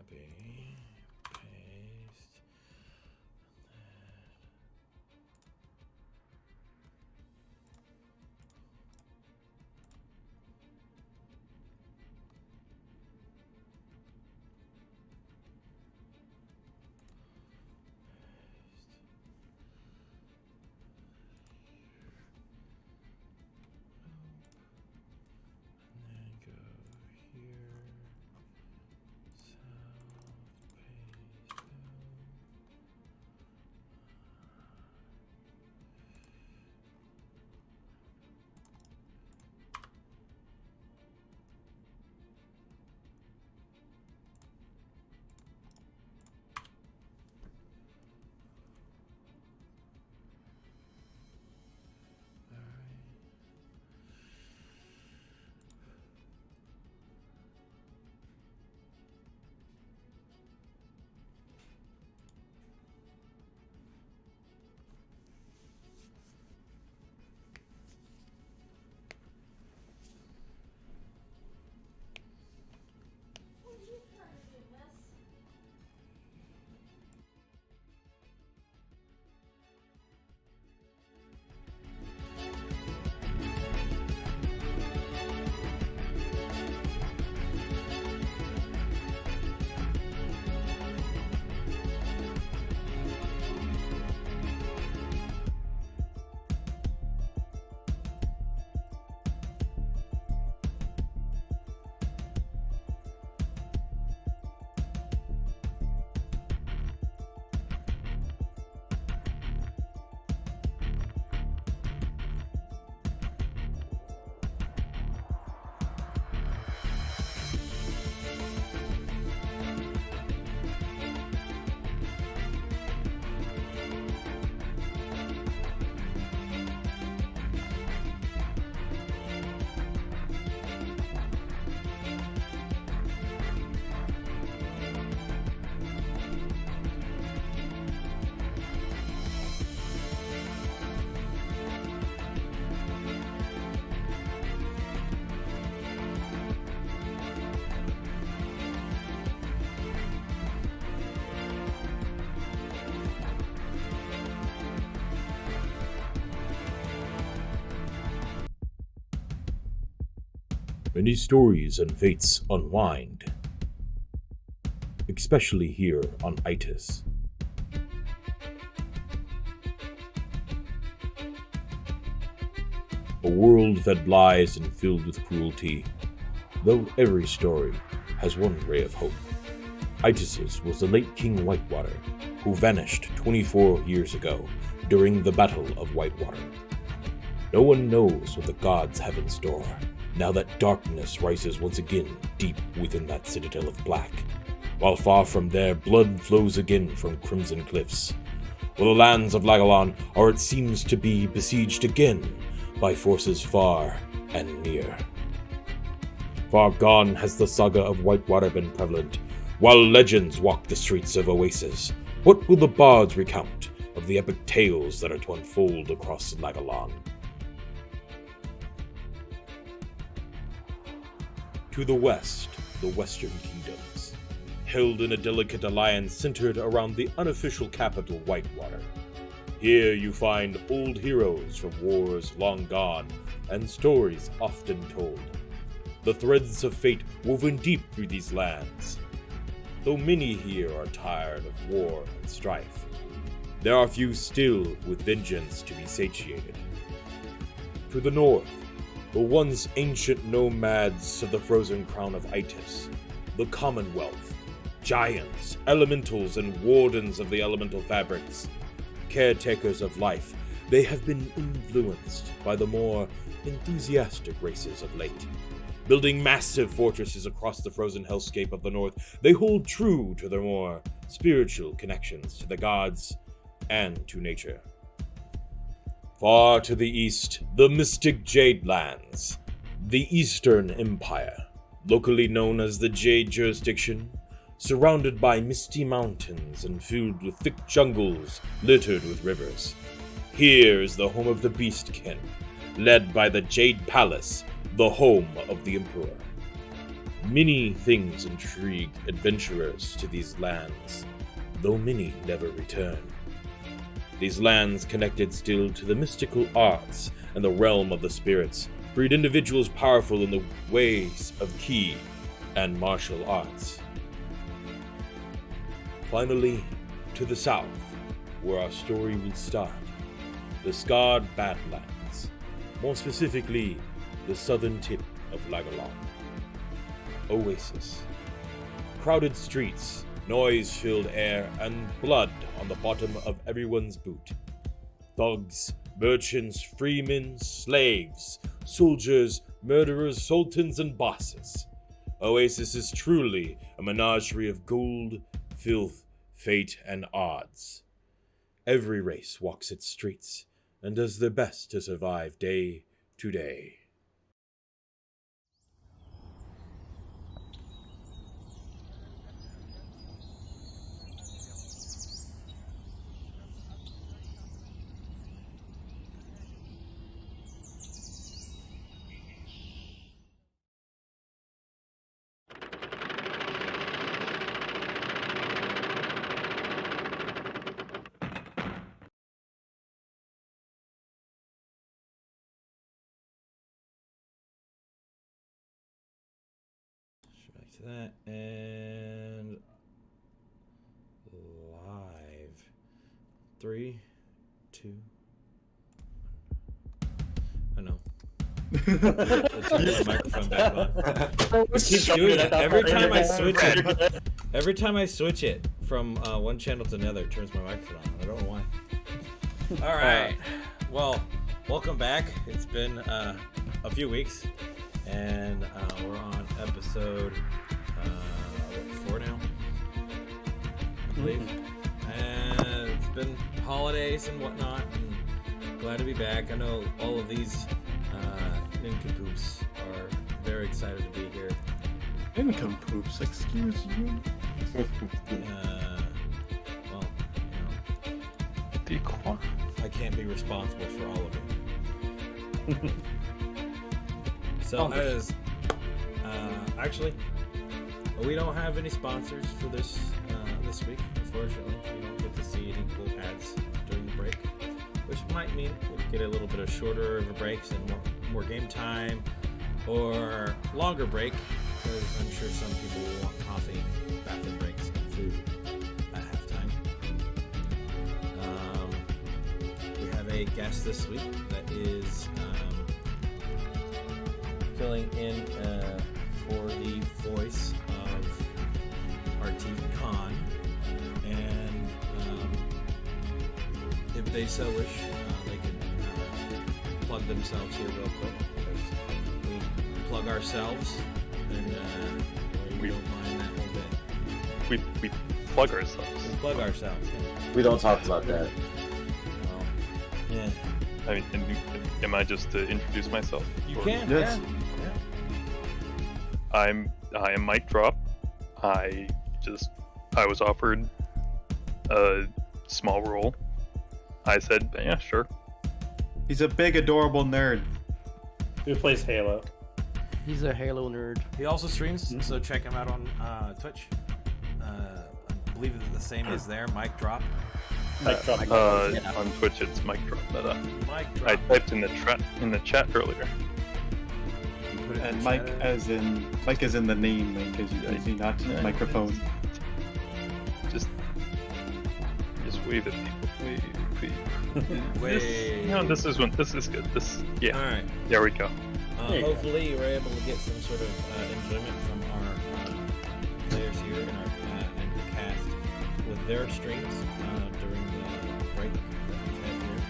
Copy, paste. Go here, south, paste. Many stories and fates unwind, especially here on Itis. A world that lies and filled with cruelty, though every story has one ray of hope. Itis's was the late King Whitewater, who vanished 24 years ago during the Battle of Whitewater. No one knows what the gods have in store, now that darkness rises once again deep within that citadel of black, while far from there blood flows again from crimson cliffs, while the lands of Lagillon are, it seems to be, besieged again by forces far and near. Far gone has the saga of Whitewater been prevalent, while legends walk the streets of Oasis. What will the bards recount of the epic tales that are to unfold across Lagillon? To the west, the Western Kingdoms, held in a delicate alliance centered around the unofficial capital, Whitewater. Here you find old heroes from wars long gone and stories often told. The threads of fate woven deep through these lands. Though many here are tired of war and strife, there are few still with vengeance to be satiated. To the north, the once ancient nomads of the frozen crown of Itis, the Commonwealth, giants, elementals, and wardens of the elemental fabrics, caretakers of life, they have been influenced by the more enthusiastic races of late. Building massive fortresses across the frozen hellscape of the north, they hold true to their more spiritual connections to the gods and to nature. Far to the east, the mystic Jade Lands, the Eastern Empire, locally known as the Jade Jurisdiction, surrounded by misty mountains and filled with thick jungles littered with rivers. Here is the home of the Beastkin, led by the Jade Palace, the home of the Emperor. Many things intrigue adventurers to these lands, though many never return. These lands, connected still to the mystical arts and the realm of the spirits, breed individuals powerful in the ways of ki and martial arts. Finally, to the south, where our story will start, the scarred Badlands, more specifically, the southern tip of Lagillon. Oasis. Crowded streets, noise-filled air, and blood on the bottom of everyone's boot. Thugs, merchants, freemen, slaves, soldiers, murderers, sultans, and bosses. Oasis is truly a menagerie of gold, filth, fate, and odds. Every race walks its streets and does their best to survive day to day. Back to that, and live. 3, 2. I know. Turn the microphone back on. It keeps doing it every time I switch it. Every time I switch it from one channel to another, it turns my microphone on. I don't know why. All right. Well, welcome back. It's been a few weeks. And we're on episode 4 now, I believe. And it's been holidays and whatnot. And glad to be back. I know all of these nincompoops are very excited to be here. Nincompoops, excuse you? Well, you know, I can't be responsible for all of it. So as actually, we don't have any sponsors for this week. Unfortunately, we don't get to see any cool ads during the break, which might mean we'll get a little bit of shorter of a breaks and more game time, or longer break, because I'm sure some people will want coffee, bathroom breaks, and food at halftime. We have a guest this week that is filling in for the voice of Artie Khan, and if they so wish, they can plug themselves here real quick, because we plug ourselves, and we don't mind that whole bit. We plug ourselves. We plug ourselves. Yeah. We don't talk about that. Well, yeah. I mean, am I just to introduce myself? You Or- can. Yes. Yeah. I am Mike Drop. I was offered a small role. I said, yeah, sure. He's a big, adorable nerd. Who plays Halo? He's a Halo nerd. He also streams, so check him out on Twitch. I believe it's the same as there, Mike Drop. Mike Drop. On Twitch it's Mike Drop, but Mike I Drop. typed in the chat earlier. You put it in And the Mike chat. as in the name, Mike, as you can see, not Yeah. microphone. Just wave at people. Wave. This is good. Yeah. All right. There we go. There you go. Hopefully, you were able to get some sort of enjoyment from our players here and our and the cast with their streams during the break that we've had here.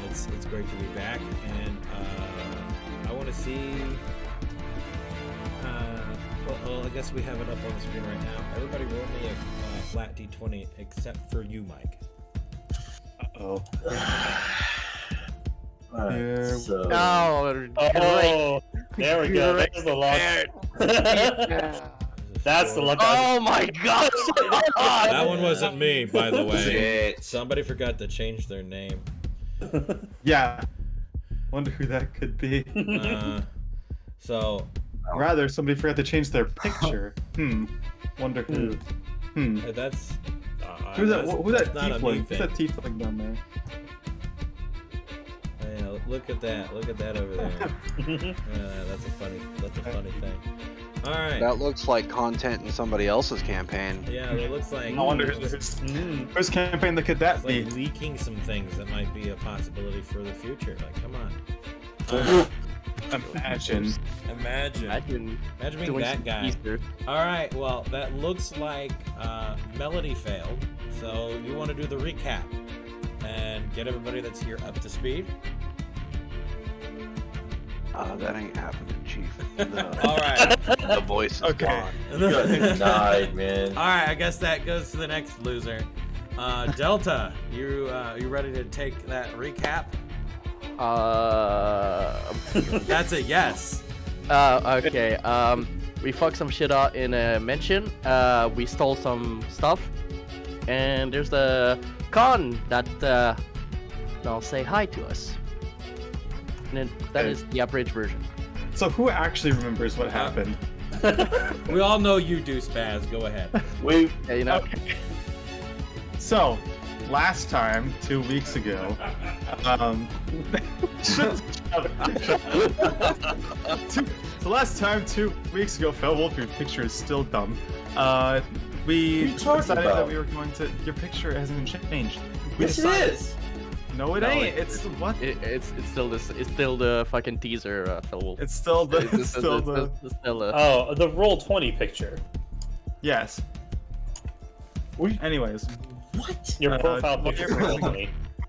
It's great to be back, and I want to see. Well, I guess we have it up on the screen right now. Everybody roll me a flat d20 except for you, Mike. Uh-oh. Alright, Here- so Oh, Oh, there we go. There's the luck. That's the luck. Oh my gosh! That one wasn't me, by the way. Shit. Somebody forgot to change their name. Yeah. Wonder who that could be. So Rather, somebody forgot to change their picture. Wonder who. that's Who's that? Who's that that's not a me tiefling? Who's that thing. tiefling down there? Yeah, look at that. Look at that over there. That's a funny thing. All right. That looks like content in somebody else's campaign. Yeah, it looks like I wonder whose campaign that could that it's be? like leaking some things that might be a possibility for the future. Like, come on. Imagine. Imagine being doing that some guy. Easter. All right. Well, that looks like Melody failed. So you want to do the recap and get everybody that's here up to speed. That ain't happening, Chief. All right. The voice is gone. You got denied, man. All right. I guess that goes to the next loser. Delta, you ready to take that recap? That's a yes. Okay. We fucked some shit up in a mansion. We stole some stuff, and there's the con that they'll say hi to us. And then that is the abridged version. So who actually remembers what happened? We all know you do, Spaz. Go ahead. Yeah, you know. Okay. So, last time, 2 weeks ago, so last time, 2 weeks ago, Fel Wolf, your picture is still dumb. We decided that we were going to. Your picture hasn't changed. Yes, it is. No, it No, ain't. It's what? It's still this. It's still the fucking teaser, Phil Wolf. It's still the. It's still the. It's still the. Oh, the Roll20 picture. Yes. Anyways, Your profile what picture you're for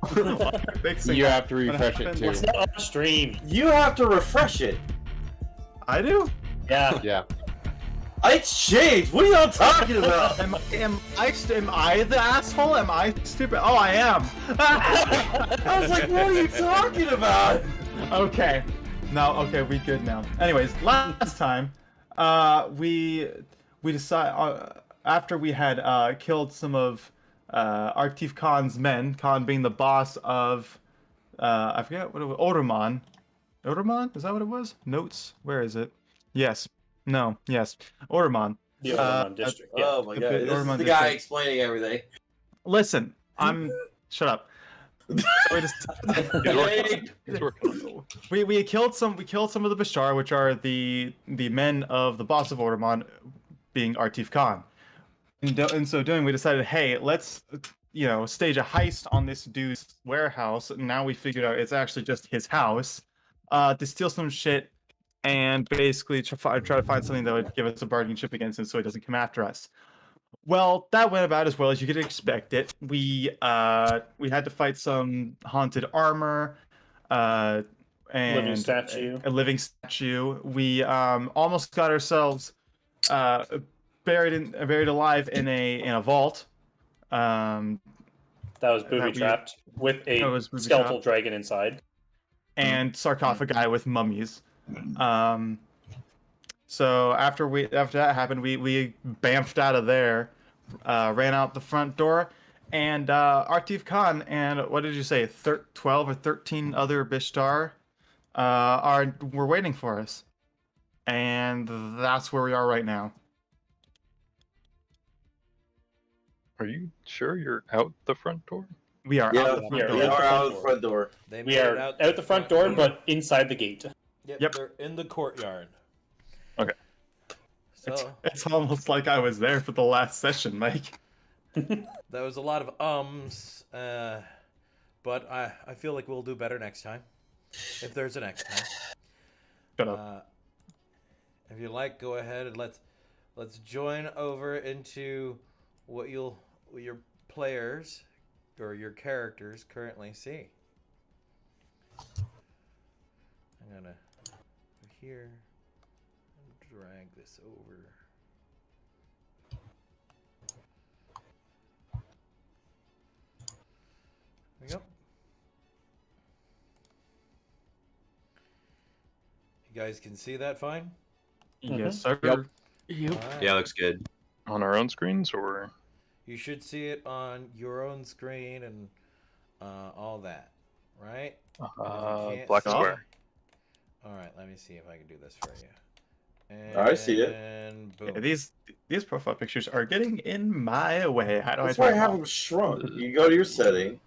Roll20. fixing. You have to what refresh it happened too. was- It's not on stream. You have to refresh it. I do. Yeah. Yeah. It's changed. What are y'all talking about? Am I the asshole? Am I stupid? Oh, I am. I was like, what are you talking about? Okay. No, okay, we good now. Anyways, last time, we decided after we had killed some of Artif Khan's men, Khan being the boss of I forget what it was, Oderman. Oderman? Is that what it was? Notes? Where is it? Yes. No. Yes. Oderman. The Obermann district. Yeah. Oh my The god, bit this is Ormond the guy district. explaining everything. Listen, shut up. We just- He's working on it. we killed some of the Bashar, which are the men of the boss of Orderman, being Artif Khan. And so doing, we decided, hey, let's stage a heist on this dude's warehouse. And now we figured out it's actually just his house, to steal some shit and basically try to find something that would give us a bargaining chip against him, so he doesn't come after us. Well, that went about as well as you could expect it. We had to fight some haunted armor, and Living statue. A living statue. We almost got ourselves buried alive in a vault. That was booby we- trapped with That a was booby skeletal trapped. dragon inside. And sarcophagi with mummies. So after that happened, we bamfed out of there, ran out the front door, and Artif Khan and what did you say, 12 or 13 other Bishtar were waiting for us, and that's where we are right now. Are you sure you're out the front door? We are Yeah, out the front we are door. We out the are front out of the door. front door. They We made are it out the front door, but inside the gate. Yep. They're in the courtyard. Okay. So It's almost like I was there for the last session, Mike. that was a lot of but I feel like we'll do better next time, if there's a next time. Shut up. If you like, go ahead and let's join over into what your players or your characters currently see. I'm gonna go here and drag this over. There we go. You guys can see that fine? Yes, sir. Yep. All right. Yeah, looks good. On our own screens, or You should see it on your own screen and all that, right? If you can't black see- square? All right, let me see if I can do this for you. And I see it. boom. Yeah, these profile pictures are getting in my way. How do That's I why I turn have them them off? shrunk. You go to your setting,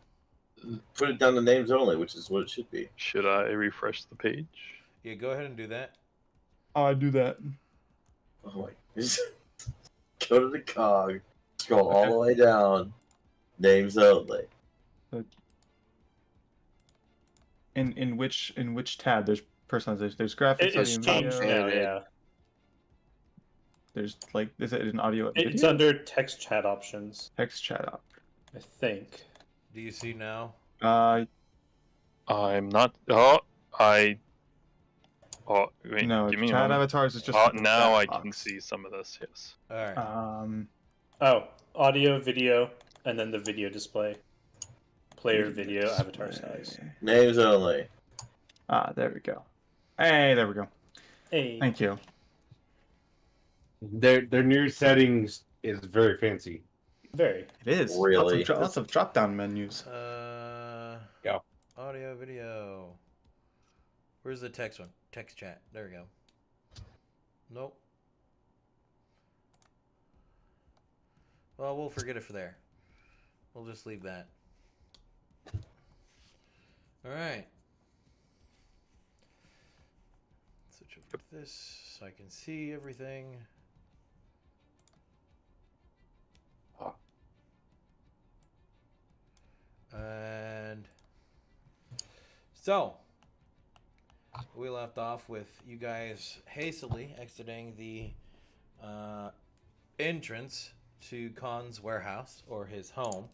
put it down to names only, which is what it should be. Should I refresh the page? Yeah, go ahead and do that. How I do that? Oh my! Go to the cog, scroll all the way down, names only. In which tab? There's personalization. There's graphics, It's audio, and changed video. now, yeah. There's like, is it an audio and It's video? under text chat options, Text chat up. I think. Do you see now? I'm not. Oh, I. Oh, wait. No, give me a chat moment. avatars is just. Oh, the now chat I can box. see some of this. Yes. All right. Oh, audio, video, and then the video display. Player Video video, avatar display. size. Names only. There we go. Hey, there we go. Hey. Thank you. Their new settings is very fancy. Very. It is. Really? Lots of drop down menus. Yeah. Audio, video. Where's the text one? Text chat. There we go. Nope. Well, we'll forget it for there. We'll just leave that. All right. Switch over to this so I can see everything. And so we left off with you guys hastily exiting the entrance to Khan's warehouse, or his home.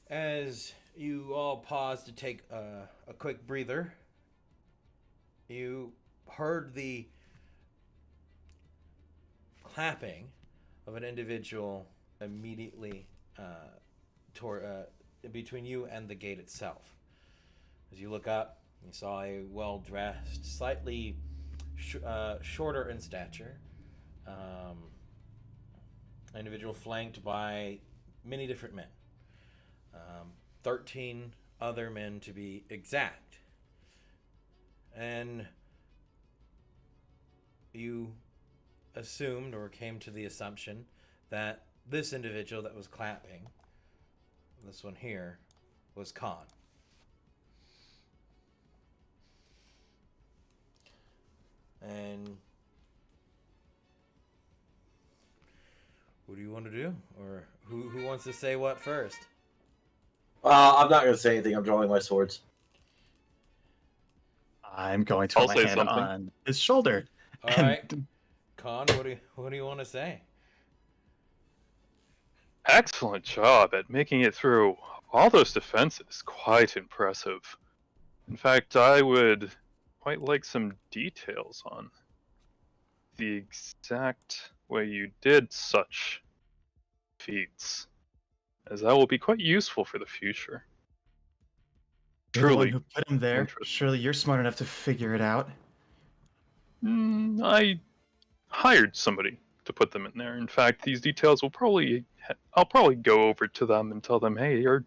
As you all paused to take a quick breather, you heard the clapping of an individual immediately between you and the gate itself. As you look up, you saw a well-dressed, slightly shorter in stature individual flanked by many different men. 13 other men to be exact. And you assumed or came to the assumption that this individual that was clapping, this one here, was Khan. And what do you want to do? Or who wants to say what first? I'm not going to say anything. I'm drawing my swords. I'm going to I'll put my say hand something. on his shoulder. All right, Khan, what do you want to say? Excellent job at making it through all those defenses. Quite impressive. In fact, I would quite like some details on the exact way you did such feats, as that will be quite useful for the future. You're the one Truly. who put him there. interesting. Surely you're smart enough to figure it out. I hired somebody to put them in there. In fact, these details will I'll probably go over to them and tell them, hey, your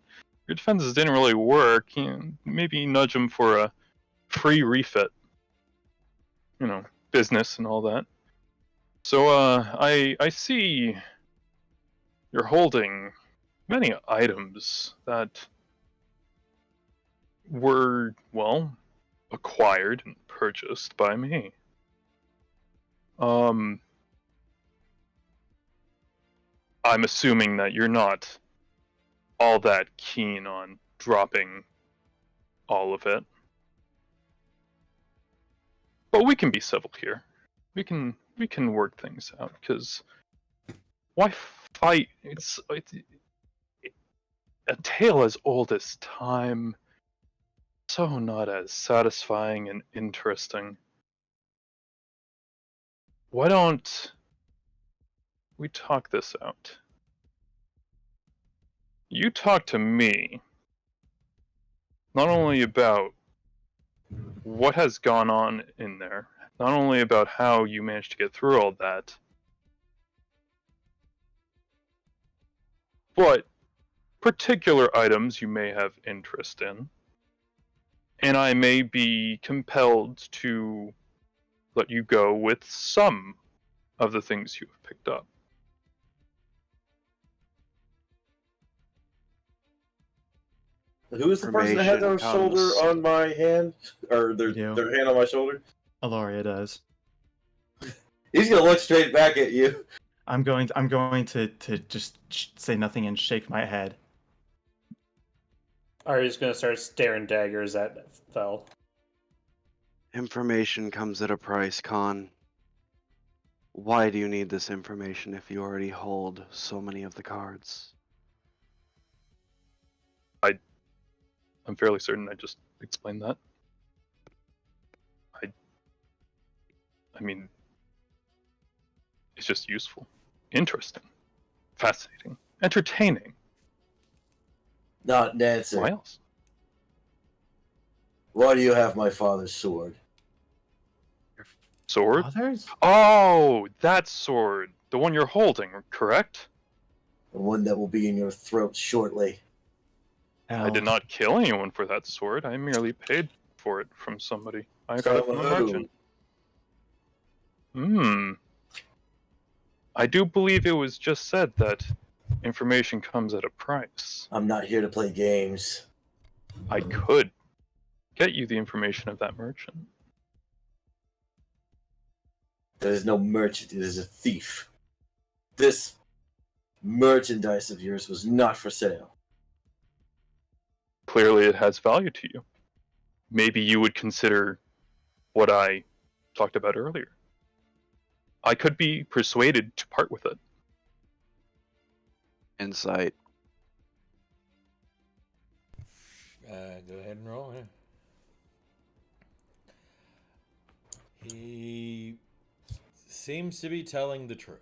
defenses didn't really work. Maybe nudge them for a free refit. Business and all that. So, I see you're holding many items that were, well, acquired and purchased by me. I'm assuming that you're not all that keen on dropping all of it. But we can be civil here. We can work things out, because why fight? It's a tale as old as time, so not as satisfying and interesting. Why don't we talk this out? You talk to me not only about what has gone on in there, not only about how you managed to get through all that, but particular items you may have interest in, And I may be compelled to let you go with some of the things you have picked up. Who is the person that had their Information shoulder comes- on my hand? Or their You. hand on my shoulder? Aloria does. He's gonna look straight back at you. I'm going to just say nothing and shake my head. Arya's gonna start staring daggers at Fel. Information comes at a price, Khan. Why do you need this information if you already hold so many of the cards? I'm fairly certain I just explained that. I mean, it's just useful, interesting, fascinating, entertaining. Not Nancy. Why else? Why do you have my father's sword? Sword? Others? Oh, that sword. The one you're holding, correct? The one that will be in your throat shortly. I did not kill anyone for that sword. I merely paid for it from somebody. I got it from a From who? merchant. I do believe it was just said that information comes at a price. I'm not here to play games. I could get you the information of that merchant. There is no merchant, it is a thief. This merchandise of yours was not for sale. Clearly it has value to you. Maybe you would consider what I talked about earlier. I could be persuaded to part with it. Insight. Go ahead and roll. Yeah. He seems to be telling the truth.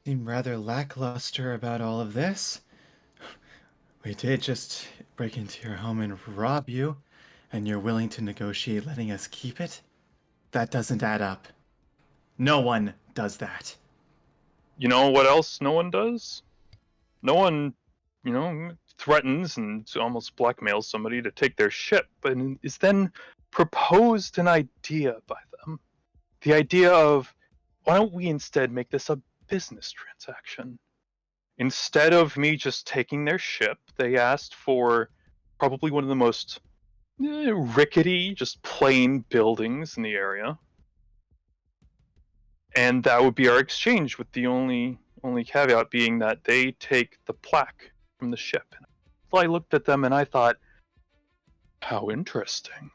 Seem rather lackluster about all of this. We did just break into your home and rob you, and you're willing to negotiate letting us keep it? That doesn't add up. No one does that. You know what else no one does? No one, threatens and almost blackmails somebody to take their ship, but is then proposed an idea by them. The idea of, why don't we instead make this a business transaction? Instead of me just taking their ship, they asked for probably one of the most rickety, just plain buildings in the area. And that would be our exchange, with the only caveat being that they take the plaque from the ship. So I looked at them and I thought, how interesting.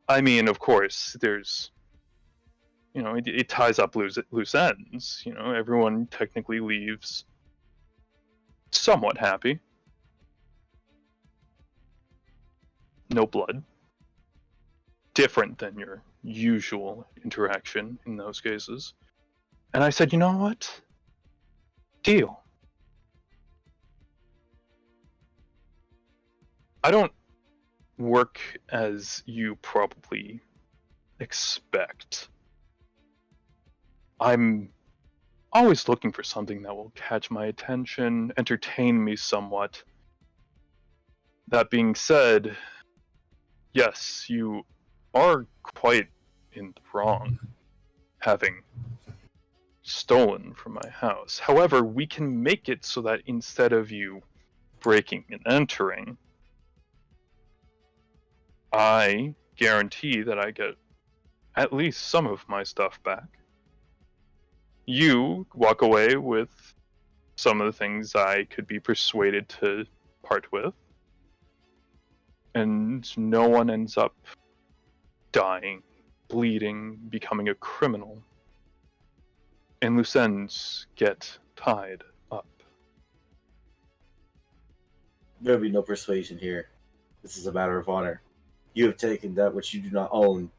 I mean, of course, there's, it ties up loose ends. Everyone technically leaves somewhat happy. No blood. Different than your usual interaction in those cases. And I said, you know what? Deal. I don't work as you probably expect. I'm always looking for something that will catch my attention, entertain me somewhat. That being said, yes, you are quite in the wrong, having stolen from my house. However, we can make it so that instead of you breaking and entering, I guarantee that I get at least some of my stuff back. You walk away with some of the things I could be persuaded to part with, and no one ends up dying, bleeding, becoming a criminal, and loose ends get tied up. There will be no persuasion here. This is a matter of honor. You have taken that which you do not own.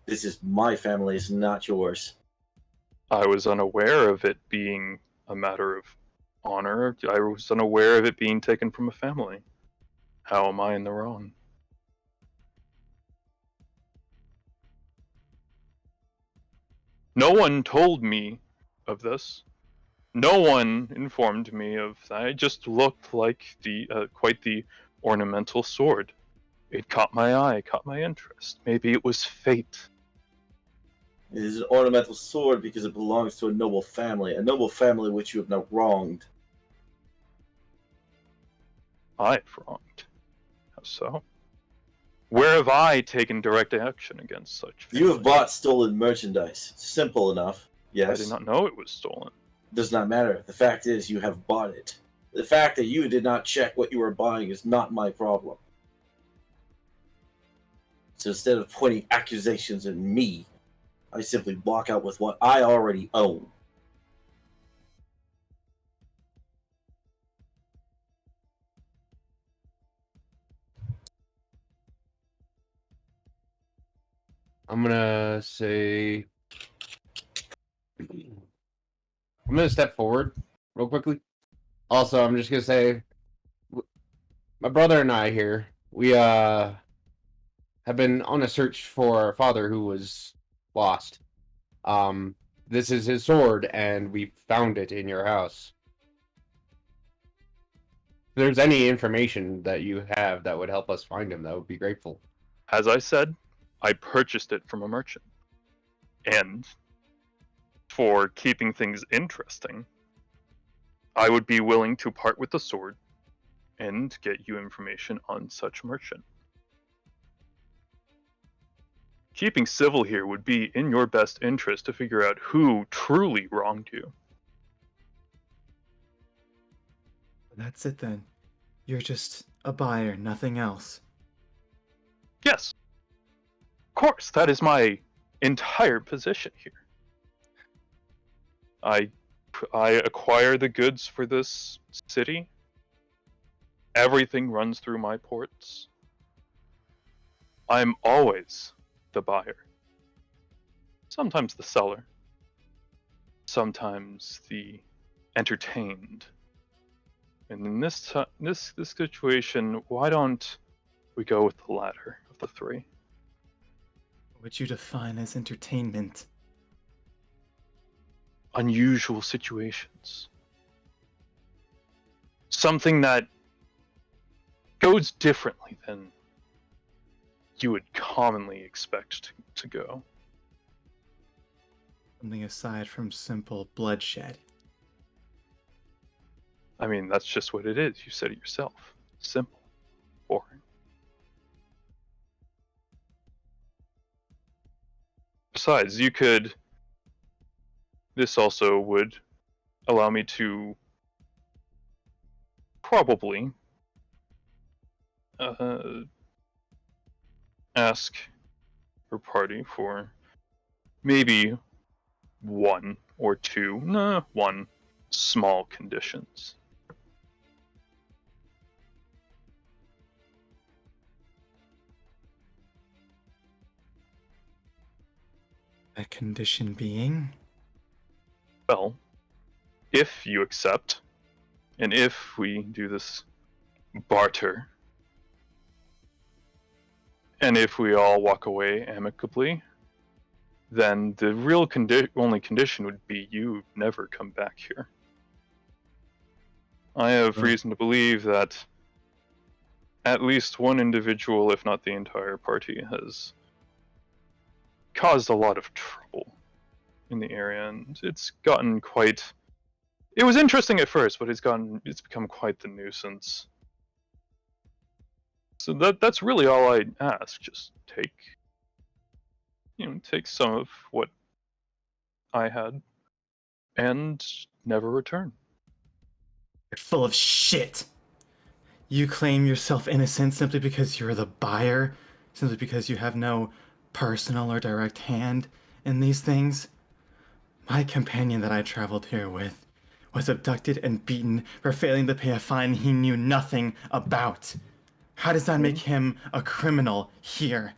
This is my family, it's not yours. I was unaware of it being a matter of honor. I was unaware of it being taken from a family. How am I in the wrong? No one told me of this. No one informed me of that. It just looked like quite the ornamental sword. It caught my eye, caught my interest. Maybe it was fate. It is an ornamental sword because it belongs to a noble family which you have now wronged. I have wronged. How so? Where have I taken direct action against such You have family? bought stolen merchandise. Simple enough. Yes. I did not know it was stolen. Does not matter. The fact is, you have bought it. The fact that you did not check what you were buying is not my problem. So instead of pointing accusations at me, I simply walk out with what I already own. I'm gonna say I'm gonna step forward real quickly. Also, I'm just gonna say my brother and I here, we have been on a search for our father who was lost. This is his sword, and we found it in your house. If there's any information that you have that would help us find him, that would be grateful. As I said, I purchased it from a merchant. And for keeping things interesting, I would be willing to part with the sword and get you information on such merchant. Keeping civil here would be in your best interest to figure out who truly wronged you. That's it then. You're just a buyer, nothing else. Yes. Of course, that is my entire position here. I acquire the goods for this city. Everything runs through my ports. I'm always the buyer. Sometimes the seller. Sometimes the entertained. And in this situation, why don't we go with the latter of the three? What would you define as entertainment? Unusual situations. Something that goes differently than you would commonly expect to go. Something aside from simple bloodshed. I mean, that's just what it is. You said it yourself. Simple. Boring. Besides, this also would allow me to probably ask her party for maybe one small conditions. That condition being? Well, if you accept, and if we do this barter, and if we all walk away amicably, then the real only condition would be you never come back here. I have reason to believe that at least one individual, if not the entire party, has caused a lot of trouble in the area, and it's gotten quite... It was interesting at first, but it's become quite the nuisance. So that's really all I ask. Just take some of what I had and never return. You're full of shit. You claim yourself innocent simply because you're the buyer? Simply because you have no personal or direct hand in these things? My companion that I traveled here with was abducted and beaten for failing to pay a fine he knew nothing about. How does that make him a criminal here?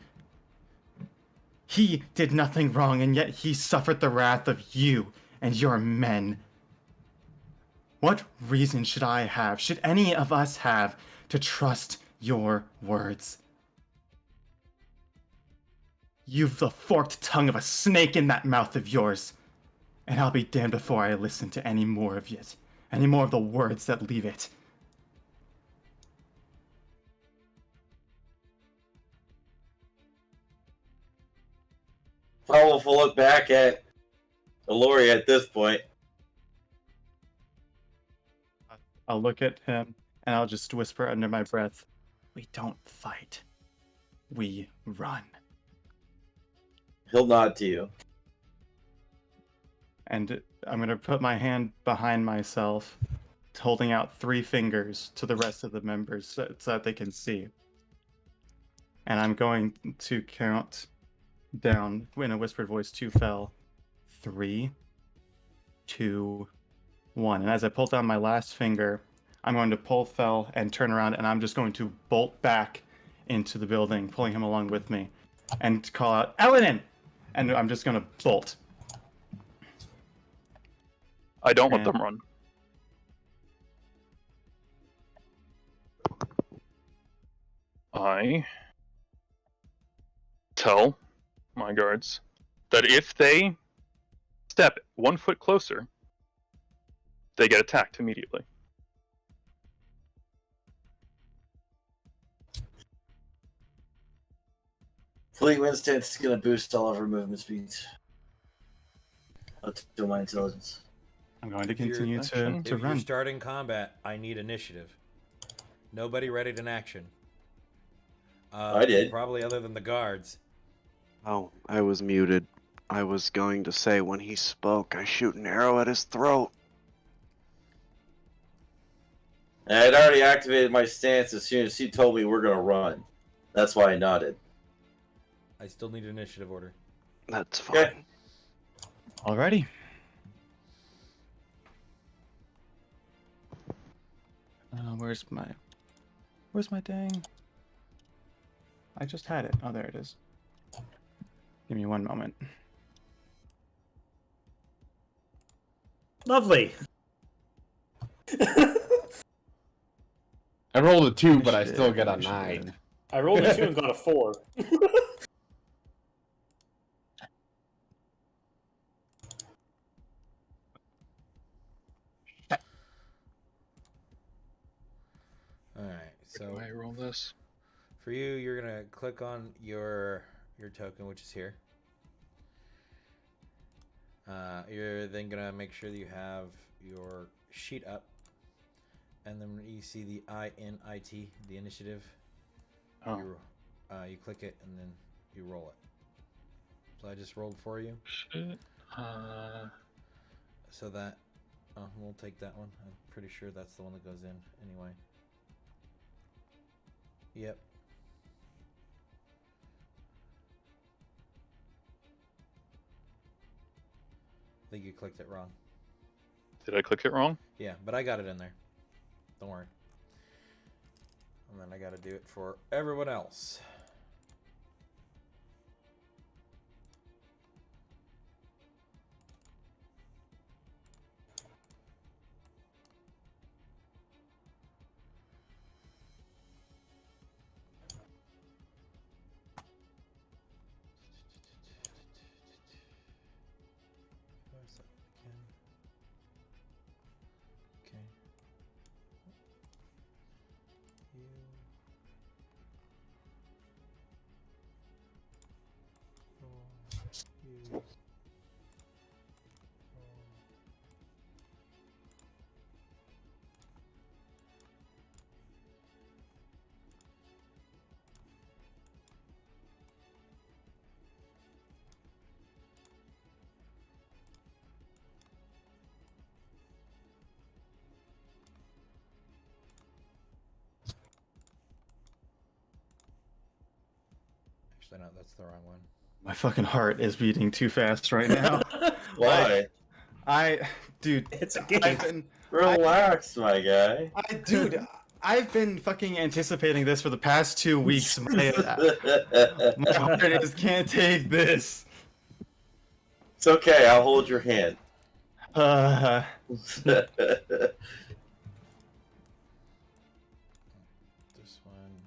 He did nothing wrong, and yet he suffered the wrath of you and your men. What reason should I have, should any of us have, to trust your words? You've the forked tongue of a snake in that mouth of yours. and I'll be damned before I listen to any more of it, any more of the words that leave it. Powerful look back at Lori at this point. I'll look at him and I'll just whisper under my breath, "We don't fight. We run." He'll nod to you. And I'm going to put my hand behind myself, holding out 3 fingers to the rest of the members so that they can see. And I'm going to count down in a whispered voice to Fel. 3, 2, 1. And as I pull down my last finger, I'm going to pull Fel and turn around, and I'm just going to bolt back into the building, pulling him along with me, and call out, "Elenin!" And I'm just going to bolt. I don't let them run. I tell my guards that if they step 1 foot closer, they get attacked immediately. Fleet wind stance is going to boost all of our movement speeds. Up to my intelligence. I'm going to If you're- continue to If you're run. starting combat, I need initiative. Nobody ready to action. I did. Probably other than the guards. Oh, I was muted. I was going to say when he spoke, I shoot an arrow at his throat. I had already activated my stance as soon as he told me we're going to run. That's why I nodded. I still need initiative order. That's fine. Okay. Alrighty. Where's my dang? I just had it. Oh, there it is. Give me 1 moment. Lovely. I rolled a 2, but I still got a 9. I rolled a 2 and got a 4. Alright, so Do I roll this? for you, you're gonna click on your token, which is here. You're then gonna make sure that you have your sheet up, and then when you see the INIT, the initiative, Oh. you click it and then you roll it. So I just rolled for you. Shit. So that we'll take that one. I'm pretty sure that's the one that goes in anyway. Yep. I think you clicked it wrong. Did I click it wrong? Yeah, but I got it in there. Don't worry. And then I got to do it for everyone else. Where's that again? Okay. You. Actually, no, that's the wrong one. My fucking heart is beating too fast right now. Why? Dude, It's a game. Relax, my guy. I've been fucking anticipating this for the past 2 weeks. My heart just can't take this. It's okay, I'll hold your hand. This one.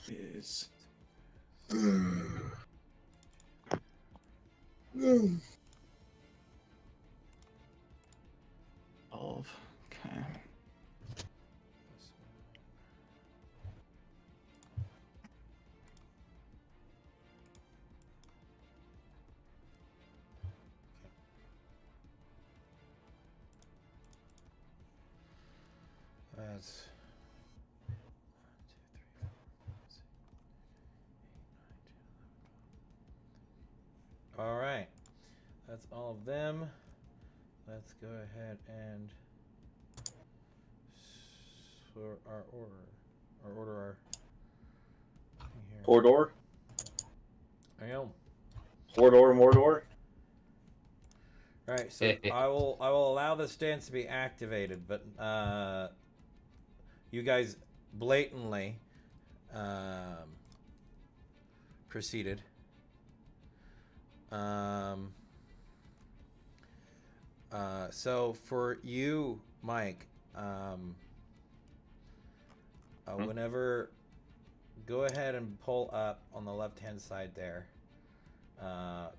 Is Okay. That's all right. That's all of them. Let's go ahead and sort our order thing here. Hordor? I am. Hordor, Mordor? Right, so I will allow this dance to be activated, but you guys blatantly proceeded. So for you, Mike, whenever, go ahead and pull up on the left-hand side there.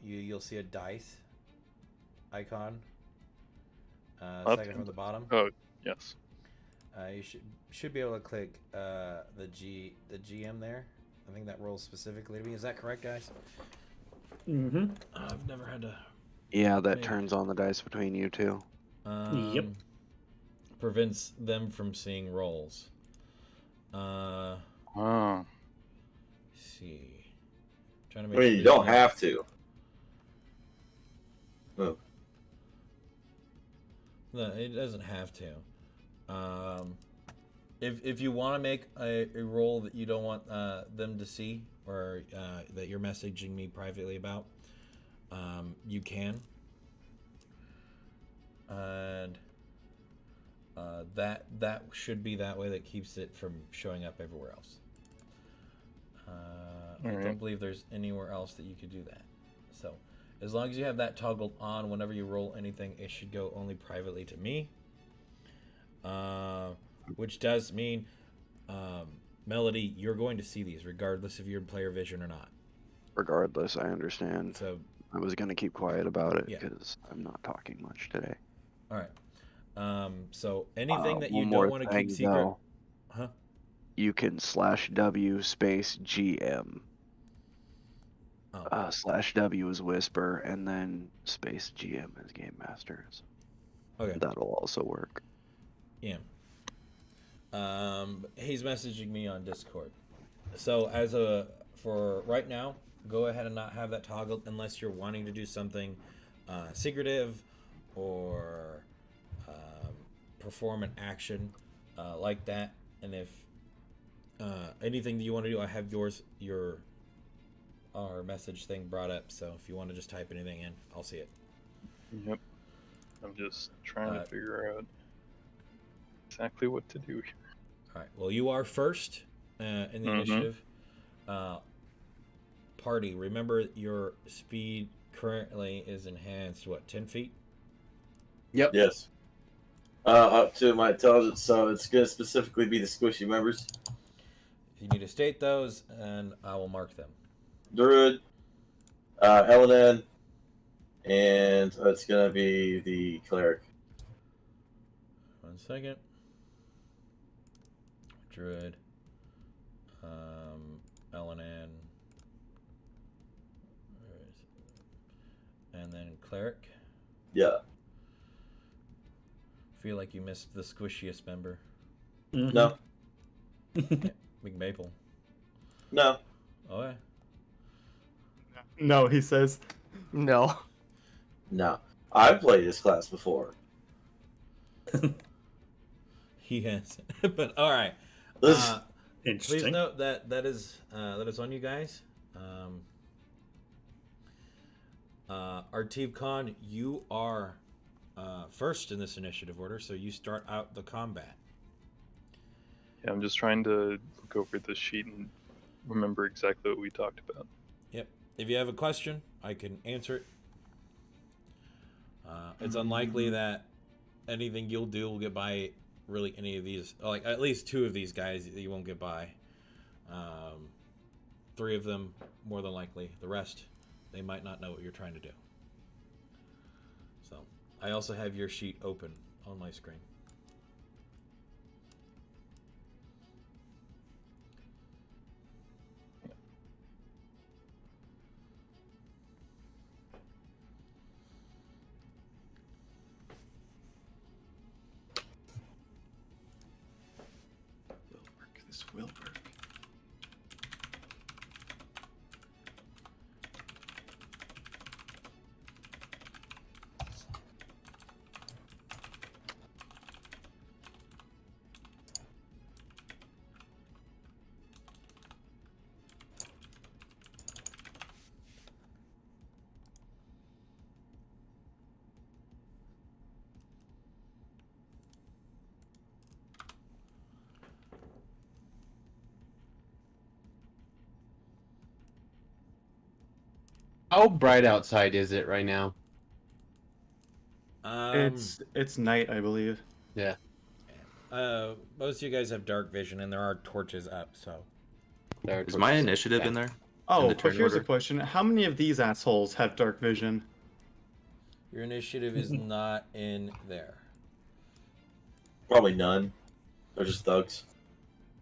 You'll see a dice icon. Second from the bottom. Oh, yes. You should be able to click the GM there. I think that rolls specifically to me. Is that correct, guys? Mm-hmm. I've never had to. Yeah, that Maybe. turns on the dice between you two. Yep. Prevents them from seeing rolls. Oh. See. Trying to I make mean, sure you there's don't no- have to. Oh. No, it doesn't have to. If you want to make a role that you don't want them to see, or that you're messaging me privately about, you can. And that should be that way. That keeps it from showing up everywhere else. I don't believe there's anywhere else that you could do that. So, as long as you have that toggled on, whenever you roll anything, it should go only privately to me. Which does mean, Melody, you're going to see these regardless if you're in player vision or not. Regardless, I understand. So I was going to keep quiet about it Yeah. because I'm not talking much today. all right. So anything that you One don't more want to thing, keep secret, though. huh? You can /W space GM. Oh. /W is Whisper, and then space GM is Game Masters. Okay. That'll also work. Yeah. He's messaging me on Discord. So for right now, go ahead and not have that toggled unless you're wanting to do something secretive or perform an action like that. And if anything that you want to do, I have our message thing brought up. So if you want to just type anything in, I'll see it. Yep. I'm just trying to figure out exactly what to do here. All right. Well, you are first in the initiative. Party. Remember, your speed currently is enhanced. What, 10 feet? Yep. Yes. Up to my intelligence, so it's going to specifically be the squishy members. You need to state those, and I will mark them. Druid, Elanan, and it's going to be the cleric. 1 second. Druid. Elanan. And then cleric. Yeah. Feel like you missed the squishiest member. Mm-hmm. No. McMaple. No. Oh yeah. No, he says. No. No. I've played this class before. He has. But all right. Interesting. Please note that is on you guys. Artiv Khan, you are first in this initiative order, so you start out the combat. Yeah, I'm just trying to look over the sheet and remember exactly what we talked about. Yep. If you have a question, I can answer it. It's unlikely that anything you'll do will get by really any of these, like at least two of these guys you won't get by. 3 of them, more than likely. The rest, they might not know what you're trying to do. So, I also have your sheet open on my screen. This will work. How bright outside is it right now? It's night, I believe. Yeah. Most of you guys have dark vision, and there are torches up, so. Is my initiative in there? Oh, the but turn here's a order? question. How many of these assholes have dark vision? Your initiative is not in there. Probably none. They're just thugs.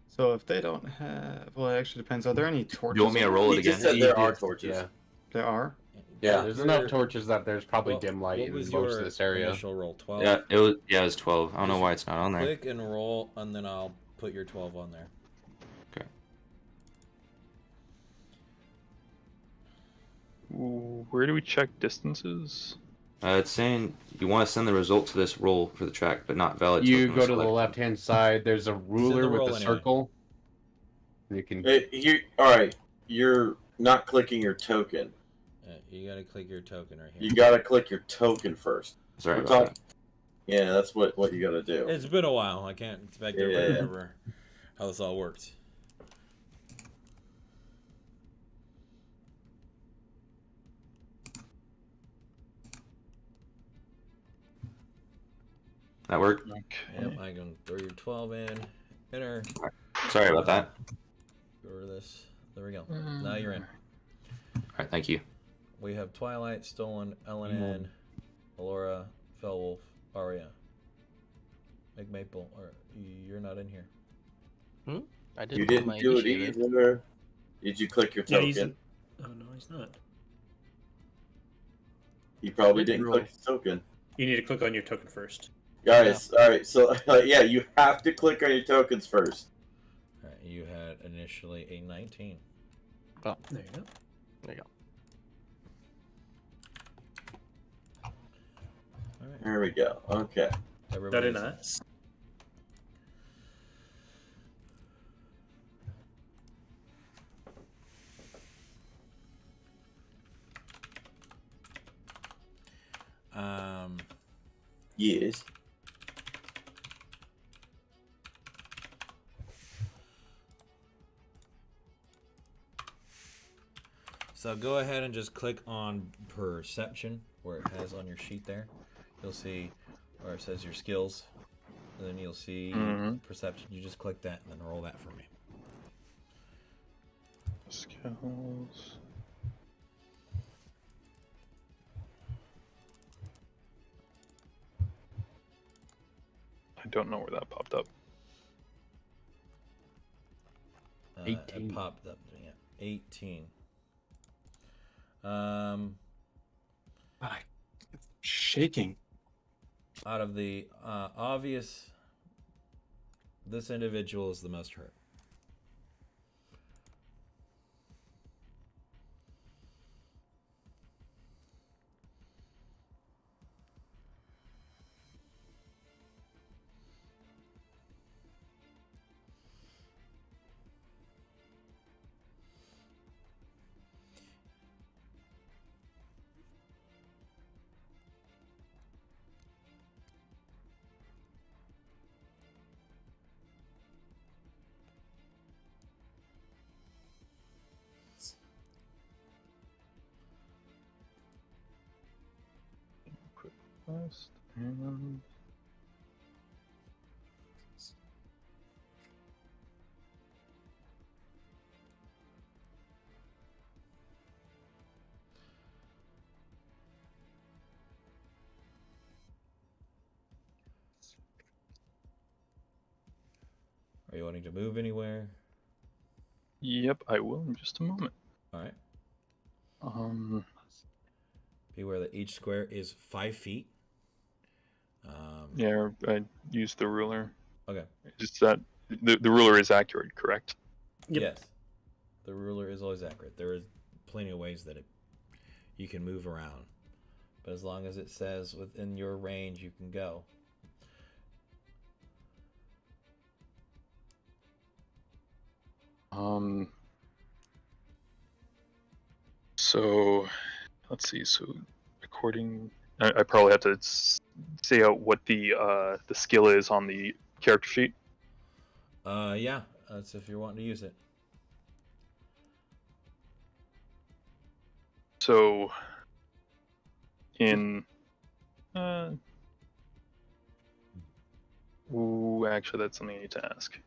So if they don't have... Well, it actually depends. Are there any torches? You want me to roll it He just again? said there are torches. Yeah. There are? Yeah, there's enough Your- torches that there's probably What- dim light what in was most your of this area. initial roll? 12? Yeah, it was 12. I don't know why it's not on there. Click and roll, and then I'll put your 12 on there. Okay. Ooh, where do we check distances? It's saying you want to send the result to this roll for the track, but not valid. You token go to the select. left-hand side. There's a ruler with roll a anyway. circle. You can. All right. You're not clicking your token. You gotta click your token right here. You gotta click your token first. Sorry We're about that. Yeah, that's what you gotta do. It's been a while. I can't expect everybody to remember how this all worked. That worked? Yep, I can throw your 12 in. Enter. Sorry about that. Go over this. There we go. Now you're in. Alright, thank you. We have Twilight, Stolen, LNN, Alora, Felwolf, Aria. McMaple, or you're not in here. I didn't You do my didn't do it initiative. either. Did you click your Yeah, token? Oh no, he's not. You probably Didn't didn't roll. click the token. You need to click on your token first. Guys, alright, so yeah, you have to click on your tokens first. Alright, you had initially a 19. There you go. There you go. Alright. There we go. Okay. Very Everybody's nice. Yes. So go ahead and just click on perception where it has on your sheet there. You'll see where it says your skills. And then you'll see perception. You just click that and then roll that for me. Skills. I don't know where that popped up. 18. It popped up. Yeah, 18. It's shaking. Out of the obvious, this individual is the most hurt. Quick quest and Are you wanting to move anywhere? Yep, I will in just a moment. All right. Um, Be aware that each square is 5 feet. yeah, I used the ruler. Okay. Just that the ruler is accurate, correct? Yep. Yes. The ruler is always accurate. There is plenty of ways that you can move around. But as long as it says within your range, you can go. So let's see. So according, I probably have to say out what the skill is on the character sheet. Yeah. That's if you're wanting to use it. So in ooh, actually, that's something I need to ask.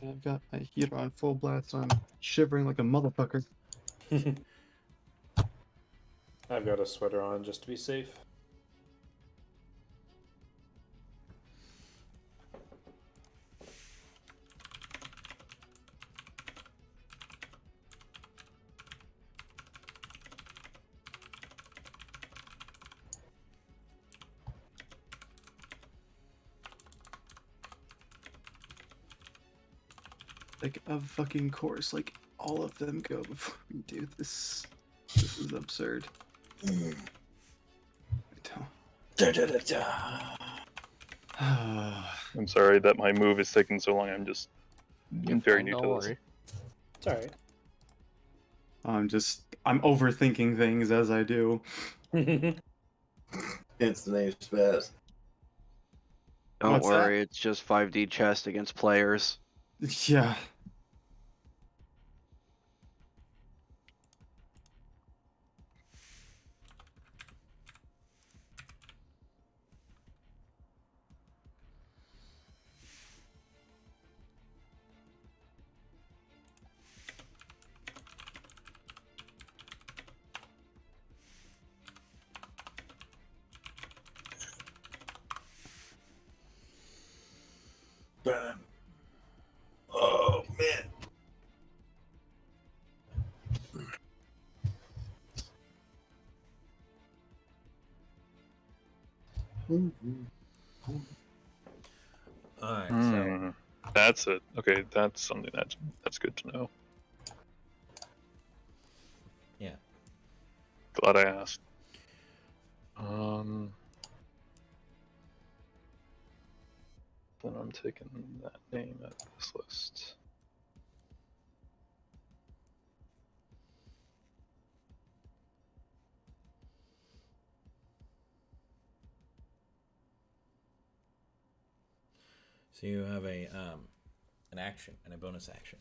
I've got my heater on full blast, so I'm shivering like a motherfucker. I've got a sweater on just to be safe. Like, of fucking course, like, all of them go before we do this. This is absurd. I don't. Da, da, da, da. I'm sorry that my move is taking so long. I'm just very new Don't to this. worry. It's alright. I'm overthinking things as I do. Hence the name Spaz. Don't What's that? worry, it's just 5D chess against players. Yeah. Bam. Oh man. All right. So Hmm. That's it. Okay, that's something that's good to know. yeah. Glad I asked. Then I'm taking that name out of this list. So you have an action and a bonus action.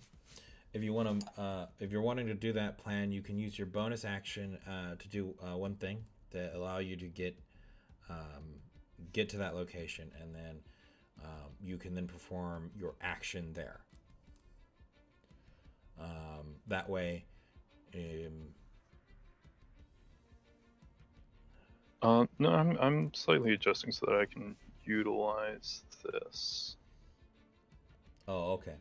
If you want to, if you're wanting to do that plan, you can use your bonus action to do one thing to allow you to get to that location, and then you can then perform your action there. That way, No, I'm slightly adjusting so that I can utilize this. oh, okay.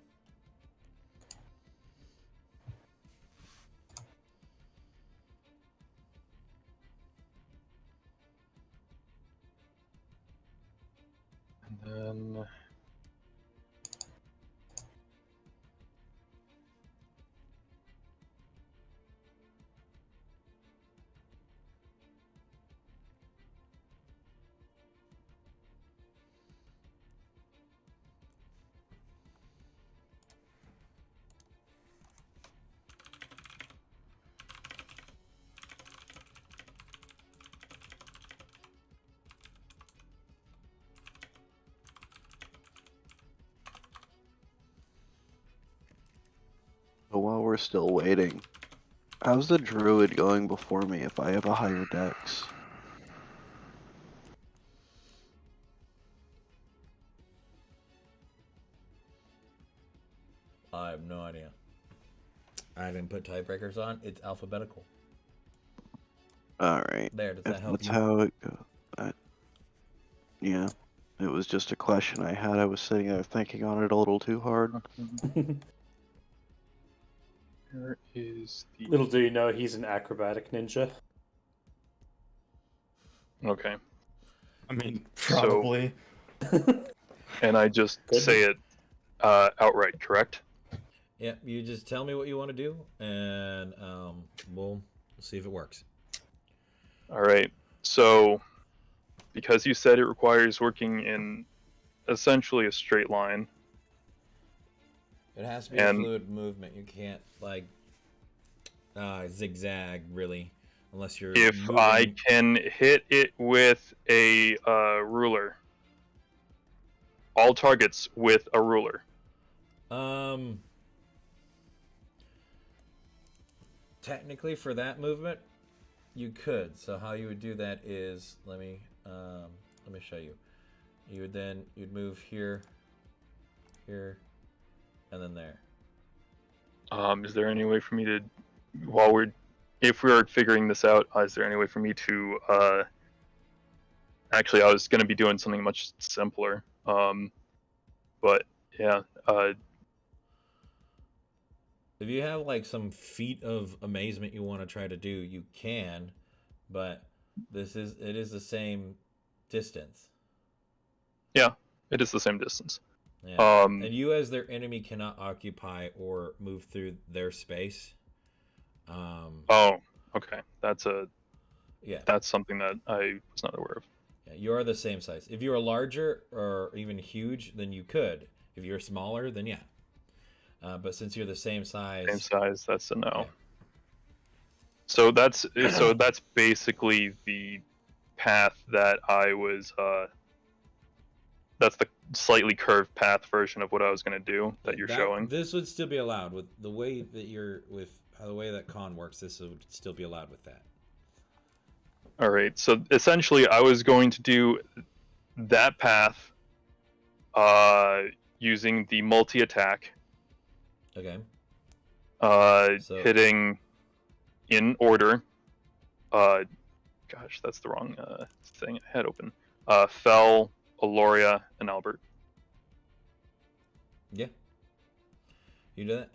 And then But while we're still waiting, how's the druid going before me if I have a higher dex? I have no idea. I didn't put tiebreakers on. It's alphabetical. All right. There, does that If help that's you? how it goes. Yeah. It was just a question I had. I was sitting there thinking on it a little too hard. Where is the... Little do you know, he's an acrobatic ninja. Okay. I mean, probably. And I just say it outright, correct? Yep, you just tell me what you want to do, and we'll see if it works. All right. So, because you said it requires working in essentially a straight line. It has to be a fluid movement. You can't, like, zigzag, really, unless you're If moving... I can hit it with a ruler. All targets with a ruler. Technically, for that movement, you could. So how you would do that is, let me show you. You'd move here, here, and then there. Is there any way for me to, if we're figuring this out, is there any way for me to, actually, I was going to be doing something much simpler. But yeah, if you have like some feat of amazement you want to try to do, you can, but it is the same distance. Yeah, it is the same distance. Yeah. And you as their enemy cannot occupy or move through their space. Oh, okay. That's something that I was not aware of. Yeah, you are the same size. If you are larger or even huge, then you could. If you're smaller, then yeah. But since you're the same size, that's a no. Yeah. So that's basically the path that I was. That's the slightly curved path version of what I was going to do that you're showing. This would still be allowed with the way that the way that con works. This would still be allowed with that. All right. So essentially, I was going to do that path using the multi-attack. Okay. Hitting in order. Gosh, that's the wrong thing I had open. Fel, Aloria, and Albert. Yeah. You do that.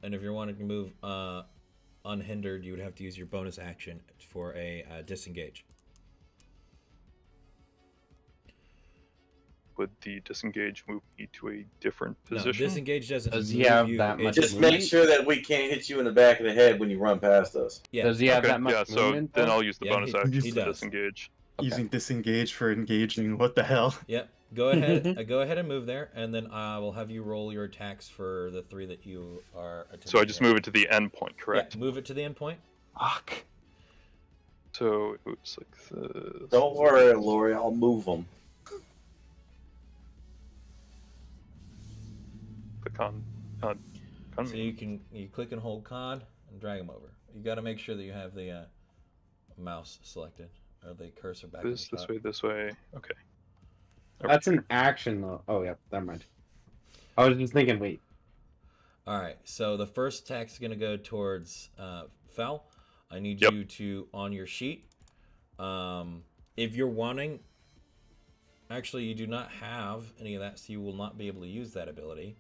And if you're wanting to move unhindered, you would have to use your bonus action for a disengage. Would the disengage move me to a different position? No, disengage doesn't. Does move he have you. that much Just make sure that we can't hit you in the back of the head when you run past us. Yeah. Does he have that much Yeah, so movement? then though? I'll use the bonus action he to does. disengage. Using disengage for engaging. What the hell? Yep. Go ahead. Go ahead and move there, and then I will have you roll your attacks for the 3 that you are attempting. So I just move it to the end point, correct? Yeah, move it to the end point. Fuck. So it looks like this. Don't worry, Lori. I'll move them. Click on. So you click and hold con and drag them over. You got to make sure that you have the mouse selected or the cursor back. This way. Okay. That's an action, though. Oh, yeah, never mind. I was just thinking, wait. All right, so the first attack is going to go towards Fel. I need you to, on your sheet, if you're wanting, actually, you do not have any of that, so you will not be able to use that ability.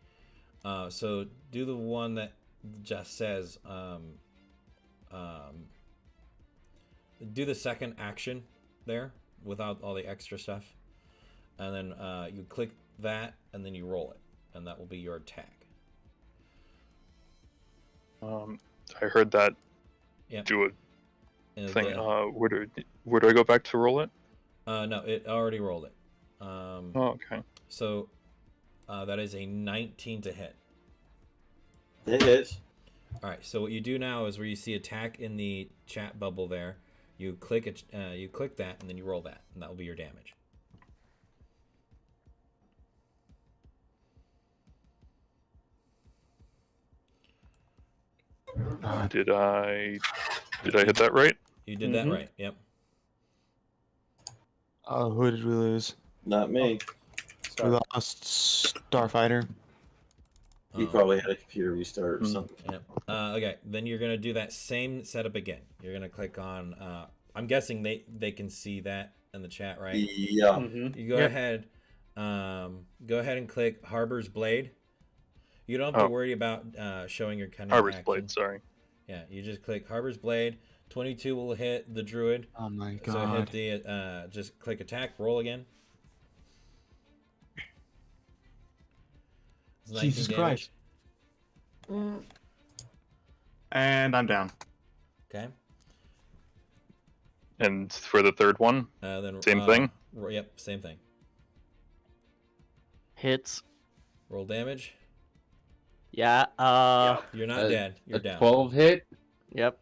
So do the one that just says, do the second action there without all the extra stuff. And then you click that, and then you roll it, and that will be your attack. I heard that. Yep. Do a thing. Where do I go back to roll it? No, it already rolled it. Okay. So that is a 19 to hit. It is. All right. So what you do now is where you see attack in the chat bubble there, you click it. You click that, and then you roll that, and that will be your damage. Did I hit that right? You did that right. Yep. Who did we lose? Not me. We lost Starfighter. He probably had a computer restart or Mm. something. Yep. Okay, then you're gonna do that same setup again. You're gonna click on. I'm guessing they can see that in the chat, right? Yeah. Mm-hmm. You go Yep. ahead. Go ahead and click Harbor's Blade. You don't have to Oh. worry about showing your cunning Harbor's action. Blade, sorry. Yeah, you just click Harbor's Blade. 22 will hit the druid. Oh my So hit god. the just click attack. Roll again. It's 19 Jesus damage. Christ. And I'm down. Okay. And for the third one, Then same thing? Yep, same thing. Hits. Roll damage. Yeah. You're not dead. You're a down. 12 hit. Yep.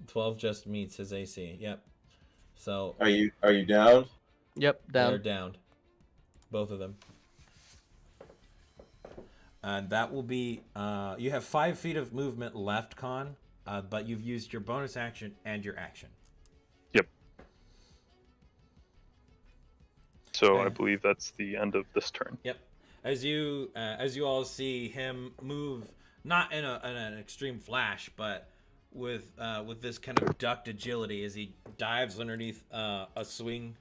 12 just meets his AC. Yep. So Are you down? Yep. they're Down. downed. Both of them. And that will be. You have 5 feet of movement left, Con. But you've used your bonus action and your action. Yep. So I Okay. believe that's the end of this turn. Yep. As you all see him move, not in an extreme flash, but with this kind of ducked agility as he dives underneath a swing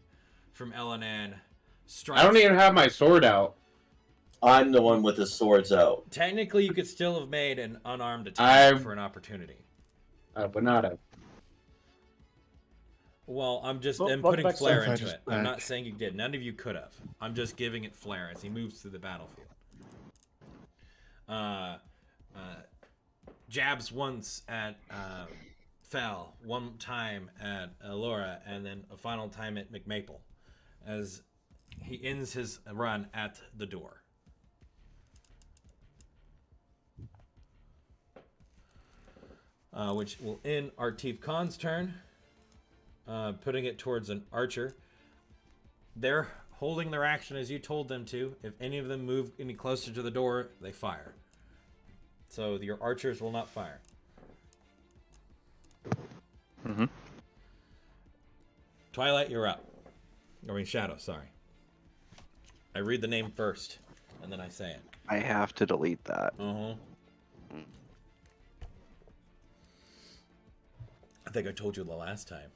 from Elanan. Strikes. I don't even have my sword out. I'm the one with the swords out. Technically, you could still have made an unarmed attack I'm- for an opportunity. I would not have. Well, I'm just Well, I'm welcome putting back, flair sir. into it. I'm not Back. saying you did. None of you could have. I'm just giving it flair as he moves through the battlefield. Jabs once at Fel, one time at Laura, and then a final time at McMaple, as he ends his run at the door. Which will end Artif Khan's turn, putting it towards an archer. They're holding their action as you told them to. If any of them move any closer to the door, they fire. So your archers will not fire. Mm-hmm. Twilight, you're up. I mean, Shadow, sorry. I read the name first, and then I say it. I have to delete that. Uh-huh. I think I told you the last time.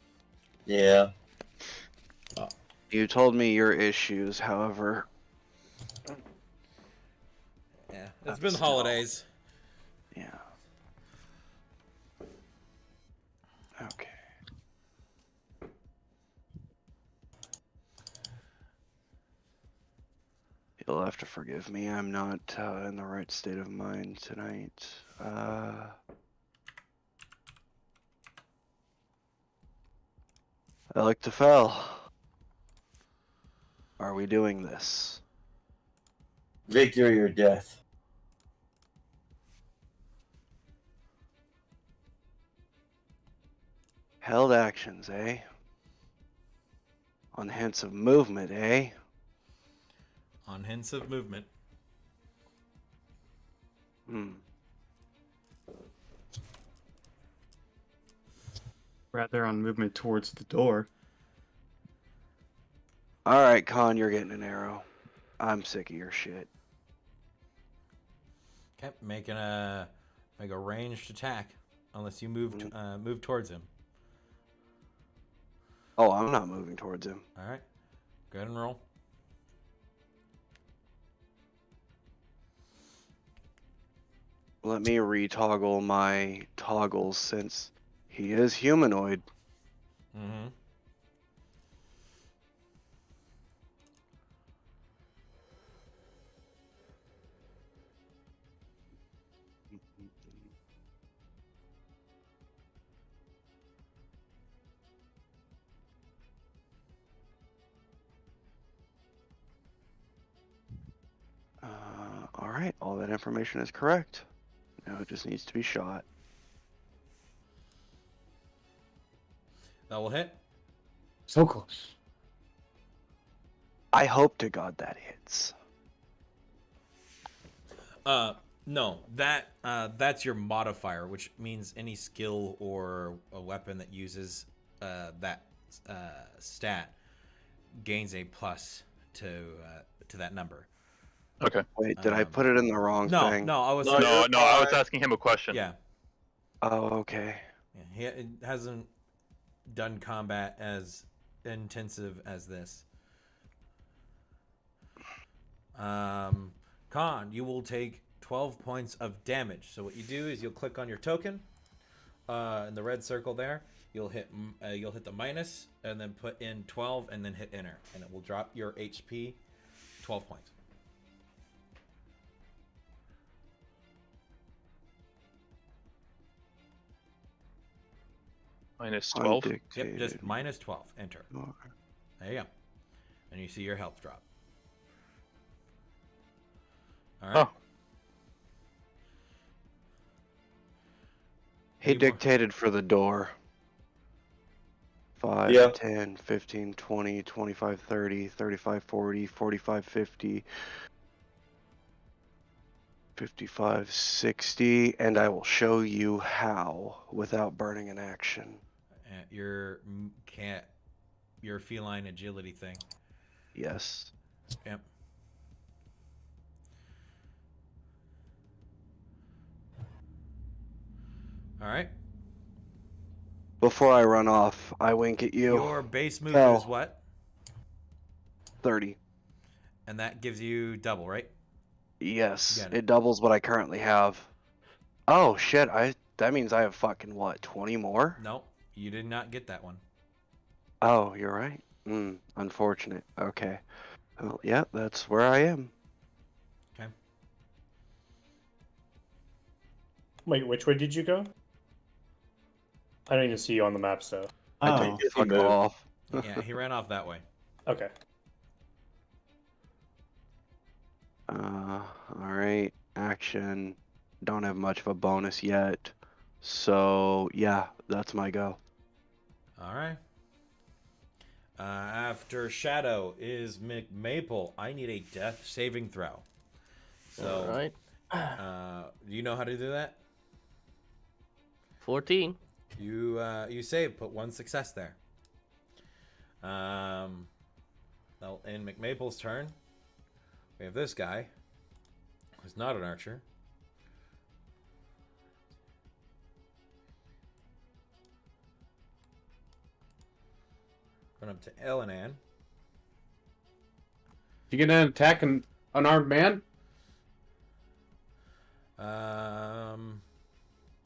Yeah. You told me your issues, however. Yeah, it's That's been still- holidays. Yeah. Okay. You'll have to forgive me. I'm not in the right state of mind tonight. I like to fail. Are we doing this? Victory or death. Held actions, eh? On hints of movement, eh? On hints of movement. Rather on movement towards the door. Alright, Khan, you're getting an arrow. I'm sick of your shit. Okay, make a ranged attack, unless you move move towards him. Oh, I'm not moving towards him. All right, go ahead and roll. Let me retoggle my toggles since he is humanoid. Mm-hmm. Alright, all that information is correct. Now it just needs to be shot. That will hit. So close. I hope to God that hits. No, that's your modifier, which means any skill or a weapon that uses that stat gains a plus to that number. Okay. Wait, did I put it in the wrong No, thing? no, I was No, No, you're no, I was fine. asking him a question. yeah. Oh, okay. He hasn't done combat as intensive as this. Khan, you will take 12 points of damage. So what you do is you'll click on your token in the red circle there. You'll hit the minus and then put in 12 and then hit enter, and it will drop your HP 12 points. Minus 12. Yep, just minus 12. Enter. There you go. And you see your health drop. All right. Oh. He Any more? dictated for the door. 5, Yeah. 10, 15, 20, 25, 30, 35, 40, 45, 50, 55, 60, and I will show you how without burning an action. Your cat, your feline agility thing. Yes. Yep. All right. Before I run off, I wink at you. Your base move Fell. is what? 30. And that gives you double, right? Yes, Got it. it doubles what I currently have. Oh shit! That means I have fucking what? 20 more? No, you did not get that one. Oh, you're right. Unfortunate. Okay. Well, yeah, that's where I am. Okay. Wait, which way did you go? I don't even see you on the map, so. Oh, think if he Fuck moved. off. Yeah, he ran off that way. Okay. Alright. Action. Don't have much of a bonus yet. So, yeah, that's my go. All right. After Shadow is McMaple. I need a death saving throw. So, All right. do you know how to do that? 14. You save. Put one success there. Now, in McMaple's turn, we have this guy, who's not an archer. Going up to Elanan. You gonna attack an unarmed man?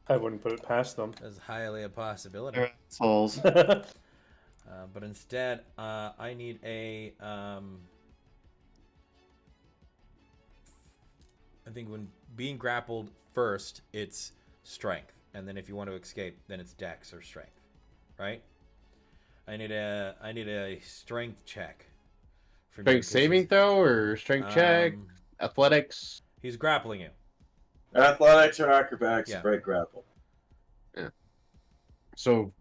I wouldn't put it past them. That's highly a possibility. they're assholes. But instead, I need a. I think when being grappled first, it's strength, and then if you want to escape, then it's dex or strength, right? I need a strength check. For Strength saving throw or strength check? Athletics? He's grappling you. Athletics or acrobatics, Yeah. break grapple. Yeah. So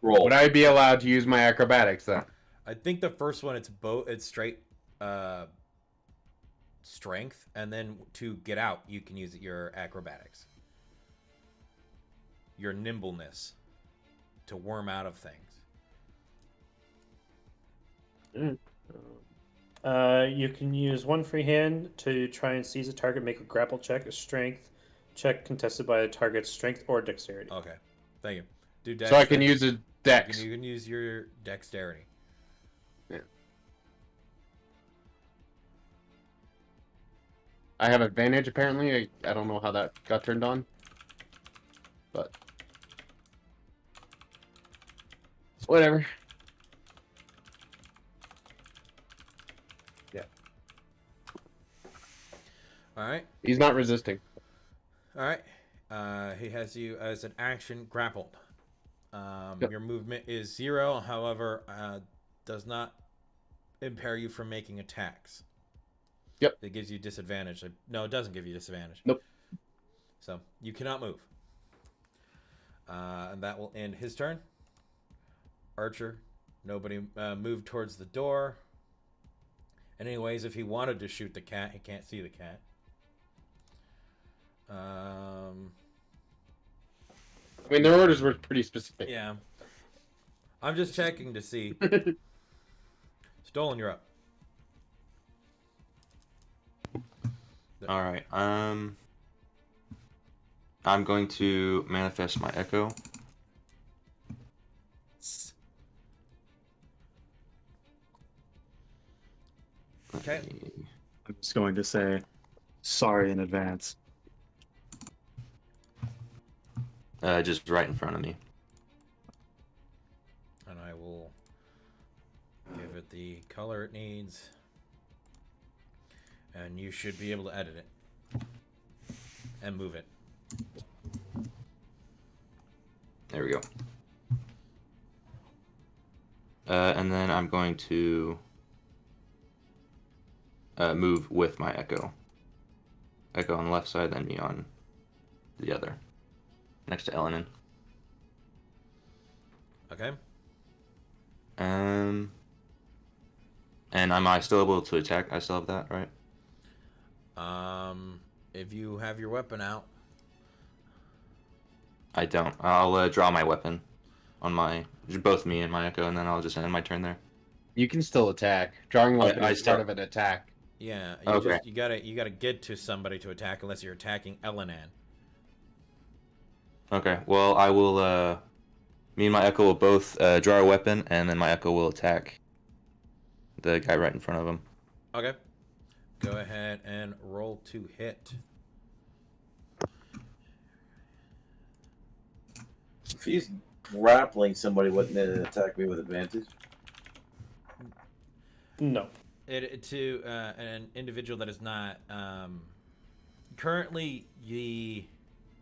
Roll. would I be allowed to use my acrobatics then? I think the first one it's straight strength, and then to get out you can use your acrobatics, your nimbleness, to worm out of things. You can use one free hand to try and seize a target, make a grapple check, a strength check contested by the target's strength or dexterity. Okay, thank you. Do dex. So I can use a dex. You can use your dexterity. Yeah. I have advantage apparently. I don't know how that got turned on. But whatever. Yeah. All right. He's not resisting. All right. He has you as an action grappled. Yep. Your movement is 0, however, does not impair you from making attacks. Yep. It gives you disadvantage. No, it doesn't give you disadvantage. Nope. So you cannot move. And that will end his turn. Archer, nobody moved towards the door. And anyways, if he wanted to shoot the cat, he can't see the cat. I mean, their orders were pretty specific. Yeah. I'm just checking to see. Stolen, you're up. All right. I'm going to manifest my echo. Okay. I'm just going to say sorry in advance. Just right in front of me. And I will give it the color it needs. And you should be able to edit it. And move it. There we go. And then I'm going to move with my echo. Echo on the left side, then me on the other. Next to Elenin. Okay. And am I still able to attack? I still have that, right? If you have your weapon out. I don't. I'll draw my weapon on my both me and my echo, and then I'll just end my turn there. You can still attack. Drawing weapon I is part of an attack. Yeah, Okay. you gotta get to somebody to attack unless you're attacking Elenan. Okay. Well, I will. Me and my echo will both draw a weapon, and then my echo will attack the guy right in front of him. Okay. Go ahead and roll to hit. If he's grappling somebody, wouldn't it attack me with advantage? No. To an individual that is not currently, the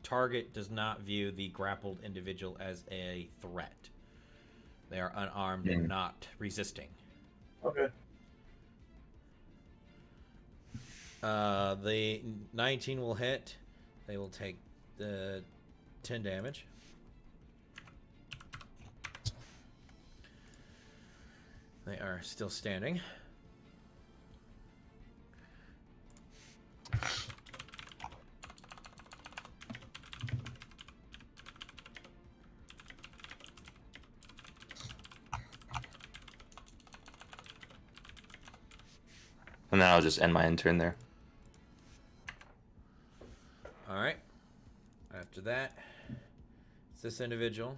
target does not view the grappled individual as a threat. They are unarmed and not resisting. Okay. The 19 will hit. They will take the 10 damage. They are still standing. And then I'll just end my end turn there. All right. After that, it's this individual.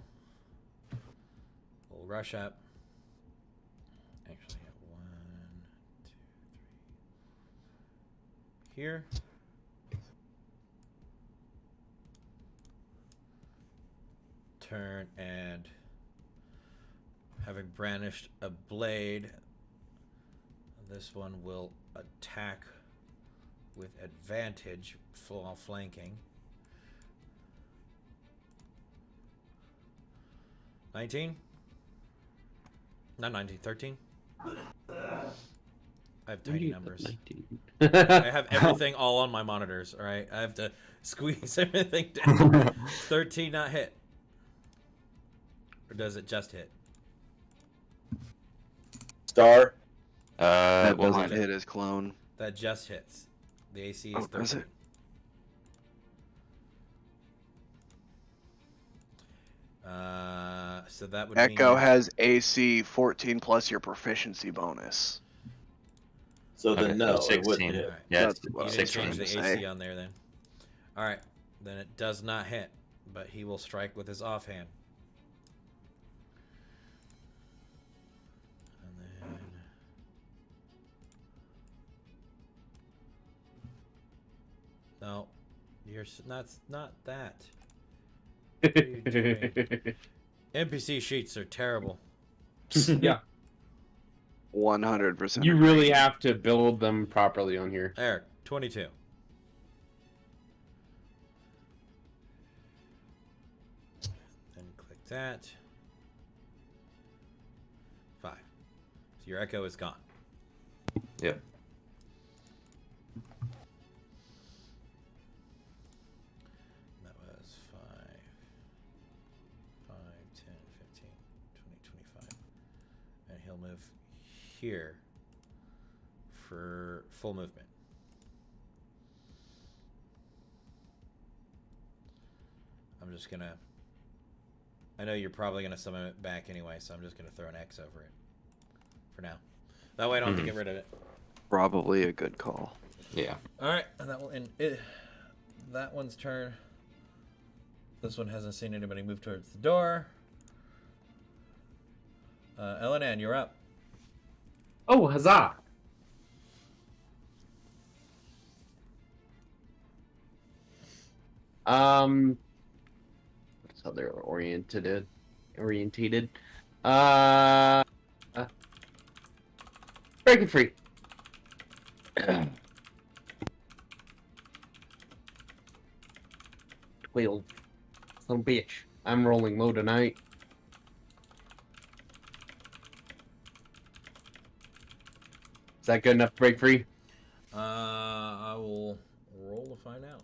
Will rush up. Actually, 1, 2, 3. Here. Turn and, having brandished a blade, this one will attack with advantage while flanking. 19? Not 19, 13? I have tiny numbers. I have everything all on my monitors, alright? I have to squeeze everything down. 13 not hit. Or does it just hit? Star. That Well, doesn't hit his clone. That just hits. The AC is Oh, does 13. it? So that would Echo mean has AC 14 plus your proficiency bonus. So okay, then no, so it wouldn't 16. hit. Alright. Yeah, That's it's what I You was didn't 16. change the trying to AC say. on there then. Alright. Then it does not hit. But he will strike with his offhand. And then... No. Not that. What are you doing? NPC sheets are terrible. Yeah. 100%. You really have to build them properly on here. Eric, 22. Then click that. 5. So your echo is gone. Yep. That was 5, 5, 10, 15, 20, 25. And he'll move here for full movement. I'm just gonna... I know you're probably gonna summon it back anyway, so I'm just gonna throw an X over it. For now. That way I don't have to get rid of it. Probably a good call. Yeah. All right, and that will end it. That one's turn. This one hasn't seen anybody move towards the door. Elanan, you're up. Oh, huzzah! That's how they're orientated. Uh, breaking free. 12. Some bitch. I'm rolling low tonight. Is that good enough to break free? I will roll to find out.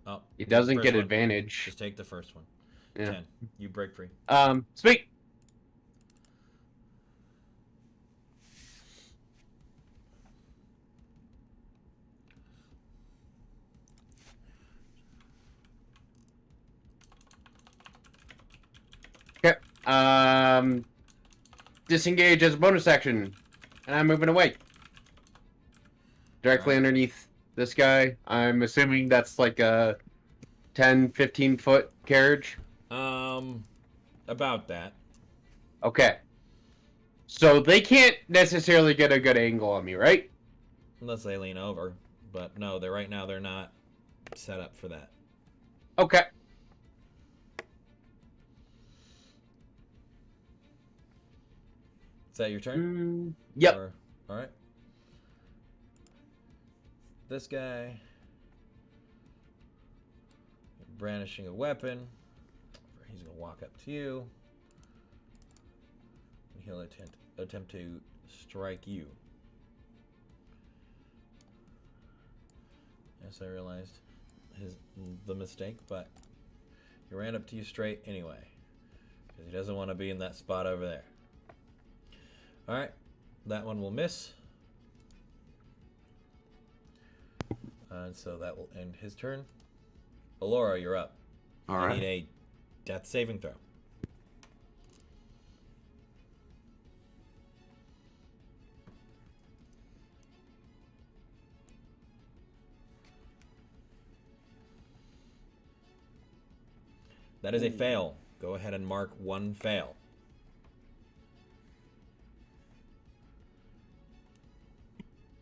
Oh, He doesn't first get one. advantage. Just take the first one. Yeah. 10. You break free. Sweet. Okay. Disengage as a bonus action, and I'm moving away. Directly underneath this guy. I'm assuming that's like a 10, 15 foot carriage. About that. Okay. So they can't necessarily get a good angle on me, right? Unless they lean over. But no, right now they're not set up for that. Okay. Is that your turn? Yep. All right. This guy brandishing a weapon. He's gonna walk up to you. And he'll attempt to strike you. Yes, I realized the mistake, but he ran up to you straight anyway, because he doesn't want to be in that spot over there. All right, that one will miss. And so that will end his turn. Alora, you're up. All I right. need a death saving throw. That is a fail. Go ahead and mark one fail.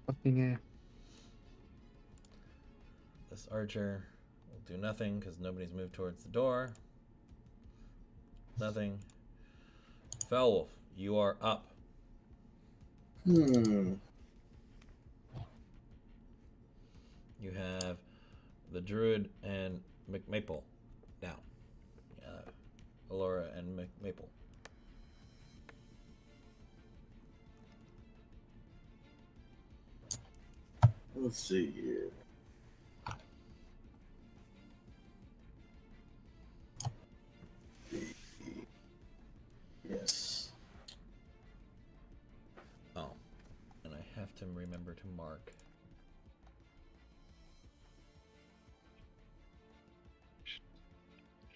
Fucking This archer will do nothing because nobody's moved towards the door. Nothing. Felwolf, you are up. Hmm. You have the druid and McMaple down. Alora and McMaple. Let's see here. Yes. Oh, and I have to remember to mark.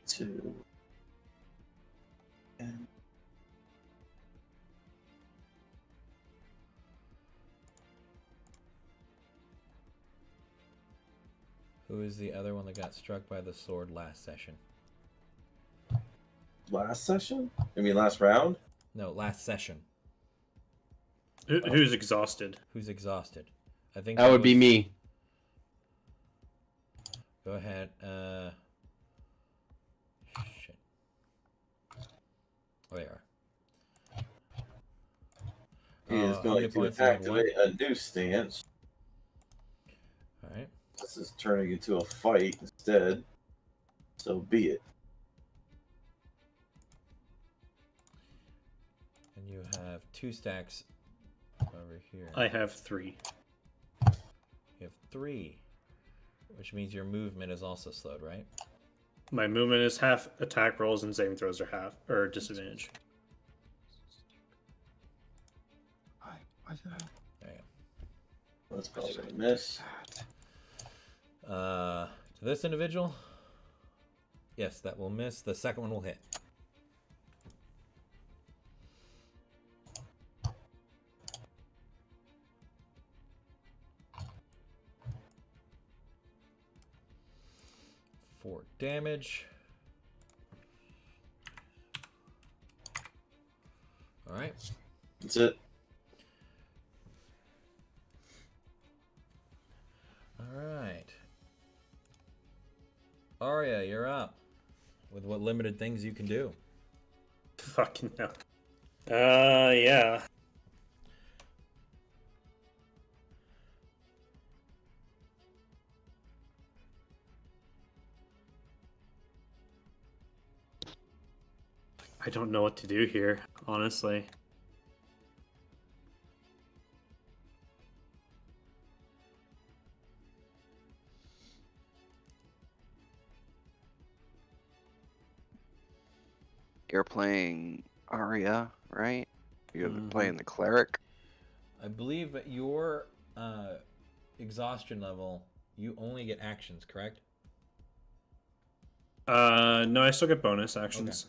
Two. And Who is the other one that got struck by the sword last session? last session? I mean, last round? No, last session. Who's exhausted? Who's exhausted? I think that would be me. Go ahead. Shit. Oh, they are. He is how going many to points did he have? activate a new stance. All right. This is turning into a fight instead. So be it. And you have 2 stacks over here. I have 3. You have 3, which means your movement is also slowed, right? My movement is half, attack rolls and saving throws are half, or disadvantage. There you That's probably a miss. go. To this individual, yes, that will miss. The second one will hit. 4 damage. All right. That's it. All right. Arya, you're up. With what limited things you can do. Fucking hell. Yeah. I don't know what to do here, honestly. You're playing Arya, right? You're Mhm. playing the cleric. I believe at your exhaustion level, you only get actions, correct? No, I still get bonus actions.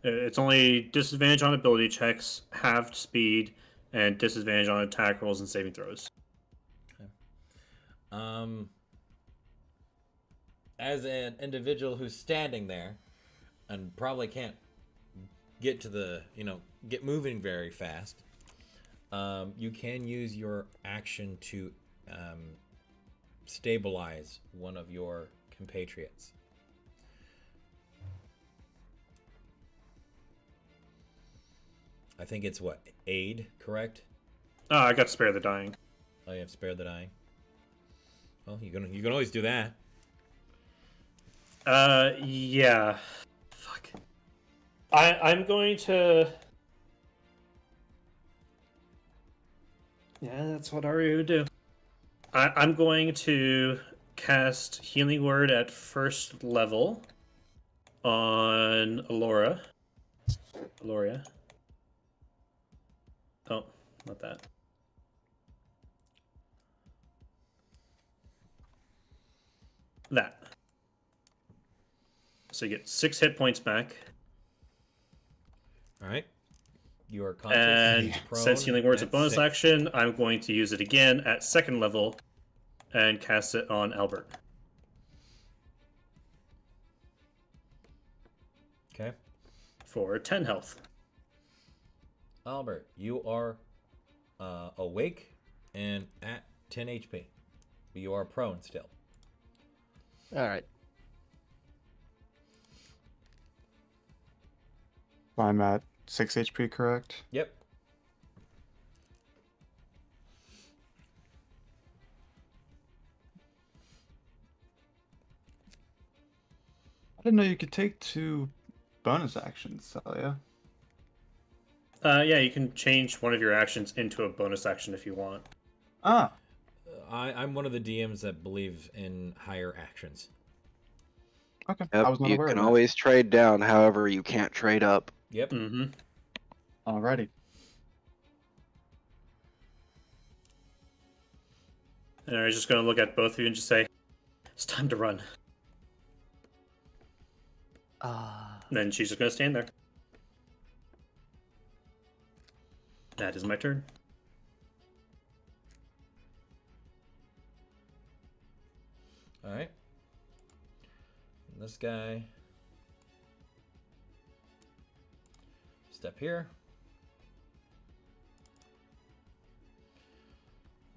It's only disadvantage on ability checks, halved speed, and disadvantage on attack rolls and saving throws. As an individual who's standing there and probably can't get to the, get moving very fast, you can use your action to stabilize one of your compatriots. I think it's what? Aid, correct? Oh, I got Spare the Dying. Oh, you have Spare the Dying. Well, you can always do that. Yeah. Fuck. I'm going to. Yeah, that's what Arya would do. I'm going to cast Healing Word at first level on Aloria. Oh, not that. That. So you get 6 hit points back. All right. You are conscious. And prone, since Healing Word's a at bonus 6. action, I'm going to use it again at second level and cast it on Albert. Okay. For 10 health. Albert, you are awake and at 10 HP. But you are prone still. All right. I'm at 6 HP, correct? Yep. I didn't know you could take 2 bonus actions, Celia. Yeah, you can change one of your actions into a bonus action if you want. Ah, I'm one of the DMs that believe in higher actions. okay. Yep, I was not you aware can of that. always trade down, however, you can't trade up. Yep. Mm-hmm. Alrighty. And I was just going to look at both of you and just say, it's time to run. And then she's just going to stand there. That is my turn. All right. And this guy. Step here.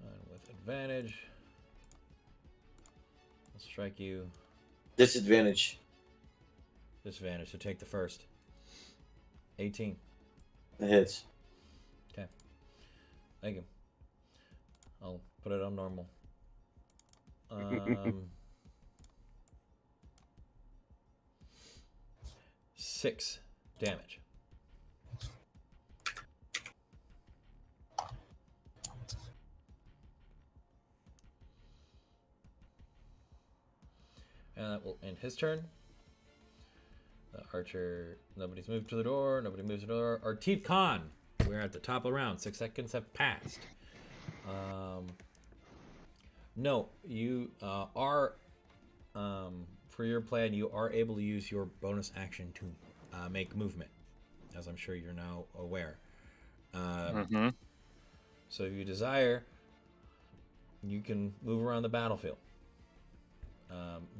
And with advantage, I'll strike you. Disadvantage. Disadvantage, so take the first. 18. It hits. Okay. Thank you. I'll put it on normal. 6 damage. And that will end his turn. The archer, nobody's moved to the door. Nobody moves to the door. Artif Khan, we're at the top of the round. 6 seconds have passed. No, you are, for your plan, you are able to use your bonus action to make movement, as I'm sure you're now aware. So if you desire, you can move around the battlefield.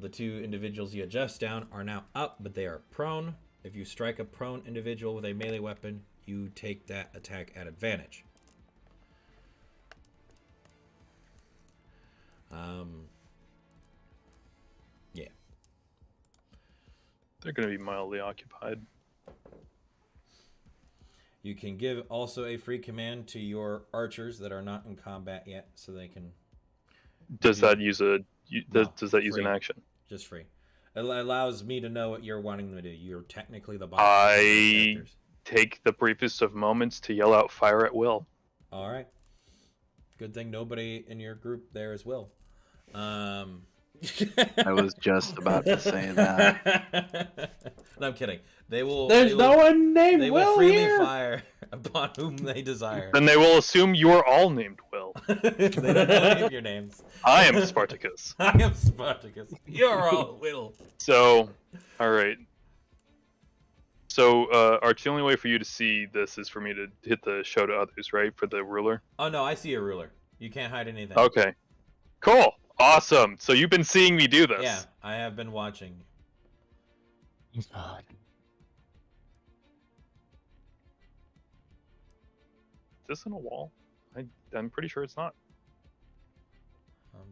The two individuals you adjust down are now up, but they are prone. If you strike a prone individual with a melee weapon, you take that attack at advantage. Yeah. They're going to be mildly occupied. You can give also a free command to your archers that are not in combat yet, so they can. Does that use No, does that use free. an action? Just free. It allows me to know what you're wanting them to do. You're technically the boss. I take the briefest of moments to yell out "Fire at will." All right. Good thing nobody in your group there is Will. I was just about to say that. No, I'm kidding. They will. There's they no will, one named They Will will freely here. fire upon whom they desire. Then they will assume you are all named Will. They don't know any of your names. I am Spartacus. I am Spartacus. You're all Will. So, all right. So, Arch, the only way for you to see this is for me to hit the show to others, right? For the ruler. Oh no, I see a ruler. You can't hide anything. Okay. Cool. Awesome. So you've been seeing me do this. Yeah, I have been watching. God. Is this in a wall? I'm pretty sure it's not.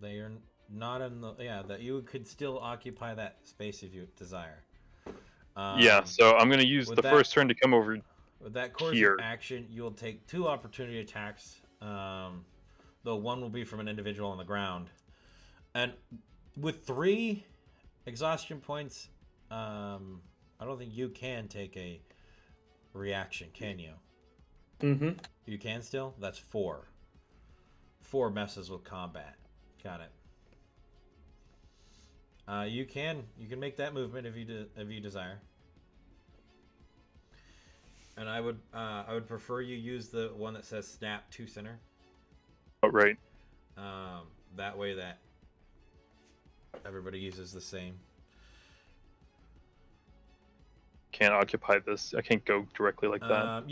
They are not in the. Yeah, that you could still occupy that space if you desire. Yeah. So I'm gonna use the first turn to come over. With that course here. of action, you will take 2 opportunity attacks. Though one will be from an individual on the ground. And with 3 exhaustion points, I don't think you can take a reaction, can you? Mm-hmm. You can still? That's 4. 4 messes with combat. Got it. You can make that movement if you desire. And I would prefer you use the one that says snap to center. Oh, right. That way that everybody uses the same. Can't occupy this. I can't go directly like that.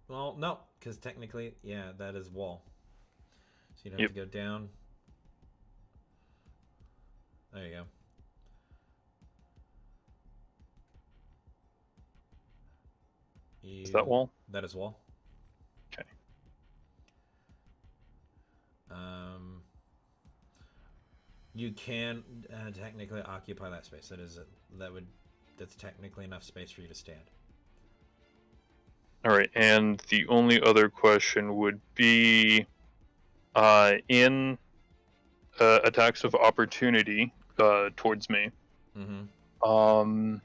Well, no, because technically, yeah, that is wall. So you'd have to go down. There you go. Is that wall? That is wall. Okay. You can technically occupy that space. That's technically enough space for you to stand. All right, and the only other question would be, in attacks of opportunity towards me. Mm-hmm.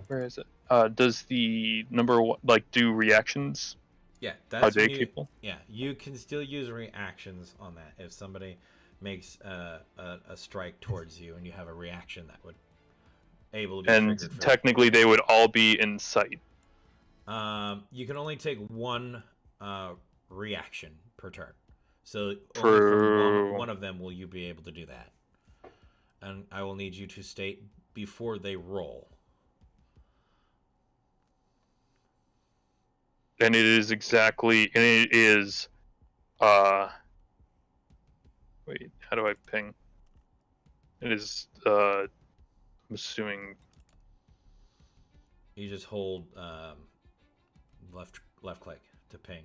Where is it? Does the number one, do reactions? Yeah, that's Are they when capable? Yeah, you can still use reactions on that. If somebody makes a strike towards you and you have a reaction that would able to be And triggered for technically, they would all be in sight. you can only take 1 reaction per turn. So only True. from one of them will you be able to do that. And I will need you to state before they roll. And it is wait, how do I ping? It is I'm assuming You just hold left click to ping.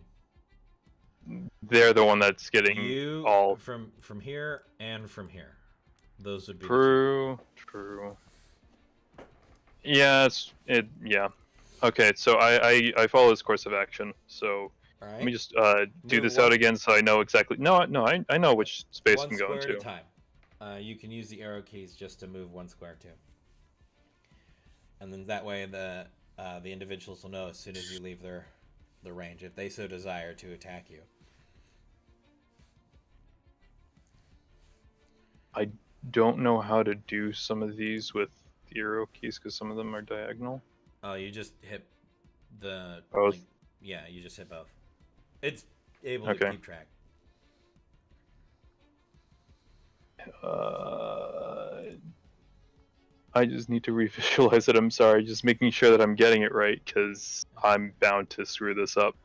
they're the one that's getting You all from here and from here. Those would be true. Yeah, yeah. Okay, so I follow this course of action. So All right. let me just do Move this one- out again so I know exactly. No, I know which space One I'm going square to. at a time. You can use the arrow keys just to move 1 square too. And then that way the individuals will know as soon as you leave the range, if they so desire to attack you. I don't know how to do some of these with the arrow keys because some of them are diagonal. Oh, you just hit the Both? yeah, you just hit both. It's able to Okay. keep track. I just need to revisualize it. I'm sorry, just making sure that I'm getting it right because I'm bound to screw this up.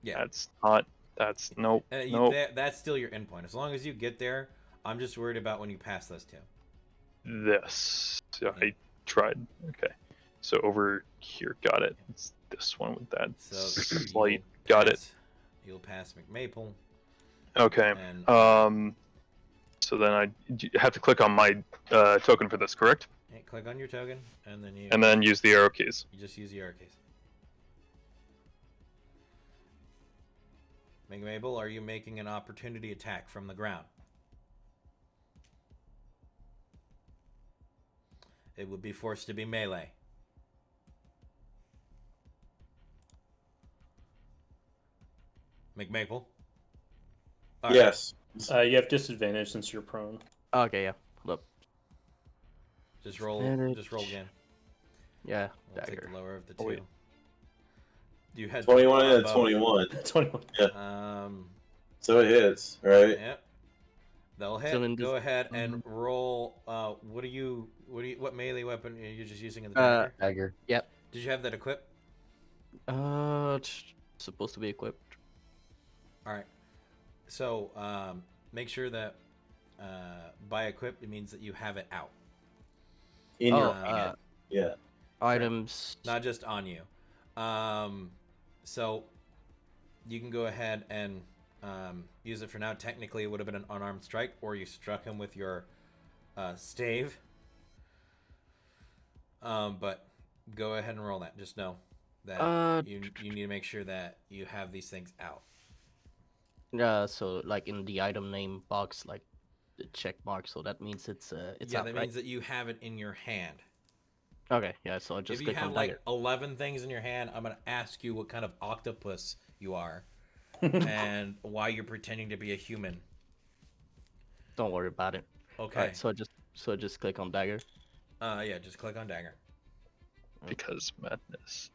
Yeah. That's not. That's nope. Nope. That's still your endpoint. As long as you get there, I'm just worried about when you pass those two. This. I tried. Okay. So over here, got it. It's this one with that So slight. you'll Got it. pass- You'll pass McMaple. Okay. And So then I have to click on my token for this, correct? click on your token, and then And then use the arrow keys. you just use the arrow keys. McMaple, are you making an opportunity attack from the ground? It would be forced to be melee. McMaple? Alright. Yes. You have disadvantage since you're prone. Okay, yeah. Hold up. Just roll Disadvantage. again. Yeah, We'll take dagger. the lower of the Oh, two. wait. You had 21 and both. 21. 21. So it hits, right? Yep. They'll Still in hit. Go dis- ahead and roll. What melee weapon are you just using in the dagger? Dagger. Yep. Did you have that equipped? It's supposed to be equipped. All right. So make sure that by equipped it means that you have it out. In Oh, your hand. Yeah. items. Not just on you. So you can go ahead and use it for now. Technically, it would have been an unarmed strike, or you struck him with your stave. But go ahead and roll that. Just know that you need to make sure that you have these things out. So like in the item name box, like the check mark. So that means it's Yeah, out, that right? means that you have it in your hand. Okay, yeah. So I just If you click have on like dagger. 11 things in your hand, I'm gonna ask you what kind of octopus you are, and why you're pretending to be a human. Don't worry about it. Okay. Alright, so I just click on dagger. Yeah, just click on dagger. Because madness.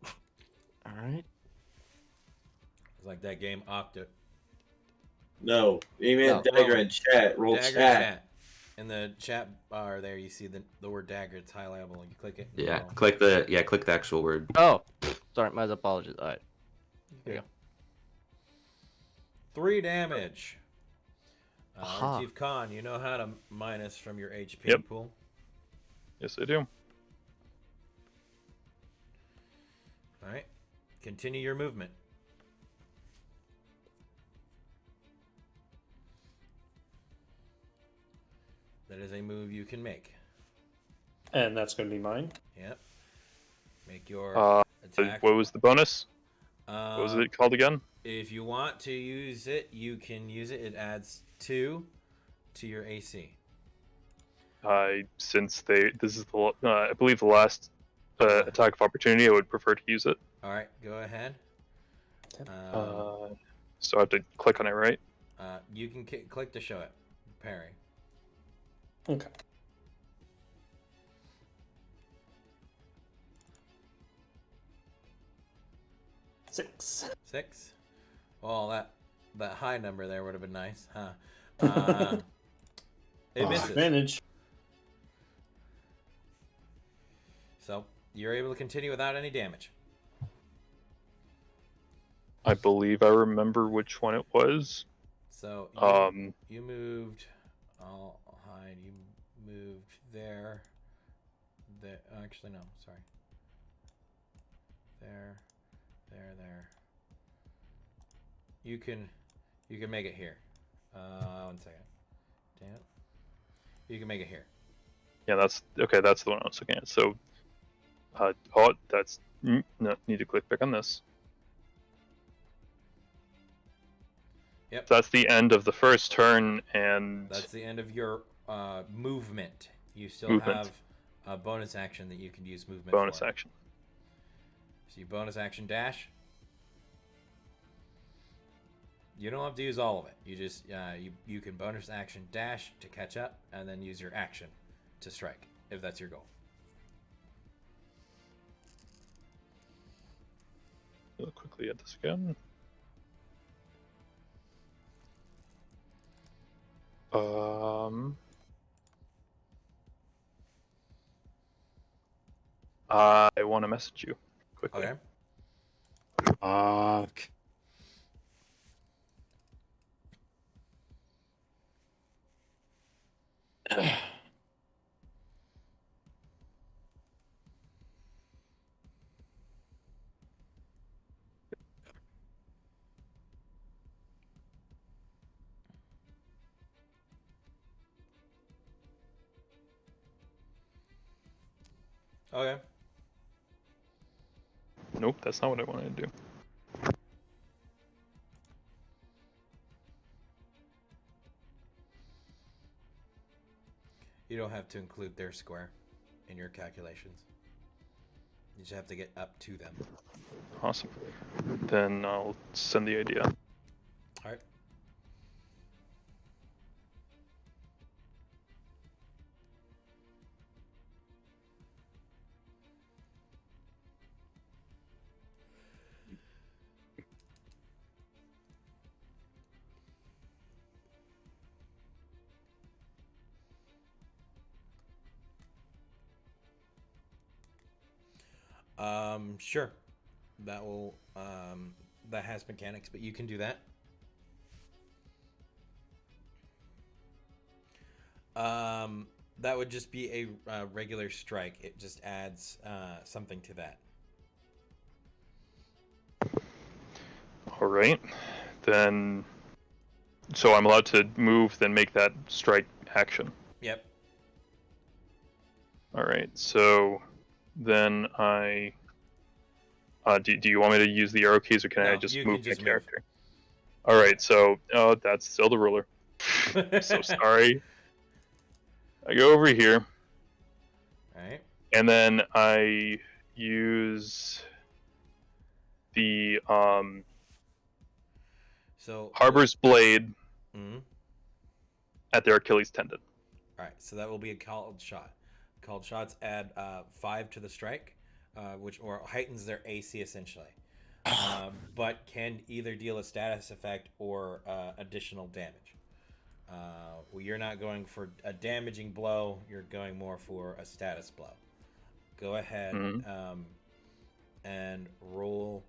All right. It's like that game Octa. No. You meant No. dagger in chat. Roll Dagger chat. In the chat bar there, you see the word dagger. It's highlightable. You click it. And Yeah, roll. click the actual word. Oh, sorry. My apologies. All right. There you go. 3 damage. Aha. Chief Khan, you know how to minus from your HP Yep. pool. Yes, I do. All right. Continue your movement. That is a move you can make. And that's going to be mine. Yep. Make your attack. What was the bonus? Uh, What was it called again? If you want to use it, you can use it. It adds 2 to your AC. Since this is the I believe the last attack of opportunity, I would prefer to use it. All right, go ahead. So I have to click on it, right? You can click to show it. Parry. Okay. Six. 6. Well, that high number there would have been nice, huh? It misses. Advantage. So you're able to continue without any damage. I believe I remember which one it was. So you moved. I'll hide. You moved there. There. Actually, no. Sorry. There. You can make it here. 1 second. Damn it. You can make it here. Yeah, that's okay. That's the one I was looking at. So, that's no need to click back on this. Yep. That's the end of the first turn, and That's the end of your movement. You still Movement. have a bonus action that you can use movement bonus for. action. So you bonus action dash. You don't have to use all of it. You just you can bonus action dash to catch up, and then use your action to strike if that's your goal. I'll quickly add this again. I want to message you quickly. Okay. Fuck. Okay. Nope, that's not what I wanted to do. You don't have to include their square in your calculations. You just have to get up to them. Awesome. Then I'll send the idea. All right. Sure. That will that has mechanics, but you can do that. That would just be a regular strike. It just adds something to that. All right. Then, so I'm allowed to move, then make that strike action. Yep. All right. So then I. Do you want me to use the arrow keys, or can I No, just you move can just my move. character? All right. So, that's still the ruler. So sorry. I go over here, All right. and then I use the So Harbor's blade Mhm. at their Achilles tendon. All right. So that will be a called shot. Called shots add 5 to the strike, which or heightens their AC essentially, but can either deal a status effect or additional damage. Well, you're not going for a damaging blow. You're going more for a status blow. Go ahead and roll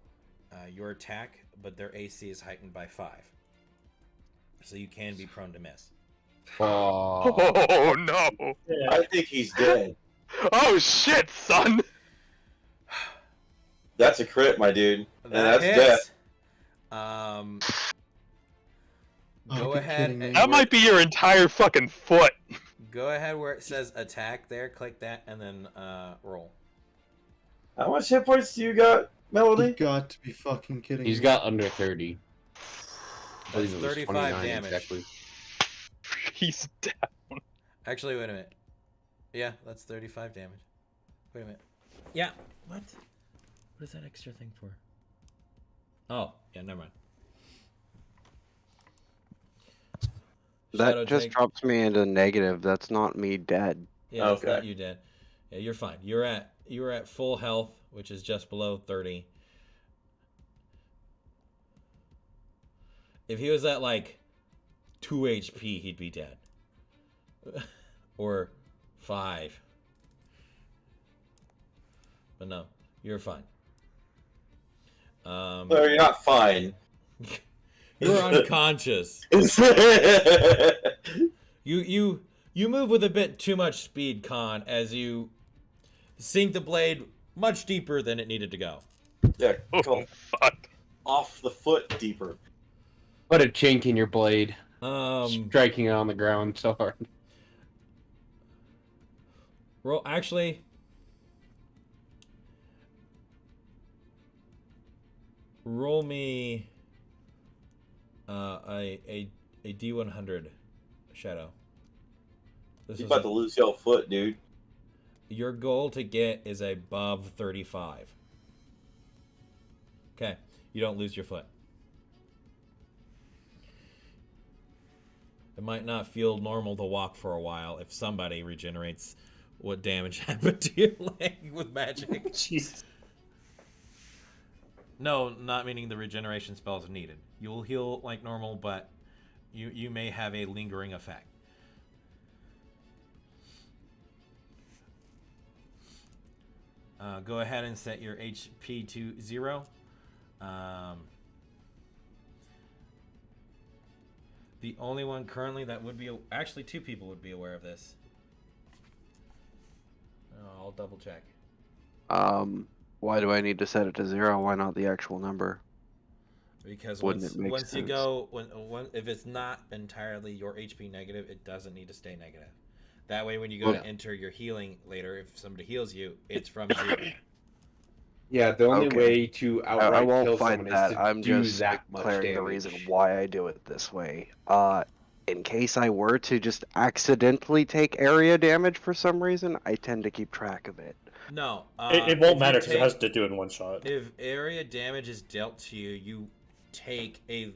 your attack, but their AC is heightened by 5, so you can be prone to miss. Oh no! I think he's dead. Oh shit, son! That's a crit, my dude. And That that's hits. death. Go be ahead. kidding me. That might be your entire fucking foot. Go ahead where it says attack there. Click that and then roll. How much hit points do you got, Melody? You got to be fucking kidding He's me. got under 30. I believe That's it was 35 29 damage. exactly. He's down. Actually, wait a minute. Yeah, that's 35 damage. Wait a minute. Yeah. What? What is that extra thing for? Oh, yeah, never mind. Shadow That just tank- drops me into negative. That's not me dead. Yeah, it's Okay. not you dead. Yeah, you're fine. You're at full health, which is just below 30. If he was at like 2 HP, he'd be dead. Or 5. But no, you're fine. No, you're not fine. You're unconscious. You move with a bit too much speed, Khan, as you sink the blade much deeper than it needed to go. Yeah, Oh go fuck. off the foot deeper. Put a chink in your blade, striking it on the ground so hard. Roll. Actually, roll me a D100 Shadow. This You're is about to lose your foot, dude. your goal to get is above 35. Okay, you don't lose your foot. It might not feel normal to walk for a while if somebody regenerates what damage happened to your leg with magic. Jesus. No, not meaning the regeneration spells are needed. You will heal like normal, but you may have a lingering effect. Go ahead and set your HP to 0. The only one currently that would be... Actually, 2 people would be aware of this. I'll double check. Why do I need to set it to 0? Why not the actual number? Because Wouldn't once it make once you sense? go... if it's not entirely your HP negative, it doesn't need to stay negative. That way, when you go Yeah. to enter your healing later, if somebody heals you, it's from 0. Yeah, the only Okay. way to I outright won't kill fight someone that. is to I'm do just that much declaring the damage. reason why I do it this way. In case I were to just accidentally take area damage for some reason, I tend to keep track of it. No. It if won't you matter because it take- has to do it in one shot. If area damage is dealt to you, you take a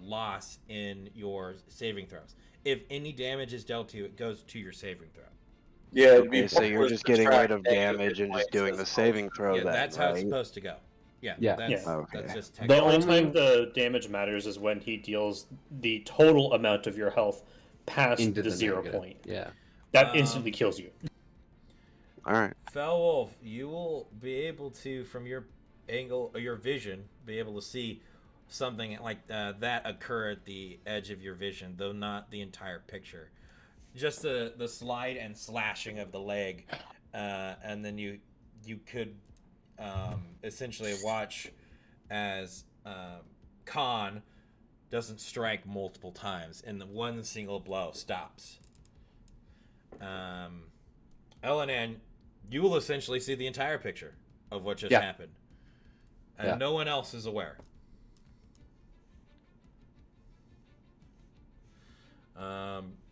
loss in your saving throws. If any damage is dealt to you, it goes to your saving throw. Yeah, it'd be Okay, so you're pointless just to getting track rid of negative damage hit and just points doing as the opposed saving to- throw Yeah, then, that's how it's right? supposed to go. Yeah, Yeah. That's, Okay. that's just The technical. only only- time the damage matters is when he deals the total amount of your health past Into the 0 negative. point. Yeah. That instantly kills you. Alright. Fell Wolf, you will be able to, from your angle or your vision, be able to see something like that occur at the edge of your vision, though not the entire picture. Just the slide and slashing of the leg, and then you could essentially watch as Khan doesn't strike multiple times, and the one single blow stops. Elanan, you will essentially see the entire picture of what just happened, and no one else is aware.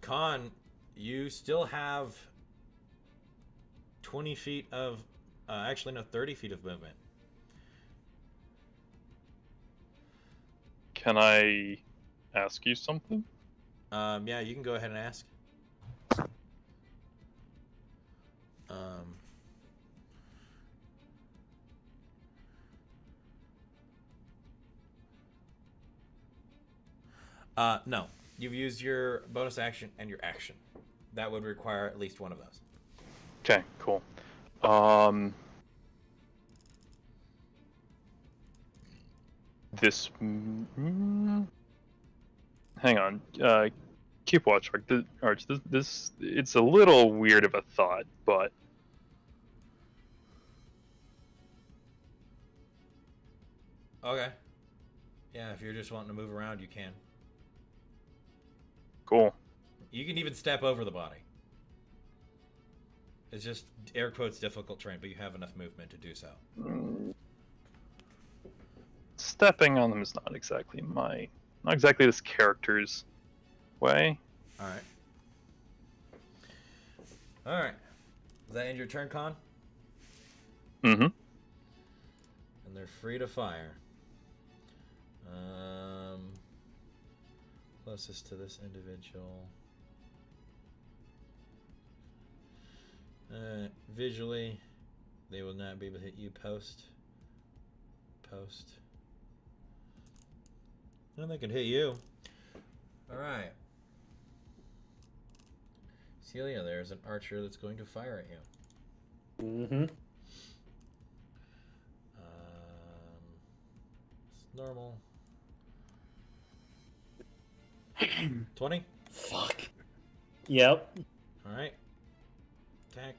Khan, you still have 20 feet of, actually no, 30 feet of movement. Can I ask you something? Yeah, you can go ahead and ask. No. You've used your bonus action and your action. That would require at least one of those. Okay, cool. This. Hang on. Keep watch, Arch. This it's a little weird of a thought, but Okay. Yeah, if you're just wanting to move around, you can. cool. You can even step over the body. It's just air quotes difficult terrain, but you have enough movement to do so. Stepping on them is not exactly this character's way. All right. All right. Does that end your turn, Con? Mm-hmm. And they're free to fire. Closest to this individual. Visually, they will not be able to hit you post. No, they can hit you. All right. Celia, there's an archer that's going to fire at you. Mm-hmm. It's normal. 20? Fuck. Yep. All right. Attack.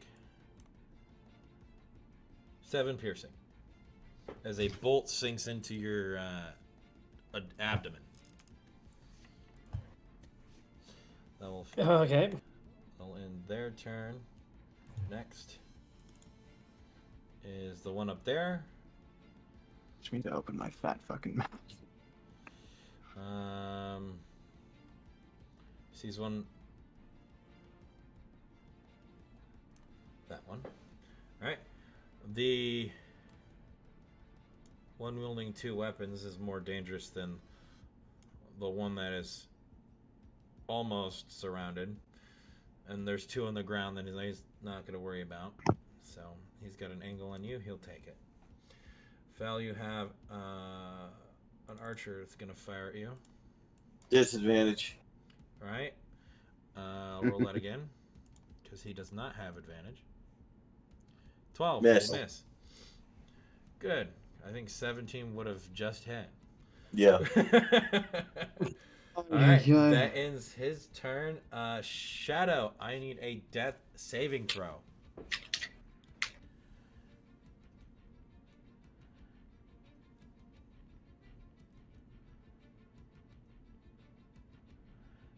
7 piercing. As a bolt sinks into your abdomen. That will Okay. They'll end their turn. Next is the one up there. Just need to open my fat fucking mouth. Sees one. That one. Alright. The one wielding 2 weapons is more dangerous than the one that is almost surrounded. And there's 2 on the ground that he's not going to worry about. So he's got an angle on you. He'll take it. Val, you have an archer that's going to fire at you. Disadvantage. All right. Roll that again, because he does not have advantage. 12. Miss. Miss. Good. I think 17 would have just hit. Yeah. All right, that ends his turn. Shadow, I need a death saving throw.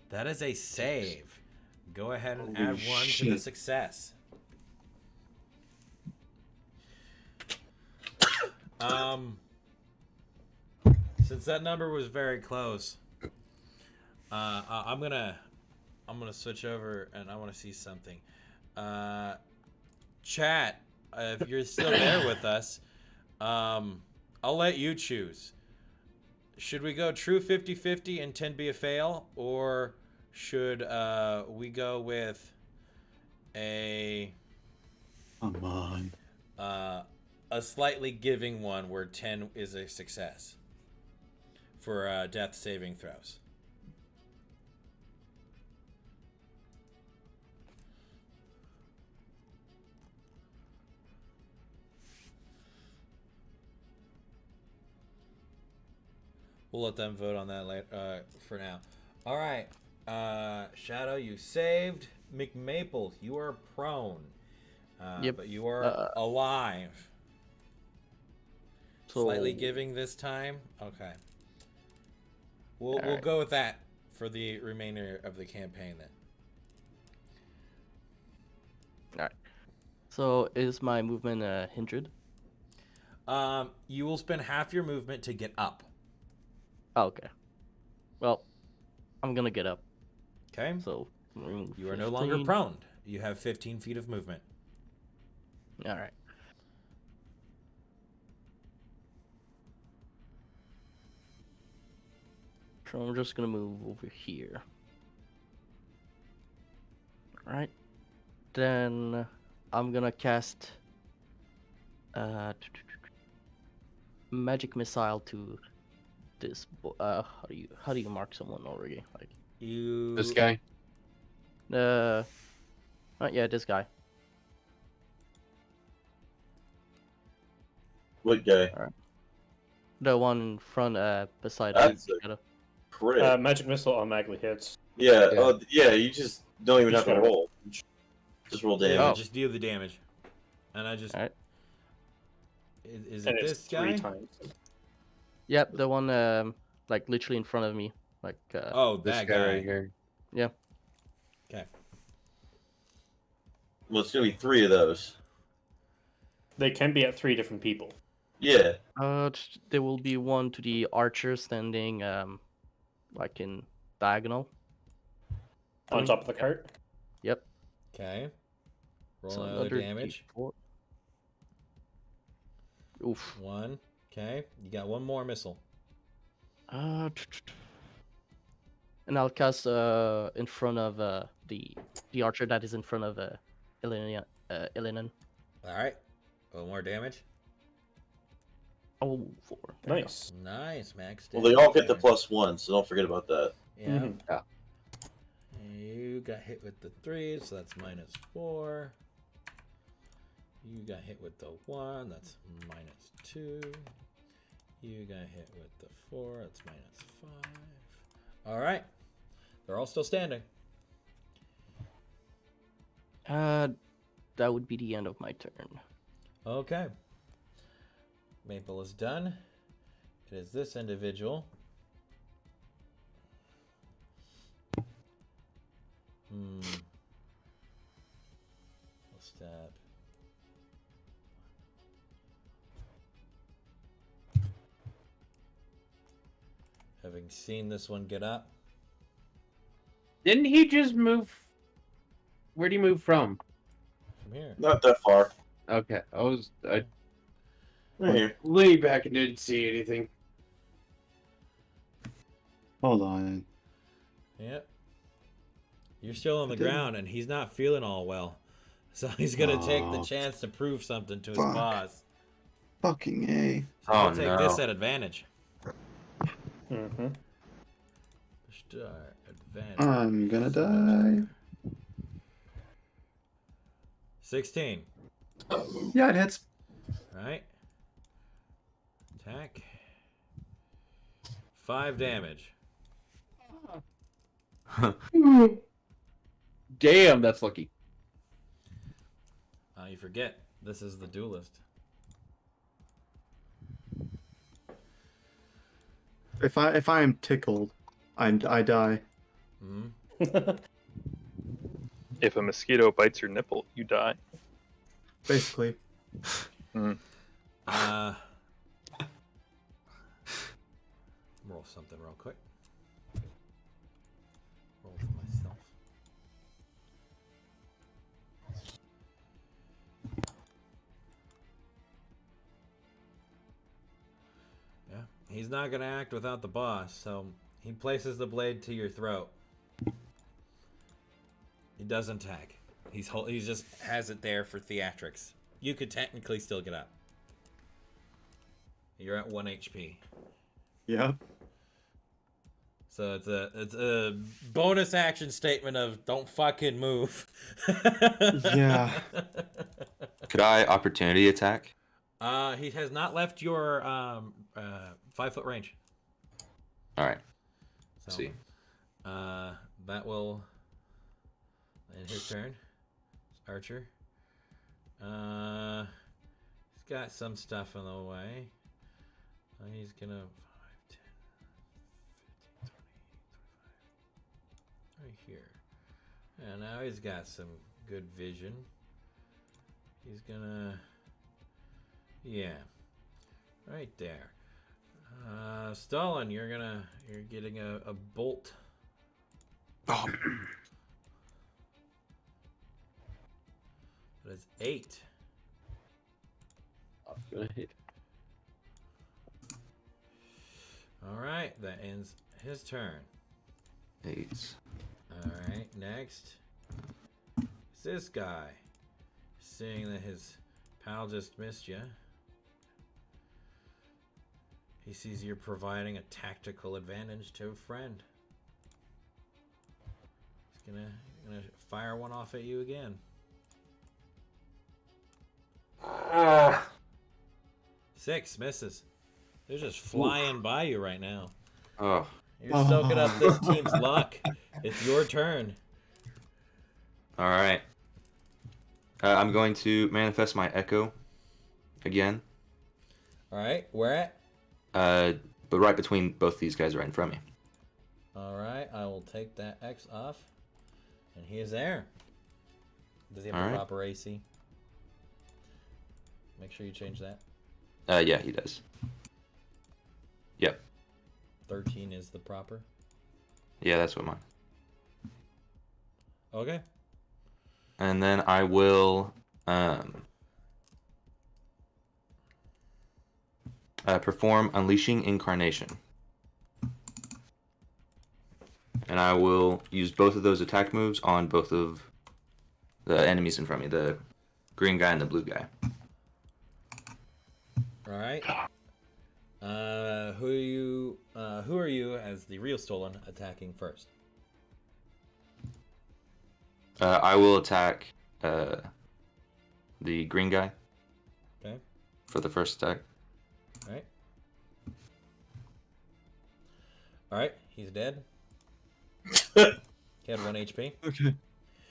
That is a save. Go ahead and add 1 to the success. Since that number was very close, I'm gonna switch over and I want to see something. Chat, if you're still there with us, I'll let you choose. Should we go true 50-50 and 10 be a fail, or should we go with a Come on. a slightly giving one where 10 is a success for death saving throws? We'll let them vote on that later, for now. All right. Shadow, you saved. McMaple, you are prone. Yep. But you are alive. So Slightly giving this time? Okay. We'll go with that for the remainder of the campaign then. Alright. So is my movement hindered? You will spend half your movement to get up. Oh, okay. Well, I'm gonna get up. Okay. So you are no longer prone. You have 15 feet of movement. Alright. So I'm just gonna move over here. Alright. Then I'm gonna cast magic missile to this how do you mark someone already? Like This guy? yeah, this guy. What guy? Alright. The one in front beside That's you. a crit. Magic missile automatically hits. Yeah. Yeah. Oh, yeah. You just don't even You have to just roll. Just roll damage. Yeah, just deal the damage. And I just... Alright. Is it And it's this guy? 3 times. Yep, the one like literally in front of me. Like Oh, This that guy guy. right here. yeah. Okay. Well, it's gonna be 3 of those. They can be at 3 different people. Yeah. There will be one to the archer standing like in diagonal. On top of the cart. Yep. Okay. Roll So another damage. D4. Oof. 1. Okay. You got 1 more missile. And I'll cast in front of the archer that is in front of Elena. Alright. 1 more damage. Oh, 4. Nice. Nice, Max. Well, they all damage get the there. +1, so don't forget about that. Yeah. Mhm. Yeah. You got hit with the 3, so that's -4. You got hit with the 1, that's -2. You got hit with the 4, that's -5. Alright. They're all still standing. That would be the end of my turn. Okay. Maple is done. It is this individual. Step. Having seen this one get up. Didn't he just move? Where'd he move from? From here. Not that far. Okay, I Right here. leaned back and didn't see anything. Hold on. Yep. You're still on the didn't- ground, and he's not feeling all well. So he's gonna take the Aw. chance to prove something to his Fuck. boss. Fucking A. So I'll Oh, take no. this at advantage. Mm-hmm. Start advantage. I'm gonna die. 16. Yeah, it hits. Right. Attack. 5 damage. Damn, that's lucky. You forget, this is the duelist. If I am tickled, I die. Mm-hmm. If a mosquito bites your nipple, you die. Basically. Mm. Roll something real quick. Roll for myself. Yeah, he's not gonna act without the boss, so he places the blade to your throat. He doesn't attack. He just has it there for theatrics. You could technically still get up. You're at 1 HP. Yep. So it's a bonus action statement of don't fucking move. Yeah. Could I opportunity attack? He has not left your 5-foot range. All right. So, See. that will end his turn. Archer. He's got some stuff in the way. He's gonna 5, 10, 15, 20, 25. Right here. And now he's got some good vision. He's gonna, yeah, right there. Stalin, you're getting a bolt. Oh. That is 8. I'm gonna hit. All right, that ends his turn. 8. All right, next is this guy. Seeing that his pal just missed you, he sees you're providing a tactical advantage to a friend. He's gonna fire one off at you again. 6 misses. They're just flying by you right now. Oh. You're soaking up this team's luck. It's your turn. All right. I'm going to manifest my echo again. All right, where at? But right between both these guys right in front of me. All right, I will take that X off, and he is there. Does he have All a right. proper AC? Make sure you change that. Yeah, he does. Yep. 13 is the proper. Yeah, that's what mine. Okay. And then I will perform Unleashing Incarnation. And I will use both of those attack moves on both of the enemies in front of me, the green guy and the blue guy. All right. Who are you as the real Stolen attacking first? I will attack the green guy. Okay. For the first attack. All right. All right, he's dead. He had 1 HP. Okay.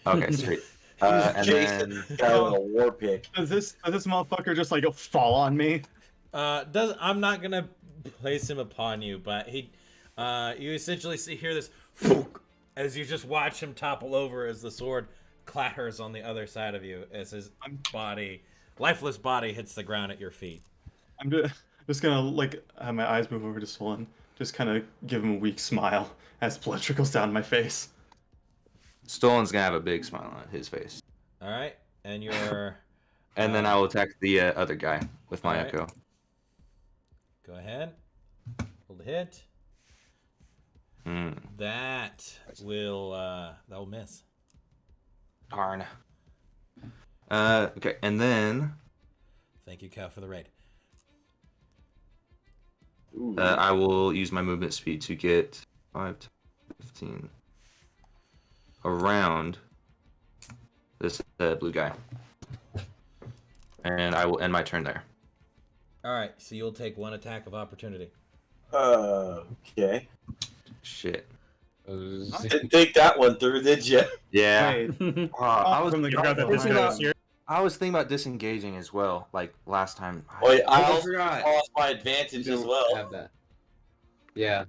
Okay, sweet. And then Guy with a war pick. Does this motherfucker just like fall on me? I'm not gonna place him upon you, but he, you essentially hear this as you just watch him topple over as the sword clatters on the other side of you as his lifeless body hits the ground at your feet. I'm just gonna like have my eyes move over to Swollen, just kind of give him a weak smile as blood trickles down my face. Stolen's gonna have a big smile on his face. All right, and you're. And then I will attack the other guy with my Alright. echo. Go ahead. Roll the hit. That will miss. Darn. Okay, and then Thank you, Cal, for the raid. I will use my movement speed to get 5, 10, 15 around this blue guy. And I will end my turn there. All right, so you'll take 1 attack of opportunity. Okay. Shit. Didn't think that one through, did you? Yeah. Wait, I was from the Forgot that this thinking guy was about, here. I was thinking about disengaging as well, like last time. Wait, I I also forgot. lost my advantage You as don't well. have that. Yeah.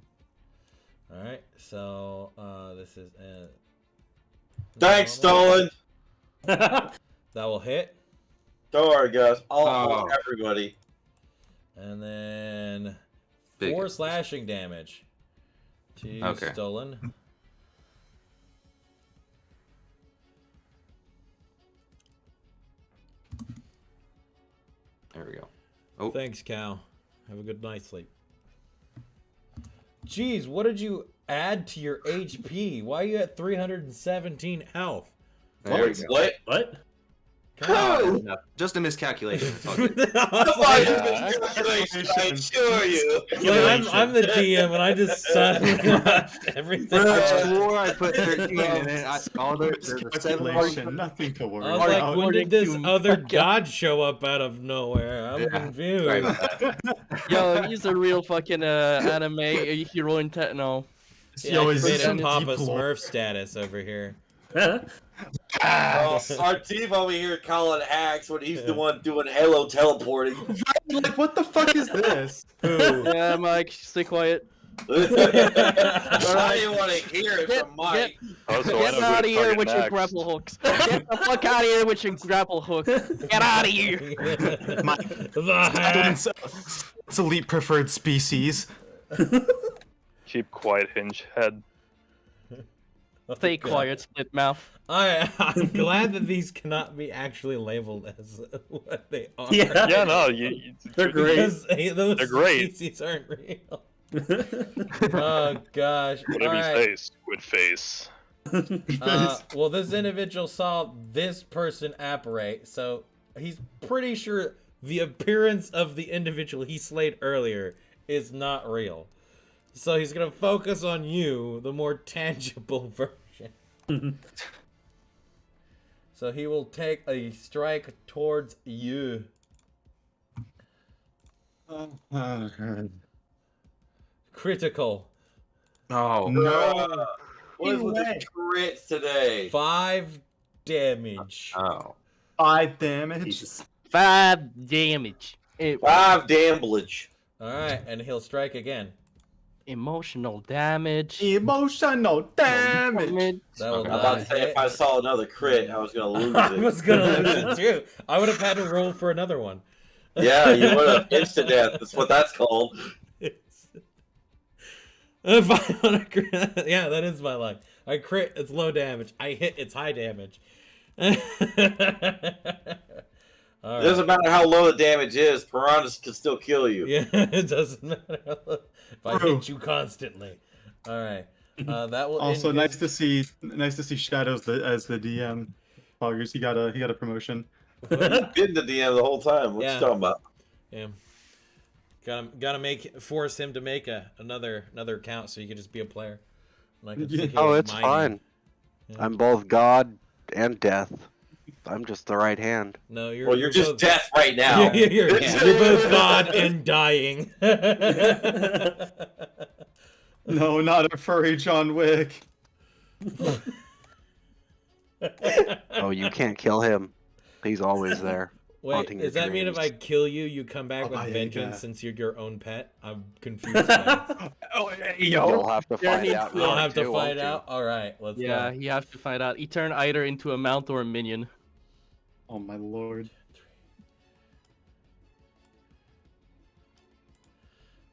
All right, so this is. Thanks, Stolen. That will hit, Don't worry, guys. I'll Oh. hold everybody. and then Big 4 hit. slashing damage to Okay. Stolen. There we go. Oh, Thanks, Cal. Have a good night's sleep. Jeez, what did you add to your HP? Why are you at 317 health? there we go. What? What? Oh, no, just a miscalculation. It's all good. I assure you. I'm the DM and I just suddenly watched everything. I swore I put 13 and then there's a 7 calculation, nothing to worry I was like, about. when did this According to other Micah. god show up out of nowhere? I'm Yeah, confused. Sorry about that. Yo, he's a real fucking anime hero in no. Yeah, I Yo, is made this a some Papa deep lore? Smurf status over here. Oh, our team over here calling hacks when he's the one doing Halo teleporting. Like, what the fuck is this? Yeah, Mike, stay quiet. I didn't want to hear it from Mike. Also, I Get know who out to of here target with your next. grapple hooks. Get the fuck out of here with your grapple hooks. Get out of here. The hack. It's elite preferred species. Keep quiet, Hinge Head. Stay quiet, split mouth. I'm glad that these cannot be actually labeled as what they are. Yeah. Yeah, no, They're great. Because those They're great. species aren't real. Oh gosh. Whatever you Alright. say, squid face. Well, this individual saw this person apparate, so he's pretty sure the appearance of the individual he slayed earlier is not real. So he's gonna focus on you, the more tangible version. So he will take a strike towards you. Critical. Oh, No. What is with the crits today? 5 damage. oh. 5 damage. Jesus. 5 damage. 5 damage. Alright, and he'll strike again. Emotional damage. Emotional damage. That will Okay. I'm about to not say, hit. if I saw another crit, I was going to lose I it. was gonna lose it too. I would have had to roll for another one. Yeah, you would have. Instant death. That's what that's called. If I want to crit, yeah, that is my luck. I crit, it's low damage. I hit, it's high damage. It doesn't matter how low the damage is, piranhas can still kill you. Yeah, it doesn't matter if I hit you constantly. All right, that will Also, end nice his- to see Shadows as the DM. Poggers, he got a promotion. He's been the DM the whole time. What Yeah. you talking about? Yeah, gotta force him to make another account so you can just be a player. And I can see Oh, him it's mining. fine. Yeah. I'm both God and death. I'm just the right hand. No, you're. Well, you're just both... death right now. You're both God and dying. No, not a furry John Wick. Oh, you can't kill him. He's always there. Wait, haunting your does that mean if I dreams. kill you, you come back Oh, with my vengeance God. since you're your own pet? I'm confused. now. Oh, You'll have to There find needs out. to- I'll more have to too, find won't you? out. All right, let's Yeah, go. you have to find out. He turned either into a mount or a minion. Oh my lord.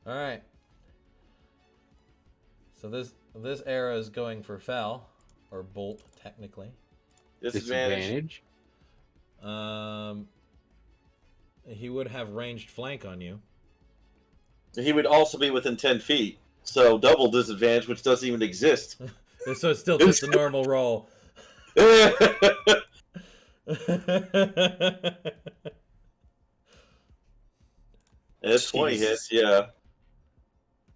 All right. So this arrow is going for Fel, or bolt technically. Disadvantage. He would have ranged flank on you. He would also be within 10 feet. So double disadvantage, which doesn't even exist. So it's still just a normal roll. It's 20 hits, yeah.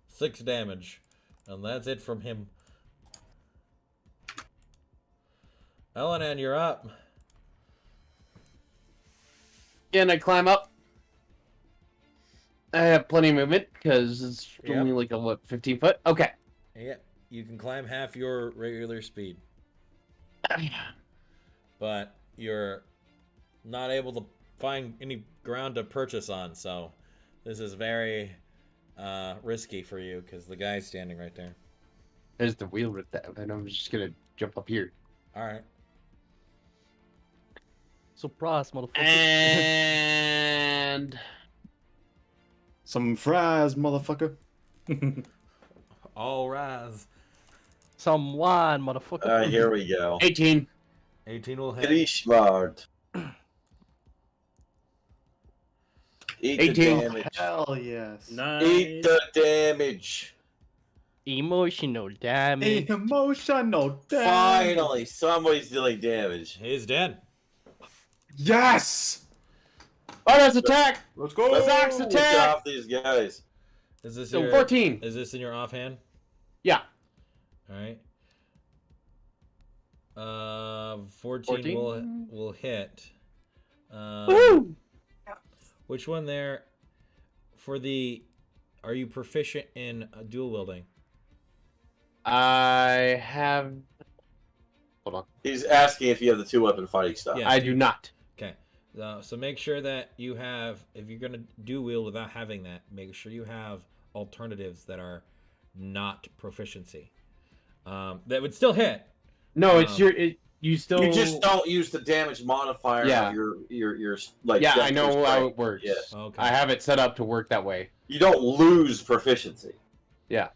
6 damage. And that's it from him. Elenan, you're up. Can I climb up? I have plenty of movement because it's Yep. only like a what, 15 foot. Okay. Yeah, you can climb half your regular speed, but you're not able to find any ground to purchase on. So this is very risky for you because the guy's standing right there. There's the wheel with that, and I'm just gonna jump up here. All right. Surprise, motherfucker. And Some fries, motherfucker. All rise. Some wine, motherfucker. Here we go. 18. 18 will hit. Pretty smart. Eat 18. the damage. Hell yes. Nice. Eat the damage. Emotional damage. Emotional damage. Finally, somebody's dealing damage. He's dead. Yes. Oh, that's attack. Let's go. Let's axe Get attack. off these guys. Is this So your 14. Is this in your offhand? Yeah. All right. 14 will hit. Woohoo! Which one there? For the, are you proficient in dual wielding? I have. Hold on. He's asking if you have the 2-weapon fighting style. Yeah. I do not. Okay. So make sure that you have, if you're gonna dual wield without having that, make sure you have alternatives that are not proficiency. That would still hit. No, it's you still. You just don't use the damage modifier Yeah. of your like. Yeah, I death know strike. how it works. Yeah. Okay. I have it set up to work that way. You don't lose proficiency. Yeah.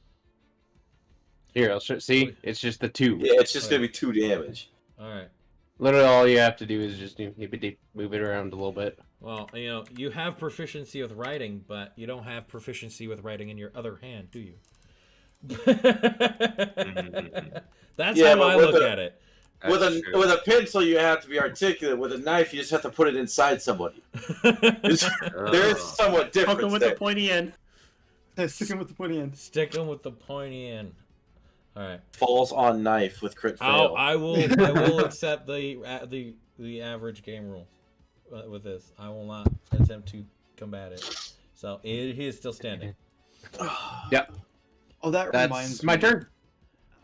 Here, I'll see. It's just the 2. Yeah, it's just gonna be 2 damage. All right. Literally, all you have to do is just move it around a little bit. Well, you have proficiency with writing, but you don't have proficiency with writing in your other hand, do you? That's Yeah, how but I with look a- at it. With a pencil, you have to be articulate. With a knife, you just have to put it inside somebody. There is somewhat Fuck difference him with there. the pointy end. Sticking with the pointy end. Stick them with the pointy end. All right. Falls on knife with crit fail. I will accept the average game rule with this. I will not attempt to combat it. So he is still standing. Yep. Oh, that reminds That's me. my turn.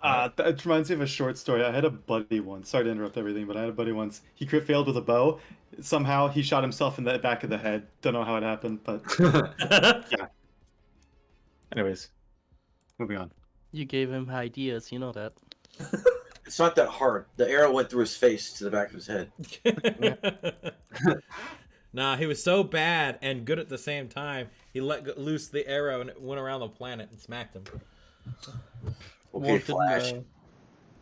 That reminds me of a short story. I had a buddy once. Sorry to interrupt everything, but I had a buddy once. He crit failed with a bow. Somehow he shot himself in the back of the head. Don't know how it happened, but yeah. Anyways, moving on. You gave him ideas, you know that. It's not that hard. The arrow went through his face to the back of his head. Nah, he was so bad and good at the same time. He let loose the arrow and it went around the planet and smacked him. Okay, Wanted, Flash.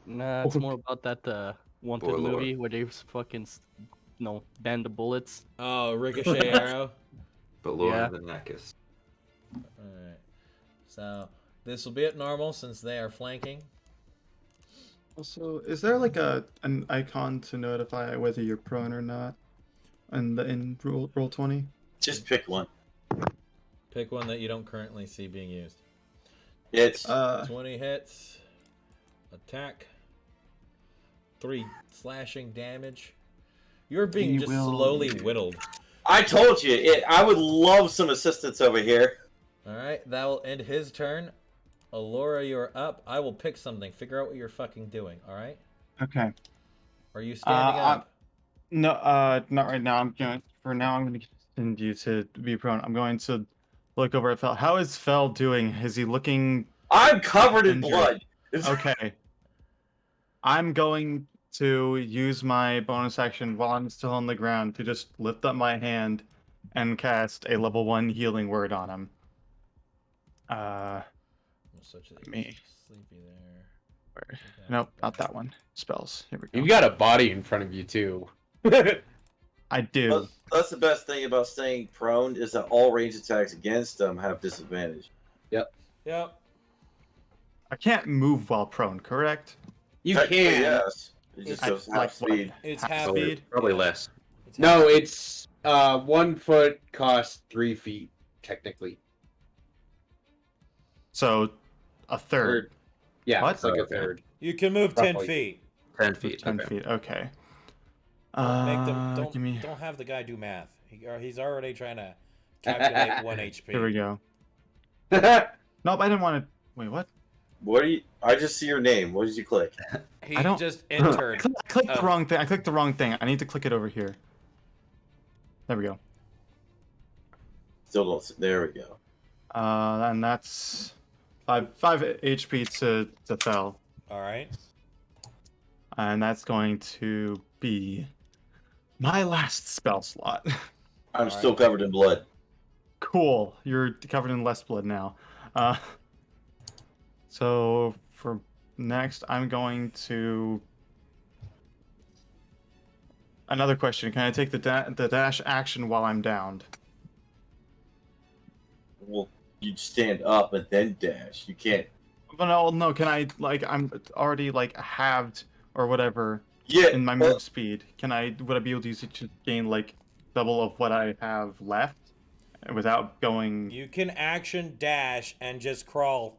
Nah, it's more about that Wanted Boy, Lord. movie where they fucking, bend the bullets. Oh, ricochet arrow. But Lord Yeah. the Nakis. Alright. So this will be at normal since they are flanking. Also, is there like an icon to notify whether you're prone or not? In roll 20? Just pick one. Pick one that you don't currently see being used. It's 20 hits. Attack. 3 slashing damage. You're being He just will- slowly whittled. I told you. I would love some assistance over here. Alright, that will end his turn. Alora, you're up. I will pick something. Figure out what you're fucking doing, alright? Okay. Are you standing up? No, not right now. I'm going to continue to be prone. I'm going to look over at Fel. How is Fel doing? Is he looking I'm covered in injured? blood. Okay. I'm going to use my bonus action while I'm still on the ground to just lift up my hand and cast a level 1 healing word on him. Such me. Sleepy there. Where? Nope, not that one. Spells. Here we go. You've got a body in front of you too. I do. That's the best thing about staying prone is that all range attacks against them have disadvantage. Yep. I can't move while prone, correct? You Technically, can. Yes. It just I- goes like half speed. It's Half half speed. Probably less. No, it's 1 foot costs 3 feet technically. So, a third. Yeah, What? it's like a Okay. third. You can move 10 Roughly. feet. 10 feet. 10 okay. feet, okay. Make them, Give me... don't have the guy do math. He's already trying to Calculate 1 HP. Here we go. Nope, I didn't want to. Wait, what? What are you? I just see your name. What did you click? He I don't- just entered. I clicked the wrong thing. I clicked the wrong thing. I need to click it over here. There we go. Still don't. There we go. And that's five HP to Fel, All right. and that's going to be my last spell slot. I'm still covered in blood. Cool. You're covered in less blood now. So for next, I'm going to. Another question: can I take the dash action while I'm downed? Well, you stand up and then dash. You can't. But no. Can I I'm already halved or whatever Yeah. in my move speed? Would I be able to use it to gain double of what I have left without going? You can action dash and just crawl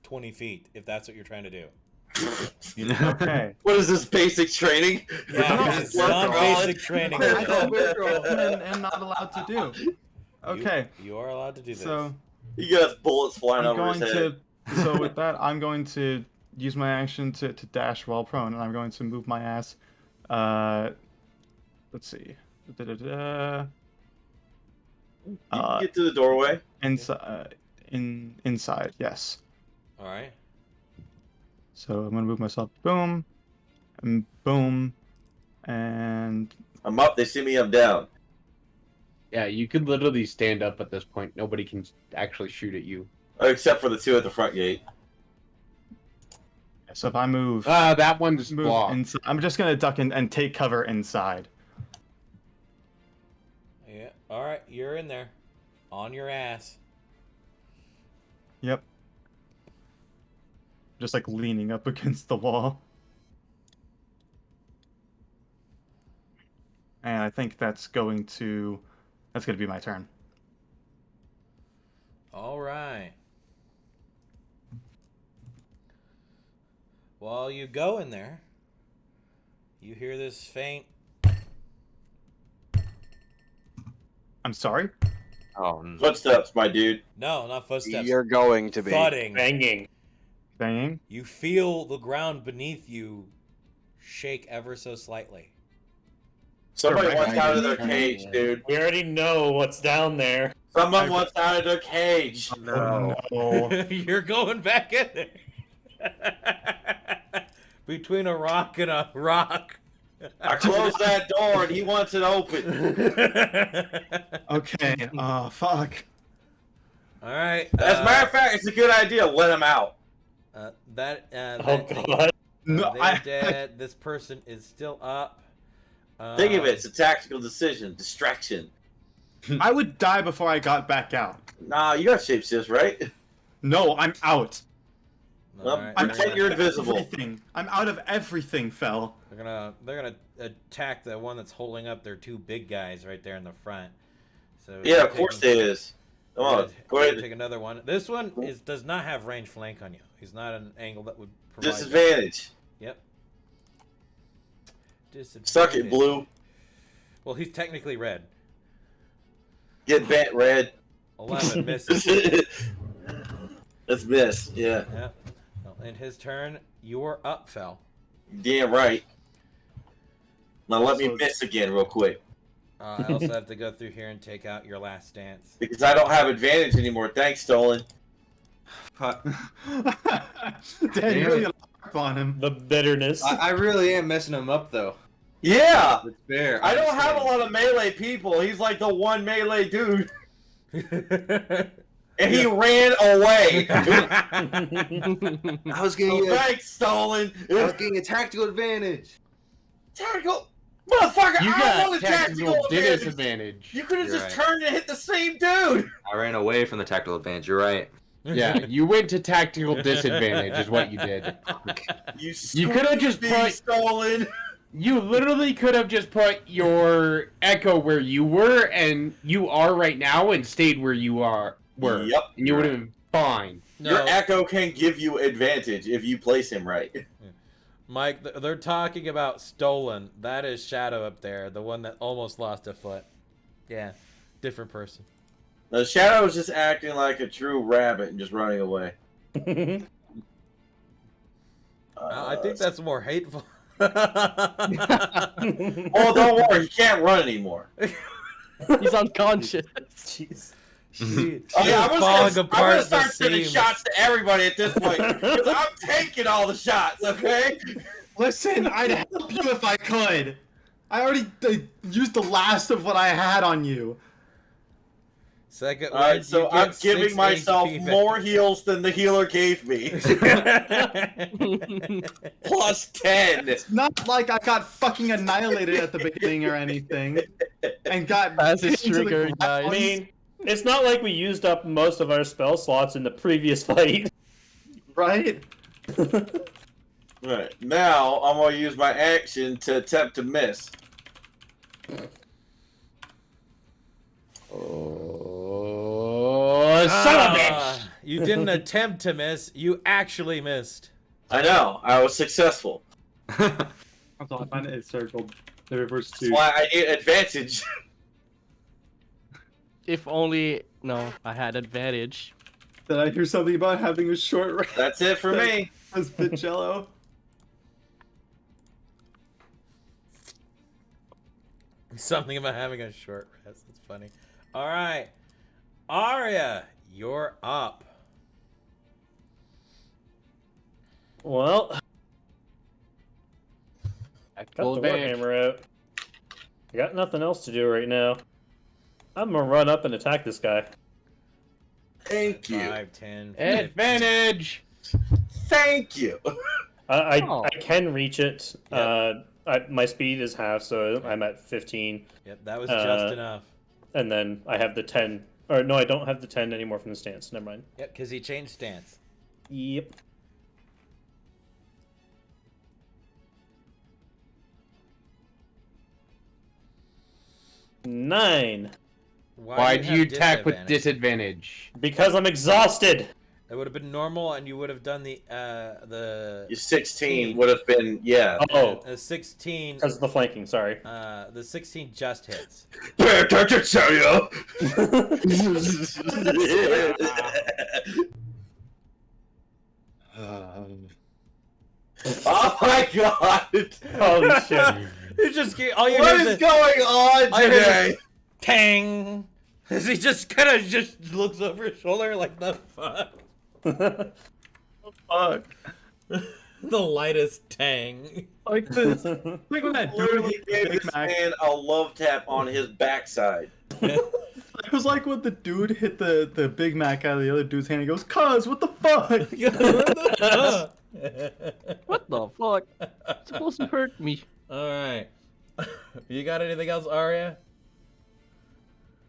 20 feet if that's what you're trying to do. Okay. What is this basic training? Yeah, it's not basic training. I thought and not allowed to do. Okay. You are allowed to do this. So He got bullets flying I'm over his going head. to. So with that, I'm going to use my action to dash while prone, and I'm going to move my ass. Let's see. You can get to the doorway. Inside. Inside. Yes. All right. So I'm gonna move myself. Boom, and boom, and I'm up. They see me. I'm down. Yeah, you could literally stand up at this point. Nobody can actually shoot at you. Except for the two at the front gate. so if I move, That one's move blocked. inside, I'm just gonna duck and take cover inside. Yeah. All right. You're in there, on your ass. Yep. Just leaning up against the wall. And I think that's going to be my turn. All right. While you go in there, you hear this faint. I'm sorry? Oh, no. Footsteps, my dude. No, not footsteps. You're going to be. Thudding. Banging. Banging? You feel the ground beneath you shake ever so slightly. Somebody Sure, wants my out of guy. their cage, dude. We already know what's down there. Someone wants out of their cage. No. You're going back in there. Between a rock and a rock. I closed that door and he wants it open. Okay. Oh, fuck. All right. As a matter of fact, it's a good idea. Let him out. Oh that god. No, they're dead. This person is still up. Think of it. It's a tactical decision. Distraction. I would die before I got back out. Nah, you got shapeshifts, right? No, I'm out. All right, I'm they're out you're of invisible. everything. I'm out of everything, Fel. gonna attack the one that's holding up their two big guys right there in the front. So Yeah, of course it is. Come on, go ahead. Take another one. This one does not have range flank on you. He's not at an angle that would provide Disadvantage. Yep. Disadvantage. Suck it, blue. Well, he's technically red. Get bent, red. 11 misses. Let's miss. Yeah. Yep. Well, in his turn, you're up, Fel. Damn right. Now let me miss again real quick. I also have to go through here and take out your last stance. Because I don't have advantage anymore. Thanks, Stolen. Damn, you really got on him. The bitterness. I really am messing him up though. Yeah! It's fair. I don't have a lot of melee people. He's like the one melee dude. And he ran away. I was getting So thanks, Stolen. I was getting a tactical advantage. Tactical. Motherfucker, You I got want a tactical tactical advantage. disadvantage. You could have You're just right. turned and hit the same dude. I ran away from the tactical advantage. You're right. Yeah, you went to tactical disadvantage is what you did. You could have just be put. Stolen. You literally could have just put your echo where you were and you are right now and stayed where you were. Yep. And you would have been fine. Your echo can give you advantage if you place him right. Mike, they're talking about Stolen. That is Shadow up there, the one that almost lost a foot. Yeah, different person. The Shadow is just acting like a true rabbit and just running away. I think that's more hateful. Oh, don't worry, he can't run anymore. He's unconscious. Jeez. Oh yeah, I'm gonna start sending seams. shots to everybody at this point. 'Cause I'm taking all the shots, okay? Listen, I'd help you if I could. I already used the last of what I had on you. Second, Alright, so I'm giving myself more heals than the healer gave me. Plus 10. It's not like I got fucking annihilated at the beginning or anything. And got That's his pinned to the trigger, ground. guys. I mean, it's not like we used up most of our spell slots in the previous fight. Right? Right, now I'm gonna use my action to attempt to miss. Oh, son of a bitch! You didn't attempt to miss. You actually missed. I know, I was successful. I thought I find it circled. The reverse That's two. why I need advantage. If only no, I had advantage. Did I hear something about having a short rest? That's it for me. That's Jello. Something about having a short rest. That's funny. All right, Arya, you're up. Well, got the Full advantage. Warhammer out. I got nothing else to do right now. I'm gonna run up and attack this guy. Thank you. 5, 10, 15. Advantage! Thank you. I Oh. I can reach it. Yep. My speed is half, so I'm at 15. Yep, that was just enough. And then I have the 10. Or no, I don't have the 10 anymore from the stance. Never mind. Yep, because he changed stance. Yep. Nine. Why do you have attack with disadvantage? disadvantage? Because I'm exhausted. It would have been normal, and you would have done the Your 16 would have been, yeah. Oh, 16. because of the flanking. Sorry. The 16 just hits. Pay attention, Sario! Oh my god! Holy shit. You just all you What hear is going on all you hear today? is tang. As he just kind of just looks over his shoulder like the fuck. Fuck. The lightest tang. Like this. Like when that dude Literally hit gave the Big this Mac. man a love tap on his backside. It was like when the dude hit the Big Mac out of the other dude's hand. He goes, "Cuz, what the fuck?" What the fuck? It's supposed to hurt me. All right. You got anything else, Arya?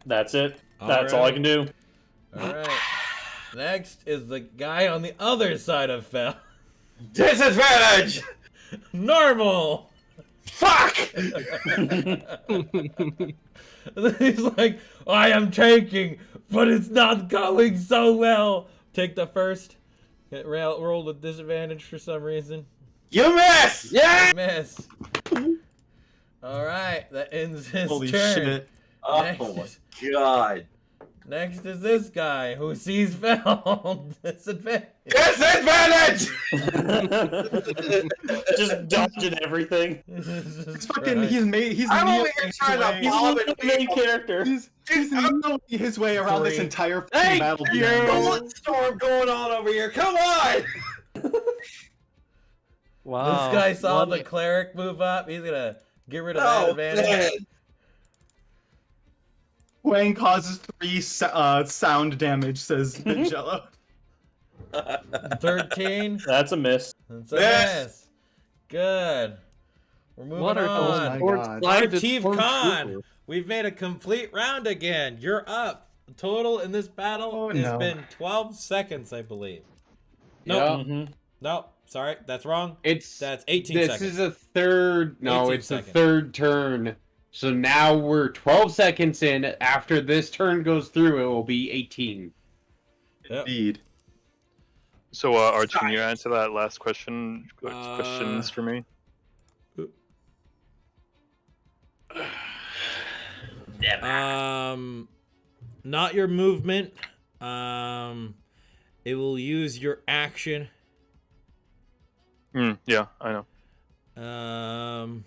That's it. That's all I can do. All right. Next is the guy on the other side of Fel. Disadvantage! Normal. Fuck! He's like, I am taking, but it's not going so well. Take the first. Get rolled with disadvantage for some reason. You miss! Yeah! You miss. All right, that ends his Holy turn. shit. Oh Next my is- god. Next is this guy who sees Fel. Disadvantage. Disadvantage! Just dodging everything. He's fucking. He's made. He's I'm needling over here his trying to way. bob and the main weave. character. He's needling his way around this Three. entire fucking Thank battle. you! Bullet storm going on over here. Come on! Wow. This guy saw One- the cleric move up. He's gonna get rid of that Oh, advantage. man. Wang causes 3 sound damage, says Jello. 13. That's a miss. That's a Miss. miss. Good. We're moving What are those on. my sports God. blinded Archive storm Khan. troopers? We've made a complete round again. You're up. Total in this battle Oh, has no. been 12 seconds, I believe. Yeah. Nope. Mm-hmm. No, sorry, that's wrong. It's That's 18 this seconds. is a third. No, 18 it's seconds. the third turn. So now we're 12 seconds in. After this turn goes through, it will be 18. Yep. Indeed. So, Arch, can you answer that last question? Questions for me? not your movement. It will use your action. Yeah, I know.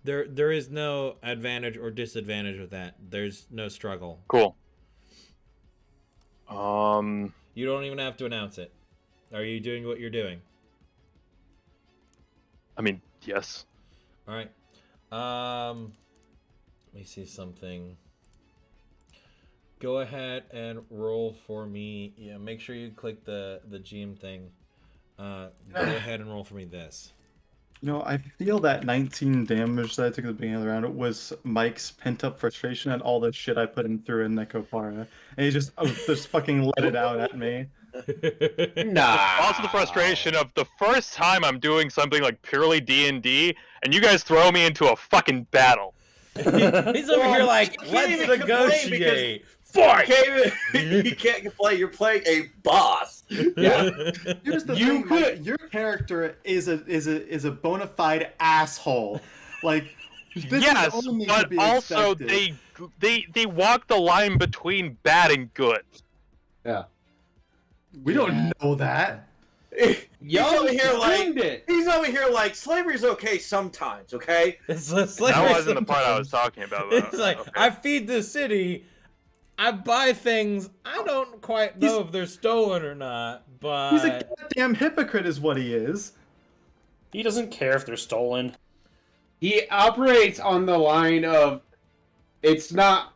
There is no advantage or disadvantage with that. There's no struggle. Cool. You don't even have to announce it. Are you doing what you're doing? I mean, yes. All right. Let me see something. Go ahead and roll for me. Yeah, make sure you click the GM thing. Go ahead and roll for me this. You know, I feel that 19 damage that I took at the beginning of the round was Mike's pent-up frustration at all the shit I put him through in Necropara. And he just fucking let it out at me. Nah. Also the frustration of the first time I'm doing something like purely D&D, and you guys throw me into a fucking battle. He's over here like, let's negotiate. Fight! You can't complain. You're playing a boss. Yeah. Here's the thing, Mike, your character is a bona fide asshole. Like, this Yes, is only to but be also expected. they walk the line between bad and good. Yeah. We don't know that. He's over here like slavery's okay sometimes, okay? That wasn't the part I was talking about. Though. It's like, Okay. I feed the city, I buy things, I don't quite know if they're stolen or not, but... He's a goddamn hypocrite is what he is. He doesn't care if they're stolen. He operates on the line of it's not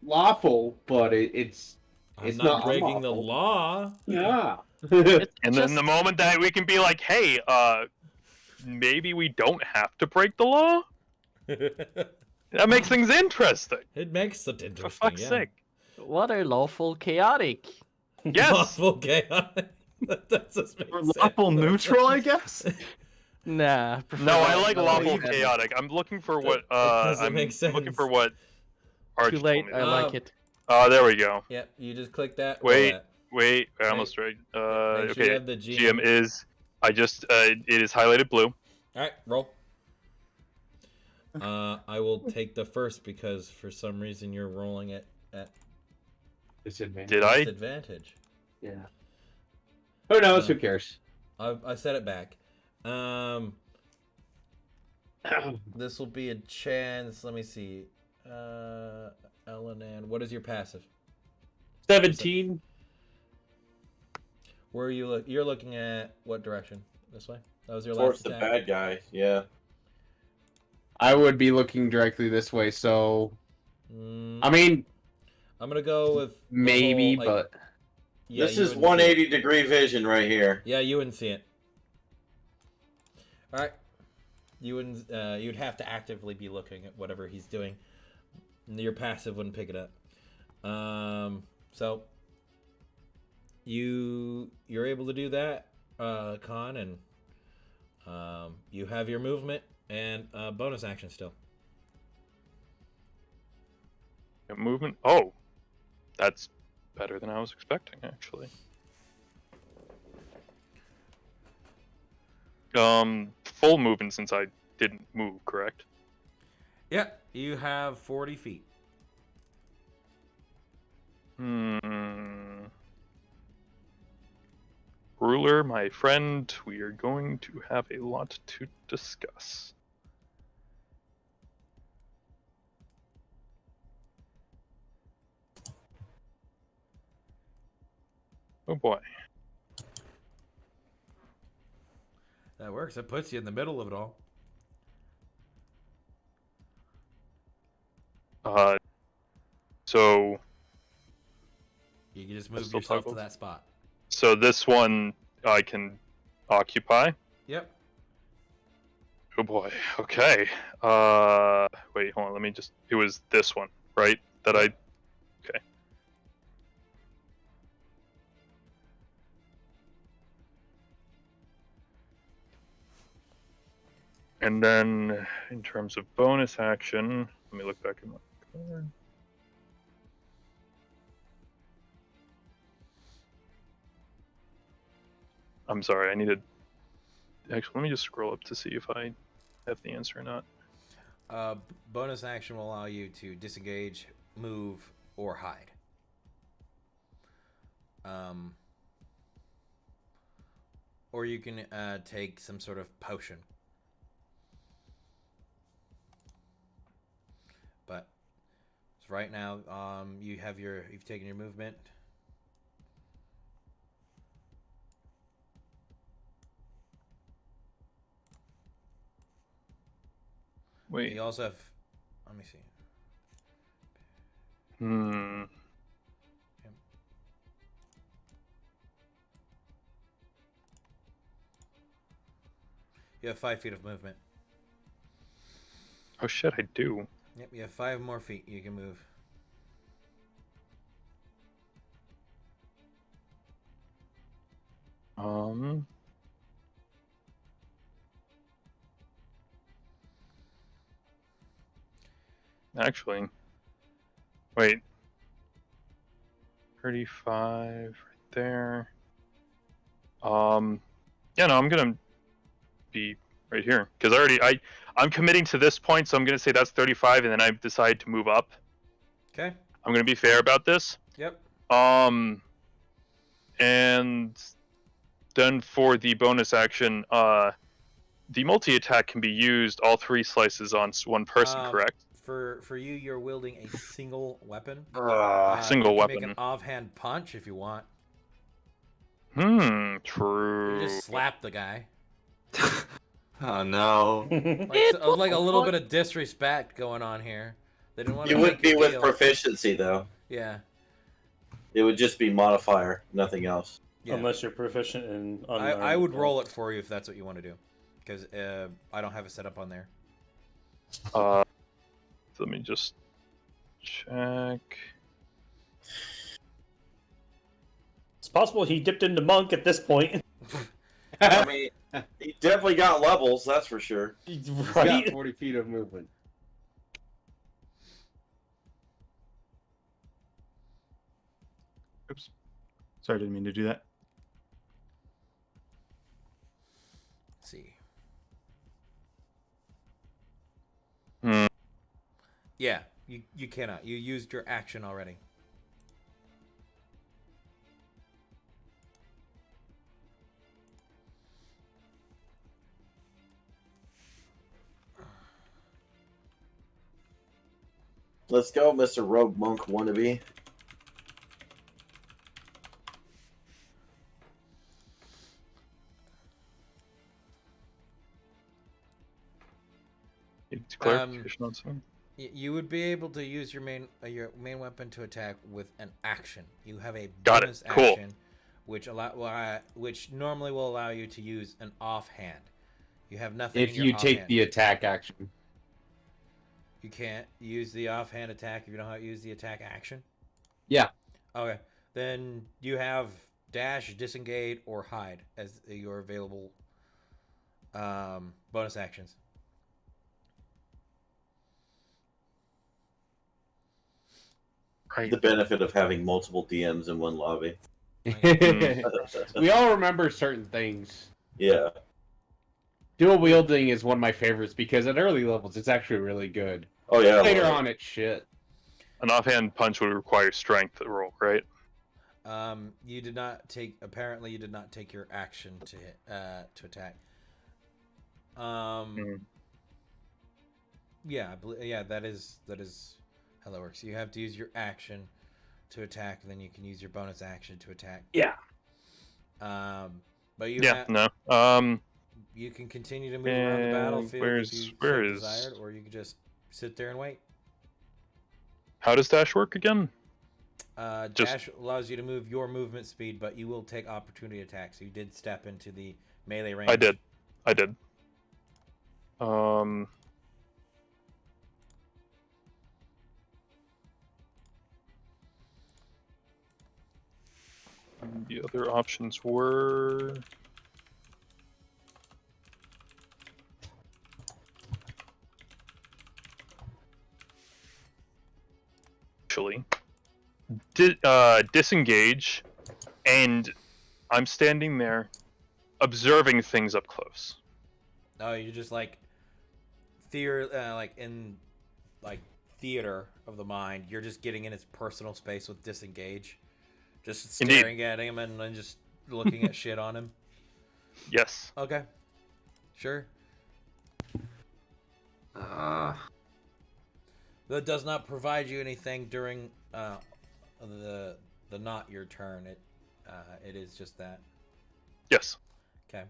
lawful, but it's I'm not not breaking the unlawful. law. Yeah. And then the moment that we can be like, hey, maybe we don't have to break the law? That makes things interesting. It makes it interesting, For fuck's yeah. sake. What are lawful chaotic? Yes! Lawful chaotic. That does make Or sense. lawful neutral, I guess. Nah. No, I like lawful chaotic. chaotic. I'm looking for what, doesn't I'm make sense. looking for what Archie Too late. told me. I like it. There we go. Yep, you just click that. Wait, roll wait, I almost read. Make sure you Okay, have the GM. GM is, it is highlighted blue. Alright, roll. I will take the first because for some reason you're rolling it at Disadvantage. Did I? disadvantage. Yeah. Who knows? Who cares? I set it back. This will be a chance. Let me see. Elenan, what is your passive? 17. Where are you look? You're looking at what direction? This way. That was your Towards last the attack. bad guy, yeah. I would be looking directly this way, so Mm, I mean, I'm gonna go with the maybe, whole, like- but yeah, This you is wouldn't see it. 180-degree vision right here. Yeah, you wouldn't see it. All right, you wouldn't. You'd have to actively be looking at whatever he's doing. Your passive wouldn't pick it up. So you're able to do that, Khan, and you have your movement and bonus action still. Movement. Oh, that's better than I was expecting, actually. Full movement since I didn't move, correct? Yeah, you have 40 feet. Ruler, my friend, we are going to have a lot to discuss. Oh boy. That works. It puts you in the middle of it all. So You can just move Pistol yourself to toggled. that spot. so this one I can occupy. Yep. Oh boy. Okay. Wait, hold on. Let me just. It was this one, right? That I. Okay. And then, in terms of bonus action, let me look back at my card. I'm sorry, I needed. Actually, let me just scroll up to see if I have the answer or not. Bonus action will allow you to disengage move, or hide. Or you can take some sort of potion. But so right now, you've taken your movement. Wait. You also have. Let me see. You have 5 feet of movement. Oh shit, I do. Yep, you have 5 more feet you can move. Actually, wait. 35 right there. Yeah, no, I'm gonna be right here because I'm committing to this point, so I'm gonna say that's 35, and then I decide to move up. Okay. I'm gonna be fair about this. Yep. And then for the bonus action, the multi-attack can be used all 3 slices on one person, correct? For you, you're wielding a single weapon. Single you can weapon. Make an offhand punch if you want. True. You just slap the guy. Oh no. like a little bit of disrespect going on here. They didn't want to It would take be your with deal. proficiency, though. Yeah. It would just be modifier, nothing else. Yeah. Unless you're proficient in unarmed. I would roll it for you if that's what you want to do, because I don't have it set up on there. Let me just check. It's possible he dipped into monk at this point. I mean, he definitely got levels, that's for sure. He's Right? got 40 feet of movement. Oops. Sorry, didn't mean to do that. Let's see. Yeah, you cannot. You used your action already. Let's go, Mr. Rogue Monk wannabe. Clarification on something? You would be able to use your main weapon to attack with an action. You have a Got it. bonus Cool. action, which normally will allow you to use an offhand. You have nothing. If in your you take offhand. the attack action. You can't use the offhand attack if you know how to use the attack action? Yeah. Okay. Then you have dash, disengage, or hide as your available bonus actions. Right. The benefit of having multiple DMs in one lobby. We all remember certain things. Yeah. Dual wielding is one of my favorites because at early levels it's actually really good. Oh yeah. Later on it's shit. An offhand punch would require strength roll, right? You did not take. Apparently, you did not take your action to hit to attack. Yeah, that is how that works. You have to use your action to attack, and then you can use your bonus action to attack. Yeah. But you you can continue to move around the battlefield if you so desired, or you can just sit there and wait. How does dash work again? Dash allows you to move your movement speed, but you will take opportunity attacks. You did step into the melee range. I did. The other options were... Actually, disengage, and I'm standing there observing things up close. Oh, you're just like theater of the mind. You're just getting in its personal space with disengage, just Indeed. staring at him and then just looking at shit on him. Yes. Okay, sure. That does not provide you anything during the not your turn. It is just that. Yes. Okay.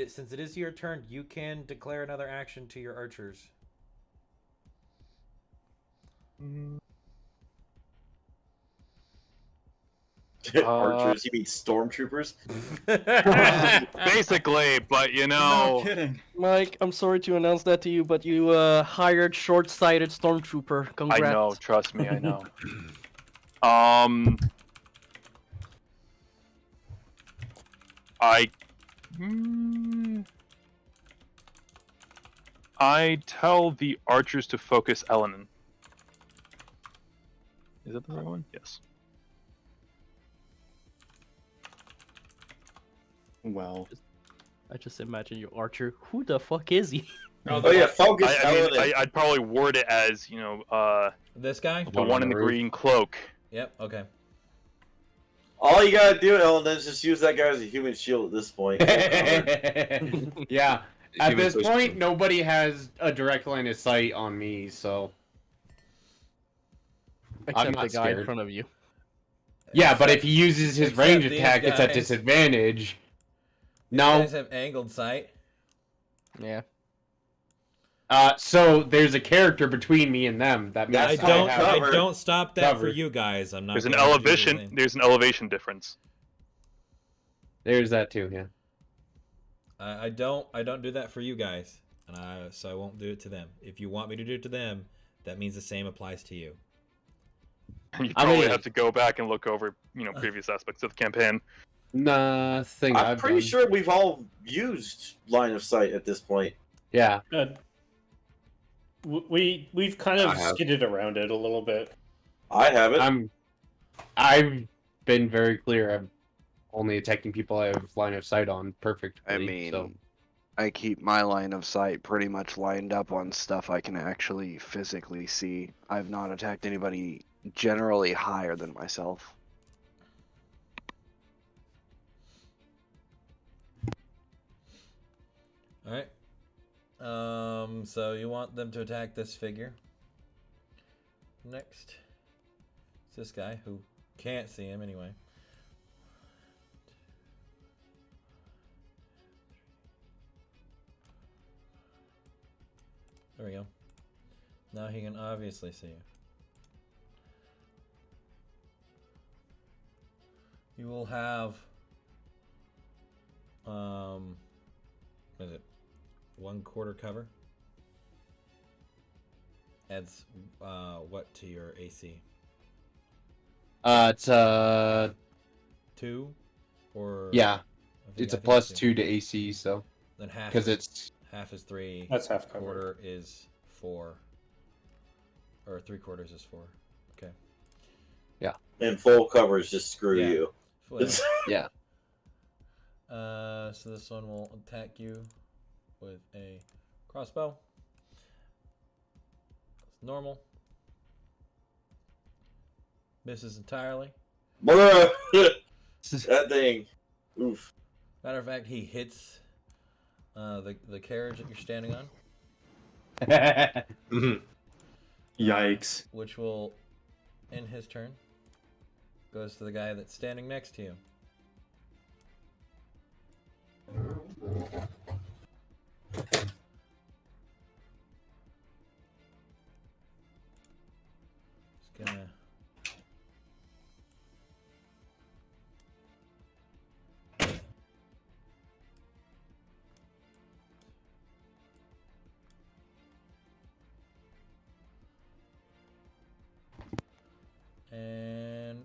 Since it is your turn, you can declare another action to your archers. Archers, you mean stormtroopers? Basically, but you know. No kidding. Mike, I'm sorry to announce that to you, but you hired short-sighted stormtrooper. Congrats. I know, trust me, I know. I tell the archers to focus Elenin. Is that the right one? Yes. Well, I just imagine your archer. Who the fuck is he? Oh yeah, focus I'd probably word it as, This guy? the one in the green cloak. Yep, okay. All you gotta do, Ellen, is just use that guy as a human shield at this point. Yeah. At Human this push point, button. nobody has a direct line of sight on me, so. Except not the guy in scared. front of you. Yeah, but if he uses his Except range these attack, it's at guys. disadvantage. You No. guys have angled sight. Yeah. So there's a character between me and them. That means I don't stop that for cover. you guys. I'm not. There's an gonna do elevation. anything. There's an elevation difference. There's that too. Yeah. I don't do that for you guys, and so I won't do it to them. If you want me to do it to them, that means the same applies to you. And you I probably mean- have to go back and look over, previous aspects of the campaign. Nothing. I'm I've pretty done. sure we've all used line of sight at this point. Yeah. We've kind of I have. skidded around it a little bit. I haven't. I've been very clear. I'm only attacking people I have line of sight on perfectly. I mean, so. I keep my line of sight pretty much lined up on stuff I can actually physically see. I've not attacked anybody generally higher than myself. All right. So you want them to attack this figure. Next, it's this guy who can't see him anyway. There we go. Now he can obviously see you. You will have what is it? 1/4 cover. Adds what to your AC? It's 2 or yeah. I think- It's I a think plus 2. 2 to AC, so Then half because is, it's half is 3. That's half cover. Quarter is 4. Or 3/4 is 4. Okay. And full covers just screw Yeah. you. Well, yeah. so this one will attack you with a crossbow. It's normal. Misses entirely. That thing. Oof. Matter of fact, he hits the carriage that you're standing on, yikes. which will end his turn. Goes to the guy that's standing next to you. Just gonna and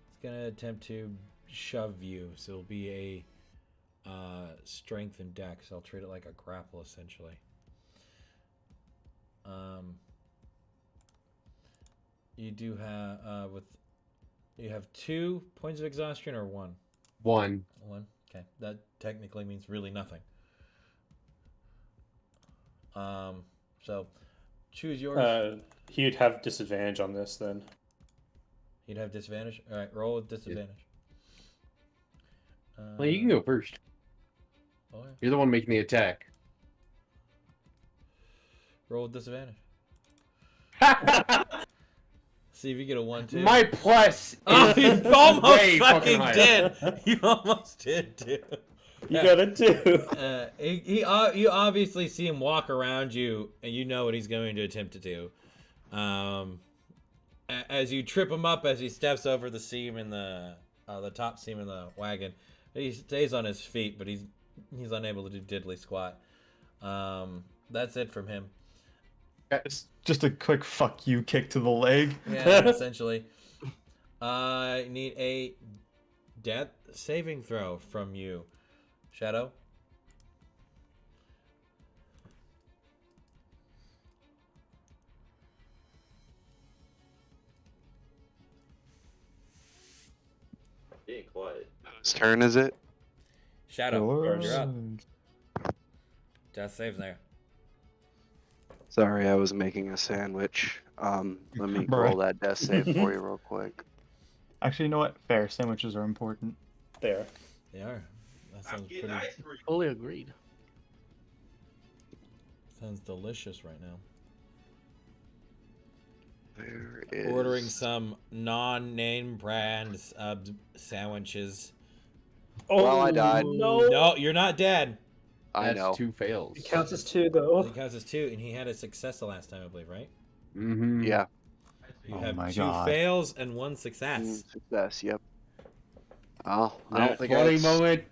it's gonna attempt to shove you, so it'll be a strength and dex. I'll treat it like a grapple essentially. You do have you have 2 points of exhaustion or 1? 1. 1. Okay, that technically means really nothing. So choose yours. He'd have disadvantage on this then. He'd have disadvantage. All right, roll with disadvantage. Well, you can go first. Oh, yeah. You're the one making the attack. Roll with disadvantage. See if you get a 1-2. My plus. Oh, Is you almost way fucking higher. did. You almost did too. You got it too. You obviously see him walk around you, and you know what he's going to attempt to do. As you trip him up, as he steps over the seam in the top seam in the wagon, he stays on his feet, but he's unable to do diddly squat. That's it from him. It's just a quick fuck you kick to the leg. Yeah, essentially. I need a death saving throw from you, Shadow. Being quiet. Whose turn is it? Shadow, you're up. Death saves there. Sorry, I was making a sandwich. Let me Bruh. roll that death save for you real quick. Actually, you know what? Fair. Sandwiches are important. There. They are. That sounds pretty. Fully agreed. Sounds delicious right now. There is. Ordering some non-name brand sandwiches. Well, I died. No, you're not dead. I That's know. 2 fails. It counts as 2 though. It counts as 2, and he had a success the last time, I believe, right? Mm-hmm. Yeah. You Oh have my 2 God. fails and 1 success. Success. Yep. Oh, I don't think moment.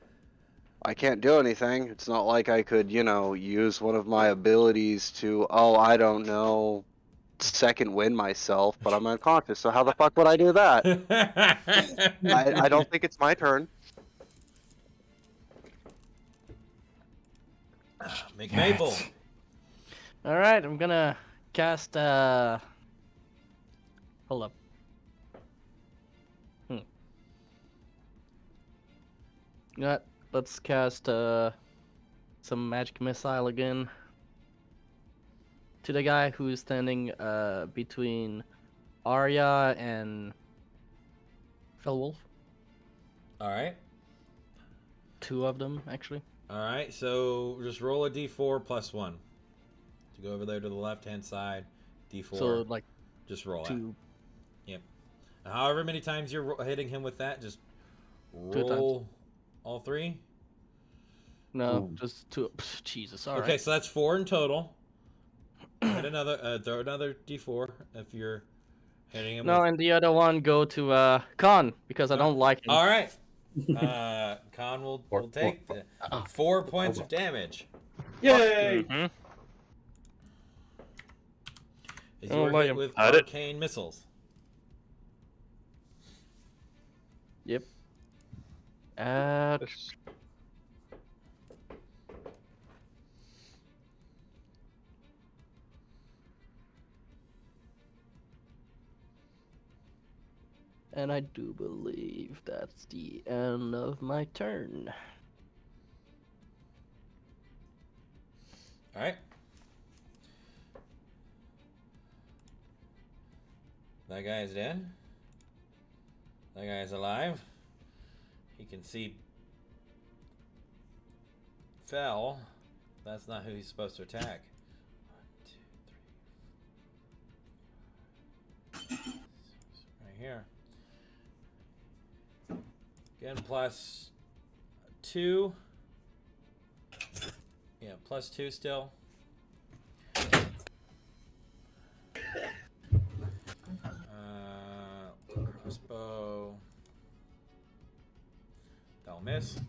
I can't do anything. It's not like I could, use one of my abilities to, I don't know, second win myself, but I'm unconscious, so how the fuck would I do that? I don't think it's my turn. McMaple. All right, I'm gonna cast. Hold up. Yeah, let's cast some magic missile again to the guy who's standing between Arya and Felwolf. All right. 2 of them, actually. All right. So just roll a d4 plus 1 to go over there to the left-hand side. D4. So like just roll it. 2. Yep. However many times you're hitting him with that, just 2 roll all 3. No, just 2. Pff, Jesus, all right. Okay, so that's 4 in total. Hit another, throw another d4 if you're hitting him. No, with... and the other one go to Khan because I don't like him. All right. Khan will take the 4 points of damage. Yay! Mm-hmm. As Oh, you are like hit him. with Had it. arcane missiles. Yep. And I do believe that's the end of my turn. All right. That guy is dead. That guy is alive. He can see Fell. That's not who he's supposed to attack. 1, 2, 3. Right here. Again, plus 2. Yeah, plus 2 still. Crossbow. That'll miss. And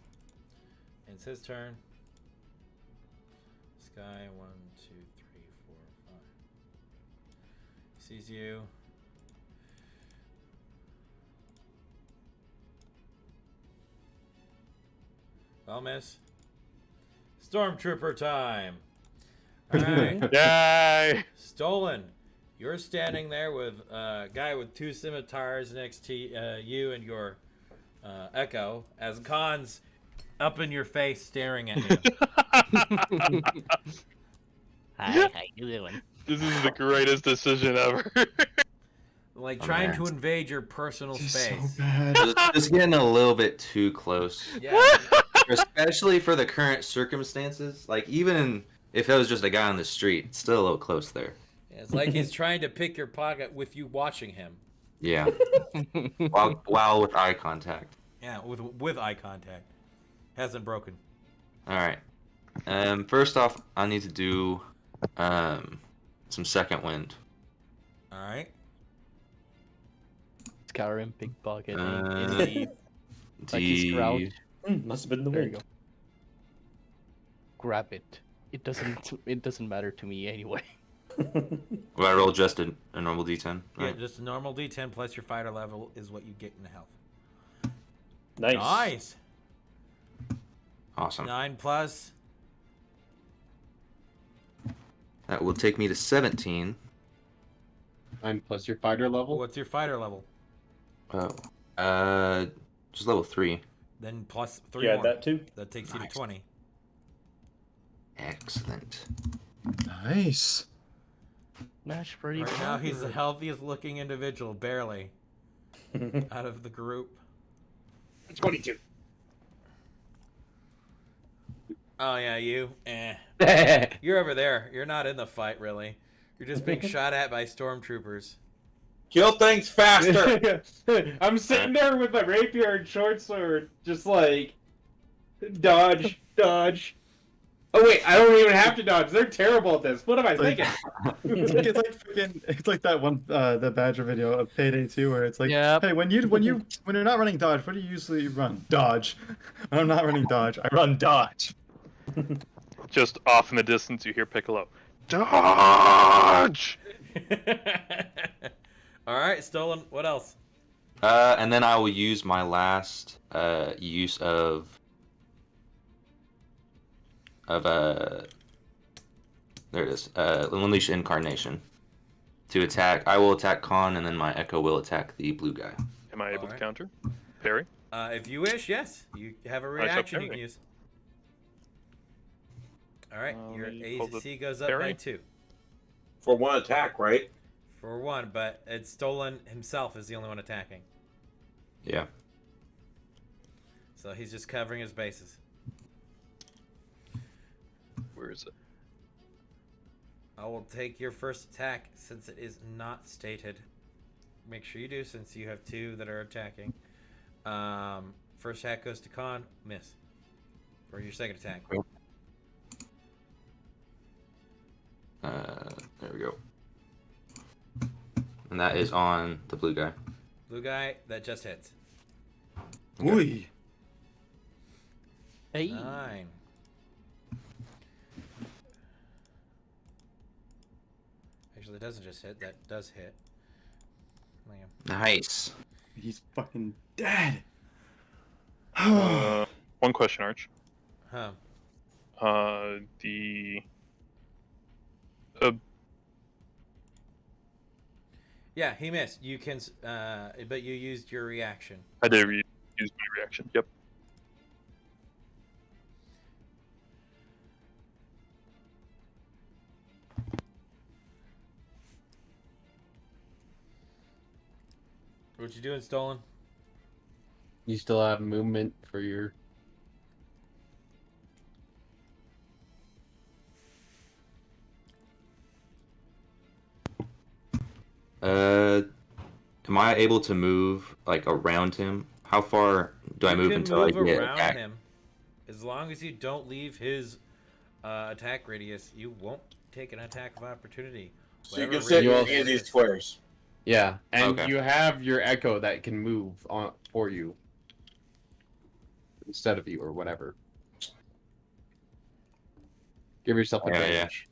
it's his turn. Sky, 1, 2, 3, 4, 5. Sees you. Well, miss. Stormtrooper time. All right. Yay! Stolen. You're standing there with a guy with 2 scimitars next to you and your Echo as Khan's up in your face staring at you. Hi, how you doing? This is the greatest decision ever. Like Oh, trying man. to invade your personal This is so space. bad. Just getting a little bit too close. Yeah. Especially for the current circumstances. Like, even if it was just a guy on the street, it's still a little close there. It's like he's trying to pick your pocket with you watching him. Yeah. while with eye contact. Yeah, with eye contact. Hasn't broken. Alright. First off, I need to do some second wind. All right. Skyrim pickpocket. Uh, Indeed. Like he's crouched. Must have been the There you wind. go. Grab it. It doesn't matter to me anyway. Will I roll just a normal D10? Yeah, Right. just a normal D10 plus your fighter level is what you get in the health. Nice. Nice. Awesome. 9 plus. That will take me to 17. 9 plus your fighter level. What's your fighter level? Oh. Just level 3. Then plus 3 Yeah, more. that too. That takes you to 20. Excellent. Nice. Smash pretty Right now, he's the hard. healthiest looking individual, barely, out of the group. 22. Oh, yeah, you? You're over there. You're not in the fight, really. You're just being shot at by stormtroopers. Kill things faster. I'm sitting there with my rapier and short sword, just like dodge, dodge. Oh wait, I don't even have to dodge. They're terrible at this. What am I thinking? It's like that one the Badger video of Payday 2 where it's like, Yep. hey, when you're not running dodge, what do you usually run? Dodge. When I'm not running dodge, I run dodge. Just off in the distance, you hear Piccolo. Dodge! All right, Stolen. What else? And then I will use my last use of there it is. Unleash Incarnation to attack. I will attack Khan, and then my Echo will attack the blue guy. Am I able to Alright. counter? Parry? If you wish, yes. You have a Alright, so reaction you can parry. use. All right, your Let me pull the AC goes up by parry. 2 For one attack, right? for 1, but it's Stolen himself is the only one attacking, Yeah. so he's just covering his bases. Where is it? I will take your first attack since it is not stated. Make sure you do since you have 2 that are attacking. First attack goes to Khan, miss. For your second attack. There we go. And that is on the blue guy. Blue guy, that just hits. Ooh. Hey. 9. Actually, it doesn't just hit, that does hit. Man. Nice. He's fucking dead. One question, Arch. Huh. The Yeah, he missed. You can, but you used your reaction. I did use my reaction. Yep. What you doing, Stolen? You still have movement for your. Am I able to move like around him? How far do I You move can until I move get around attacked? him. As long as you don't leave his attack radius, you won't take an attack of opportunity. So you Whatever can sit in radius any of it these is. squares. Yeah, and Okay. you have your echo that can move on for you instead of you or whatever. Give yourself Yeah, yeah. advantage.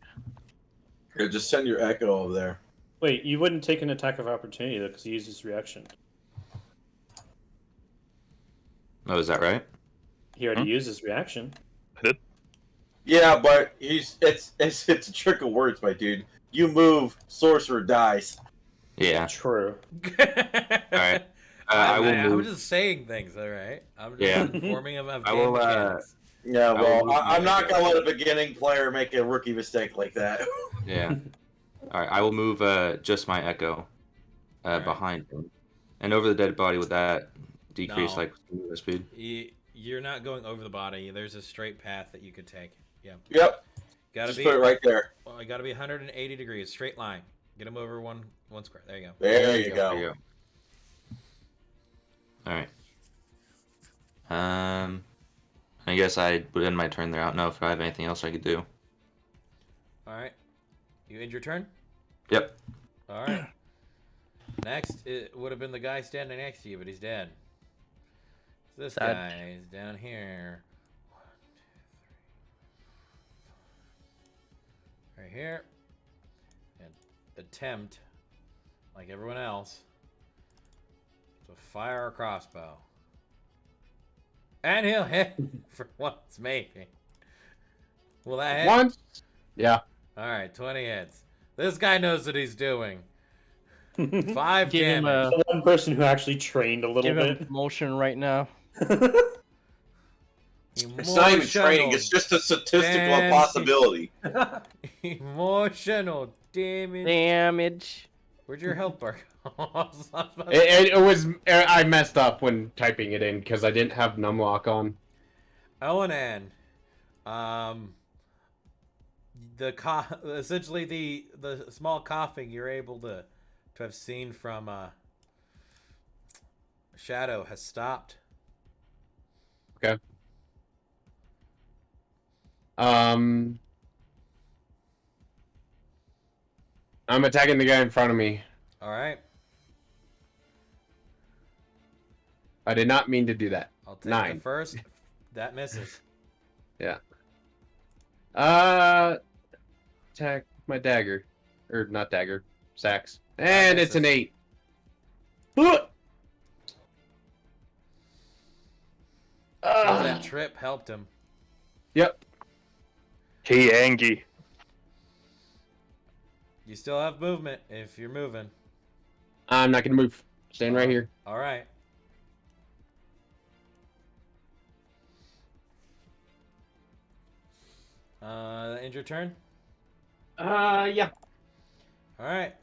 Here, just send your echo over there. Wait, you wouldn't take an attack of opportunity though, because he used his reaction. Oh, is that right? He already used his reaction. Yeah, but it's a trick of words, my dude. You move, sorcerer dies. Yeah. True. Alright. I will I'm move. just saying things, all right? I'm just Yeah. informing him of I game will, mechanics. Yeah, will well, move my I'm not echo. gonna let a beginning player make a rookie mistake like that. Yeah. All right, I will move just my echo Alright. behind him, and over the dead body. Would that decrease No. like movement speed? You're not going over the body. There's a straight path that you could take. Yeah. Yep. Gotta Just be. put it right there. Well, I gotta be 180 degrees, straight line. Get him over one square. There you go. There you There you go. go. All right. I guess I would end my turn there. I don't know if I have anything else I could do. All right. You end your turn. Yep. All right. Next, it would have been the guy standing next to you, but he's dead. This Sad. guy is down here. 1, 2, 3, 4. Right here. And attempt, like everyone else, to fire a crossbow. And he'll hit for once, maybe. Will that hit? Once. Yeah. All right, 20 hits. This guy knows what he's doing. 5 Give him damage. The one person who actually trained a little Give him bit. motion right now. It's not even training. It's just a statistical impossibility. Emotional damage. Damage. Where'd your health bar go? It was. I messed up when typing it in because I didn't have numlock on. Elanan. Essentially the small coughing you're able to have seen from Shadow has stopped. Okay. I'm attacking the guy in front of me. All right. I did not mean to do that. I'll take 9. the first. That misses. Yeah. Attack my dagger. Or not dagger. Sax. And it's an 8. That trip helped him. Yep. Hey, Angie. You still have movement if you're moving. I'm not gonna move. Staying right here. All right. End your turn. Yeah. All right.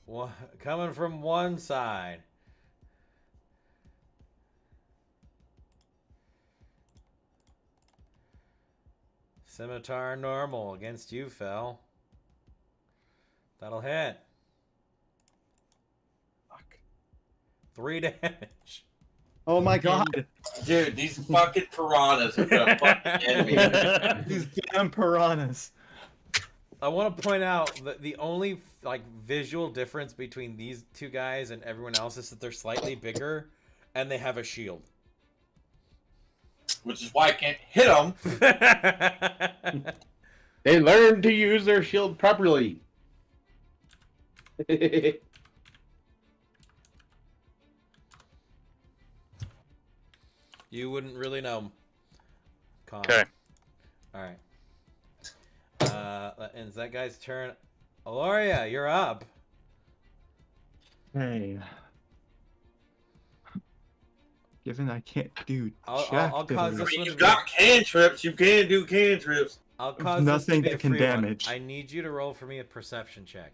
Well, coming from one side. Scimitar normal against you, Fel. That'll hit. Fuck. 3 damage. Oh my god. Dude, these fucking piranhas are gonna fucking end me. These damn piranhas. I want to point out that the only visual difference between these two guys and everyone else is that they're slightly bigger and they have a shield. Which is why I can't hit them. They learned to use their shield properly. You wouldn't really know. Okay. All right. That ends that guy's turn. Aloria, you're up. Hey. Given I can't do I'll jack cause diddly, this one You to got cantrips. You can't do cantrips. I'll There's cause nothing this to be that can a free one. damage. I need you to roll for me a perception check.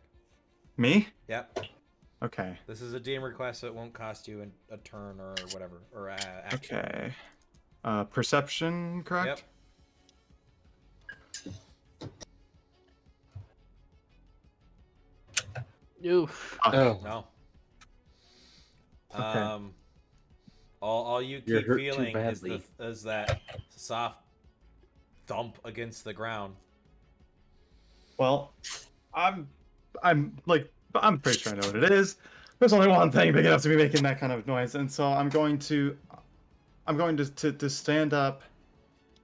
Me? Yep. Okay. This is a DM request, so it won't cost you a turn or whatever or action. Okay. Perception, correct? Oof. Oh. No. Okay. All you You're keep hurt too feeling is badly. is that soft thump against the ground. Well, I'm pretty sure I know what it is. There's only one thing big enough to be making that kind of noise, and so I'm going to stand up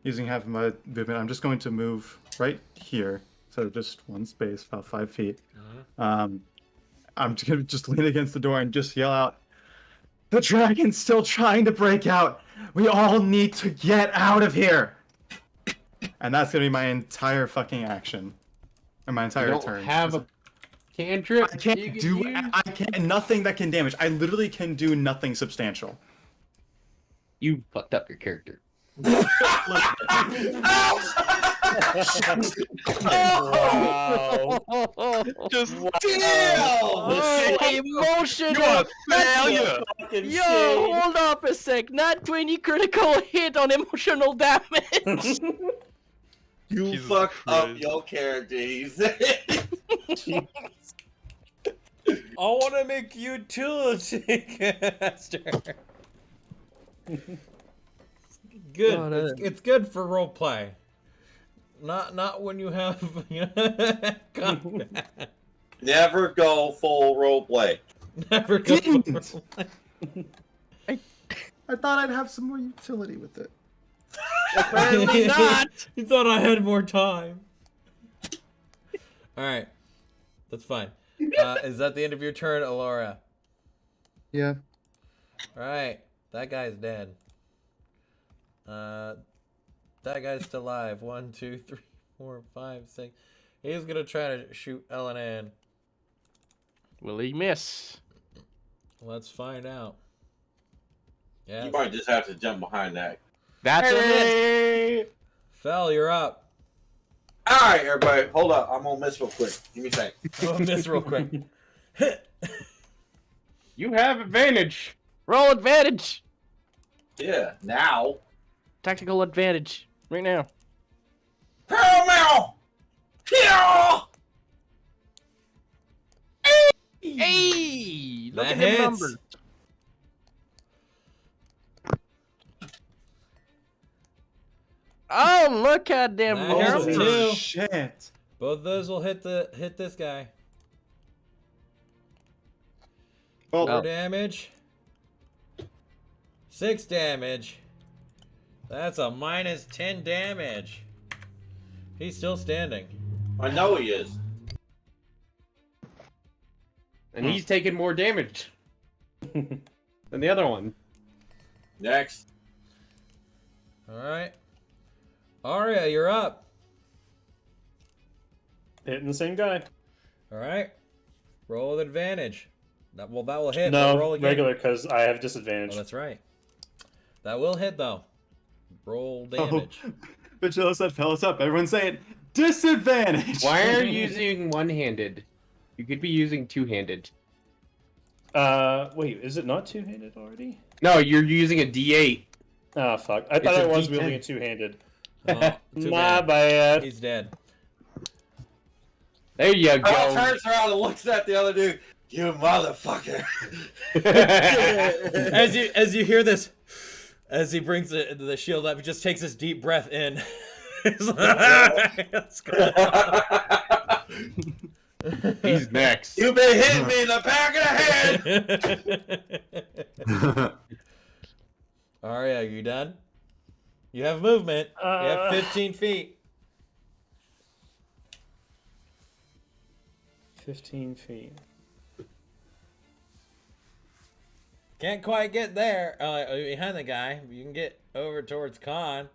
using half of my movement. I'm just going to move right here, so just one space, about 5 feet. Mm-hmm. I'm just gonna lean against the door and just yell out, "The dragon's still trying to break out. We all need to get out of here." And that's gonna be my entire fucking action, and my entire You don't turn. have a cantrip. I can't do. I can't. Nothing that can damage. I literally can do nothing substantial. You fucked up your character. Wow. Just Oh, emotional. you're a failure. Yo, hold up a sec. Not 20 critical hit on emotional damage. You Jesus fucked up Christ. your character. He's I want to make utility caster. Good. Oh, It's good for role play. Not when you have combat. Never go full roleplay. Never go for Didn't. role play. I thought I'd have some more utility with it. Apparently not. You thought I had more time. All right, that's fine. Is that the end of your turn, Alora? Yeah. All right, that guy's dead. That guy's still alive. 1, 2, 3, 4, 5, 6. He's gonna try to shoot Ellen Ann. Will he miss? Let's find out. Yeah. You might just have to jump behind that. That's a miss. Fel, you're up. All right, everybody, hold up. I'm gonna miss real quick. Give me a second. Go miss real quick. You have advantage. Roll advantage. Yeah, now. Tactical advantage. Right now. Paramount! Yeah! Hey! Look That at the hits. numbers. Oh, look at them That hits numbers. too. Oh, shit. Both those will hit this guy. Well, 4 damage. 6 damage. That's a minus 10 damage. He's still standing. I know he is. And he's taking more damage than the other one. Next. Alright. Arya, you're up. Hitting the same guy. Alright. Roll with advantage. That will hit. No, Roll again. regular, because I have disadvantage. Oh, that's right. That will hit, though. Roll damage. But Jello said, fellas up. Everyone's saying, disadvantage. Why are you using one-handed? You could be using two-handed. Wait, is it not two-handed already? No, you're using a D8. Oh, fuck. I thought It's I a was D10. wielding it two-handed. Oh, too My bad. bad. He's dead. There you Earl go. turns around and looks at the other dude. You motherfucker. As you hear this, as he brings the shield up, he just takes this deep breath in. He's like, let's go. He's next. You've been hitting me in the back of the head. Arya, are you done? You have movement. You have 15 feet. 15 feet. Can't quite get there behind the guy. You can get over towards Khan.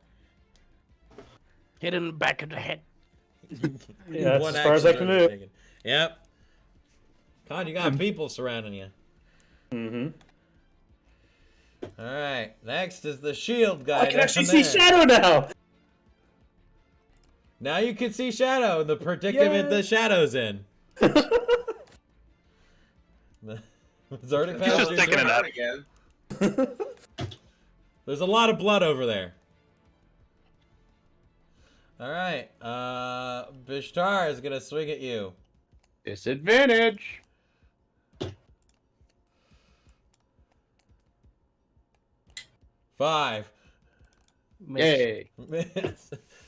Hit in the back of the head. Yeah, that's One as far as I action can already move. taken. Yep. Khan, you got people surrounding you. Mm-hmm. All right. Next is the shield guy. I can down actually see there. Shadow now! Now you can see Shadow, the predicament Yay. the Shadow's in. It's already He's past just your taking turn. a nap. Again. There's a lot of blood over there. All right. Bishtar is gonna swing at you. Disadvantage. Five. Yay.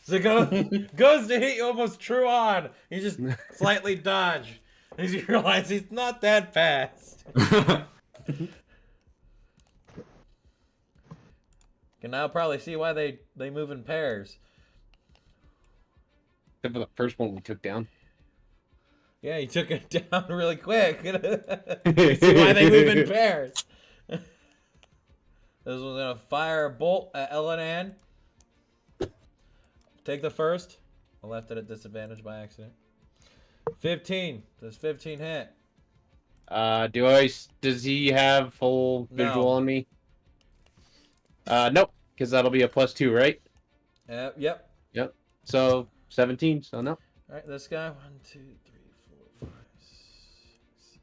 So goes to hit you almost true on. You just slightly dodge. As you realize he's not that fast. Can now probably see why they move in pairs. Except for the first one we took down. Yeah, he took it down really quick. You see why they move in pairs. This one's gonna fire a bolt at Elenan. Take the first. I left it at disadvantage by accident. 15. Does 15 hit? Does he have full visual No. on me? Nope. Because that'll be a +2, right? Yep. Yep. So 17. So no. All right, this guy. 1, 2, 3, 4, 5, 6.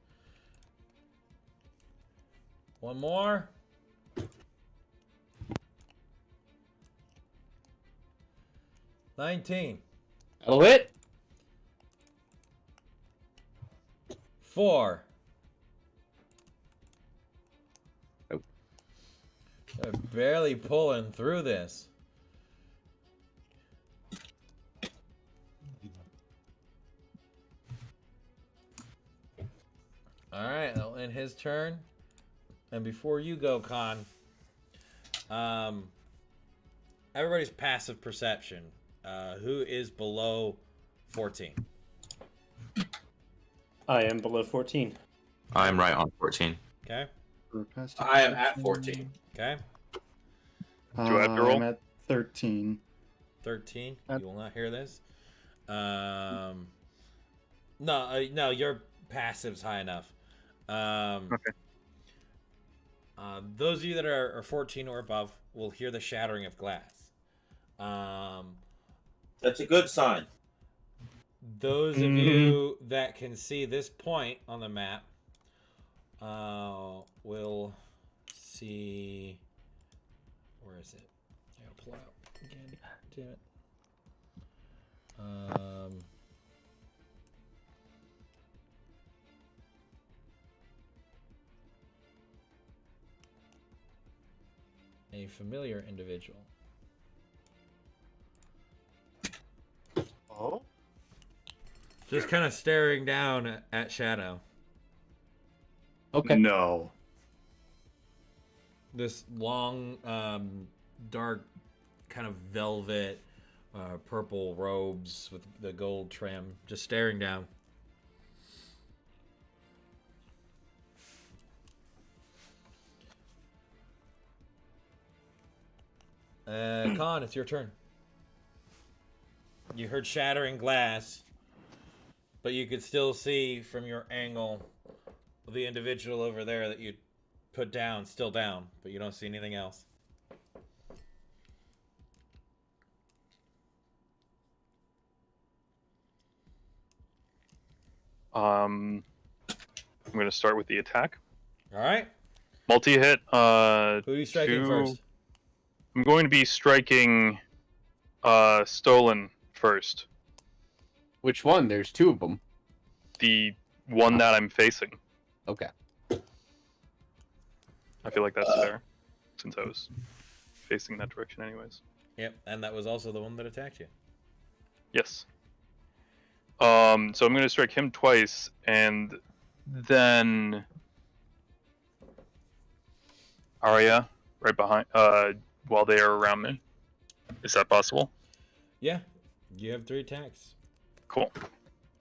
One more. 19. That'll hit. 4. Oh. They're barely pulling through this. All right, that'll end his turn. And before you go, Khan, everybody's passive perception. Who is below 14? I am below 14. I'm right on 14. Okay. I am at 14. Okay. Do I have to roll? I'm at 13. 13. You will not hear this. No, your passive's high enough. Okay. Those of you that are 14 or above will hear the shattering of glass. That's a good sign. Those of you that can see this point on the map will see. Where is it? I gotta pull it out again. Damn it. A familiar individual. Oh? Just kind of staring down at Shadow. Okay. No. This long, dark, kind of velvet, purple robes with the gold trim, just staring down. Khan, it's your turn. You heard shattering glass, but you could still see from your angle the individual over there that you put down, still down, but you don't see anything else. I'm going to start with the attack. All right. Multi-hit. Who are you striking first? I'm going to be striking Stolen first. Which one? There's 2 of them. The one that I'm facing. Okay. I feel like that's fair, since I was facing that direction anyways. Yep, and that was also the one that attacked you. Yes. So I'm going to strike him twice, and then Arya right behind, while they are around me. Is that possible? Yeah, you have 3 attacks. Cool.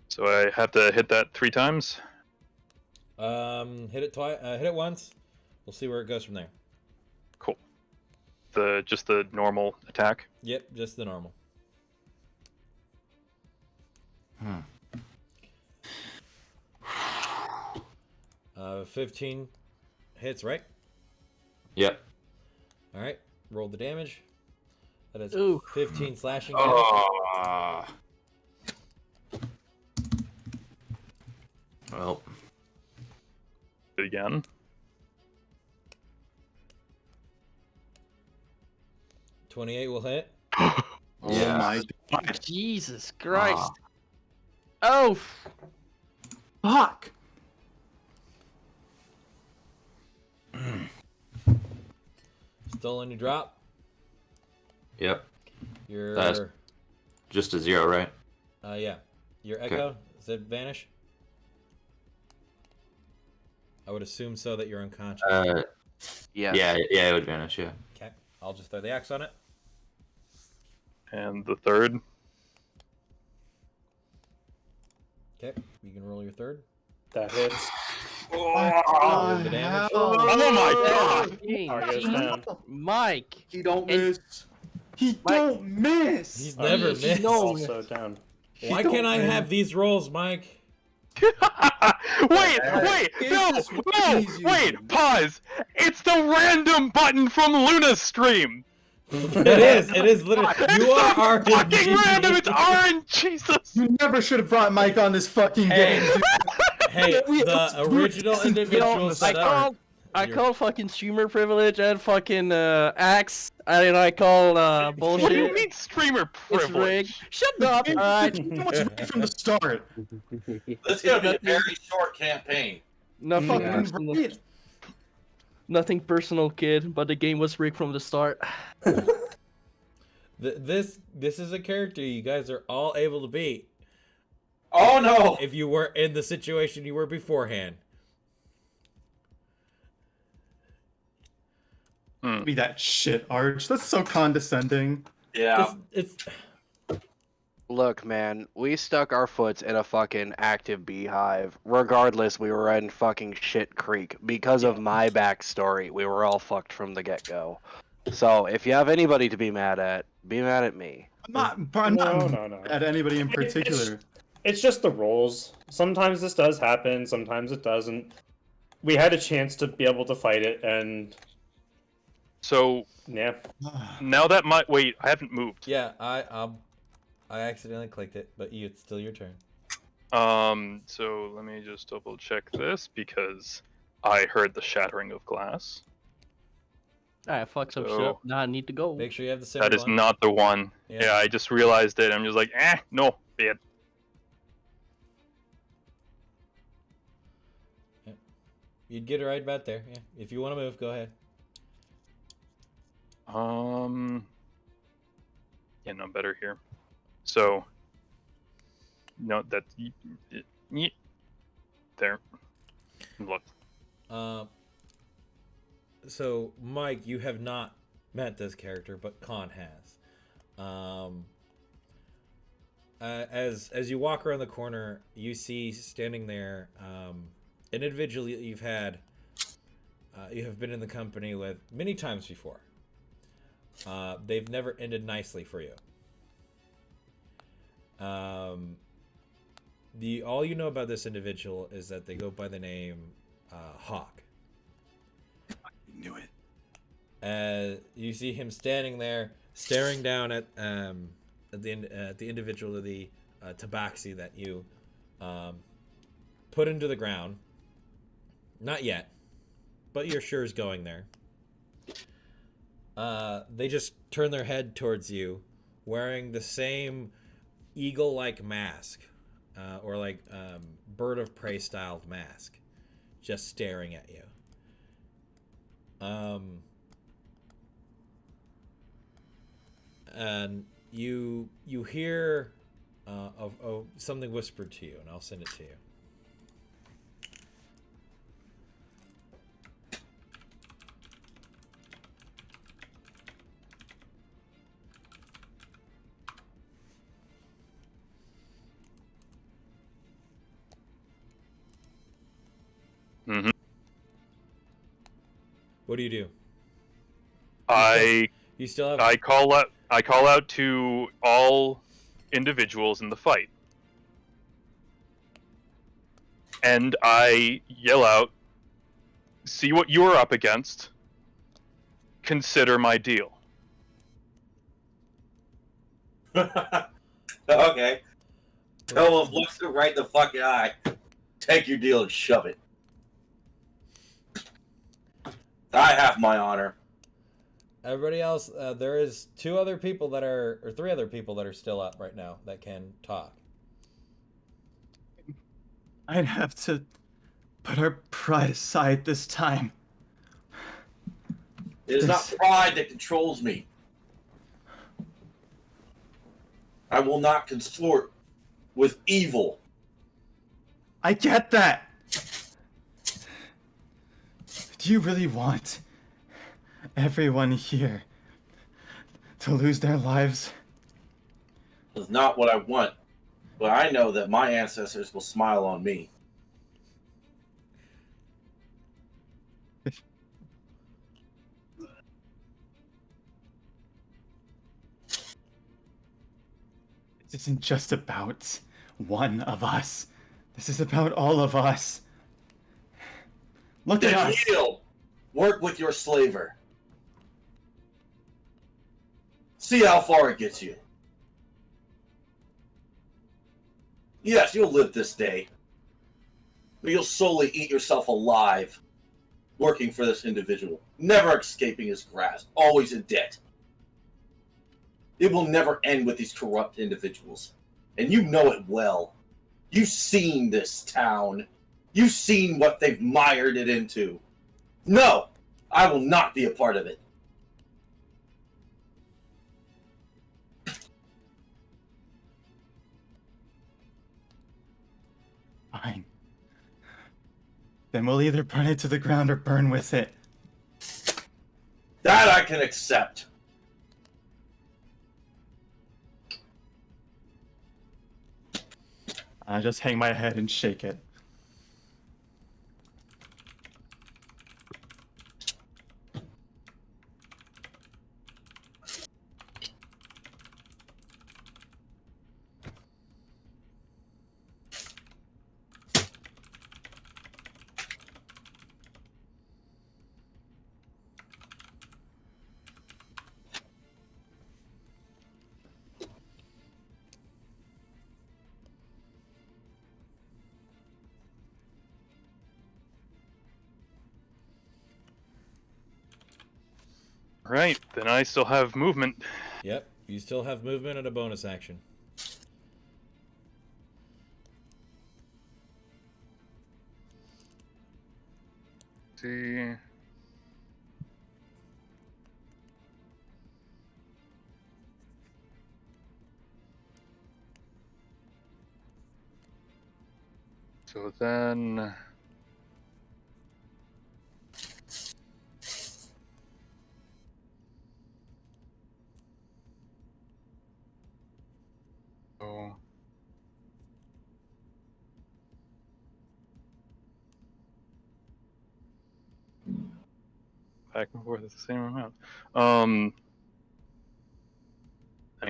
So I have to hit that 3 times. Hit it twice. Hit it once. We'll see where it goes from there. Cool. Just the normal attack. Yep, just the normal. 15 hits, right? Yep. All right. Roll the damage. That is Ooh. 15 slashing damage. Well, Again. 28 will hit. Oh Yeah. my god. Jesus Christ. Oh. Fuck. Still on your drop. Yep. Your That's just a 0, right? yeah. Your echo, does it vanish? I would assume so that you're unconscious. Yes. Yeah, it would vanish, yeah. Okay. I'll just throw the axe on it. And the third. Okay. You can roll your third. That hits. Roll the damage. Oh my god! Argo's down. Mike. He don't And- miss. He don't miss. He's never Argo's missed. also down. Why can't I have these rolls, Mike? wait, pause! It's the random button from Luna's stream! It is literally. You are Fucking random. RNG. It's Orange. Jesus. You never should have brought Mike on this fucking Hey. game, dude. Hey, the original individual I setup. call fucking streamer privilege and fucking axe. I call bullshit. What do you mean streamer It's rigged. privilege? Shut up. All right. It was right from the start. This is gonna be a very short campaign. Nothing Fucking personal. right. Nothing personal, kid. But the game was rigged from the start. This is a character you guys are all able to beat. Oh no! If you were in the situation you were beforehand. Be that shit, Arch. That's so condescending. Yeah. It's Look, man, we stuck our foots in a fucking active beehive. Regardless, we were in fucking shit creek. Because of my backstory, we were all fucked from the get-go. So, if you have anybody to be mad at me. I'm not No. at anybody in particular. It's just the roles. Sometimes this does happen, sometimes it doesn't. We had a chance to be able to fight it, and So yeah. now that wait, I haven't moved. yeah, I accidentally clicked it, but it's still your turn. So let me just double check this because I heard the shattering of glass. Alright, fuck some So- shit up. Now I need to go. Make sure you have the same That is one. not the one. Yeah. Yeah, I just realized it. I'm just like, no, bad. You'd get it right about there. Yeah. If you want to move, go ahead. Yeah, no, better here. So, no, that there. Look, So, Mike, you have not met this character, but Khan has. As you walk around the corner, you see standing there an individual you've had. You have been in the company with many times before. They've never ended nicely for you. All you know about this individual is that they go by the name Hawk. Knew it. You see him standing there, staring down at the individual of the tabaxi that you put into the ground. Not yet, but you're sure is going there. They just turn their head towards you, wearing the same eagle-like mask, or like bird of prey styled mask, just staring at you. And you hear of something whispered to you, and I'll send it to you. Mm-hmm. What do you do? You still have. I call out to all individuals in the fight, and I yell out, "See what you are up against. Consider my deal." Okay. Tell him, looks him right in the fucking eye. Take your deal and shove it. I have my honor. Everybody else, there is three other people that are still up right now that can talk. I'd have to put our pride aside this time. It is not pride that controls me. I will not consort with evil. I get that. Do you really want everyone here to lose their lives? It's not what I want, but I know that my ancestors will smile on me. This isn't just about one of us. This is about all of us. Look at Then us. kneel. Work with your slaver. See how far it gets you. Yes, you'll live this day, but you'll slowly eat yourself alive working for this individual, never escaping his grasp, always in debt. It will never end with these corrupt individuals, and you know it well. You've seen this town. You've seen what they've mired it into. No, I will not be a part of it. Fine. Then we'll either burn it to the ground or burn with it. That I can accept. I just hang my head and shake it. Right, then I still have movement. Yep, you still have movement and a bonus action. See. So then. Oh. Back and forth at the same amount. Hang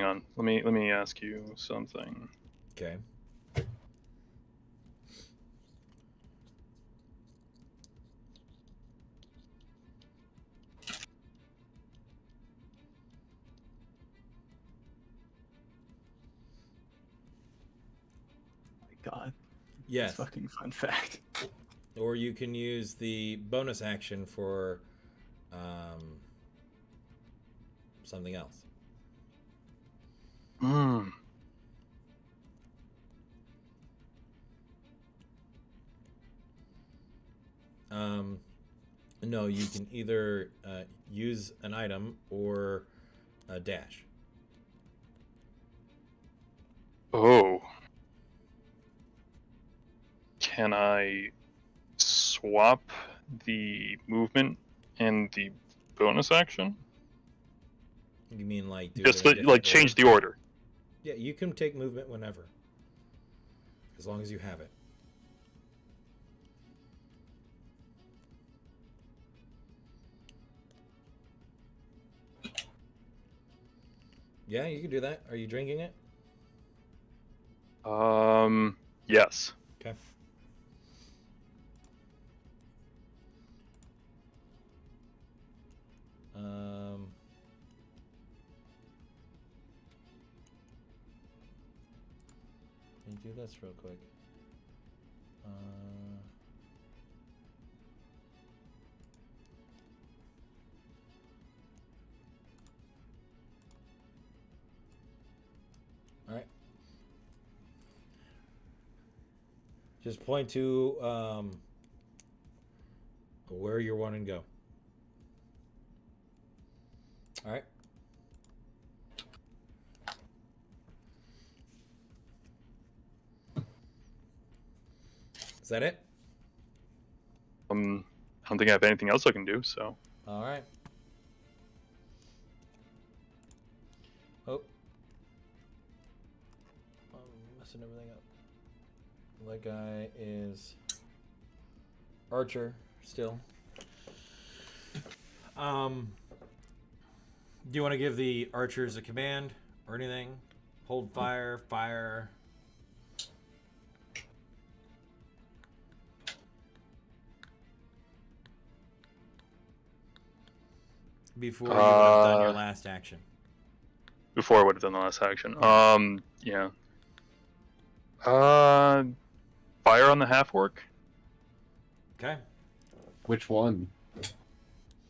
on. Let me ask you something. Okay. God. Yes. Fucking fun fact. Or you can use the bonus action for something else. Hmm. No, you can either use an item or a dash. Oh. Can I swap the movement and the bonus action? You mean like do Just it in a different like change order? the order. Yeah, you can take movement whenever, as long as you have it. Yeah, you can do that. Are you drinking it? Yes. Okay. Let me do this real quick. All right. Just point to where you're wanting to go. All right. Is that it? I don't think I have anything else I can do, so. All right. Oh. I'm messing everything up. That guy is Archer still. Do you want to give the archers a command or anything? Hold fire, fire. Before you would have done your last action. before I would have done the last action. Yeah. Fire on the half orc. Okay. Which one?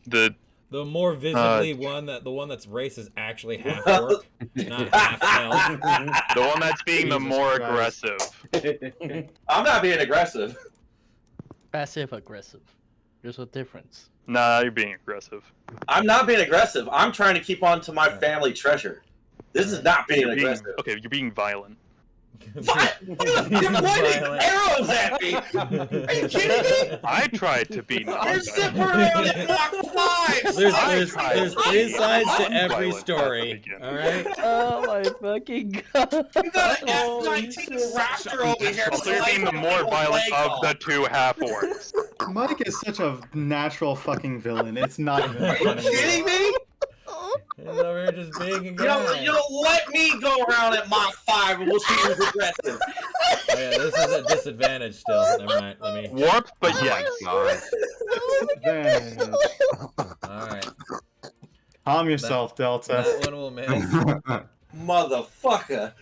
The The more visibly the one that's race is actually half orc, not half elf. the one that's being the Jesus more Christ. aggressive. I'm not being aggressive. Passive aggressive. There's a difference. Nah, you're being aggressive. I'm not being aggressive. I'm trying to keep on to my family treasure. This is not being aggressive. Okay, you're being violent. What? You're pointing arrows at me! Are you kidding me? I tried to be You're non-violent. zipping around in block 5! There's three sides to every story. All right. Oh my fucking god! You got an F-19 Raptor over here. So you're being the more violent of the two half orcs. Mike is such a natural fucking villain. It's not even Are you funny. kidding me? He's over here just being a guy. You know, let me go around at Mach 5 and we'll see who's aggressive. Oh yeah, this is a disadvantage still. Never mind. Let me. Warped, but yes. Advantage. All right. Calm yourself, Delta. That one will miss. Motherfucker.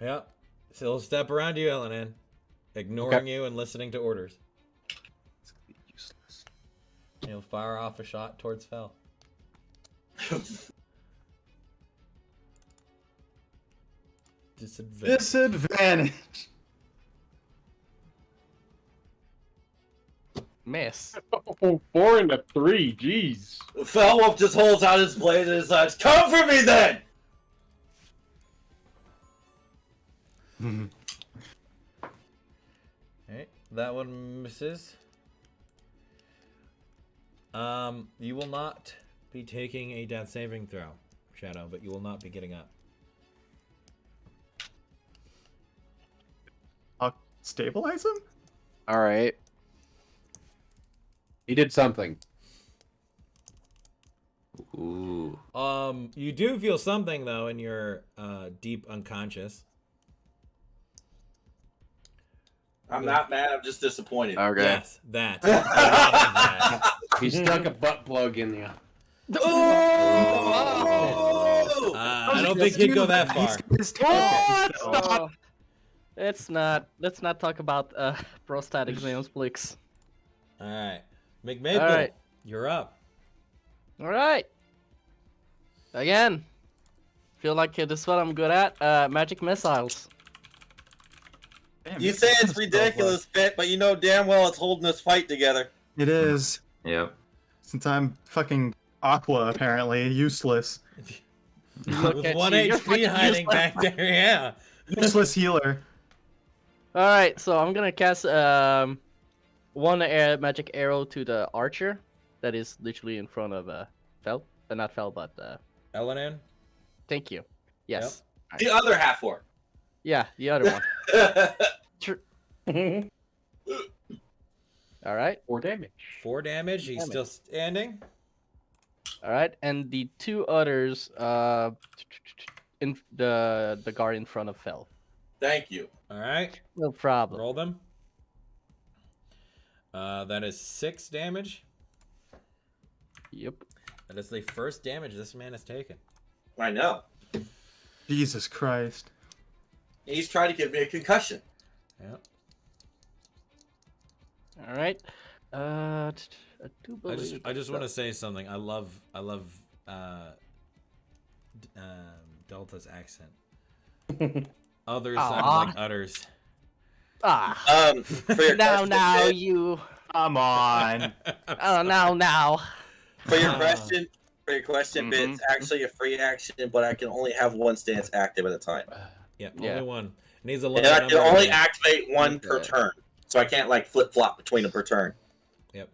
Yeah. So he'll step around you, Elenan, ignoring you and listening to orders. It's gonna be useless. He'll fire off a shot towards Fel. Disadvantage. Disadvantage. Miss. Oh, 4 and a 3. Jeez. Felwolf just holds out his blade and decides, come for me then! Okay, that one misses. You will not be taking a death saving throw, Shadow, but you will not be getting up. I'll stabilize him? Alright. He did something. Ooh. You do feel something though in your deep unconscious. I'm not mad, I'm just disappointed. Okay. Yes, that. I love that. He stuck a butt plug in you. Oh! I don't think he'd go that far. Oh, let's not talk about prostate exams, please. All right, McMaple, All right. you're up. All right. Again, feel like this is what I'm good at. Magic missiles. Damn, You this say is it's so ridiculous, Fit, but you know damn well it's holding this fight together. It is. Yep. Since I'm fucking Aqua, apparently. Useless. Look With at 1 you, you're HP fucking hiding useless. back there, yeah. Useless healer. All right, so I'm gonna cast one magic arrow to the archer that is literally in front of Fel, not Fel, but Elenan? thank you. Yes. The other half orc. Yeah, the other one. All right. 4 damage. 4 damage, he's still standing. All right, and the two others, in the guard in front of Fel. Thank you. All right, No problem. roll them. That is 6 damage. Yep. That is the first damage this man has taken. I know. Jesus Christ. He's trying to give me a concussion. Yep. All right. I do believe. I just want to say something. I love Delta's accent. Others sound like utters. For your question, Fit, you. Come on. Oh, now. for your question, Bit, it's actually a free action, but I can only have one stance active at a time. Yep, Yeah. only one. Needs a And limited I can number of only damage. activate one per turn. So I can't like flip flop between them per turn. Yep.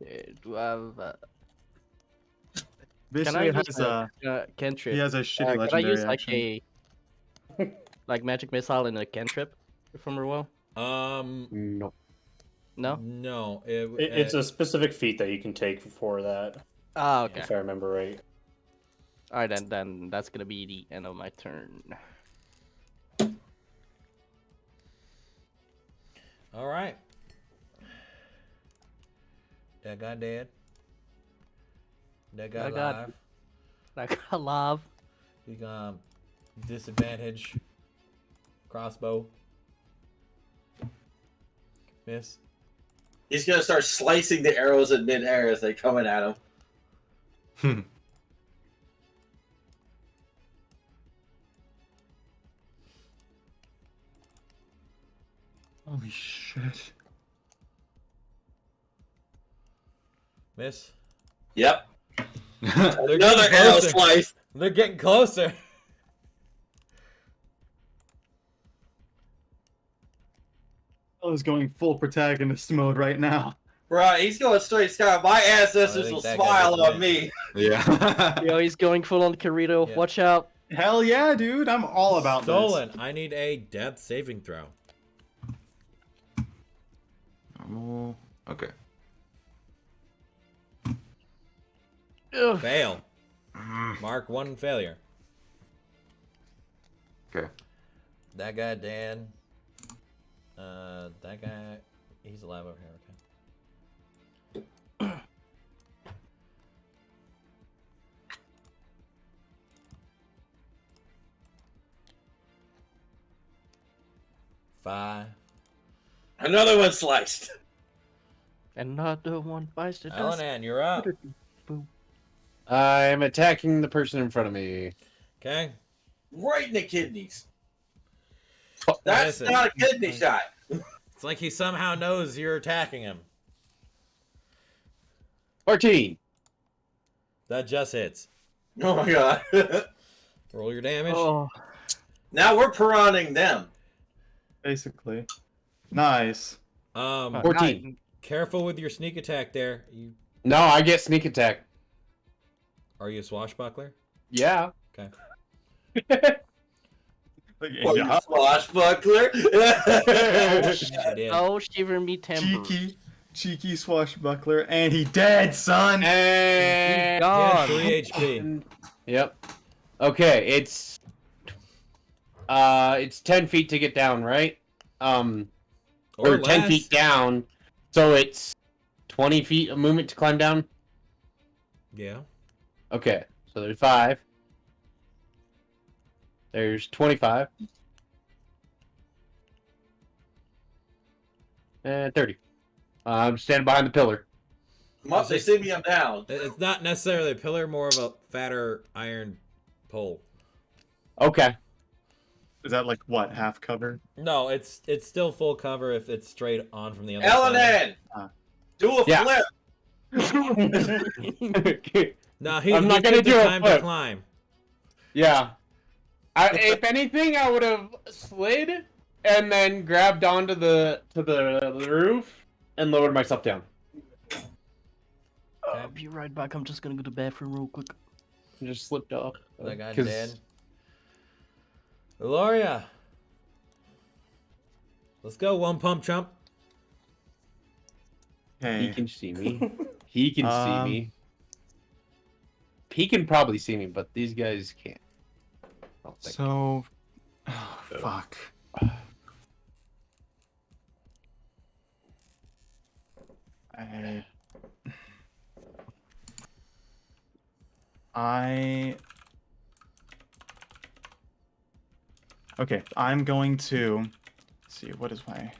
Okay, do I have? Basically, it has a, cantrip? he has a shitty Can I legendary use like action. a like magic missile in a cantrip? If I'm well. No. No. No. It's a specific feat that you can take for that, Oh, okay. if I remember right. All right, then that's gonna be the end of my turn. All right. That guy dead. That guy That guy- alive. Like alive. He got disadvantage. Crossbow. Miss. He's gonna start slicing the arrows in midair as they coming at him. Holy shit. Miss. Yep. They're Another getting arrow closer. slice. They're getting closer. I was going full protagonist mode right now. Right, he's going straight sky. My ancestors think will that guy smile just on me. Yeah. Yo, he's going full on Carito. Yeah. Watch out. Hell yeah, dude. I'm all about Stolen. I need a death saving throw. Normal. Okay. Ugh. Fail. Mark 1 failure. Okay. That guy, Dan. That guy, he's alive over here. Okay. Five. Another one sliced. Another one bites the dust. Alanan, you're up. I'm attacking the person in front of me. Okay. Right in the kidneys. What That's is it? not a kidney shot. It's like he somehow knows you're attacking him. 14. That just hits. Oh my god. Roll your damage. Oh, Now we're piranhing them. Basically. Nice. 14. Careful with your sneak attack there. You No, I get sneak attack. are you a swashbuckler? Yeah. Okay. Or you swashbuckler. She did. oh, shiver me timber. Cheeky swashbuckler, and he dead, son. And Yeah, God. 3 HP. Yep. Okay, it's 10 feet to get down, right? Or 10 less. feet down. So it's 20 feet of movement to climb down. Yeah. Okay, so there's 5. There's 25. And 30. I'm standing behind the pillar. Must they see me? I'm down. It's not necessarily a pillar, more of a fatter iron pole. Okay. Is that like what, half cover? No, it's still full cover if it's straight on from the other side. Elanan, do a Yeah. flip. No, I'm not gonna took the do a time to flip. climb. Yeah. If anything, I would have slid and then grabbed onto the roof and lowered myself down. I'll be right back. I'm just gonna go to the bathroom real quick. Just slipped off. That guy 'Cause- dead. Eloria. Let's go, one pump chump. He Hey. can see me. He can see Um, me. He can probably see me, but these guys can't. I don't think. So, fuck. Okay, I'm going to let's see what is my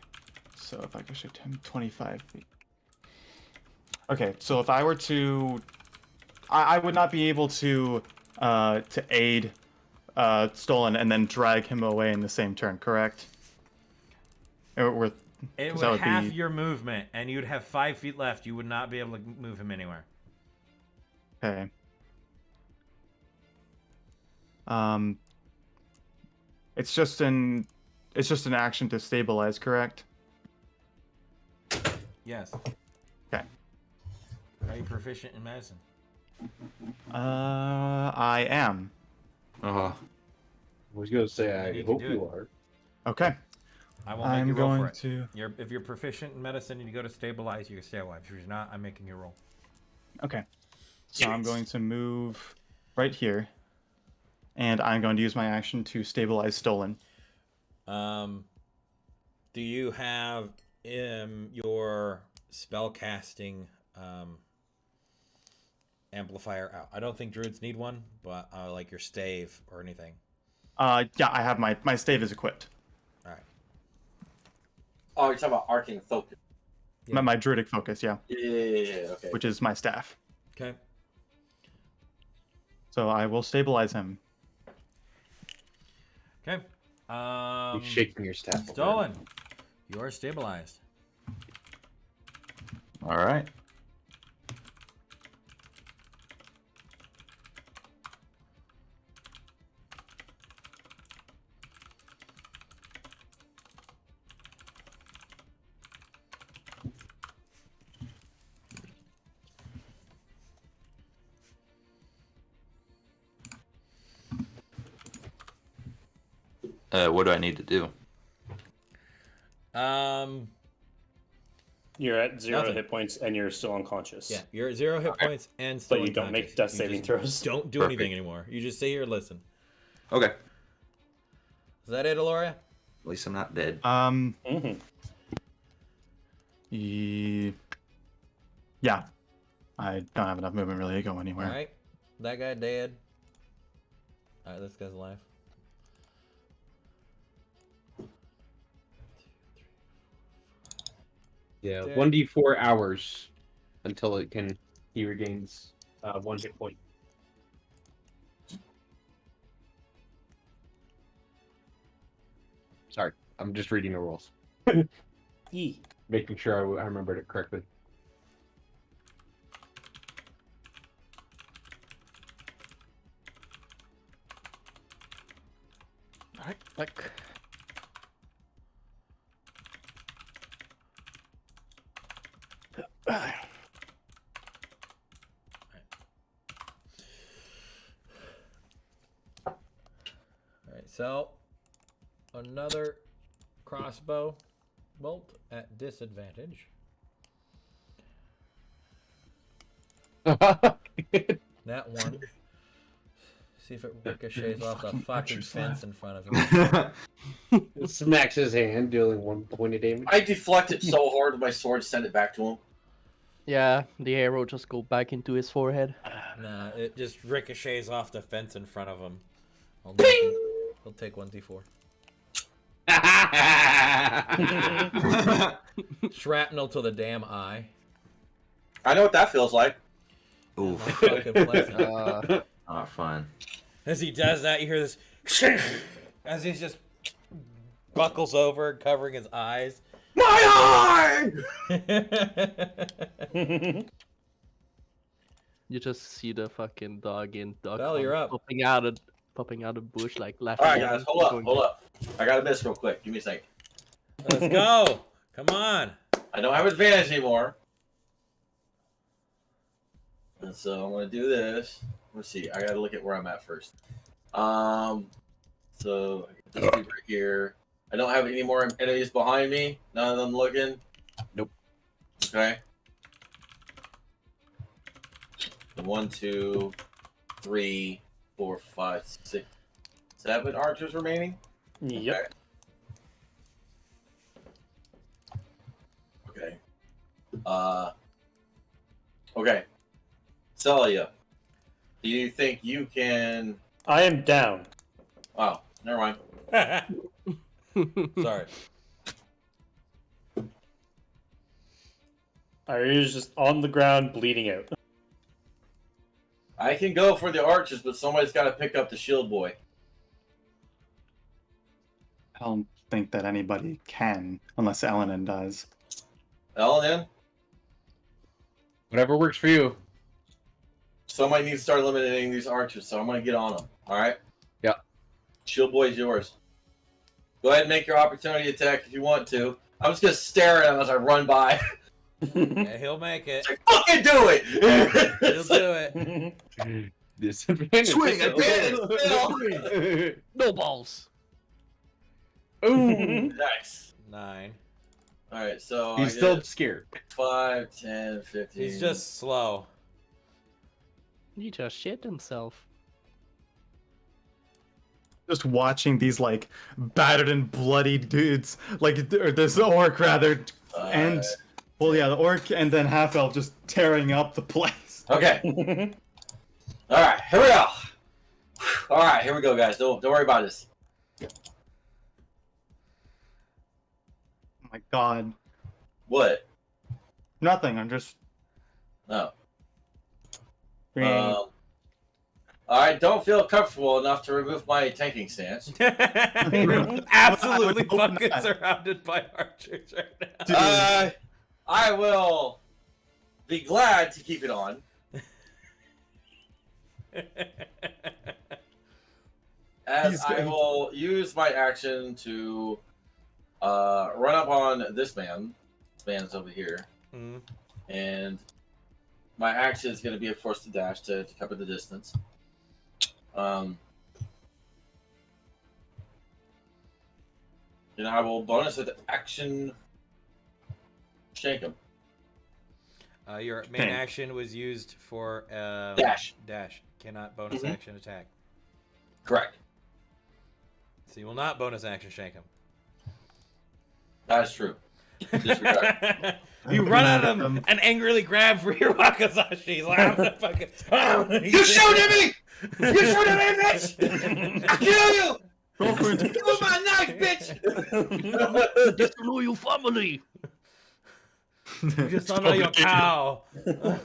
so if I go to 10, 25 feet. Okay, so if I were to I would not be able to aid Stolen and then drag him away in the same turn, correct? Or with It 'cause would, that would half be- your movement, and you'd have 5 feet left. You would not be able to move him anywhere. Okay. It's just an action to stabilize, correct? Yes. Okay. Are you proficient in medicine? I am. Uh-huh. I was gonna say, Maybe I you can hope do you it. are. Okay. I won't make I'm you roll going for it. to. If you're proficient in medicine and you go to stabilize, you can stabilize. If you're not, I'm making you roll. Okay. So I'm going to move right here, and I'm going to use my action to stabilize Stolen. Do you have your spell casting amplifier out. I don't think druids need one, but like your stave or anything. Yeah, I have my stave is equipped. All right. Oh, you're talking about arcane focus. Yeah. My druidic focus, yeah. Yeah, okay. Which is my staff. Okay. So I will stabilize him. Okay. You're shaking your staff. Stolen. You are stabilized. All right. What do I need to do? You're at 0 Nothing. hit points and you're still unconscious. Yeah, you're at 0 hit points and still But you don't unconscious. make death You saving just throws. Don't do Perfect. anything anymore. You just sit here and listen. Okay. Is that it, Aloria? At least I'm not dead. Mm-hmm. Yeah. I don't have enough movement really to go anywhere. All right. That guy dead. All right, this guy's alive. Yeah, Dead. 1d4 hours until he regains 1 hit point. Sorry, I'm just reading the rules. Making sure I remembered it correctly. Alright, back. All right, so another crossbow bolt at disadvantage. That one. See if it ricochets off the fucking fence in front of him. Smacks his hand, dealing 1 point of damage. I deflect it so hard with my sword, send it back to him. Yeah, the arrow just go back into his forehead. Nah, it just ricochets off the fence in front of him. He'll take 1d4. Shrapnel to the damn eye. I know what that feels like. Oof. Not fucking pleasant. Not fun. As he does that, you hear this as he just buckles over, covering his eyes. My eye! You just see the fucking dog Well, you're up. popping out of bush like laughing. Alright, at guys, him, hold going, up. I got a miss real quick. Give me a second. Let's go. Come on. I don't have advantage anymore. And so I'm gonna do this. Let's see. I gotta look at where I'm at first. So this dude right here. I don't have any more enemies behind me. None of them looking. Nope. Okay. 1, 2, 3, 4, 5, 6, 7 archers remaining. Yep. Okay. Okay. Celia, do you think you can? I am down. Oh, never mind. Sorry. Arya's just on the ground bleeding out. I can go for the archers, but somebody's got to pick up the shield boy. I don't think that anybody can, unless Elenin does. Ellen, Whatever works for you. somebody needs to start eliminating these archers, so I'm going to get on them. All right? Yeah. Shield boy is yours. Go ahead and make your opportunity attack if you want to. I'm just going to stare at him as I run by. Yeah, he'll make it. Like, fucking do it! He'll do it. Disadvantage. Swing, I did it! no balls. Ooh. Nice. 9. Alright, so He's I still get scared. 5, 10, 15. He's just slow. He just shit himself. Just watching these like battered and bloody dudes, like or this orc rather, and well, yeah, the orc and then half elf just tearing up the place. Okay. All right, here we go. All right, here we go, guys. Don't worry about this. Oh my god. What? Nothing. I'm just. No. being- All right, don't feel comfortable enough to remove my tanking stance. Absolutely I would hope fucking not. surrounded by archers right now. Dude. I will be glad to keep it on. As I will use my action to run up on this man. This man's over here. Mhm. And my action is going to be, of course, to dash to cover the distance. And I will bonus it action shake him. Your main Okay. action was used for Dash. Dash. Cannot bonus Mhm. action attack. Correct. So you will not bonus action shake him. That is true. Disregard. You run at him and angrily grab for your wakizashi. He's like, I'm gonna fucking. You shoot at me! You shoot at me, bitch! I kill you! Go for it. Give me my knife, bitch! Destroy your family. You just honor your cow.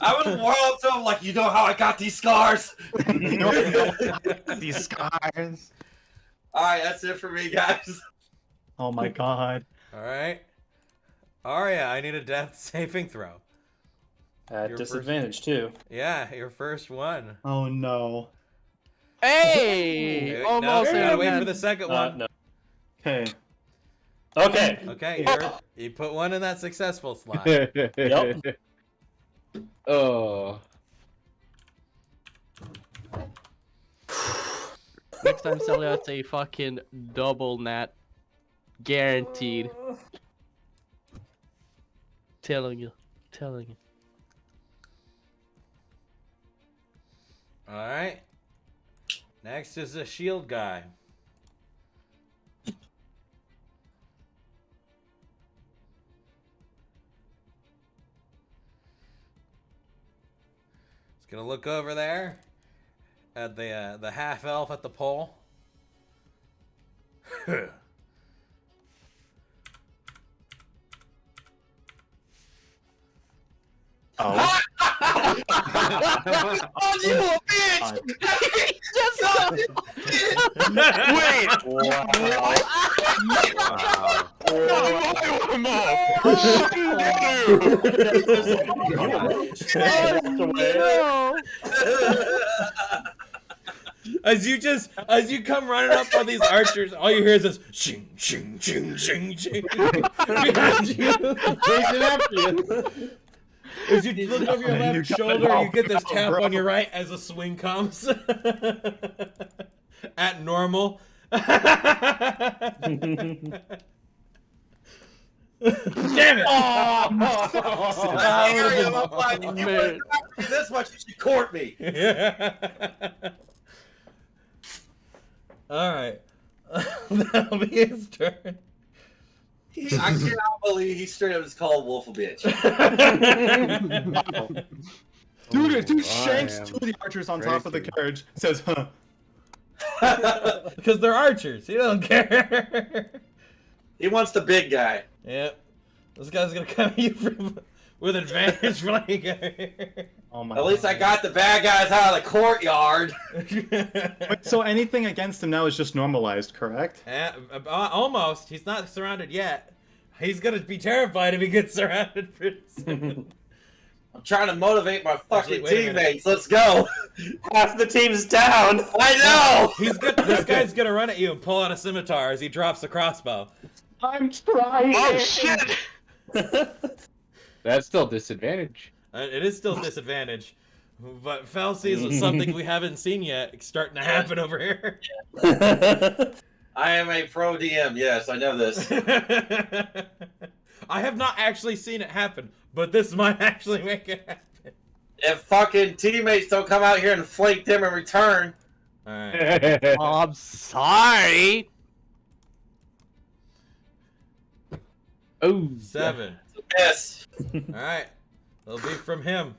I would whirl up to him like, you know how I got these scars? These scars. Alright, that's it for me, guys. Oh my god. All right, Arya, I need a death saving throw. At Your disadvantage too. Yeah, your first one. Oh no. Hey, Wait, almost no, there, gotta wait man. for the second one. No. Okay. Okay. Okay, you put one in that successful slot. Yep. Oh. Next time, Celia, it's a fucking double nat. Guaranteed. Telling you. Telling you. All right. Next is the shield guy. He's gonna look over there at the half elf at the pole. Oh. Oh, you a bitch! As you come running up on these archers, all you hear is this shing shing shing shing shing behind you. Chasing after you. As you look over your left shoulder, you get this tap on your right as a swing comes at normal. Damn it! Area, I'm like, if you man. want to this much, you should court me. All right, that'll be his turn. I cannot believe he straight up just called Wolf a bitch. Dude shanks am two of the archers on ready top of the to- carriage. Says, huh. Because they're archers. He don't care. He wants the big guy. Yep. This guy's gonna come at you with advantage flank. Oh my At least I God. got the bad guys out of the courtyard. Wait, so anything against him now is just normalized, correct? Almost. He's not surrounded yet. He's gonna be terrified if he gets surrounded pretty soon. I'm trying to motivate my fucking Actually, wait a minute. teammates. Let's go. Half the team's down. I know. This guy's gonna run at you and pull out a scimitar as he drops the crossbow. I'm trying. Oh shit! That's still disadvantage. It is still disadvantage, but Fel sees something we haven't seen yet starting to happen over here. I am a pro DM. Yes, I know this. I have not actually seen it happen, but this might actually make it happen. If fucking teammates don't come out here and flank them in return. All right. Oh, I'm sorry. Oh, 7. Yes. All right, it'll be from him.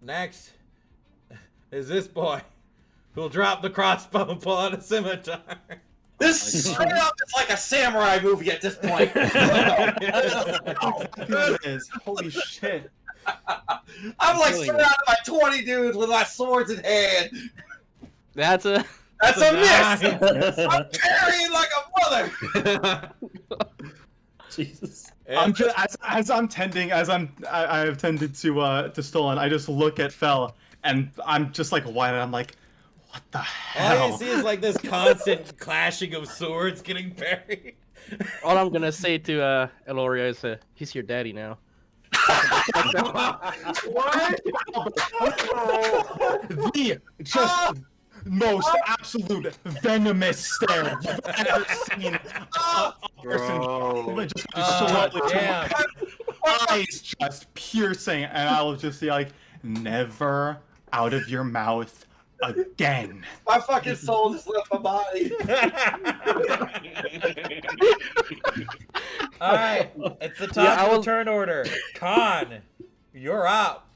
Next is this boy who'll drop the crossbow and pull out a scimitar. This straight up is like a samurai movie at this point. It is. Holy shit. I'm like surrounded by 20 dudes with my swords in hand. That's a. That's a miss. Nice. I'm carrying like a mother. Jesus. I'm just as I'm tending as I have tended to Stolen. I just look at Fel and I'm just like wide. I'm like, what the hell? All you see is like this constant clashing of swords getting buried. All I'm gonna say to Eloria is, he's your daddy now. What? The just most absolute venomous stare you've ever seen a person just slowly damn. eyes just piercing, and I will just be like, never out of your mouth again. My fucking soul just left my body. All right, it's the top of the turn order. Khan, you're up.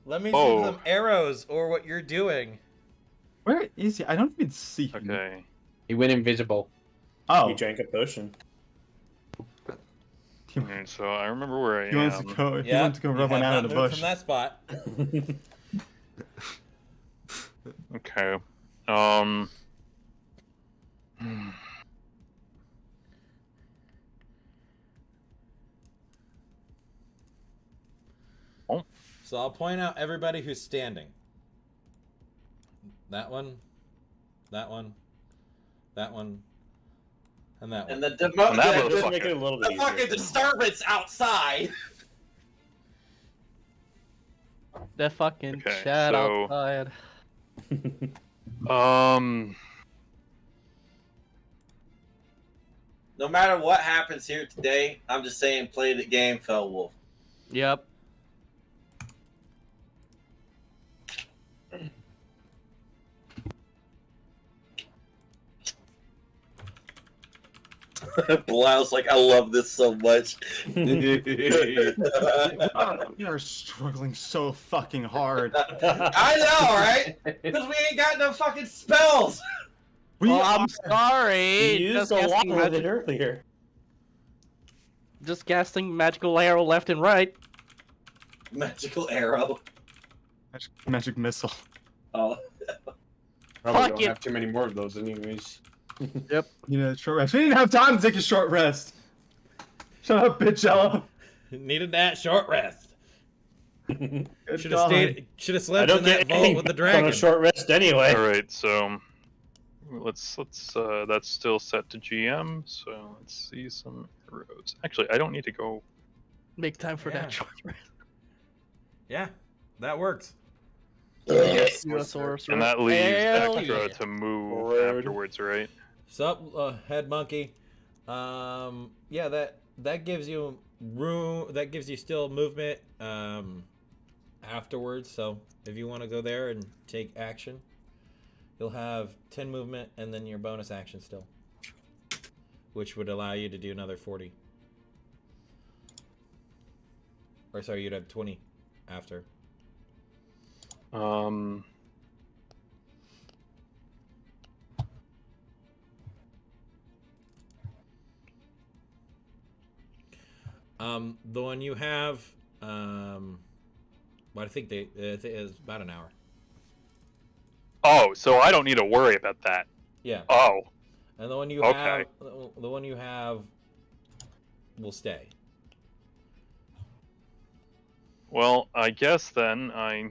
Let me see some arrows or what you're doing. Where is he? I don't even see him. Okay. He went invisible. Oh, He drank a potion. Okay, so I remember where I he wants to am. go. He Yeah, wants to go rub one out in the bush. from that spot. Okay. So I'll point out everybody who's standing. That one, that one, that one, and that one. And the that Just make it a little bit the fucking easier. disturbance outside. The fucking Okay, chat so- outside. No matter what happens here today, I'm just saying play the game, Fell Wolf. Yep. Blouse like I love this so much. You are struggling so fucking hard. I know, right? Because we ain't got no fucking spells. I'm sorry. You used Just a lot casting, with it earlier. just casting magical arrow left and right. Magical arrow. Magic missile. Oh. Probably Fuck don't it. have too many more of those anyways. Yep. You know, short rest. We didn't have time to take a short rest. Shut up, bitch, Jello. Needed that short rest. Good Should have God. stayed. Should have I slept don't in get that vault anything with the on dragon. a short rest anyway. All right, so let's that's still set to GM. So let's see some arrows. Actually, I don't need to go. Make time for Yeah. that short rest. Yeah, that works. Yes. And that leaves Hell extra yeah. to move Rude. afterwards, right? Sup, head monkey. Yeah, that gives you room. That gives you still movement. Afterwards. So if you want to go there and take action, you'll have 10 movement and then your bonus action still, which would allow you to do another 40. Or sorry, you'd have 20 after. The one you have, well, I think it is about an hour. Oh, so I don't need to worry about that. Yeah. Oh, And the one you Okay. have will stay. well, I guess then I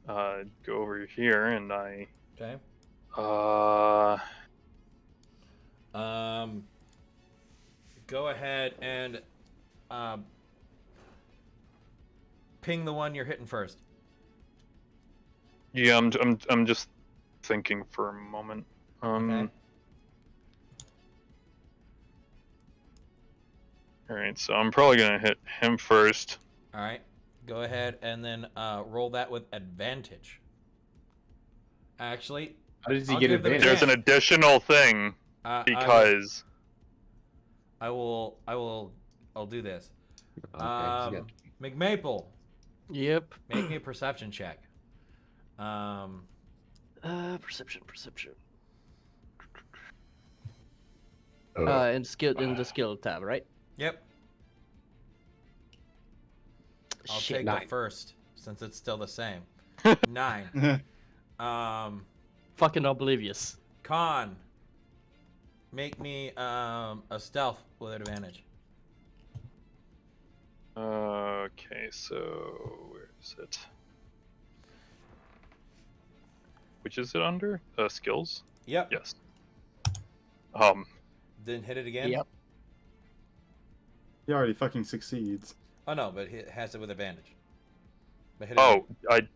go over here and I Okay. Go ahead and ping the one you're hitting first. yeah, I'm just thinking for a moment. Okay. All right, so I'm probably gonna hit him first. All right. Go ahead and then roll that with advantage. Actually, How does he I'll get give them advantage? There's an additional thing I because will I'll do this. Okay, McMaple, Yep. make me a perception check. Perception. Oh. In the skill tab, right? Yep. I'll Shit. take 9. the first since it's still the same. 9. Fucking oblivious. Con, make me a stealth with advantage. Okay, so where is it? Which is it under? Skills? Yep. Yes. Then hit it again. Yep. He already fucking succeeds. Oh no, but it has it with advantage. But hit it Oh, again.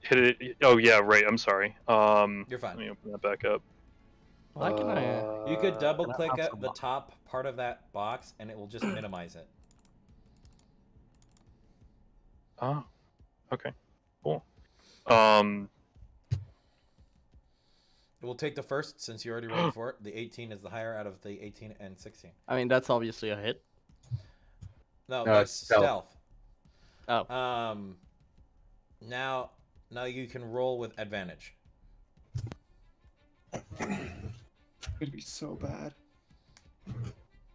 I hit it. Oh yeah, right. I'm sorry. You're fine. Let me open that back up. Why can I? You could double click have at some the luck? top part of that box, and it will just minimize it. Oh, okay, cool. It will take the first since you already rolled for it. The 18 is the higher out of the 18 and 16. I mean, that's obviously a hit. No, No, that's it's stealth. stealth. Oh. Now you can roll with advantage. It's gonna be so bad.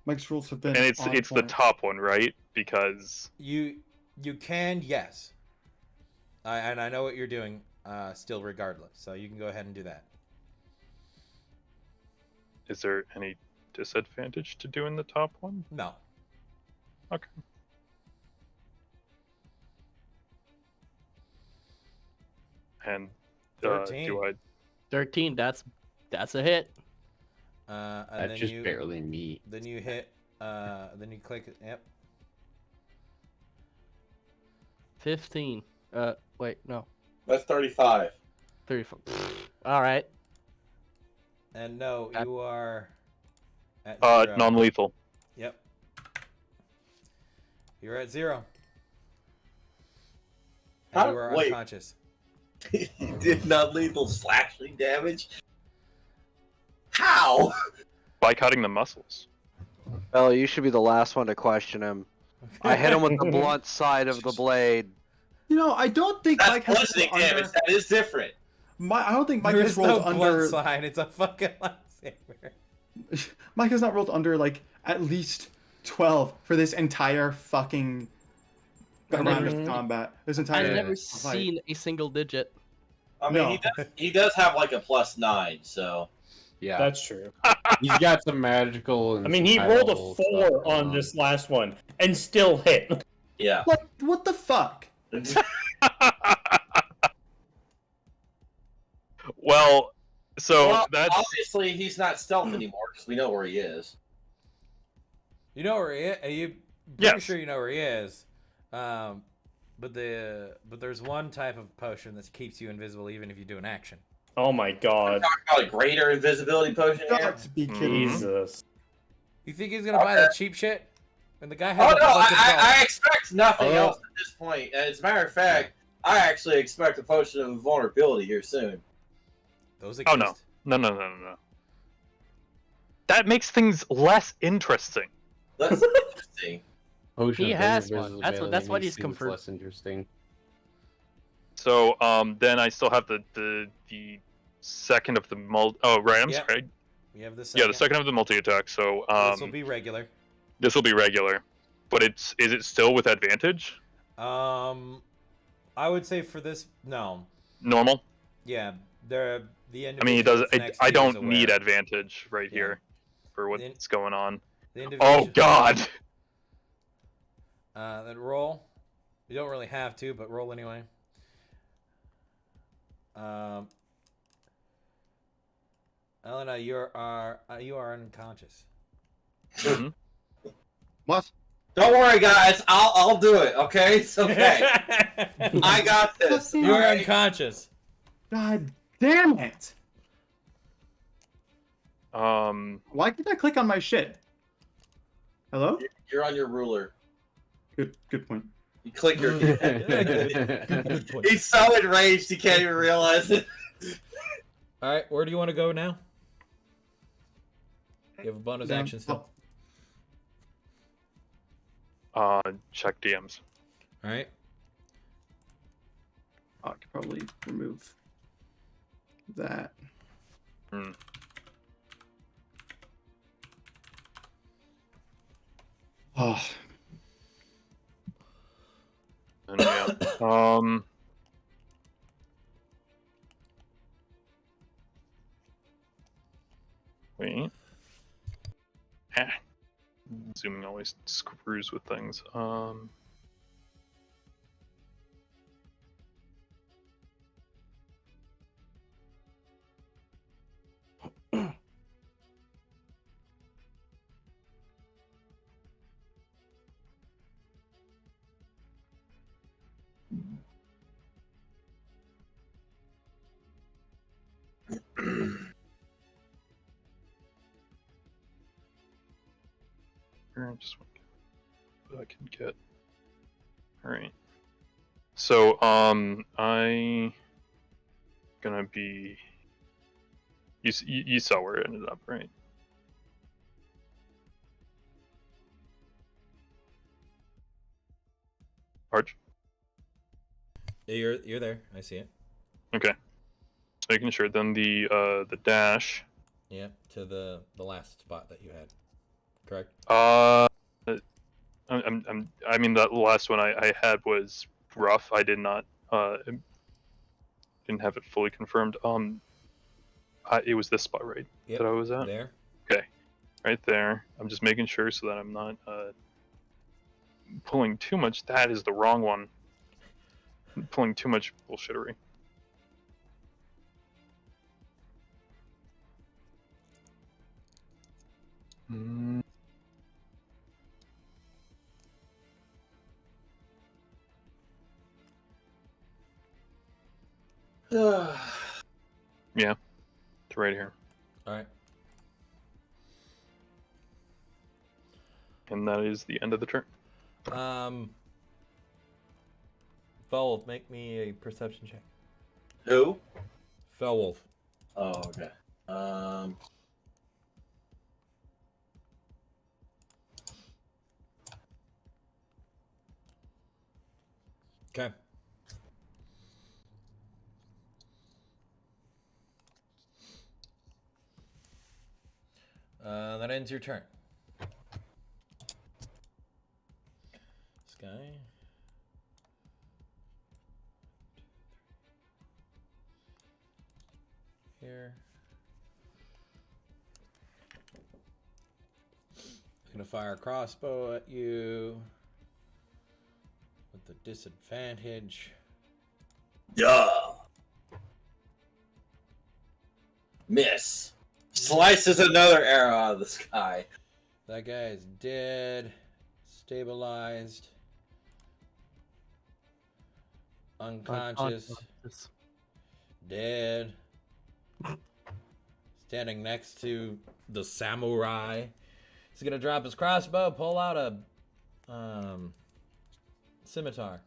Mike's rules have been. And it's on the point. top one, right? Because You can, yes. And I know what you're doing still regardless. So you can go ahead and do that. is there any disadvantage to doing the top one? No. Okay. And 13. do I? 13. That's a hit. And That's then just you barely me. then you hit then you click it. Yep. 15. Wait, no. That's 35. 34. All right. And no, you are at 0. Non-lethal. Yep. You're at 0. And How- you are wait. unconscious. He did not lethal slashing damage. How? By cutting the muscles. Well, you should be the last one to question him. I hit him with the blunt side of the blade. You know, I don't think That's Mike has bludgeoning rolled damage. under. That is different. I don't think Mike There has is rolled no under. blood sign. It's a fucking lightsaber. Mike has not rolled under like at least 12 for this entire fucking round of combat. This entire. I've never fight. seen a single digit. I mean, No. he does have like a +9, so. Yeah, That's true. he's got some magical. And I mean, some he high rolled a level 4 stuff going on this last one and still hit. Yeah. What the fuck? Well, so Well, that's obviously he's not stealth anymore because we know where he is. You know where he is. You pretty Yes. sure you know where he is. But there's one type of potion that keeps you invisible even if you do an action. Oh my god. Talking about a greater invisibility potion here. Got to be kidding me. Jesus. You think he's gonna buy that cheap shit? When the guy has Oh a no, fucking I expect nothing Oh. else at this point. As a matter of fact, I actually expect a potion of invulnerability here soon. Those Oh, exist. no. That makes things less interesting. That's interesting. Potion He of has one. invisibility That's what makes he's things confirmed. Less interesting. So then I still have the second of the Oh right, I'm Yep. sorry. We have this. Yeah, the second of the multi attack. So This will be regular. this will be regular, but is it still with advantage? I would say for this, no. Normal. Yeah, the I mean, it does. individual that's next I to you is don't need aware. advantage right Yeah. here for what's going on. The Oh individual- God. Then roll. You don't really have to, but roll anyway. Elena, you are unconscious. What? Don't worry, guys. I'll do it. Okay, it's okay. I got this. You're alright? unconscious. God damn it! Why can't I click on my shit? Hello? You're on your ruler. Good point. You click your. Good point. He's so enraged he can't even realize it. All right, where do you want to go now? You have a bonus Down. action still. Check DMs. All right. I could probably remove that. Hmm. Oh, And yeah. Wait. Zooming always screws with things. Here, I just want to get what I can get. All right. So, I gonna be. You saw where it ended up, right? Arch. Yeah, you're there. I see it. Okay. Just making sure. Then the dash. Yep, to the last spot that you had. Correct. I mean, that last one I had was rough. I did not didn't have it fully confirmed. It was this spot, right? Yep, That I was at. there. Okay, right there. I'm just making sure so that I'm not pulling too much. That is the wrong one. I'm pulling too much bullshittery. Mm. Yeah, it's right here. All right. And that is the end of the turn. Felwolf, make me a perception check. Who? Felwolf. Oh, okay. Okay. That ends your turn. Sky. Here. I'm gonna fire a crossbow at you with the disadvantage. Yeah. Miss. Slices another arrow out of the sky. That guy is dead, stabilized, unconscious, dead, standing next to the samurai. He's gonna drop his crossbow, pull out a scimitar.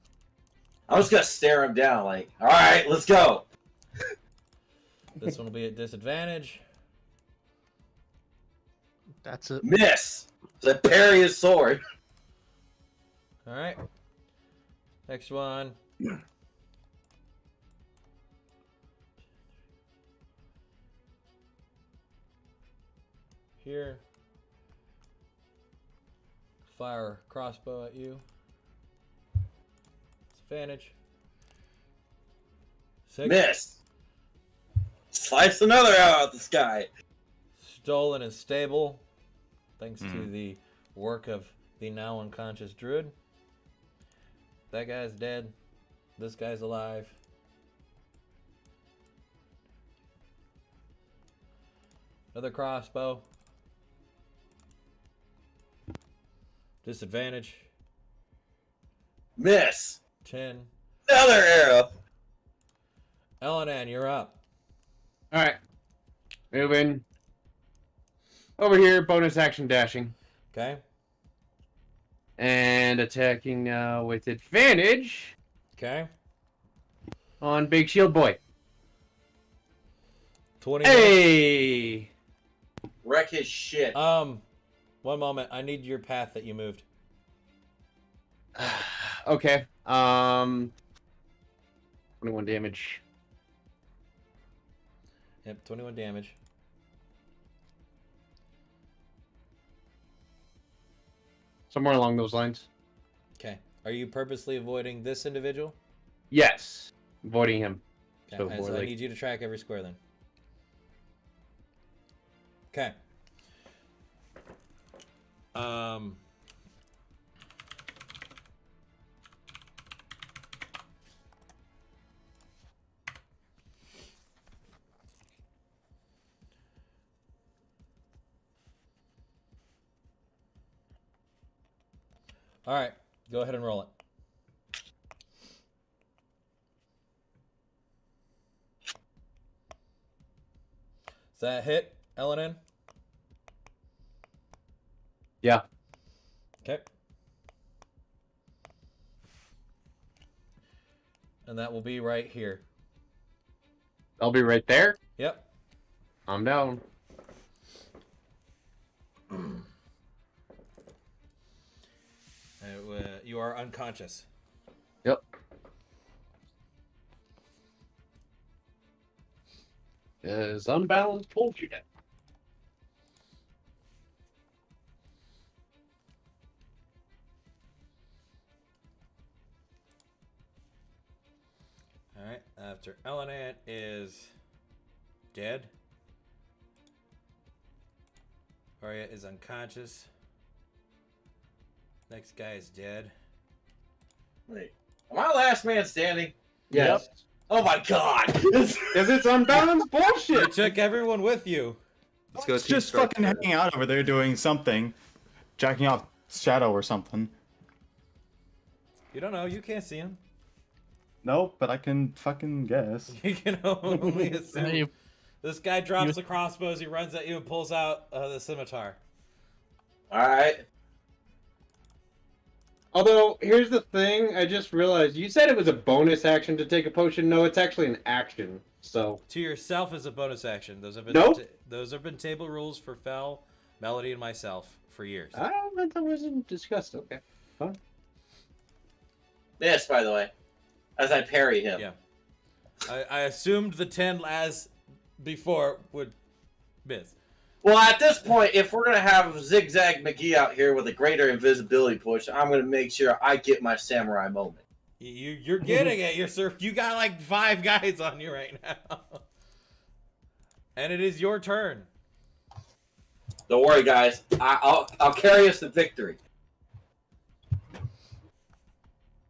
I was gonna stare him down like, all right, let's go. This one will be at disadvantage. That's it. Miss. So parry his sword. All right. Next one. Here. Fire crossbow at you. Disadvantage. 6. Miss. Slice another arrow out the sky. Stolen is stable, thanks to the work of the now unconscious druid. That guy's dead. This guy's alive. Another crossbow. Disadvantage. Miss. 10. Another arrow. Elenan, you're up. All right. Moving over here, bonus action dashing. Okay. And attacking now with advantage Okay. on Big Shield Boy. 20. Hey! Wreck his shit. One moment. I need your path that you moved. Okay. 21 damage. Yep, 21 damage. Somewhere along those lines. Okay. Are you purposely avoiding this individual? Yes. Avoiding him. Okay. So So more I like- need you to track every square then. Okay. All right. Go ahead and roll it. Is that a hit, LNN? Yeah. Okay. And that will be right here. I'll be right there. Yep. I'm down. You are unconscious. Yep. Is unbalanced bullshit. All right. After LNN is dead. Arya is unconscious. Next guy is dead. Wait, am I last man standing? Yes. Oh my god! Because it's unbalanced You bullshit. took everyone with you. Let's go. It's team just fucking structure. hanging out over there doing something, jacking off Shadow or something. You don't know. You can't see him. Nope, but I can fucking guess. You can only assume. You- This guy drops the crossbows. He runs at you and pulls out the scimitar. Alright. Although, here's the thing. I just realized. You said it was a bonus action to take a potion. No, it's actually an action. So. To yourself is a bonus action. Those have been Nope. those have been table rules for Fel, Melody, and myself for years. I don't know. That wasn't discussed. Okay. Fine. Yes, by the way. As I parry him. Yeah. I assumed the 10 as before would miss. Well, at this point, if we're gonna have Zigzag McGee out here with a greater invisibility push, I'm gonna make sure I get my samurai moment. You're getting it. You got like 5 guys on you right now. And it is your turn. Don't worry, guys. I'll carry us to victory.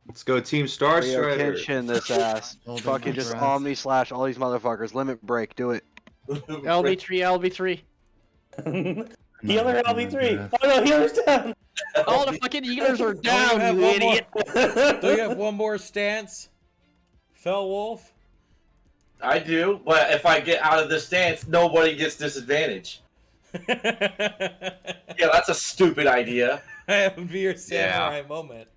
Let's go, Team Star Rio Strider. Kenshin this ass. Golden Fucking just Congrats. Omni slash all these motherfuckers. Limit break. Do it. LB3, LB3. Healer LB3. Oh no, healer's down. All the fucking healers are down, have you one idiot. Do you have one more stance? Fel Wolf? I do, but if I get out of this stance, nobody gets disadvantage. Yeah, Yeah, that's a stupid idea. that would be your samurai moment.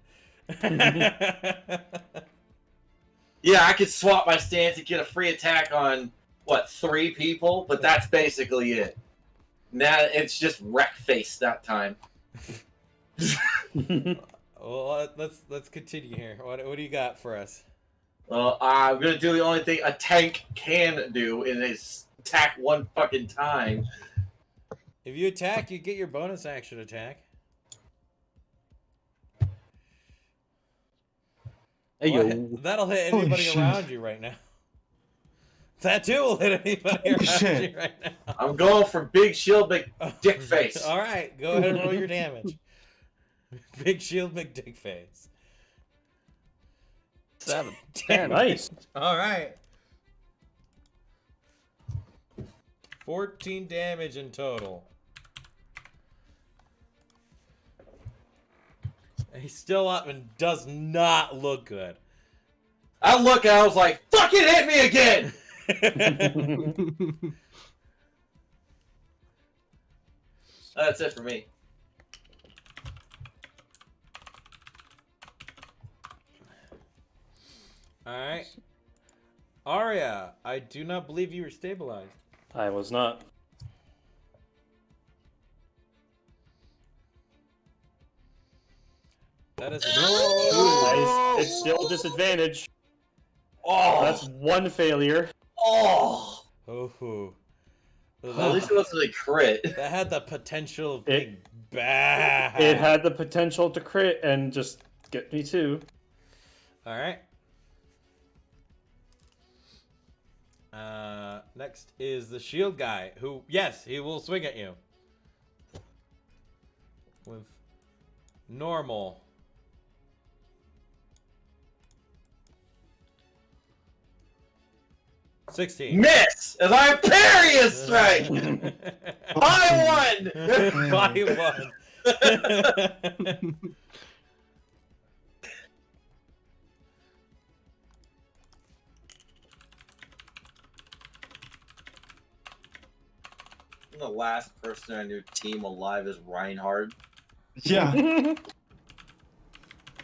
Yeah, I could swap my stance and get a free attack on, what, 3 people? But that's basically it. Now it's just wreck face that time. Well, let's continue here. What do you got for us? I'm gonna do the only thing a tank can do, and is attack one fucking time. If you attack, you get your bonus action attack. Hey, Well, yo. that'll hit Holy anybody shit. around you right now. That too will hit anybody around shit. you right now. I'm going for big shield, big dick face. All right, go ahead and roll your damage. Big shield, big dick face. 7, 10. Nice. All right. 14 damage in total. He's still up and does not look good. I look and I was like, fucking hit me again! That's it for me. Alright. Arya, I do not believe you were stabilized. I was not. That is a Nice. It's still a disadvantage. Oh, That's one failure. oh. Oh. At least it wasn't a crit. That had the potential of It- being bad. It had the potential to crit and just get me too. All right. Next is the shield guy, who, yes, he will swing at you. With normal. Miss! As I parry a strike! I won! I won. The last person on your team alive is Reinhard. Yeah.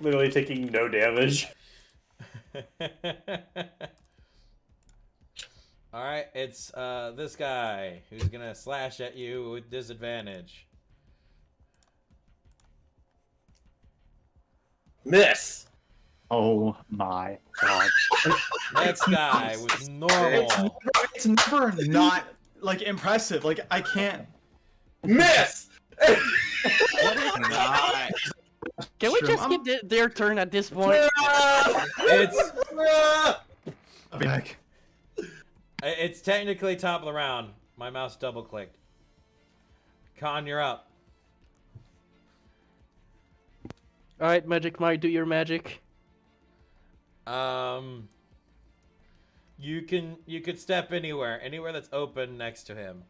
Literally taking no damage. Alright, it's this guy who's gonna slash at you with disadvantage. Miss! Oh my god. Next guy with normal. It's never not like impressive. Like I can't. Miss! Can we just I'm- get their turn at this point? It's I'll be back. it's technically top of the round. My mouse double clicked. Con, you're up. All right, Magic Mike, do your magic. You could step anywhere that's open next to him.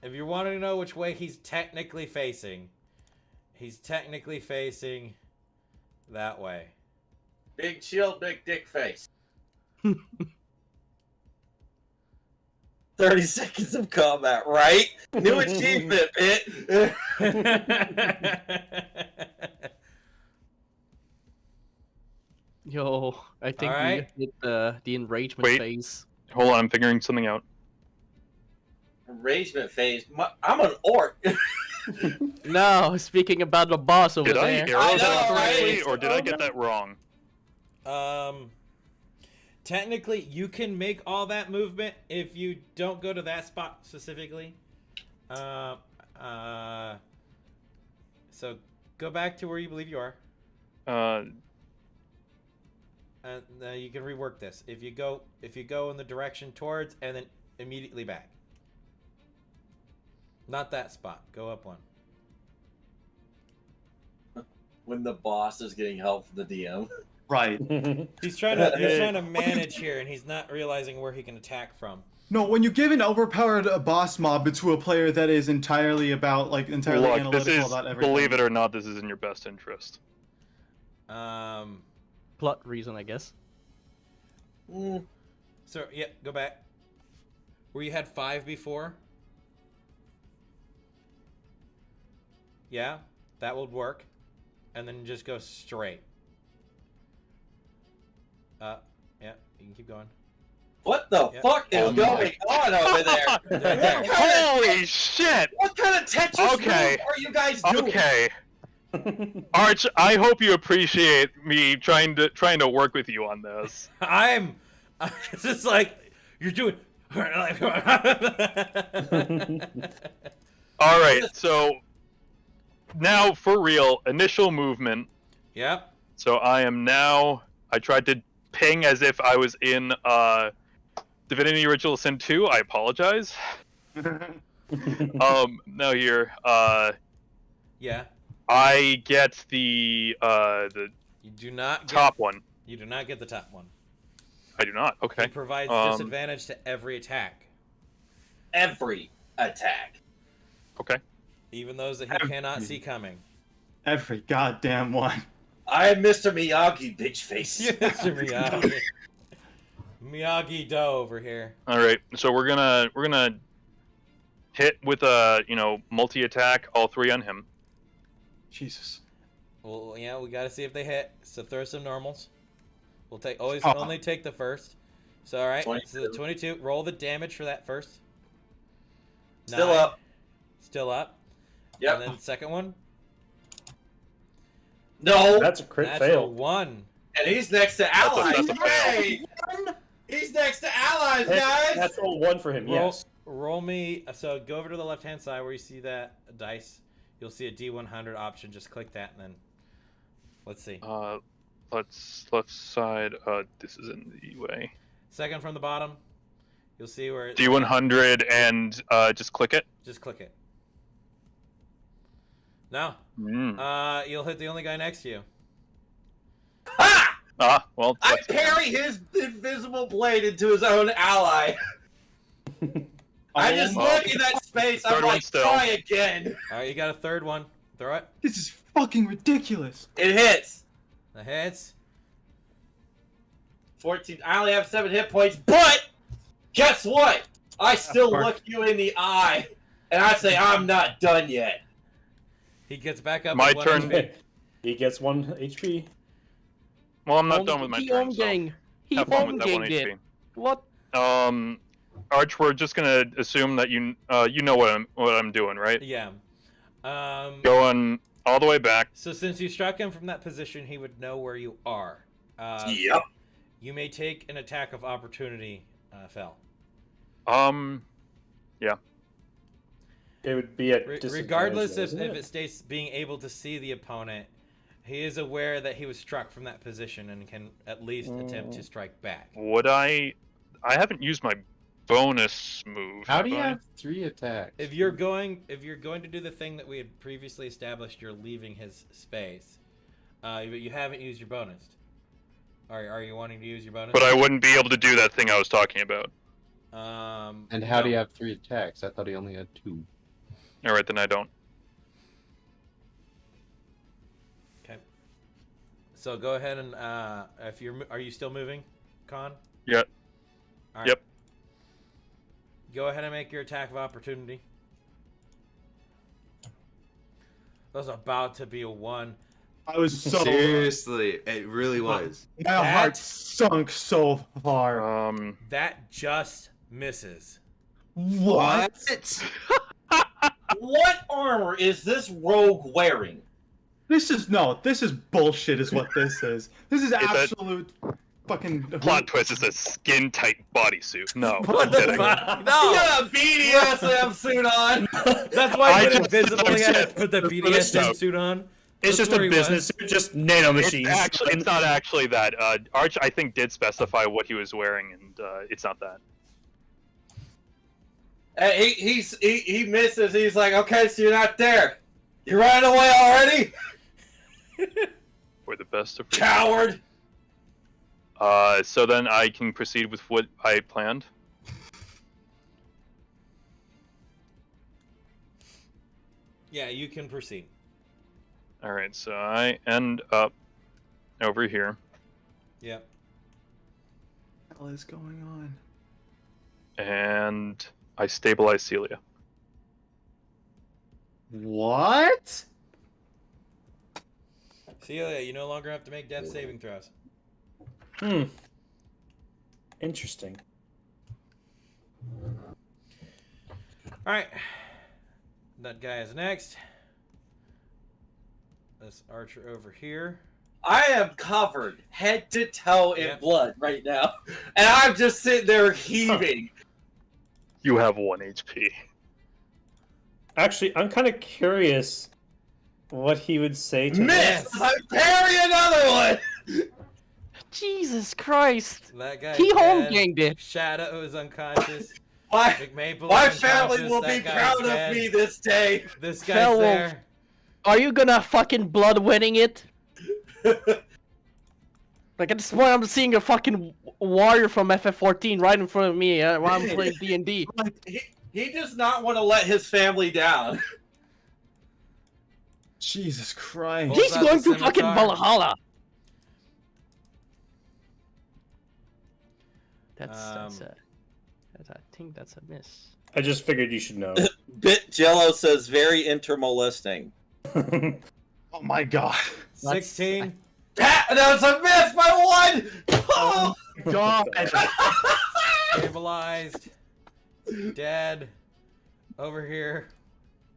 If you're wanting to know which way he's technically facing that way. Big shield, big dick face. 30 seconds of combat, right? New achievement, Pit. Yo, I think Alright. we hit the enragement Wait. phase. Hold on, I'm figuring something out. Enragement phase. I'm an orc. No, speaking about the boss over Did I there. arrow I that know, correctly, right? or did I get that wrong? Technically, you can make all that movement if you don't go to that spot specifically. So go back to where you believe you are, and you can rework this. If you go in the direction towards, and then immediately back. Not that spot. Go up one. When the boss is getting help from the DM. Right. He's trying to manage here, and he's not realizing where he can attack from. No, when you give an overpowered boss mob to a player that is entirely about entirely Look, analytical this is, about everything. believe it or not, this is in your best interest. Plot reason, I guess. So yeah, go back. Where you had 5 before. Yeah, that would work, and then just go straight. Yeah, you can keep going. What the Yeah. fuck is Oh going on over there? There. Holy shit! What kind of Tetris Okay. move are you guys doing? Okay. Arch, I hope you appreciate me trying to work with you on this. I'm just like you're doing. All right, so now for real, initial movement. Yep. So I tried to ping as if I was in Divinity Original Sin 2. I apologize. Now here, Yeah. I get the You do not get, top one. You do not get the top one. I do not. Okay. It provides disadvantage to every attack, Every attack. Okay. even those that he cannot see coming. Every goddamn one. I am Mr. Miyagi, bitch face. Mr. Miyagi. Miyagi-Do over here. All right. So we're gonna hit with a multi attack, all 3 on him. Jesus. Well, yeah, we got to see if they hit. So throw some normals. We'll take Oh. only take the first. So all right, 22. so the 22. Roll the damage for that first. Still 9. up. Still up. Yep. And then second one. No. That's a crit Natural fail. 1. And he's next to allies. that's a fail. Hey! He's next to allies, That's guys. natural 1 for him. Yes. Roll me. So go over to the left-hand side where you see that dice. You'll see a D100 option. Just click that and then let's see. Let's left side. This is in the way. Second from the bottom. You'll see where D100 and just click it. Just click it. No. Mm. You'll hit the only guy next to you. Ha! Well. I parry his invisible blade into his own ally. I just look in that space. I'm Third one like, still. try again. All right, you got a third one. Throw it. This is fucking ridiculous. It hits. The hits. 14. I only have 7 hit points, but guess what? I still look you in the eye, and I say I'm not done yet. He gets back up. My at 1 turn. HP. He gets 1 HP. Well, I'm not done with my turn. So He have fun with that 1 home-ganged it. HP. What? Arch, we're just gonna assume that you know what I'm doing, right? Yeah. Going all the way back. So since you struck him from that position, he would know where you are. Yep. You may take an attack of opportunity, Fel. Yeah. It would be at disadvantage, Regardless though, if isn't it states being able to see the opponent, he is aware that he was struck from that position and can at least attempt to strike back. Would I haven't used my bonus move. How do you I? have 3 attacks? If you're going to do the thing that we had previously established, you're leaving his space. But you haven't used your bonus. Are you wanting to use your bonus? But I wouldn't be able to do that thing I was talking about. And how do you have 3 attacks? I thought he only had 2. All right, then I don't. Okay. So go ahead and are you still moving, Con? Yeah. All right. Yep. Go ahead and make your attack of opportunity. That was about to be a 1. I was so Seriously, it really was. my heart sunk so far. That just misses. What? What armor is this rogue wearing? This is bullshit. Is what this is. This is It's a- absolute fucking Plot twist is a skin tight bodysuit. No, What I'm the kidding. fuck? You No! got a BDSM suit on. That's why I he just- invisibly had to put the For the BDSM show. suit on. It's That's just where a he business suit, just nano machines. It's not actually that. Arch, I think, did specify what he was wearing, and it's not that. He misses. He's like, okay, so you're not there. You're running away already, For the best of coward. So then I can proceed with what I planned. Yeah, you can proceed. All right, so I end up over here, Yep. What the hell is going on? and I stabilize Celia. What? Celia, you no longer have to make death saving throws. Interesting. Alright. That guy is next. This archer over here. I am covered head to toe in Yep. blood right now, and I'm just sitting there heaving. You have 1 HP. Actually, I'm kind of curious what he would say to Miss! this. I parry another one. Jesus Christ! That guy. He home-ganged it. Shadow is unconscious. My McMaple my is family unconscious. will That be guy's proud dead. of me this day. This guy's Fellow. there. Are you gonna fucking blood winning it? Like at this point, I'm seeing a fucking warrior from FF14 right in front of me while I'm playing D&D. He does not want to let his family down. Jesus Christ. Pulls He's out going the to fucking scimitar. Valhalla. That's I think that's a miss. I just figured you should know. Bit Jello says very intermolesting. Oh my god. 16. That's a miss by 1. Oh, God. Stabilized. Dead. over here.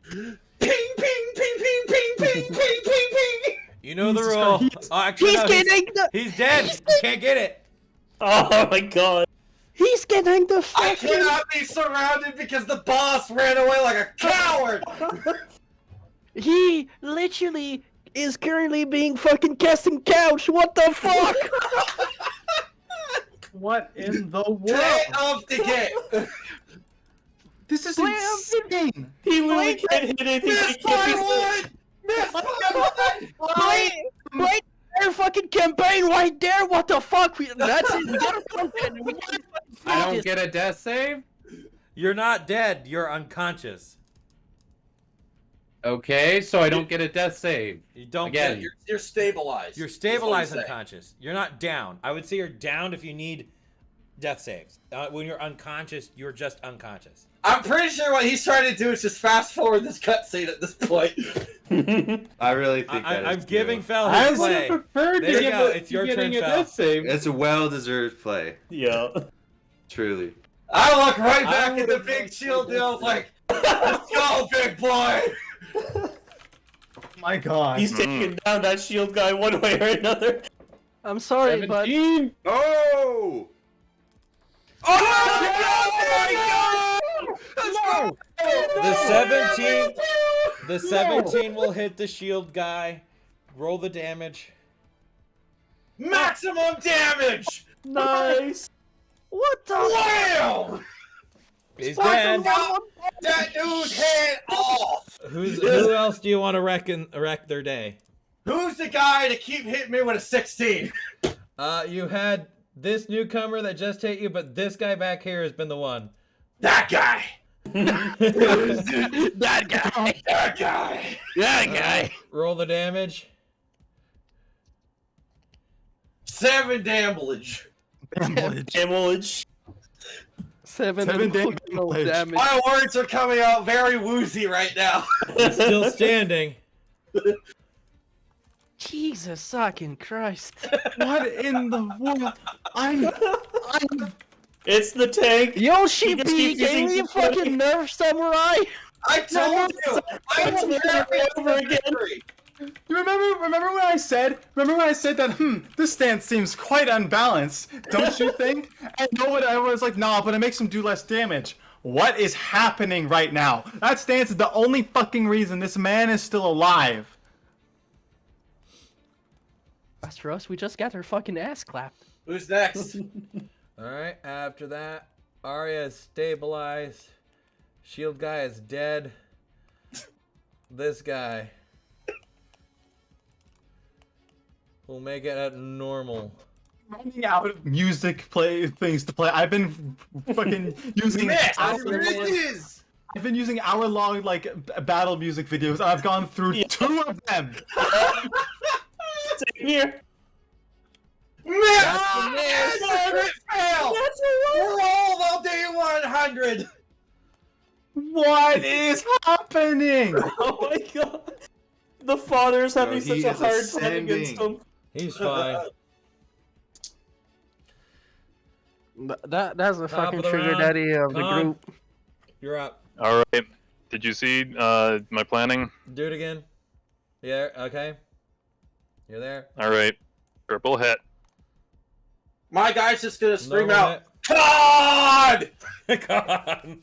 Ping, ping, ping, ping, ping, ping, ping, ping, ping. You know the Jesus rule. Christ, Oh, actually, He's no, getting the. he's dead. You can't get it. Oh my god. He's getting the I fucking. cannot be surrounded because the boss ran away like a coward. He literally is currently being fucking casting couch. What the fuck? what in the world? Play of the game. This is insane. He literally can't hit anything. Miss He can't by one. Miss by one. Play their fucking campaign right there. What the fuck? That's it. We gotta content. We gotta I don't get a death save. You're not dead. You're unconscious. Okay, so I don't get a death save. You don't Again. get. You're stabilized. You're is what I'm stabilized saying. unconscious. You're not down. I would say you're down if you need death saves. When you're unconscious, you're just unconscious. I'm pretty sure what he's trying to do is just fast forward this cutscene at this point. I really think that I'm is giving too. Fel I his would play. have preferred There to you get go. a, It's your getting turn, a Fel. death save. It's a well-deserved play. Yeah. Truly. I look right back at the big shield deal like, let's go, big boy. My God. He's taking down that shield guy one way or another. I'm sorry, but 17. Oh! The 17 will hit the shield guy. Roll the damage. Maximum damage. Nice. what the? Wow. He's dead. That dude's head off. Who else do you want to wreck their day? Who's the guy to keep hitting me with a 16? You had this newcomer that just hit you, but this guy back here has been the one. That guy. That guy. That guy. That guy. Roll the damage. 7 damage. Damage. Seven damage. damage. My words are coming out very woozy right now. It's still standing. Jesus fucking Christ. What in the world? I'm It's the tank. Yoshi He just B, keeps using you the fucking nerf samurai. I told you. I That's will literally over again. You remember when I said that this stance seems quite unbalanced, don't you think? And no one I was like, nah, but it makes him do less damage. What is happening right now? That stance is the only fucking reason this man is still alive. As for us, we just got her fucking ass clapped. Who's next? Alright, after that, Arya is stabilized. Shield guy is dead. This guy will make it at normal. Running out of music things to play. I've been fucking using I've been using hour-long like battle music videos. And I've gone through 2 of them. Same here. Miss! Fail! Roll the D100! What is happening? Oh my god. The father's having he such a is hard time ascending. against him. He's fine. That's the Top fucking of the trigger round. daddy of the Come on. group. You're up. All right. Did you see my planning? Do it again. Yeah, okay. You're there. All right. Triple hit. My guy's just gonna scream Normal out, God! God.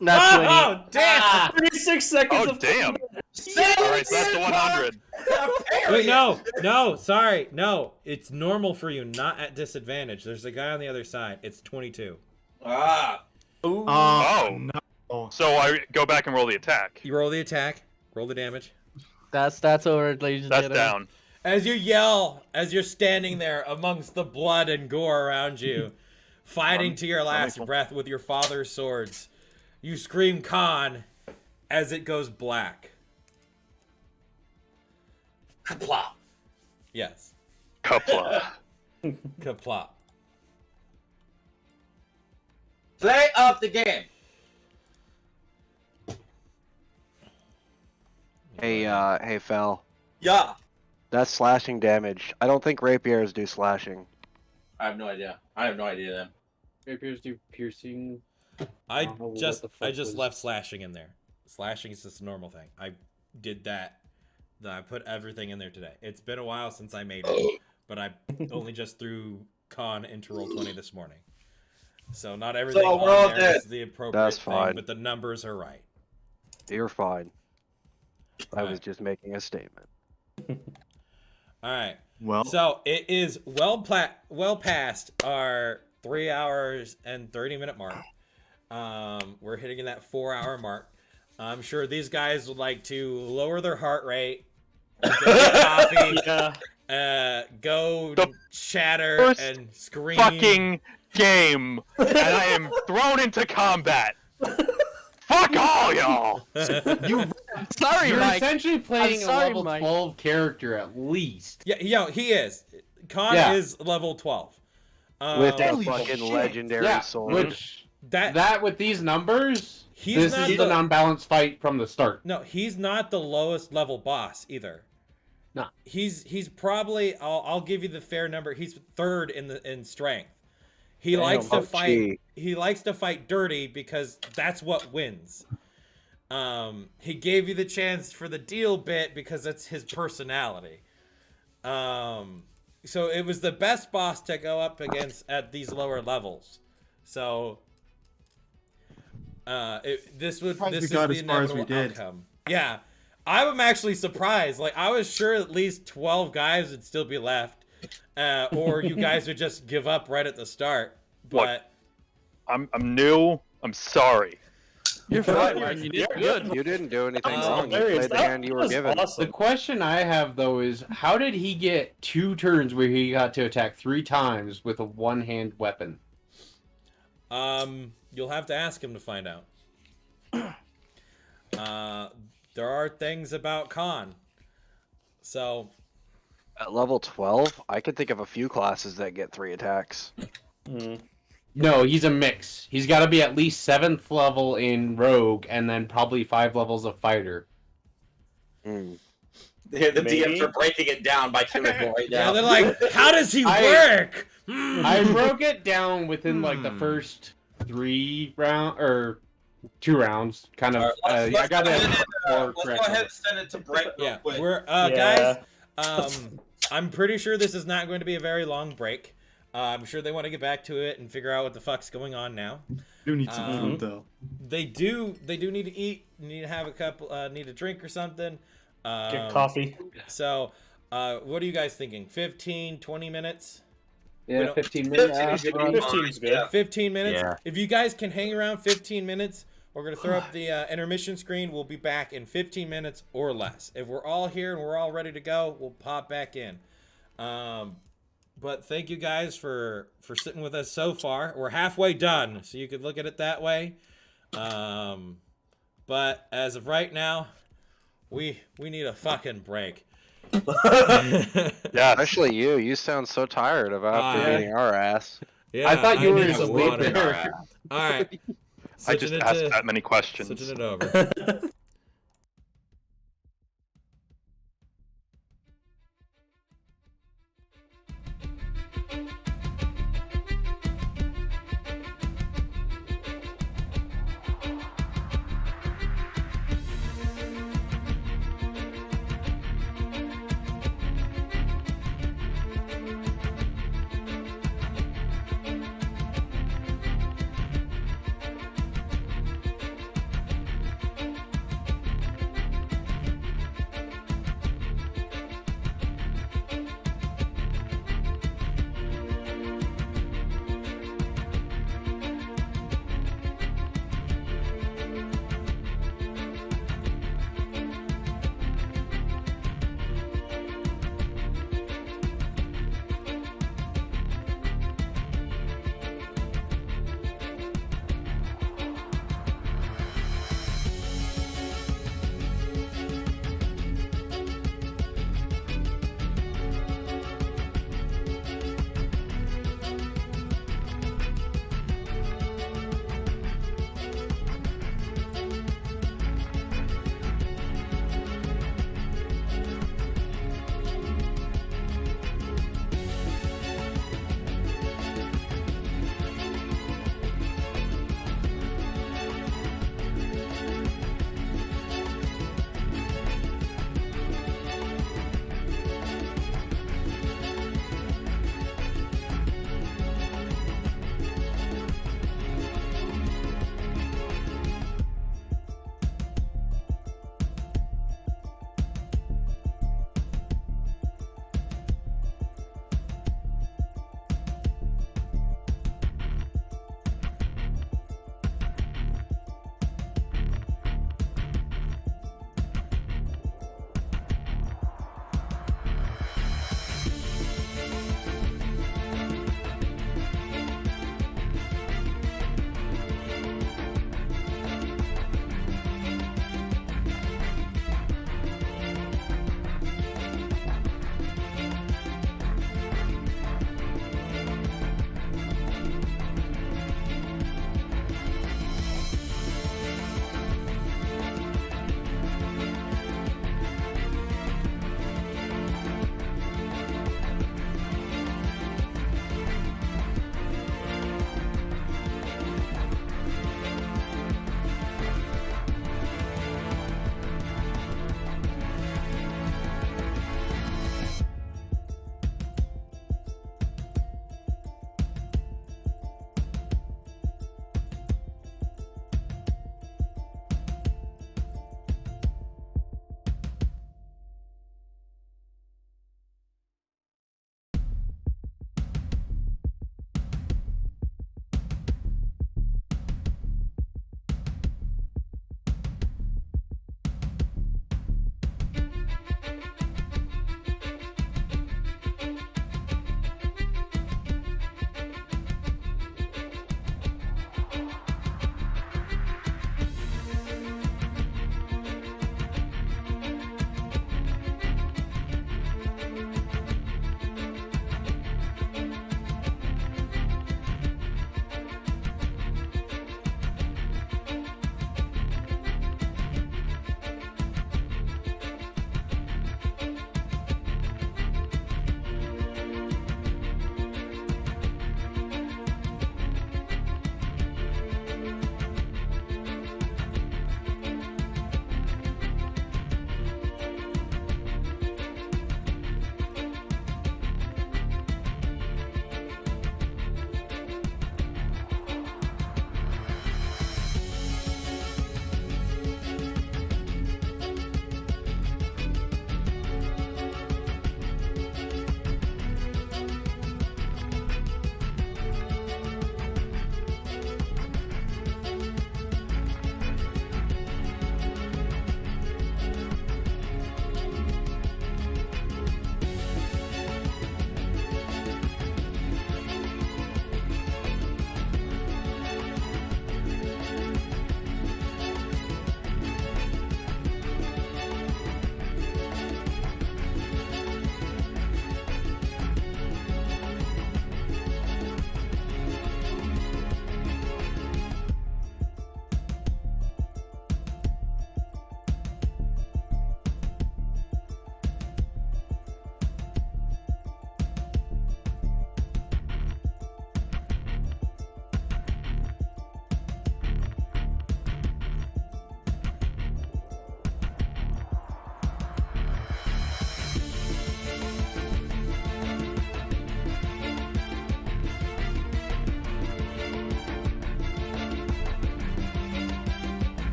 Not 20. Oh, damn! 36 seconds Oh, of damn. All right, so that's the 100. Wait, no, sorry, no. It's normal for you, not at disadvantage. There's a guy on the other side. It's 22. Ah. Oh. no. So I go back and roll the attack. You roll the attack, roll the damage. That's over, ladies and That's gentlemen. down. As you yell, as you're standing there amongst the blood and gore around you, fighting to your last breath with your father's swords, you scream Khan as it goes black. Kaplop. Yes. Kapla. Kaplop. Play up the game. Hey, Fel. Yeah. That's slashing damage. I don't think rapiers do slashing. I have no idea. I have no idea then. Rapiers do piercing. I don't know what just the fuck just was- left slashing in there. Slashing is just a normal thing. I did that. I put everything in there today. It's been a while since I made it, but I only just threw con into Roll20 this morning. So not everything So we're all on there dead. is the appropriate That's thing, fine. but the numbers are right. You're fine. I was Alright. just making a statement. All right. Well, So it is well past our 3 hours and 30-minute mark. We're hitting that 4-hour mark. I'm sure these guys would like to lower their heart rate, get coffee, go The chatter first and scream. Fucking game, and I am thrown into combat. Fuck all y'all. Sorry, You're Mike. essentially playing I'm sorry, a level Mike. 12 character at least. Yeah, he is. Con Yeah. is level 12. With a Holy fucking shit. legendary Yeah, sword. which That with these numbers, He's this not is the- an unbalanced fight from the start. no, he's not the lowest level boss either. No. He's probably I'll give you the fair number. He's third in strength. He likes to fight. gee. He likes to fight dirty because that's what wins. He gave you the chance for the deal bit because that's his personality. So it was the best boss to go up against at these lower levels. So this is Surprised we the got as far as we inevitable did. outcome. Yeah, I'm actually surprised. Like I was sure at least 12 guys would still be left, or you guys would just give up right at the start. But I'm new. I'm sorry. You're fine, Mike. You did good. You didn't do anything That's wrong. You hilarious. played the That hand you were was given. awesome. The question I have though is, how did he get 2 turns where he got to attack 3 times with a one-hand weapon? you'll have to ask him to find out. There are things about Khan. So At level 12, I could think of a few classes that get 3 attacks. No, he's a mix. He's got to be at least 7th level in rogue, and then probably 5 levels of fighter. Hmm. The Maybe. DMs are breaking it down by chemical right yeah, now. they're like, how does he work? I broke it down within like the first 3 round or 2 rounds, kind of. I got it. Let's go ahead and send it to Brett real Yeah, quick. we're Yeah. guys. I'm pretty sure this is not going to be a very long break. I'm sure they want to get back to it and figure out what the fuck's going on now. Do need some food though. They do need to eat. Need to have a couple. Need a drink or something. Get coffee. So, what are you guys thinking? 15, 20 minutes? We Yeah, don't- 15 minutes. 15's good. Yeah. 15 minutes? Yeah. If you guys can hang around 15 minutes, we're going to throw up the intermission screen. We'll be back in 15 minutes or less. If we're all here and we're all ready to go, we'll pop back in. But thank you guys for sitting with us so far. We're halfway done, so you could look at it that way. But as of right now, we need a fucking break. Yeah. Especially you. You sound so tired of after yeah. beating our ass. Yeah, I thought you were need some asleep water. there. All right. I just Switching it asked to- that many questions. Switching it over.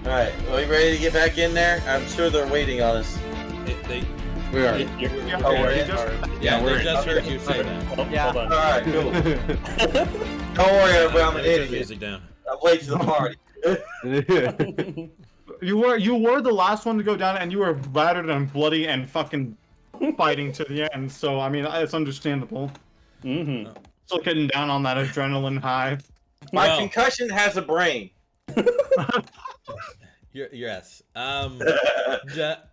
All right, are we ready to get back in there? I'm sure they're waiting on us. We are. They just heard you say that. Yeah. Hold on. All right, cool. Don't worry, I'm an Turn the idiot. music down. I'm late to the party. You were the last one to go down, and you were battered and bloody and fucking fighting to the end. So I mean, it's understandable. Mm-hmm. Still getting down on that adrenaline high. My Well- concussion has a brain. Yes.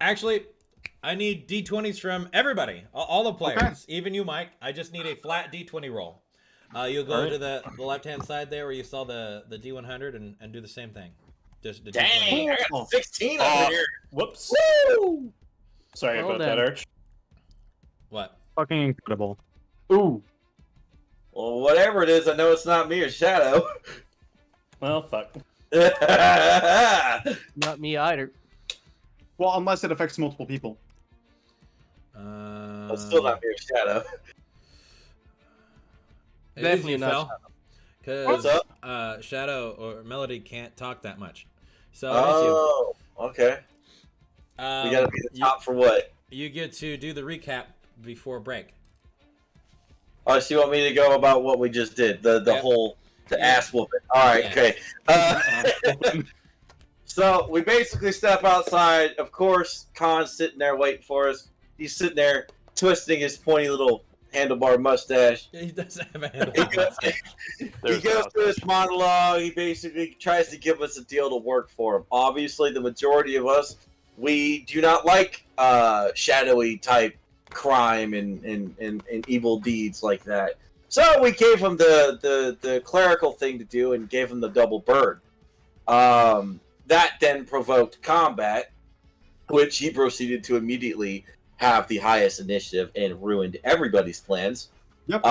Actually, I need D20s from everybody, all the players, even you, Mike. I just need a flat D20 roll. You'll go to the left-hand side there where you saw the D100 and do the same thing. Just the Dang, D20. I got 16 over here. Whoops. Woo! Sorry Well about that, then. Arch. What? Fucking incredible. Ooh. Well, whatever it is, I know it's not me or Shadow. Well, fuck. Not me either. Well, unless it affects multiple people. Well, still not me or Shadow. It Definitely is you, not Phil. What's Because up? Shadow or Melody can't talk that much. So Oh, okay. it's you. We gotta be the top for what? You get to do the recap before break. Oh, so you want me to go about what we just did? The Yep. whole ass whooping. All right, Yeah. okay. So we basically step outside. Of course, Khan's sitting there waiting for us. He's sitting there twisting his pointy little handlebar mustache. He doesn't have a He handle. goes, he goes through his monologue. He basically tries to give us a deal to work for him. Obviously, the majority of us, we do not like shadowy type crime and evil deeds like that. So we gave him the clerical thing to do and gave him the double bird. That then provoked combat, which he proceeded to immediately have the highest initiative and ruined everybody's plans. Yep.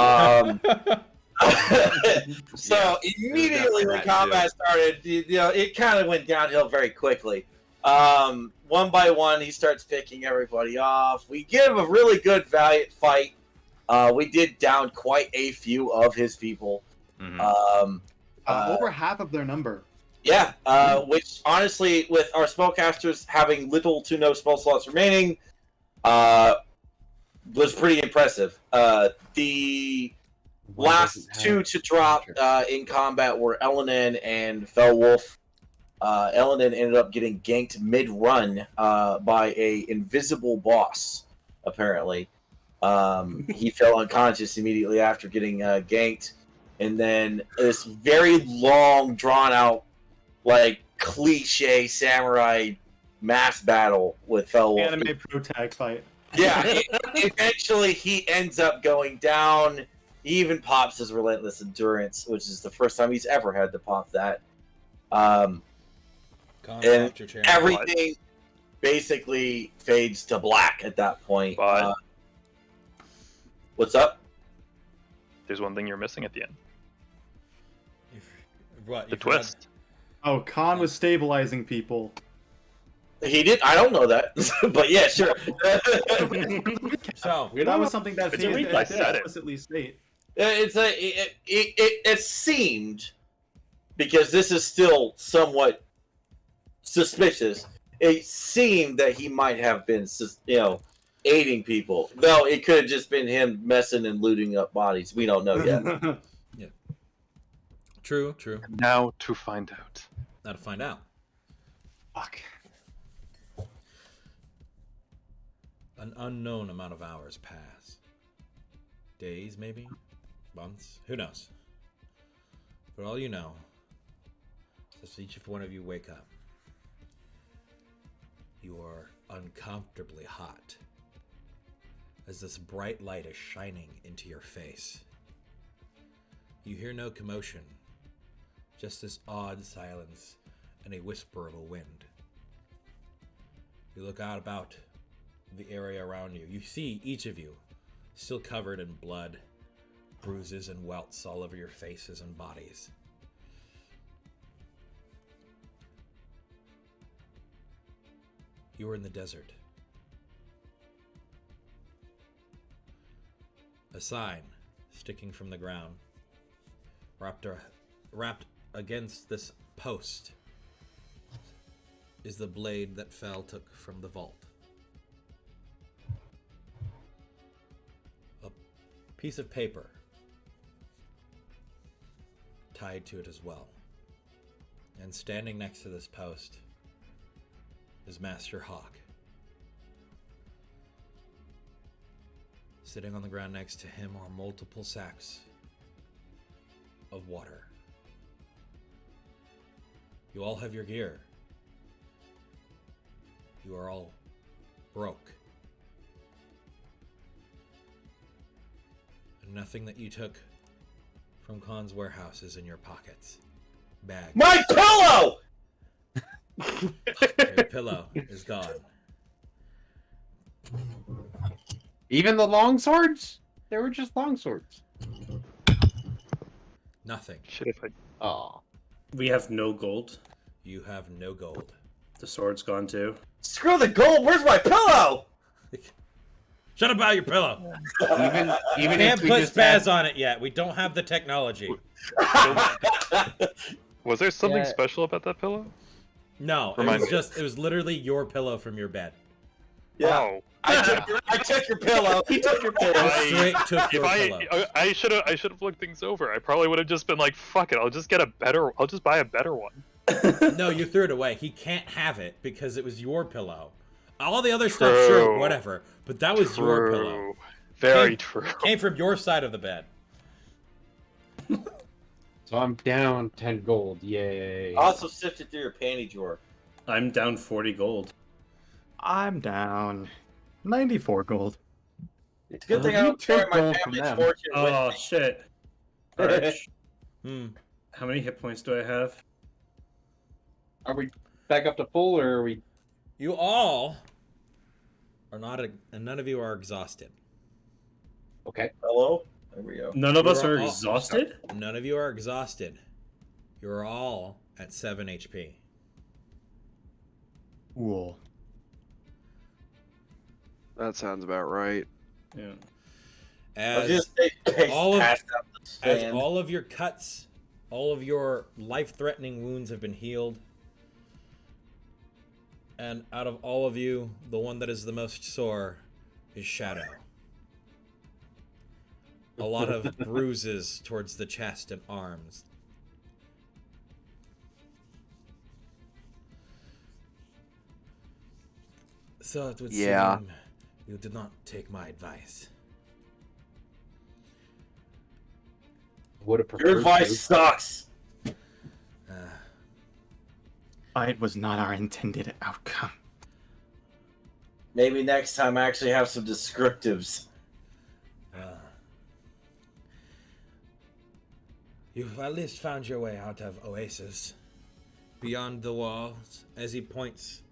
So immediately when that combat started, it kind of went downhill very quickly. One by one, he starts picking everybody off. We give a really good, valiant fight. We did down quite a few of his people. Mhm. Over half of their number. Yeah, which honestly, with our spellcasters having little to no spell slots remaining, was pretty impressive. The last two to drop in combat were Elenin and Felwolf. Elenin ended up getting ganked mid-run by a invisible boss, apparently. He fell unconscious immediately after getting ganked. And then this very long, drawn-out, like, cliche samurai mass battle with Felwolf. Anime pro tag fight. Yeah, eventually he ends up going down. He even pops his relentless endurance, which is the first time he's ever had to pop that. And everything basically fades to black at that point. But what's up? there's one thing you're missing at the end. What? The twist. Oh, Khan was stabilizing people. He did. I don't know that, but yeah, sure. So That was something that It's a Faye replay, did said it. explicitly state. It seemed, because this is still somewhat suspicious. It seemed that he might have been, aiding people. No, it could have just been him messing and looting up bodies. We don't know yet. True. Now to find out. Now to find out. Fuck. An unknown amount of hours pass. Days, maybe? Months? Who knows? For all you know, as each one of you wake up, you are uncomfortably hot as this bright light is shining into your face. You hear no commotion, just this odd silence and a whisper of a wind. You look out about the area around you. You see each of you still covered in blood, bruises and welts all over your faces and bodies. You are in the desert. A sign sticking from the ground, wrapped against this post, is the blade that Fel took from the vault. A piece of paper tied to it as well. And standing next to this post is Master Hawk. Sitting on the ground next to him are multiple sacks of water. You all have your gear. You are all broke. And nothing that you took from Khan's warehouse is in your pockets. Bag. My pillow! Your pillow is gone. Even the long swords? They were just long swords. Nothing. Shit if I. Oh. We have no gold. You have no gold. The sword's gone too. Screw the gold. Where's my pillow? Shut up about your pillow. Even Can't if we put just spaz had... on it yet. We don't have the technology. Was there something Yeah. special about that pillow? No, Remind me. it was literally your pillow from your bed. Yeah. Oh. I took your pillow. He took your pillow. Straight took If your pillow. I should have looked things over. I probably would have just been like, fuck it, I'll just buy a better one. No, you threw it away. He can't have it because it was your pillow. All the other stuff, sure, True. whatever. But that was your pillow. Very Came- true. Came from your side of the bed. So I'm down 10 gold. Yay. Also sifted through your panty drawer. I'm down 40 gold. I'm down 94 gold. It's a good thing I You don't carry took my gold from family's them. fortune Oh with me. shit. Arch, how many hit points do I have? Are we back up to full, or are we... You all are not, and none of you are exhausted. Okay. Hello? There we go. None of us You're are all- exhausted? None of you are exhausted. You're all at 7 HP. Cool. That sounds about right. Yeah. I was As gonna say, all of- passed out the As stand. all of your cuts, all of your life-threatening wounds have been healed, and out of all of you, the one that is the most sore is Shadow. A lot of bruises towards the chest and arms. So it would Yeah. seem you did not take my advice. Would have preferred Your advice to. sucks. It was not our intended outcome. Maybe next time I actually have some descriptives. You've at least found your way out of Oasis. Beyond the walls, as he points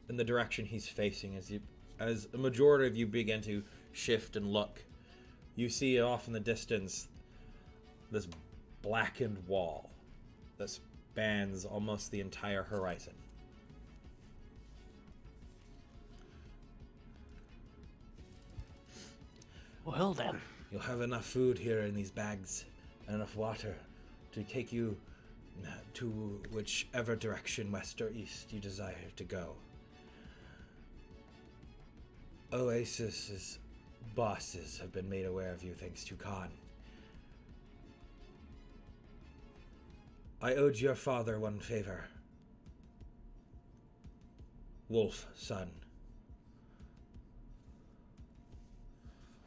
in the direction he's facing, as a majority of you begin to shift and look, you see off in the distance this blackened wall that spans almost the entire horizon. Well then. You'll have enough food here in these bags, and enough water to take you to whichever direction, west or east, you desire to go. Oasis's bosses have been made aware of you thanks to Khan. I owed your father one favor. Wolf, son.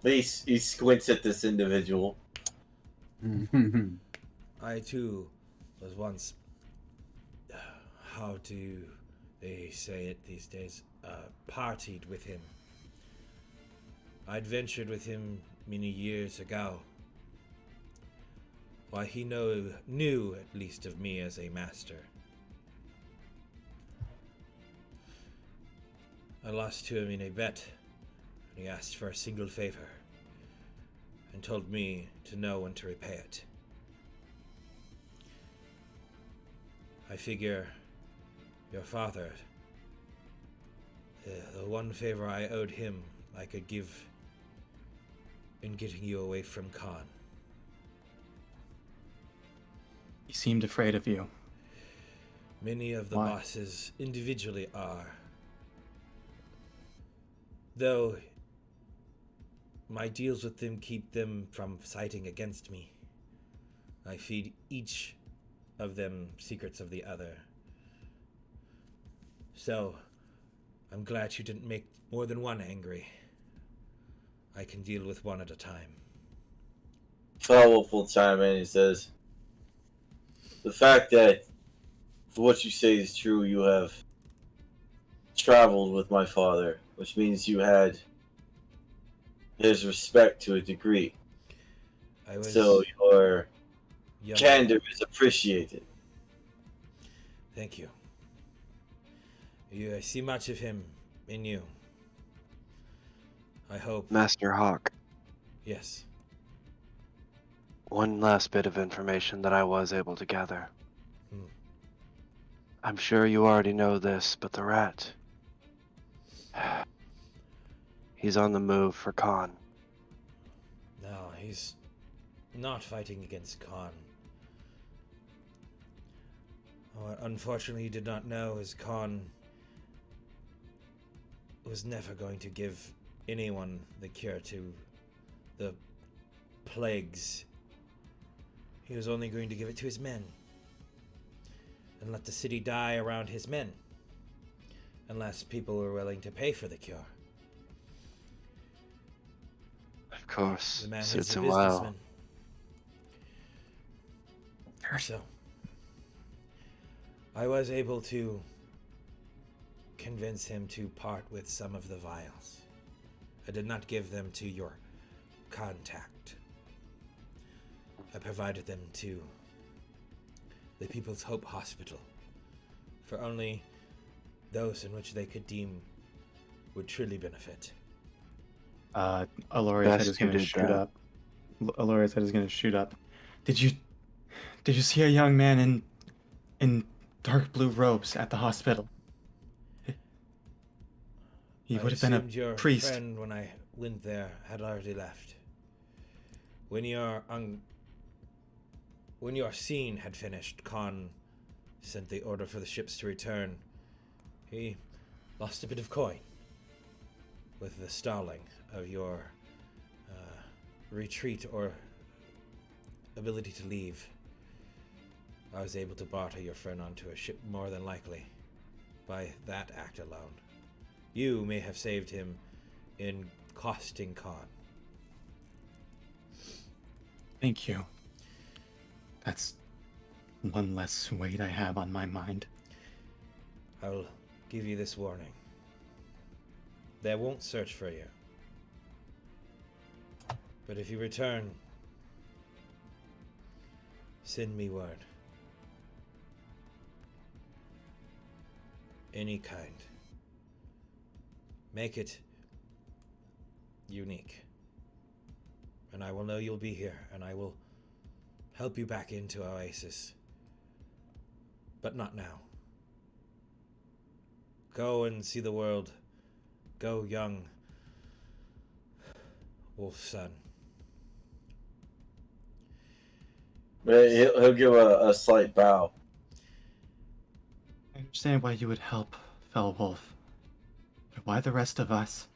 He squints at this individual. I too was once, how do they say it these days, partied with him. I'd ventured with him many years ago. Why, he knew at least of me as a master. I lost to him in a bet, and he asked for a single favor, and told me to know when to repay it. I figure your father, the one favor I owed him, I could give in getting you away from Khan. He seemed afraid of you. Many of the Why? bosses individually are. Though my deals with them keep them from siding against me. I feed each of them secrets of the other. So, I'm glad you didn't make more than one angry. I can deal with one at a time. Fellow will chime in. He says, "The fact that, for what you say is true, you have traveled with my father, which means you had his respect to a degree. I was So your young. candor is appreciated." Thank you. I see much of him in you. I hope. Master Hawk, Yes. one last bit of information that I was able to gather. Hmm. I'm sure you already know this, but the rat. He's on the move for Khan. No, he's not fighting against Khan. What unfortunately he did not know is Khan was never going to give anyone the cure to the plagues. He was only going to give it to his men and let the city die around his men, unless people were willing to pay for the cure. Of course, The man suits is a him well. businessman. So, I was able to convince him to part with some of the vials. I did not give them to your contact. I provided them to the People's Hope Hospital for only those in which they could deem would truly benefit. Aloria's head Best is going you to did shoot that. up. Aloria's head is going to shoot up. Did you see a young man in dark blue robes at the hospital? He I would have been a assumed your priest. friend, when I went there, had already left. When your scene had finished, Khan sent the order for the ships to return. He lost a bit of coin with the stalling of your retreat or ability to leave. I was able to barter your friend onto a ship more than likely by that act alone. You may have saved him in costing Khan. Thank you. That's one less weight I have on my mind. I'll give you this warning. They won't search for you. But if you return, send me word. Any kind. Make it unique. And I will know you'll be here, and I will help you back into Oasis. But not now. Go and see the world. Go, young Wolf's son. He'll give a slight bow. I understand why you would help, Fell Wolf. But why the rest of us?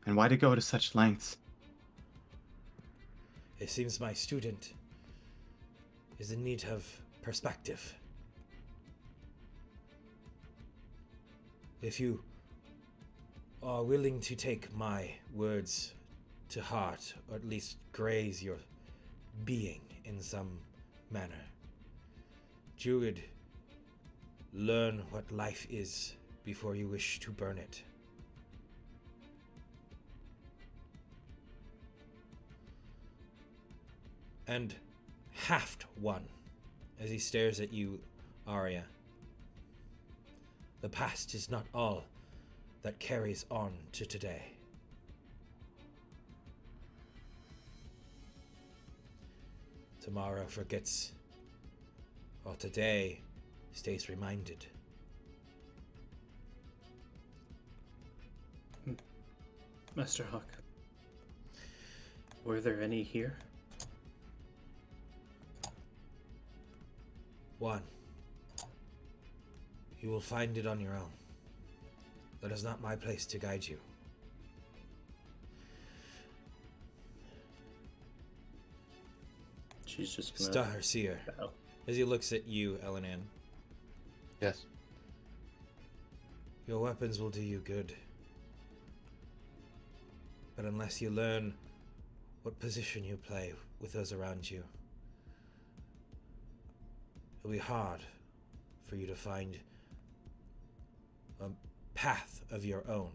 And why to go to such lengths? It seems my student is in need of perspective. If you are willing to take my words to heart, or at least graze your being in some manner, you would learn what life is before you wish to burn it. And Haft one, as he stares at you, Arya. The past is not all that carries on to today. Tomorrow forgets, while today stays reminded. Master Hawk, were there any here? One, you will find it on your own. That is not my place to guide you. She's just gonna... Star Seer, bow. as he looks at you, Elenan, Yes. your weapons will do you good. But unless you learn what position you play with those around you, it'll be hard for you to find a path of your own.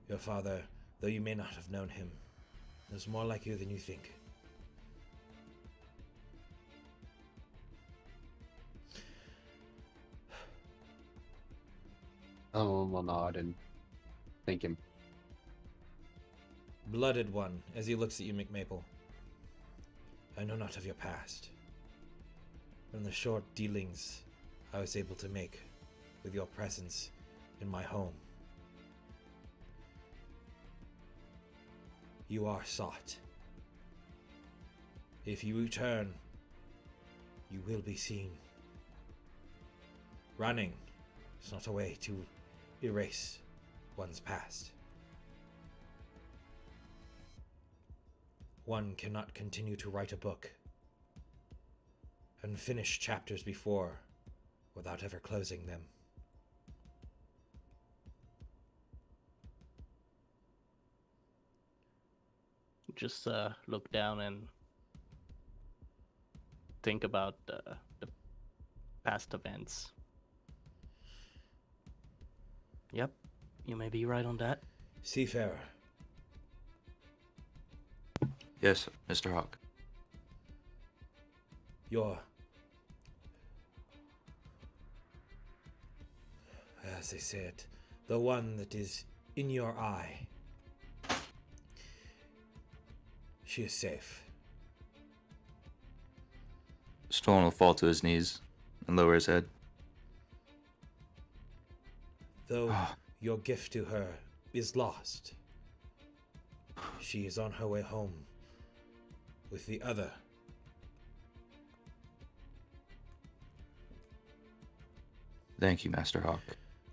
Your father, though you may not have known him, is more like you than you think. Will nod and thank him. Blooded one, as he looks at you, McMaple. I know not of your past. From the short dealings I was able to make with your presence in my home. You are sought. If you return, you will be seen. Running is not a way to erase one's past. One cannot continue to write a book and finish chapters before without ever closing them. Just look down and think about the past events. Yep, you may be right on that. Seafarer, Yes, Mr. Hawk. your, as they say it, the one that is in your eye, she is safe. Storm will fall to his knees and lower his head. Though your gift to her is lost, she is on her way home with the other. Thank you, Master Hawk.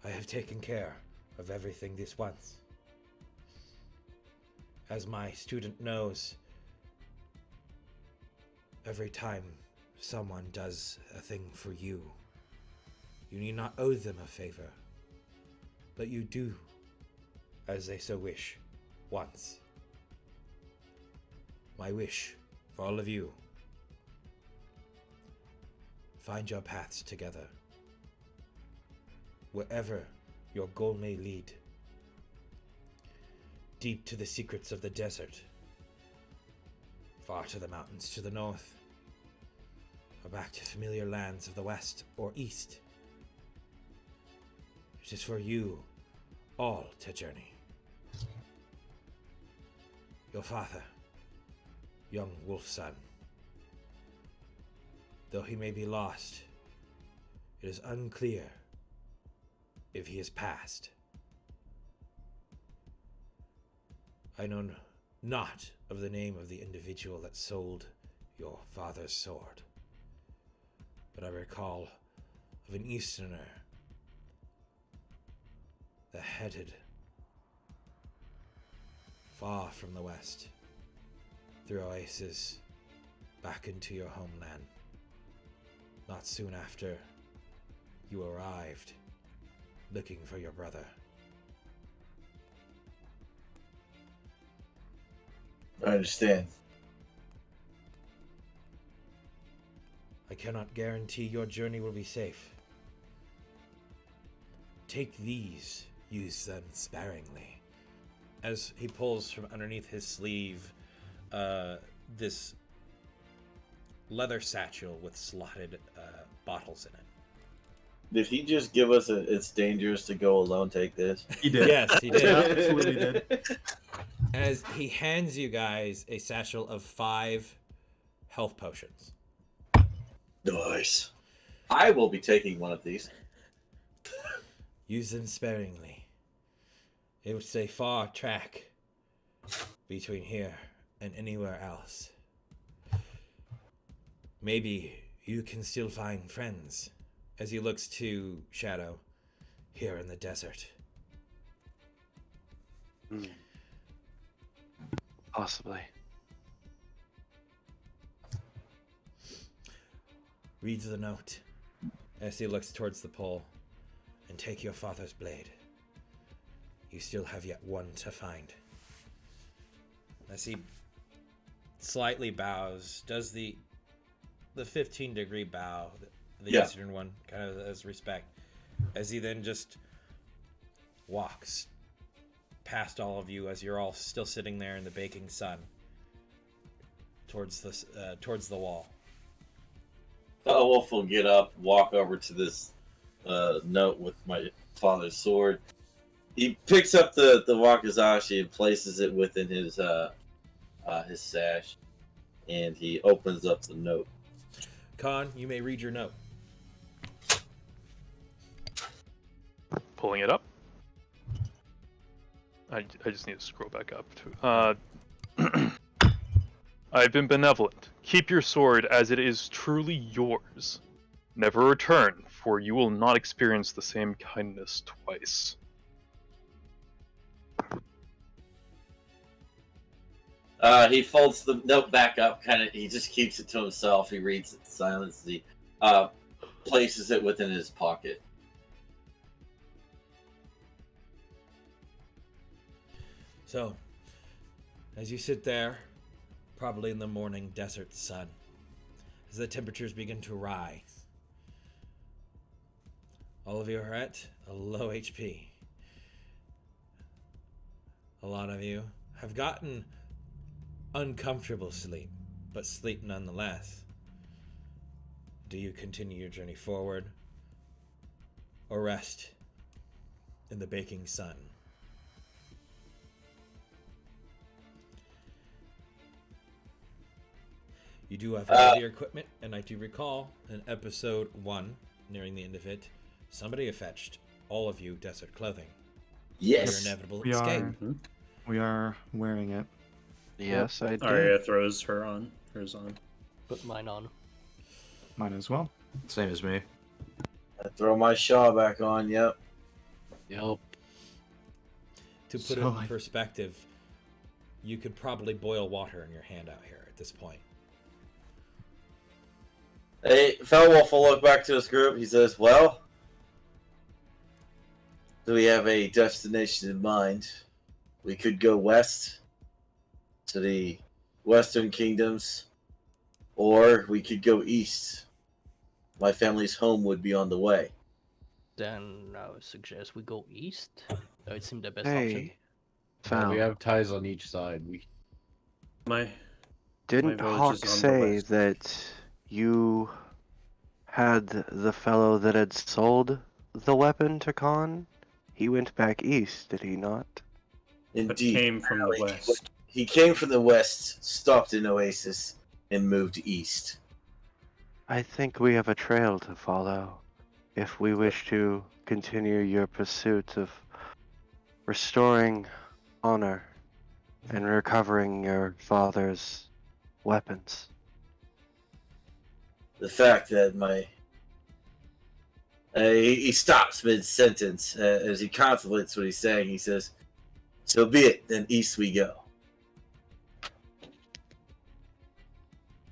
I have taken care of everything this once. As my student knows, every time someone does a thing for you, you need not owe them a favor, but you do as they so wish once. My wish for all of you: find your paths together. Wherever your goal may lead. Deep to the secrets of the desert. Far to the mountains to the north. Or back to familiar lands of the west or east. It is for you all to journey. Your father, young wolf son. Though he may be lost, it is unclear if he is past. I know not of the name of the individual that sold your father's sword, but I recall of an Easterner that headed far from the west, through oases, back into your homeland. Not soon after you arrived, looking for your brother. I understand. I cannot guarantee your journey will be safe. Take these, use them sparingly. As he pulls from underneath his sleeve this leather satchel with slotted bottles in it. Did he just give us it's dangerous to go alone, take this? He did. Yes, he did. Absolutely did. As he hands you guys a satchel of 5 health potions. Nice. I will be taking one of these. Use them sparingly. It was a far track between here and anywhere else. Maybe you can still find friends, as he looks to Shadow here in the desert. Possibly. Read the note as he looks towards the pole, and take your father's blade. You still have yet one to find. As he slightly bows, does the 15-degree bow, the Yeah. eastern one, kind of as respect, as he then just walks past all of you as you're all still sitting there in the baking sun towards the wall. Wolf will get up, walk over to this note with my father's sword. He picks up the wakizashi and places it within his sash, and he opens up the note. Khan, you may read your note. Pulling it up. I just need to scroll back up. I've been benevolent. Keep your sword as it is truly yours. Never return, for you will not experience the same kindness twice. He folds the note back up, he just keeps it to himself. He reads it in silence. He places it within his pocket. So, as you sit there, probably in the morning desert sun, as the temperatures begin to rise, all of you are at a low HP. A lot of you have gotten uncomfortable sleep, but sleep nonetheless. Do you continue your journey forward, or rest in the baking sun? You do have all your equipment, and I do recall in episode 1, nearing the end of it, somebody have fetched all of you desert clothing. Yes. Your inevitable We escape. we are wearing it. Yes, I do. Arya throws hers on. Put mine on. Mine as well. Same as me. I throw my shawl back on, yep. Yep. To put So it in perspective, you could probably boil water in your hand out here at this point. Hey, Felwolf will look back to his group. He says, well, do we have a destination in mind? We could go west to the Western Kingdoms, or we could go east. My family's home would be on the way. Then I would suggest we go east. That would seem the best option. Hey, We Val, have ties on each side. didn't village Hawk is on the say west. that you had the fellow that had sold the weapon to Khan? He went back east, did he not? But Indeed. came from the west. He came from the west, stopped in Oasis, and moved east. I think we have a trail to follow if we wish to continue your pursuit of restoring honor and recovering your father's weapons. The fact that he stops mid-sentence as he contemplates what he's saying. He says, so be it, then east we go.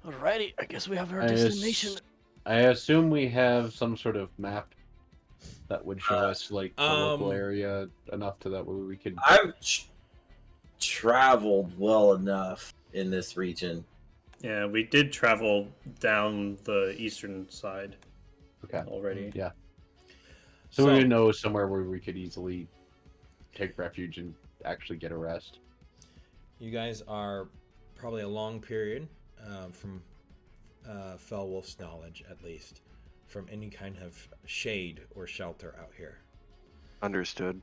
Alrighty, I guess we have our I destination. I assume we have some sort of map that would show us like the local area enough to that where we could. I've traveled well enough in this region. Yeah, we did travel down the eastern side already. Yeah. So we would know somewhere where we could easily take refuge and actually get a rest. You guys are probably a long period from Felwolf's knowledge, at least, from any kind of shade or shelter out here. Understood.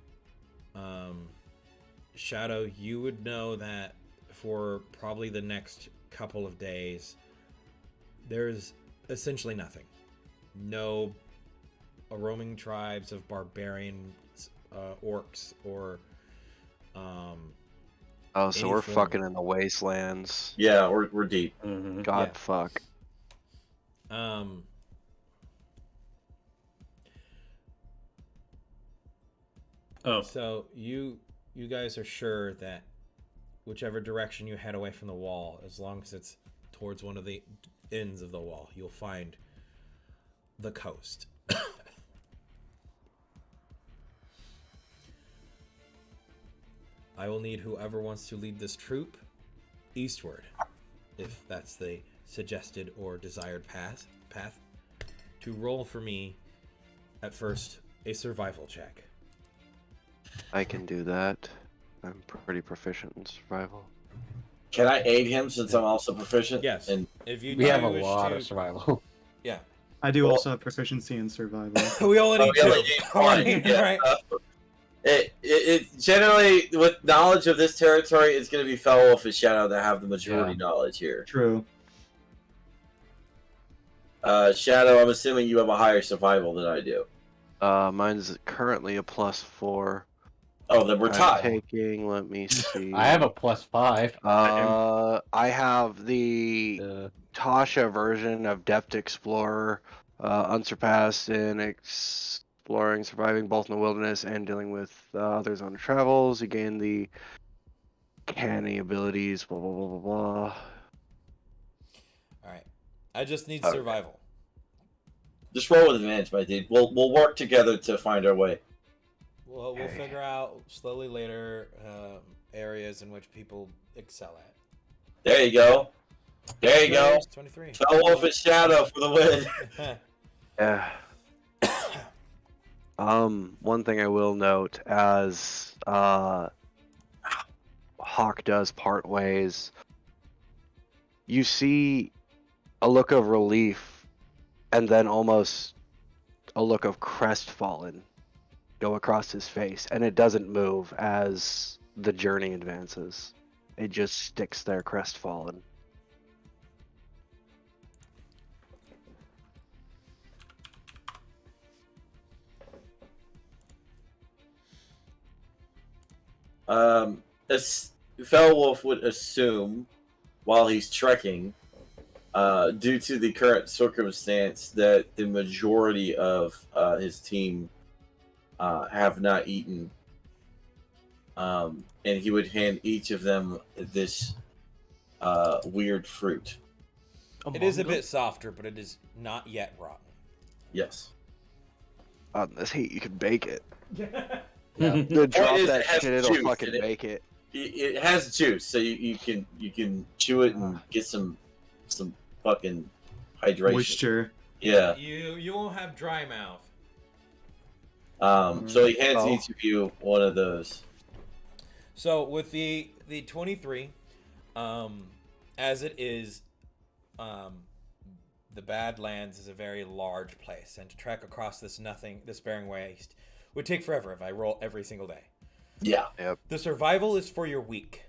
Shadow, you would know that for probably the next couple of days, there's essentially nothing. No roaming tribes of barbarians, orcs, or Oh, so we're 84. fucking in the wastelands. Yeah, we're deep. Mhm. God, Yeah. fuck. Oh, So you guys are sure that whichever direction you head away from the wall, as long as it's towards one of the ends of the wall, you'll find the coast. I will need whoever wants to lead this troop eastward, if that's the suggested or desired path, to roll for me at first a survival check. I can do that. I'm pretty proficient in survival. Can I aid him since I'm also proficient? Yes. And If you We have a wish lot to, of survival. yeah. I do Well- also have proficiency in survival. We only need we only two. need one, Right, yeah. right. It generally, with knowledge of this territory, it's going to be Felwolf and Shadow that have the majority knowledge here. True. Shadow, I'm assuming you have a higher survival than I do. Mine's currently a +4. Oh, then we're I'm tied. taking, let me see. I have a +5. I have the Tasha version of Depth Explorer, unsurpassed in exploring, surviving both in the wilderness and dealing with others on travels. You gain the canny abilities, blah blah blah blah blah. All right. I just need Okay. survival. Just roll with advantage, my dude. We'll work together to find our way. We'll figure out slowly later areas in which people excel at. There you go. There you go. 23. Felwolf and Shadow for the win. Yeah. One thing I will note, as Hawk does part ways, you see a look of relief and then almost a look of crestfallen go across his face, and it doesn't move as the journey advances. It just sticks there crestfallen. Felwolf would assume, while he's trekking, due to the current circumstance, that the majority of his team have not eaten, and he would hand each of them this weird fruit. It is a bit softer, but it is not yet rotten. Yes. On this heat, you can bake it. Yeah. Drop Point is, that it has shit, it'll juice fucking in it. bake it. It has juice, so you can chew it and get some fucking hydration. Moisture. Yeah. You won't have dry mouth. So he hands Oh. each of you one of those. So with the 23, as it is, the Badlands is a very large place, and to trek across this barren waste would take forever if I roll every single day. Yeah. Yep. The survival is for your week.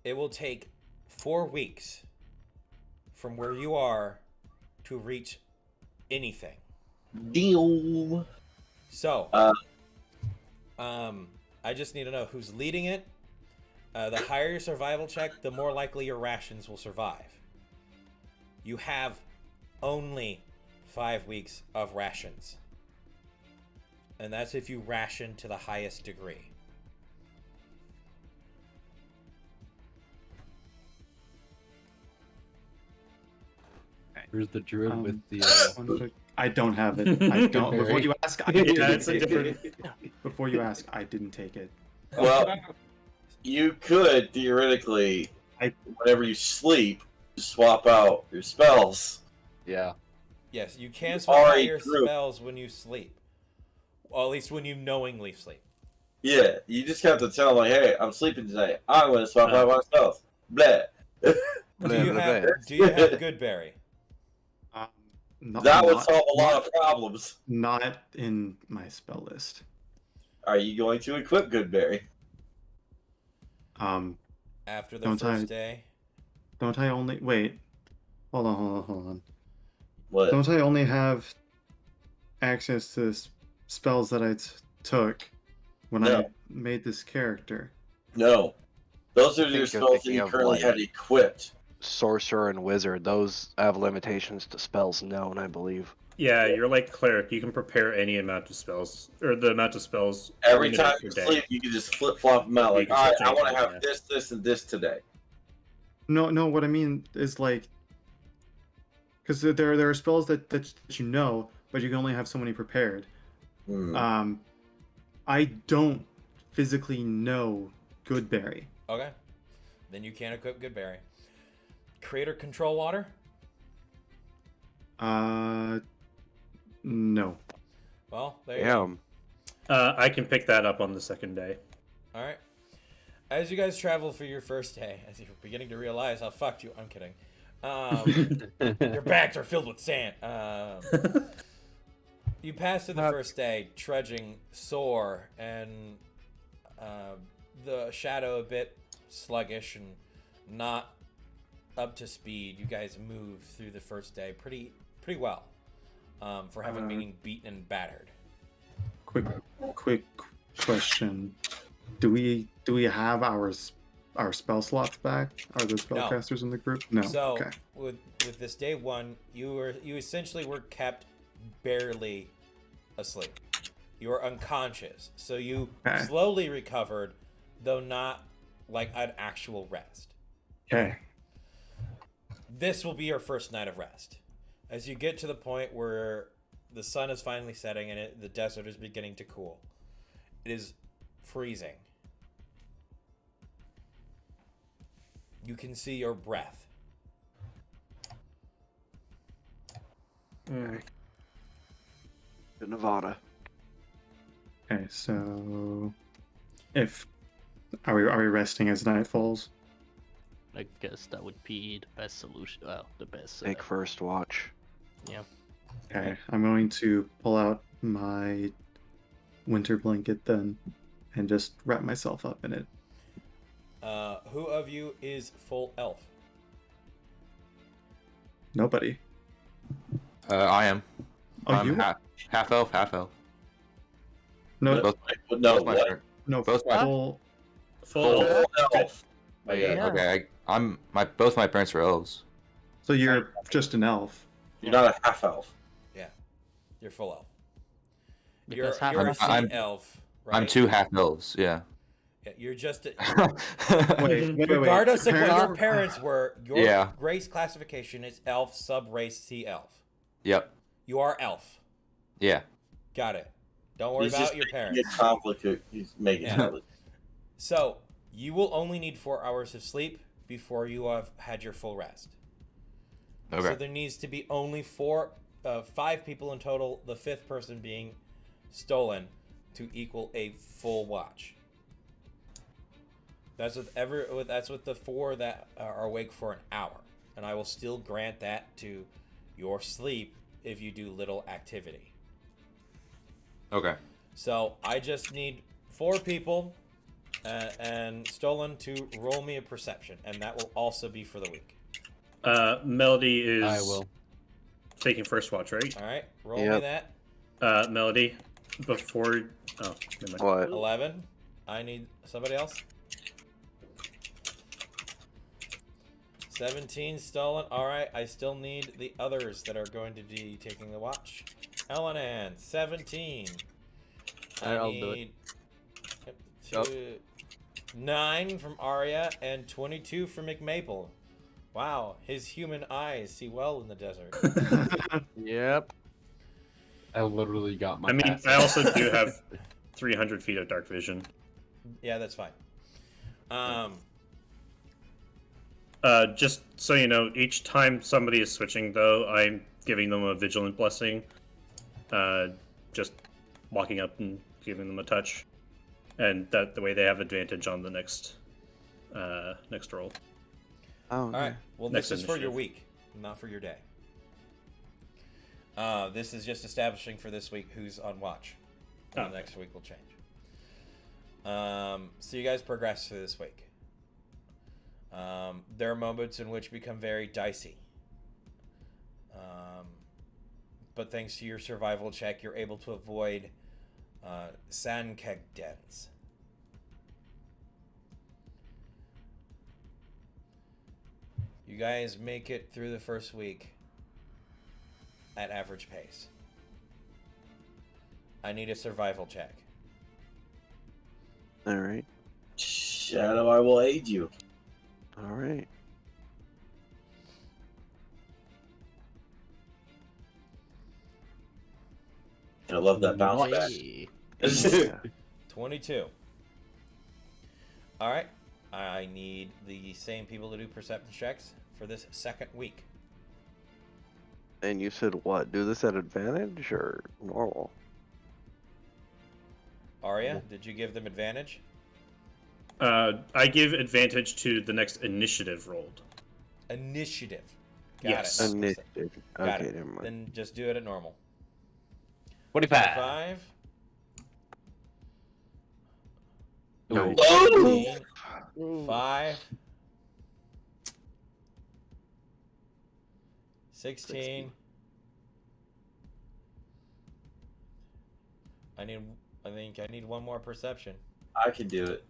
It will take 4 weeks from where you are to reach anything. Deal. So, I just need to know who's leading it. The higher your survival check, the more likely your rations will survive. You have only 5 weeks of rations. And that's if you ration to the highest degree. Where's the druid with the? I don't have it. I don't. Before you ask, I Yeah, didn't it's a take different. it. Before you ask, I didn't take it. Well, you could theoretically, whenever you sleep, swap out your spells. Yeah. Yes, you can swap out Already your group. spells when you sleep. Well, at least when you knowingly sleep. Yeah, you just have to tell them, like, hey, I'm sleeping tonight. I'm going to swap out my spells. Blah. Do you have Goodberry? That would solve a lot of problems. Not in my spell list. Are you going to equip Goodberry? After the Don't first I- day? Don't I only wait? Hold on. What? Don't I only have access to spells that I took when I No. made this character? No. Those are I your think you're spells that thinking you of, currently like, have equipped. Sorcerer and Wizard, those have limitations to spells known, I believe. Yeah, you're like cleric. You can prepare any amount of spells, or the amount of spells Every limited time per you day. sleep, you can just flip flop them out. You Like, can all right, switch I want to anytime, have yeah. this, and this today. No, what I mean is like, because there are spells that you know, but you can only have so many prepared. Hmm. I don't physically know Goodberry. Okay. Then you can't equip Goodberry. Creator control water? No. Well, there you go. Damn. I can pick that up on the second day. All right. As you guys travel for your first day, as you're beginning to realize how fucked you, I'm kidding. Your bags are filled with sand. You pass through the first day, trudging, sore, and the shadow a bit sluggish and not up to speed. You guys move through the first day pretty well for having being beaten and battered. Quick question: Do we have our spell slots back? Are the spellcasters in the group? No. So Okay. with this day one, you essentially were kept barely asleep. You were unconscious, so you slowly recovered, though not like an actual rest. Okay. This will be your first night of rest. As you get to the point where the sun is finally setting and the desert is beginning to cool, it is freezing. You can see your breath. To Nevada. Okay. So, are we resting as night falls? I guess that would be the best solution. Well, the best. Take first watch. Yeah. Okay. I'm going to pull out my winter blanket then, and just wrap myself up in it. Who of you is full elf? Nobody. I am. Oh, I'm you? half elf, half elf. No. Both, No, both my what? parents. No. Both my Full. Full elf. Oh, yeah. Okay, both my parents were elves. So you're just an elf. You're not a half elf. Yeah, you're full elf. Because You're a sea I'm- elf, right? I'm two half elves. Yeah. Yeah, you're just. Wait. Regardless of what Parents- your parents were, your Yeah. race classification is elf, sub-race sea elf. Yep. You are elf. Yeah. Got it. Don't worry He's about just your making parents. it complicated. He's making Yeah. it complicated. So, you will only need 4 hours of sleep before you have had your full rest. Okay. So there needs to be only 5 people in total, the 5th person being stolen, to equal a full watch. That's with the 4 that are awake for an hour, and I will still grant that to your sleep if you do little activity. Okay. So I just need 4 people and Stolen to roll me a perception, and that will also be for the week. Melody is I will. taking first watch, right? All right, roll me that. Melody, before... Oh, never mind. What? 11. I need somebody else. 17 Stolen. All right, I still need the others that are going to be taking the watch. Ellen and 17. I'll do it. Yep, 9 from Arya and 22 from McMaple. Wow, his human eyes see well in the desert. Yep. I literally got my. I mean, pass. I also do have 300 feet of dark vision. Yeah, that's fine. Just so you know, each time somebody is switching, though, I'm giving them a vigilant blessing. Just walking up and giving them a touch, and that the way they have advantage on the next roll. Oh, All right. Well, Next this is for your initiative. week, not for your day. This is just establishing for this week who's on watch. Oh. Next week will change. So you guys progress through this week. There are moments in which become very dicey. But thanks to your survival check, you're able to avoid sandkeg dens. You guys make it through the first week at average pace. I need a survival check. All right. Shadow, I will aid you. All right. I love that bounce back. Yeah. 22. Alright. I need the same people to do perception checks for this second week. And you said what? Do this at advantage or normal? Arya, did you give them advantage? I give advantage to the next initiative rolled. Initiative. Yes. Got it. Initiative. Got Okay, it. never mind. Then just do it at normal. 25. 25. No. 15, 5. 16. I think I need one more perception. I can do it.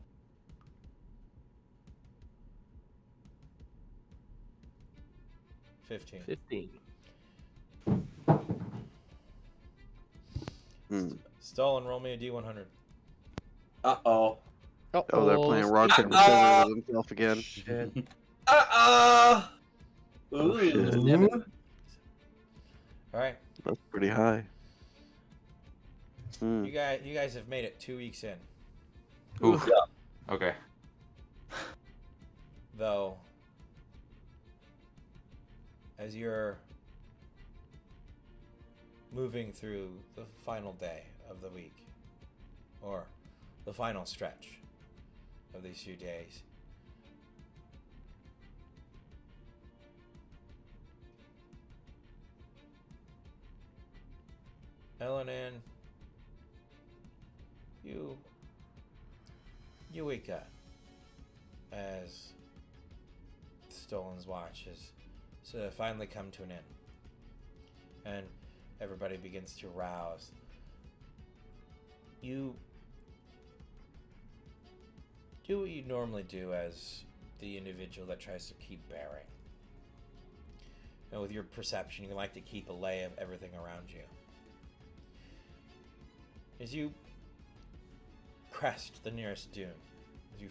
15. 15. Stolen, roll me a D100. Uh-oh. Oh, they're playing rock, paper, scissors with himself again. Shit. Uh-oh. Oh, shit. Ooh. Alright. That's pretty high. You guys have made it 2 weeks in. Oof. Okay. Though, as you're moving through the final day of the week, or the final stretch of these few days, Elenan, you wake up as Stolen's watch has finally come to an end, and everybody begins to rouse. You do what you normally do as the individual that tries to keep bearing. And with your perception, you like to keep a lay of everything around you. As you crest the nearest dune, as you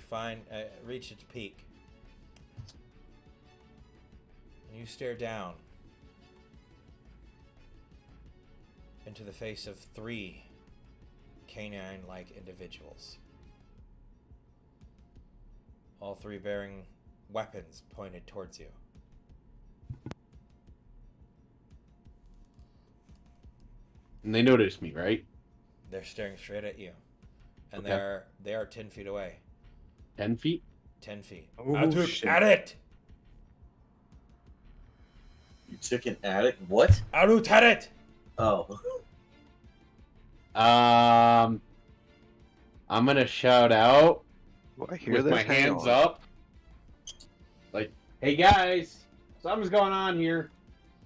reach its peak, and you stare down into the face of 3 canine-like individuals, all 3 bearing weapons pointed towards you. And they noticed me, right? They're staring straight at you, and Okay. they are 10 feet away. 10 feet? 10 feet. Oh, I took shit. at it. You took an addict? What? I looked at it. Oh. I'm gonna shout out Do I hear with this? my Hang hands on. up. Like, hey guys, something's going on here.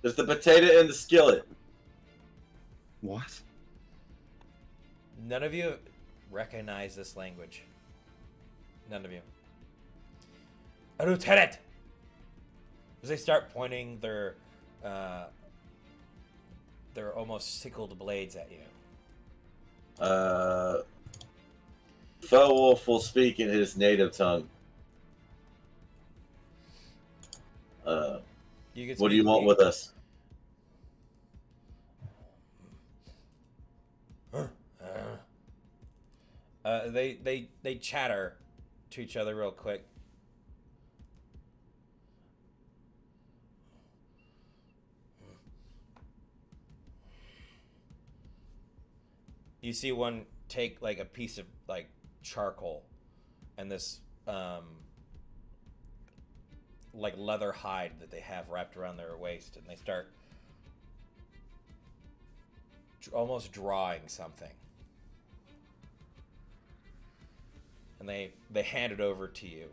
There's the potato in the skillet. What? None of you recognize this language. None of you. A lieutenant! As they start pointing their almost sickled blades at you. Felwolf will speak in his native tongue. What do you want with us? They chatter to each other real quick. You see one take like a piece of like charcoal and this like leather hide that they have wrapped around their waist, and they start almost drawing something. And they hand it over to you.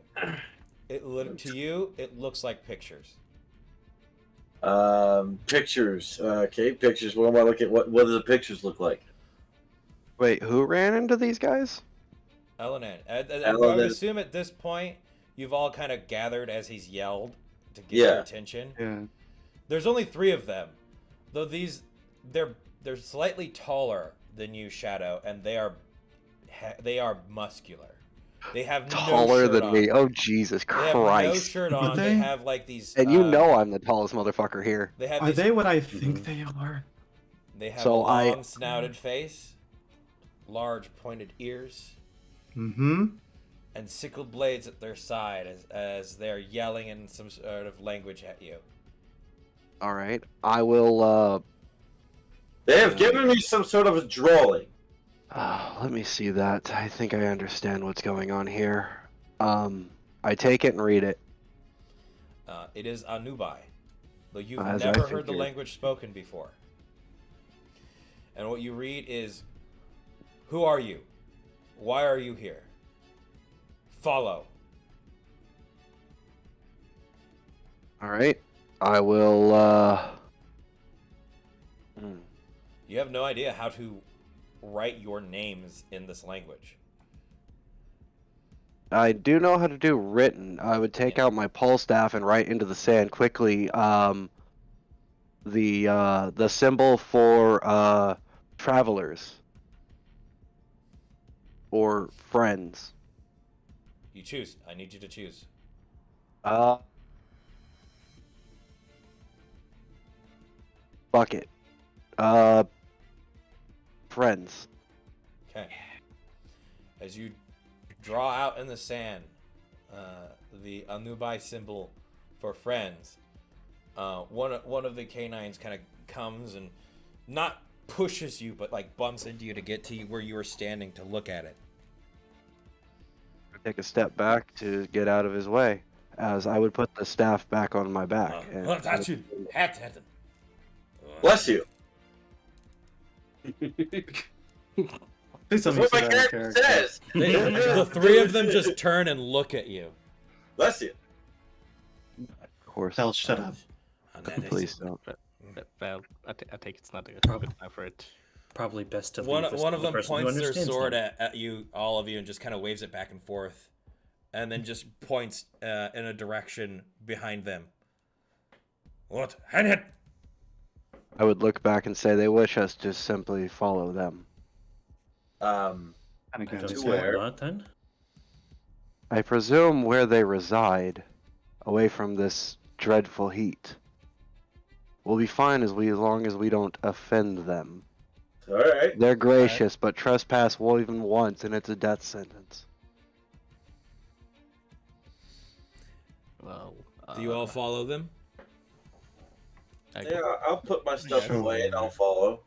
To you, it looks like pictures. Pictures. Okay, pictures. What am I looking at? What do the pictures look like? Wait, who ran into these guys? Elenan. I would assume at this point you've all kind of gathered as he's yelled to get your Yeah. attention. Yeah. There's only 3 of them, though they're slightly taller than you, Shadow, and they are muscular. They have no Taller shirt than on. me. Oh Jesus They have no Christ! shirt Are on. They they? have like these. And you know I'm the tallest motherfucker here. They have Are these. they what I think they are? They have So a I- long snouted face, large pointed ears, Mm-hmm. and sickled blades at their side as they're yelling in some sort of language at you. All right, I will. They have given me some sort of a drawing. Let me see that. I think I understand what's going on here. I take it and read it. It is Anubai, though you've As I never heard the figured. language spoken before. And what you read is, "Who are you? Why are you here? Follow." All right, I will. You have no idea how to write your names in this language. I do know how to do written. I would take out my pole staff and write into the sand quickly. The symbol for travelers or friends. You choose. I need you to choose. Fuck it. Friends. Okay. As you draw out in the sand the Anubai symbol for friends, one of the canines kind of comes and not pushes you, but like bumps into you to get to where you were standing to look at it. Take a step back to get out of his way, as I would put the staff back on my back. and I would- Bless you. Please tell That's me what you my said that in character character. says. The 3 of them just turn and look at you. Bless you. Of course. Hell, shut up. Please don't. Well, I think it's not a good time for it. Probably best to One leave this of to the them person who points their understands sword them. at you, all of you, and just kind of waves it back and forth, and then just points in a direction behind them. What? Hand it! I would look back and say they wish us to simply follow them. I don't To see where? why not then. I presume where they reside, away from this dreadful heat. We'll be fine as long as we don't offend them. All right. They're gracious, but trespass even once and it's a death sentence. Well, Do you all follow them? Yeah, I'll put my stuff Sure. away and I'll follow.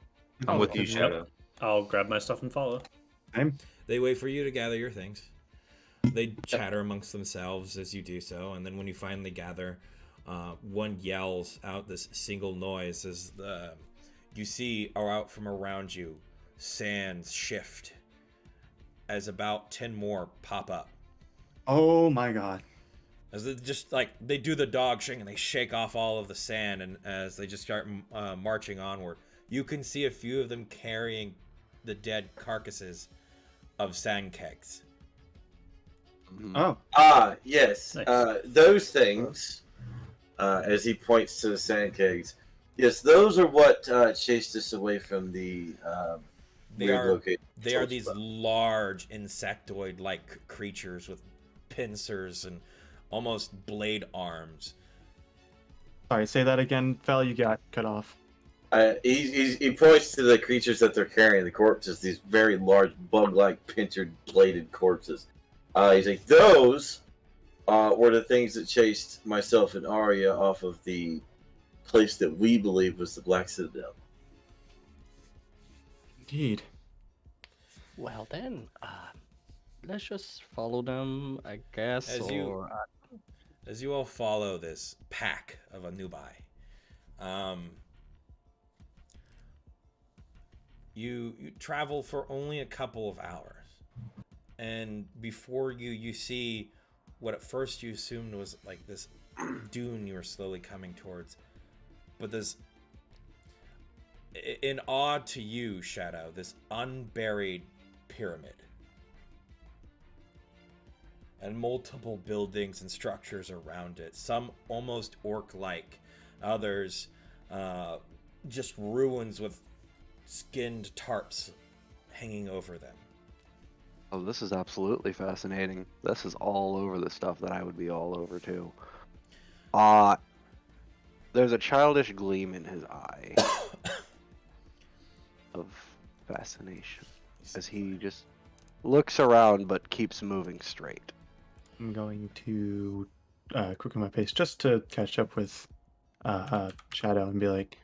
I'm with you, Yep. Shadow. I'll grab my stuff and follow. They wait for you to gather your things. They chatter amongst themselves as you do so, and then when you finally gather, one yells out this single noise as you see out from around you, sands shift as about 10 more pop up. Oh my god. As they just they do the dog shake and they shake off all of the sand, and as they just start marching onward, you can see a few of them carrying the dead carcasses of sand kegs. Oh. Ah, yes. Nice. Those things, as he points to the sand kegs, yes, those are what chased us away from the They weird are location. they are these large insectoid-like creatures with pincers and almost blade arms. Sorry, say that again, Val. You got cut off. He points to the creatures that they're carrying, the corpses, these very large bug-like pincered bladed corpses. He's like, those were the things that chased myself and Arya off of the place that we believe was the Black Citadel. Indeed. Well then, let's just follow them, I guess. As you all follow this pack of Anubai, you travel for only a couple of hours, and before you see what at first you assumed was like this dune you were slowly coming towards, but this, in awe to you, Shadow, this unburied pyramid. and multiple buildings and structures around it. Some almost orc-like, others just ruins with skinned tarps hanging over them. Oh, this is absolutely fascinating. This is all over the stuff that I would be all over too. There's a childish gleam in his eye of fascination as he just looks around but keeps moving straight. I'm going to quicken my pace just to catch up with Shadow and be like,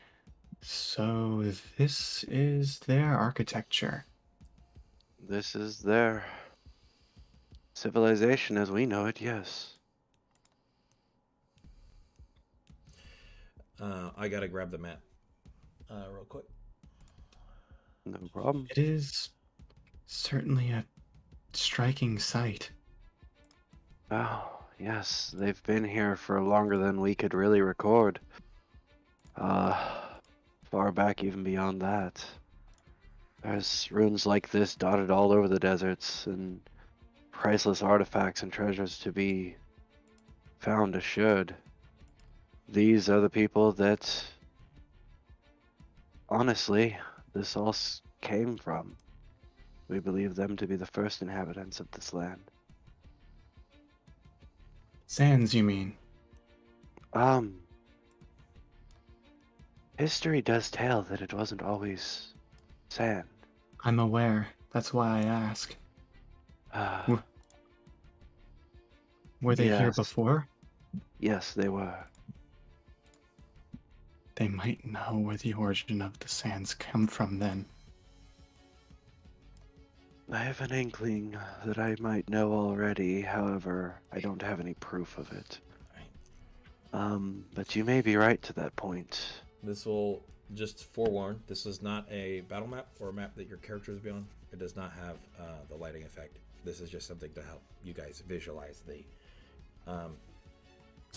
so this is their architecture. This is their civilization as we know it, yes. I gotta grab the map real quick. No problem. It is certainly a striking sight. Oh, yes, they've been here for longer than we could really record. Far back even beyond that. There's ruins like this dotted all over the deserts, and priceless artifacts and treasures to be found assured. These are the people that, honestly, this all came from. We believe them to be the first inhabitants of this land. Sands, you mean? History does tell that it wasn't always sand. I'm aware. That's why I ask. Were they here Yes. before? Yes, they were. They might know where the origin of the sands come from then. I have an inkling that I might know already, however, I don't have any proof of it. But you may be right to that point. This will just forewarn. This is not a battle map or a map that your characters will be on. It does not have the lighting effect. This is just something to help you guys visualize the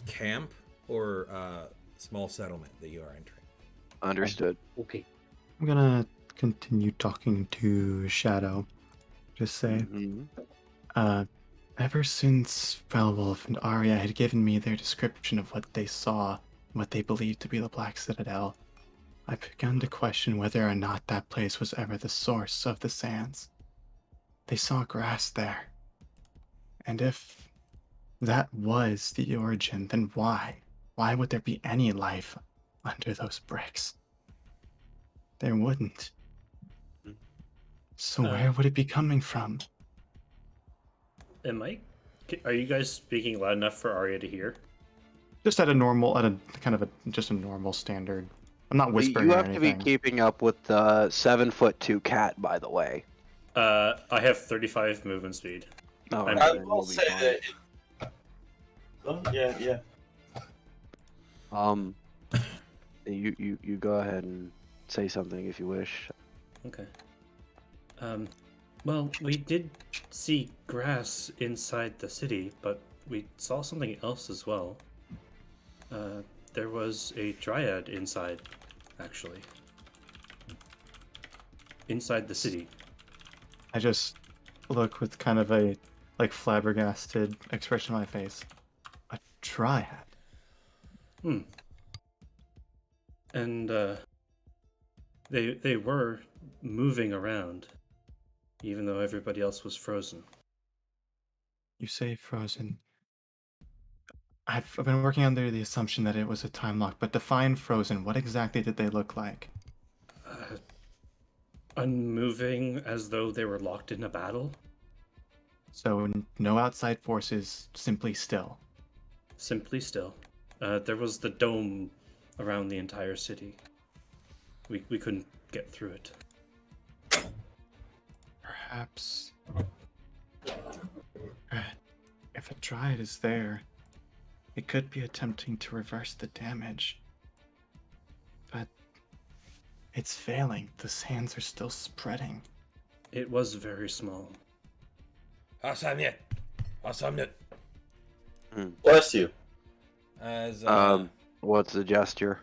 camp or small settlement that you are entering. Understood. Okay. I'm gonna continue talking to Shadow. Just say, ever since Felwolf and Arya had given me their description of what they saw, what they believed to be the Black Citadel, I begun to question whether or not that place was ever the source of the sands. They saw grass there. And if that was the origin, then why? Why would there be any life under those bricks? There wouldn't. So where would it be coming from? Are you guys speaking loud enough for Arya to hear? Just at a normal, just a normal standard. I'm not whispering You or have to be anything. keeping up with the 7'2" cat, by the way. I have 35 movement speed. Oh, I'm- I then will you'll be say fine. that. Yeah. You go ahead and say something if you wish. Okay. Well, we did see grass inside the city, but we saw something else as well. There was a dryad inside, actually. Inside the city. I just look with kind of a flabbergasted expression on my face. A dryad. And they were moving around, even though everybody else was frozen. You say frozen. I've been working under the assumption that it was a time lock, but define frozen. What exactly did they look like? Unmoving, as though they were locked in a battle. So no outside forces, simply still. Simply still. There was the dome around the entire city. We couldn't get through it. Perhaps if a dryad is there, it could be attempting to reverse the damage. But it's failing. The sands are still spreading. It was very small. Asamnet. Bless you. As What's the gesture?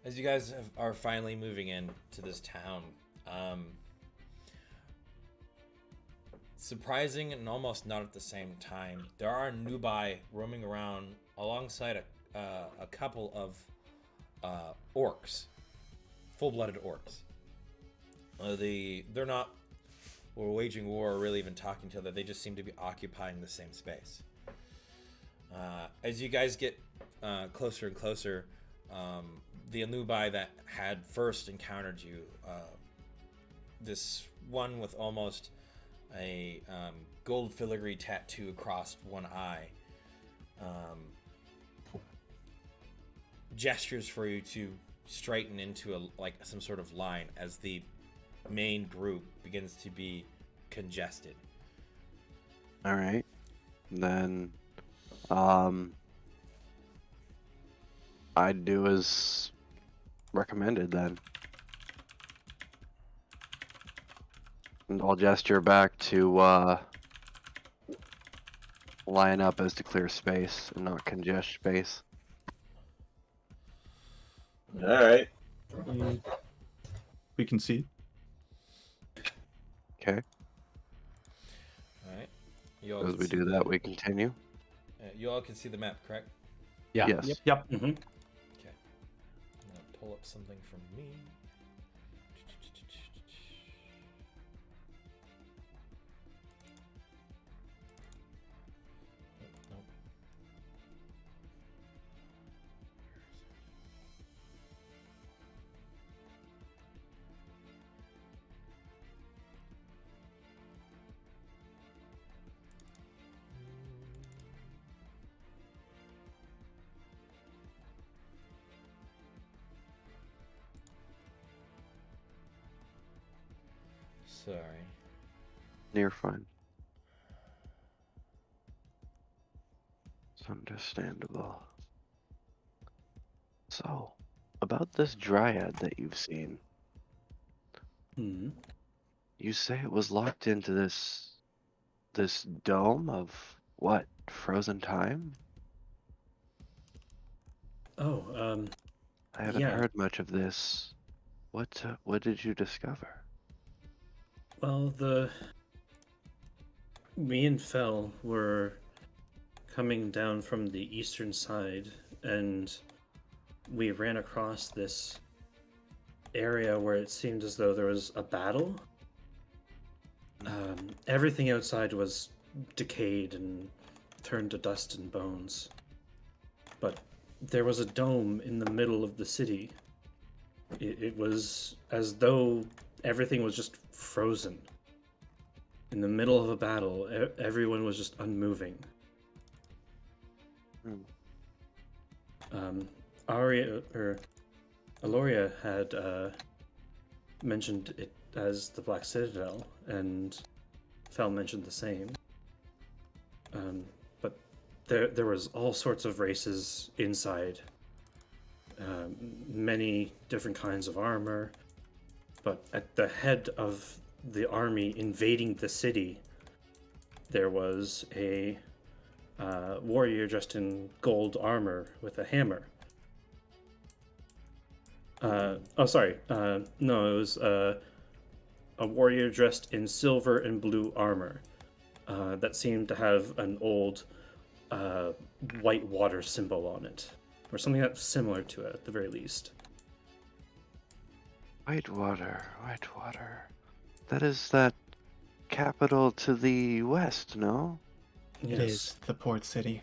as you guys are finally moving into this town, surprising and almost not at the same time, there are nubai roaming around alongside a couple of orcs, full-blooded orcs. They're not waging war or really even talking to each other. They just seem to be occupying the same space. As you guys get closer and closer, the Anubai that had first encountered you, this one with almost a gold filigree tattoo across one eye, gestures for you to straighten into some sort of line as the main group begins to be congested. All right. Then, I'd do as recommended then. And I'll gesture back to line up as to clear space and not congest space. All right. We can see. Okay. All right. You all As can we see do the- that, we continue. You all can see the map, correct? Yeah. Yes. Yep. Mm-hmm. Okay. I'm gonna pull up something from me. Nope. Sorry. Near fine. It's understandable. So, about this dryad that you've seen, Hmm. you say it was locked into this dome of what? Frozen time? Oh, I haven't yeah. heard much of this. What did you discover? Well, me and Fel were coming down from the eastern side, and we ran across this area where it seemed as though there was a battle. Everything outside was decayed and turned to dust and bones. But there was a dome in the middle of the city. It was as though everything was just frozen. In the middle of a battle, everyone was just unmoving. Aloria had mentioned it as the Black Citadel, and Fel mentioned the same. But there was all sorts of races inside. Many different kinds of armor, but at the head of the army invading the city, there was a warrior dressed in gold armor with a hammer. No, it was a warrior dressed in silver and blue armor that seemed to have an old white water symbol on it, or something that's similar to it at the very least. Whitewater. That is that capital to the west, no? It is the port city.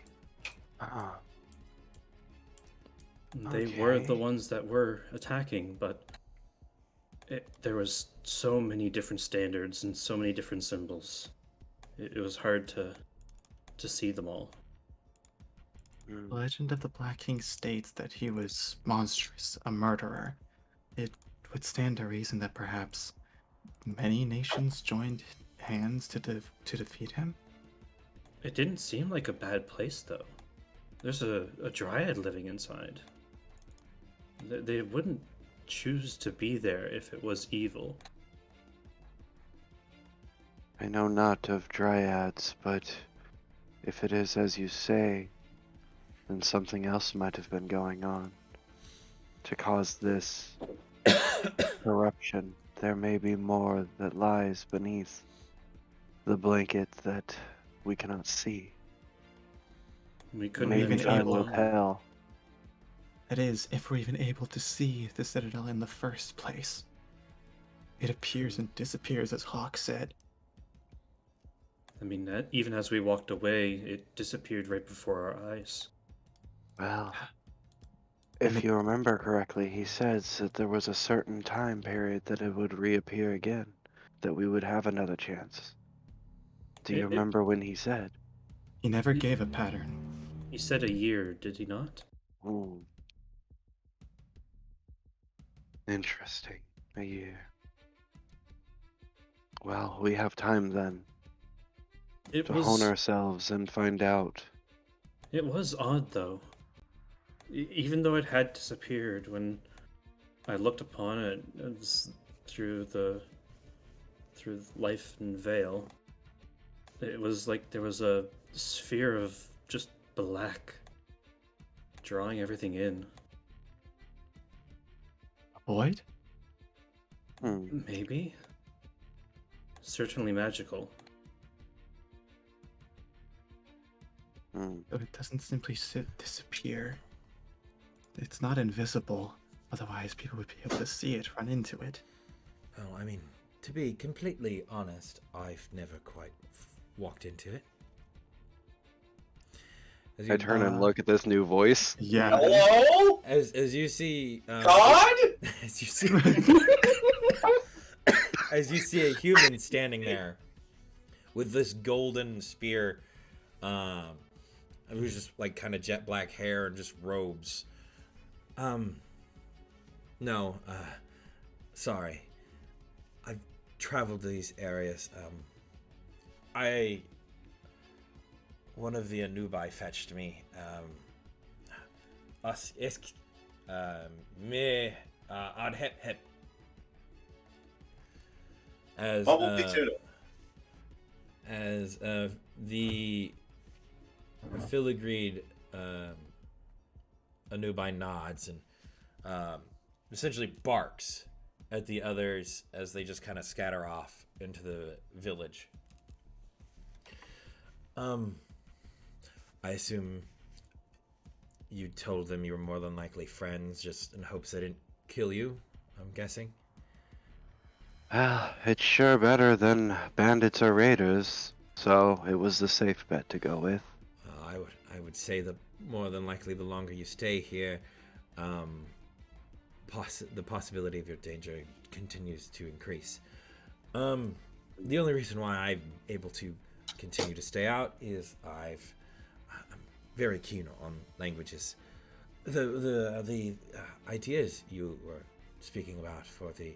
Ah. They were the Okay. ones that were attacking, but there was so many different standards and so many different symbols. It was hard to see them all. The legend of the Black King states that he was monstrous, a murderer. It would stand to reason that perhaps many nations joined hands to defeat him. It didn't seem like a bad place, though. There's a dryad living inside. They wouldn't choose to be there if it was evil. I know not of dryads, but if it is as you say, then something else might have been going on to cause this corruption. There may be more that lies beneath. The blanket that we cannot see. We couldn't Maybe even time able- will tell. That is, if we're even able to see the Citadel in the first place. It appears and disappears, as Hawk said. I mean, even as we walked away, it disappeared right before our eyes. Well, And if you remember correctly, he says that there was a certain time period that it would reappear again, that we would have another chance. Do you remember when he said? He never gave a pattern. He said a year, did he not? Hmm. Interesting. A year. Well, we have time then It to was. hone ourselves and find out. It was odd, though. Even though it had disappeared, when I looked upon it through life and veil, it was like there was a sphere of just black, drawing everything in. A void? Maybe. Certainly magical. But it doesn't simply disappear. It's not invisible. Otherwise, people would be able to see it, run into it. Oh, I mean, to be completely honest, I've never quite walked into it. I turn and look at this new voice. Yeah. Hello? As you see, God? as you see, as you see a human standing there with this golden spear, who's just like kind of jet black hair and just robes. No, sorry. I've traveled to these areas. One of the Anubai fetched me. Me adhep hep. As the filigreed Anubai nods and essentially barks at the others as they just kind of scatter off into the village. I assume you told them you were more than likely friends just in hopes they didn't kill you, I'm guessing? It's sure better than bandits or raiders, so it was the safe bet to go with. I would say that more than likely the longer you stay here, the possibility of your danger continues to increase. The only reason why I'm able to continue to stay out is I'm very keen on languages. The ideas you were speaking about for the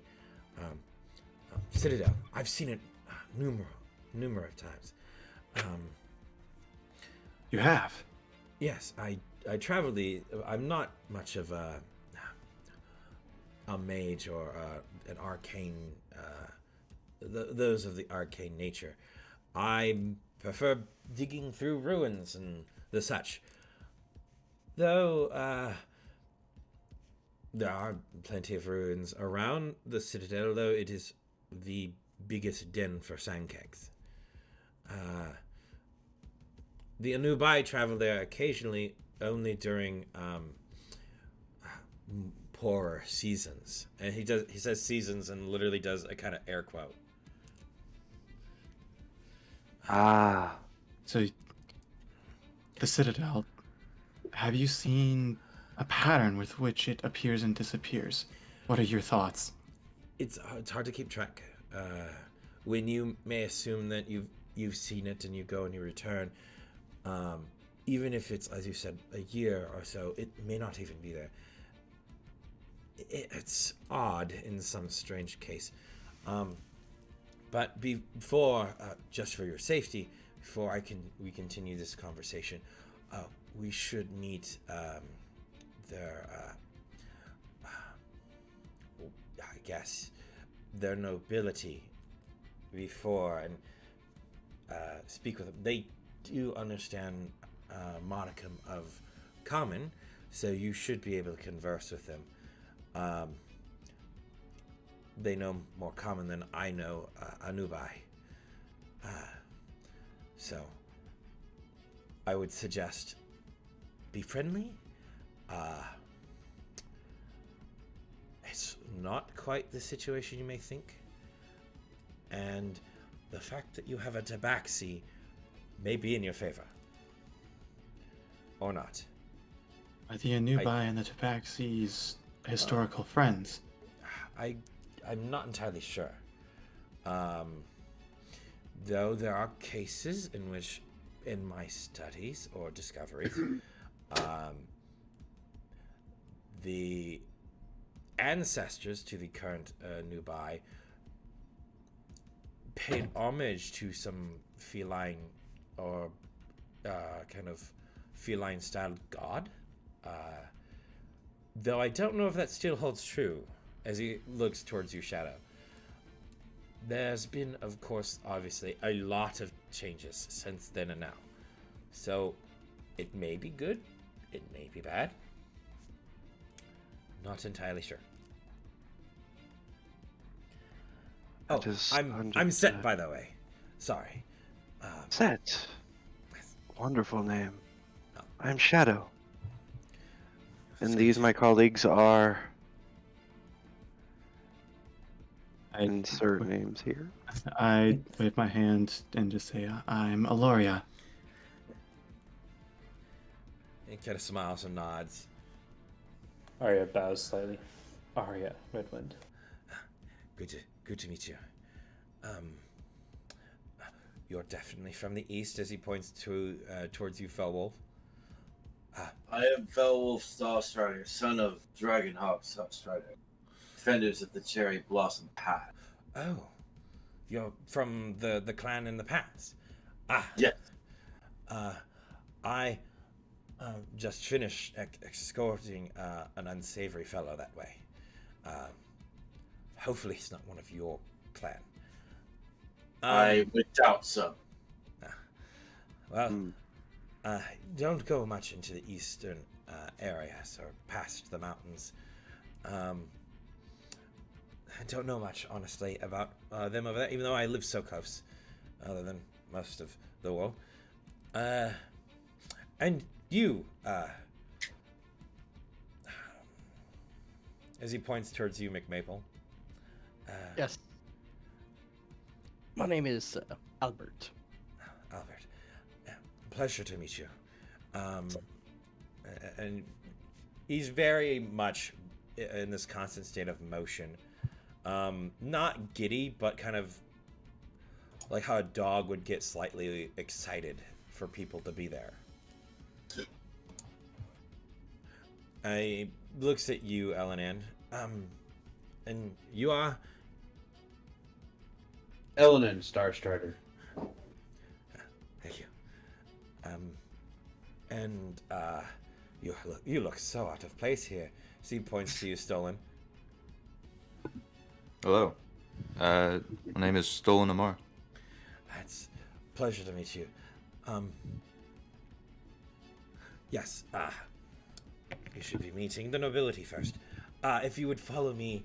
Citadel, I've seen it numerous times. You have? Yes, I traveled I'm not much of a mage or an arcane, those of the arcane nature. I prefer digging through ruins and the such. Though, there are plenty of ruins around the Citadel, though it is the biggest den for Sankegs. The Anubai travel there occasionally, only during poorer seasons. And he says seasons and literally does a kind of air quote. So, the Citadel, have you seen a pattern with which it appears and disappears? What are your thoughts? It's hard to keep track. When you may assume that you've seen it and you go and you return, even if it's, as you said, a year or so, it may not even be there. It's odd in some strange case. But before, just for your safety, before we continue this conversation, we should meet their, I guess, their nobility before and speak with them. They do understand modicum of common, so you should be able to converse with them. They know more common than I know Anubai. So, I would suggest be friendly. It's not quite the situation you may think. And the fact that you have a tabaxi may be in your favor. Or not. Are the Anubai and the Tabaxis historical friends? I'm not entirely sure. Though there are cases in which, in my studies or discoveries, the ancestors to the current Nubai paid homage to some feline or kind of feline-styled god. Though I don't know if that still holds true, as he looks towards you, Shadow. There's been, of course, obviously, a lot of changes since then and now. So, it may be good, it may be bad. Not entirely sure. Oh, I'm Set, by the way. Sorry. Set. Wonderful name. I'm Shadow. And these, my colleagues, are... Insert names here. I wave my hand and just say, I'm Aloria. He kind of smiles and nods. Arya bows slightly. Arya, Redwind. Good to meet you. You're definitely from the east, as he points towards you, Felwolf. I am Felwolf Starstrider, son of Dragonhawk Starstrider, defenders of the Cherry Blossom Path. Oh, you're from the clan in the past. Yes. I just finished escorting an unsavory fellow that way. Hopefully he's not one of your clan. I would doubt so. Well, don't go much into the eastern areas or past the mountains. I don't know much, honestly, about them over there, even though I live so close, other than most of the world. And you, as he points towards you, McMaple. Yes. My name is Albert. Albert. Pleasure to meet you. And he's very much in this constant state of motion. Not giddy, but kind of like how a dog would get slightly excited for people to be there. He looks at you, Elenan. And you are? Elenan Starstrider. Thank you. And you look so out of place here. So he points to you, Stolen. Hello. My name is Stolen Amar. It's a pleasure to meet you. Yes, you should be meeting the nobility first. If you would follow me,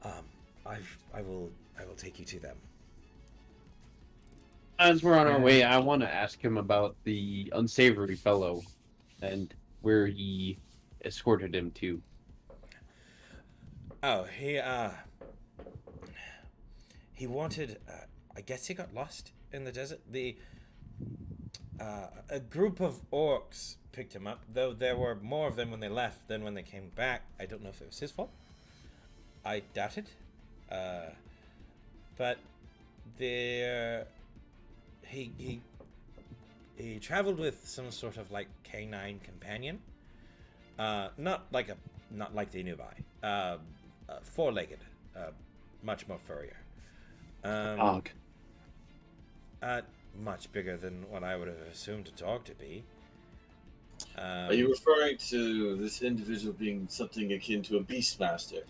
I will take you to them. As we're on our way, I want to ask him about the unsavory fellow and where he escorted him to. Oh, he wanted. I guess he got lost in the desert. A group of orcs picked him up, though there were more of them when they left than when they came back. I don't know if it was his fault. I doubt it. But he traveled with some sort of like canine companion. Not like the Inubai. Four-legged, much more furrier. Dog. Much bigger than what I would have assumed a dog to be. Are you referring to this individual being something akin to a beastmaster?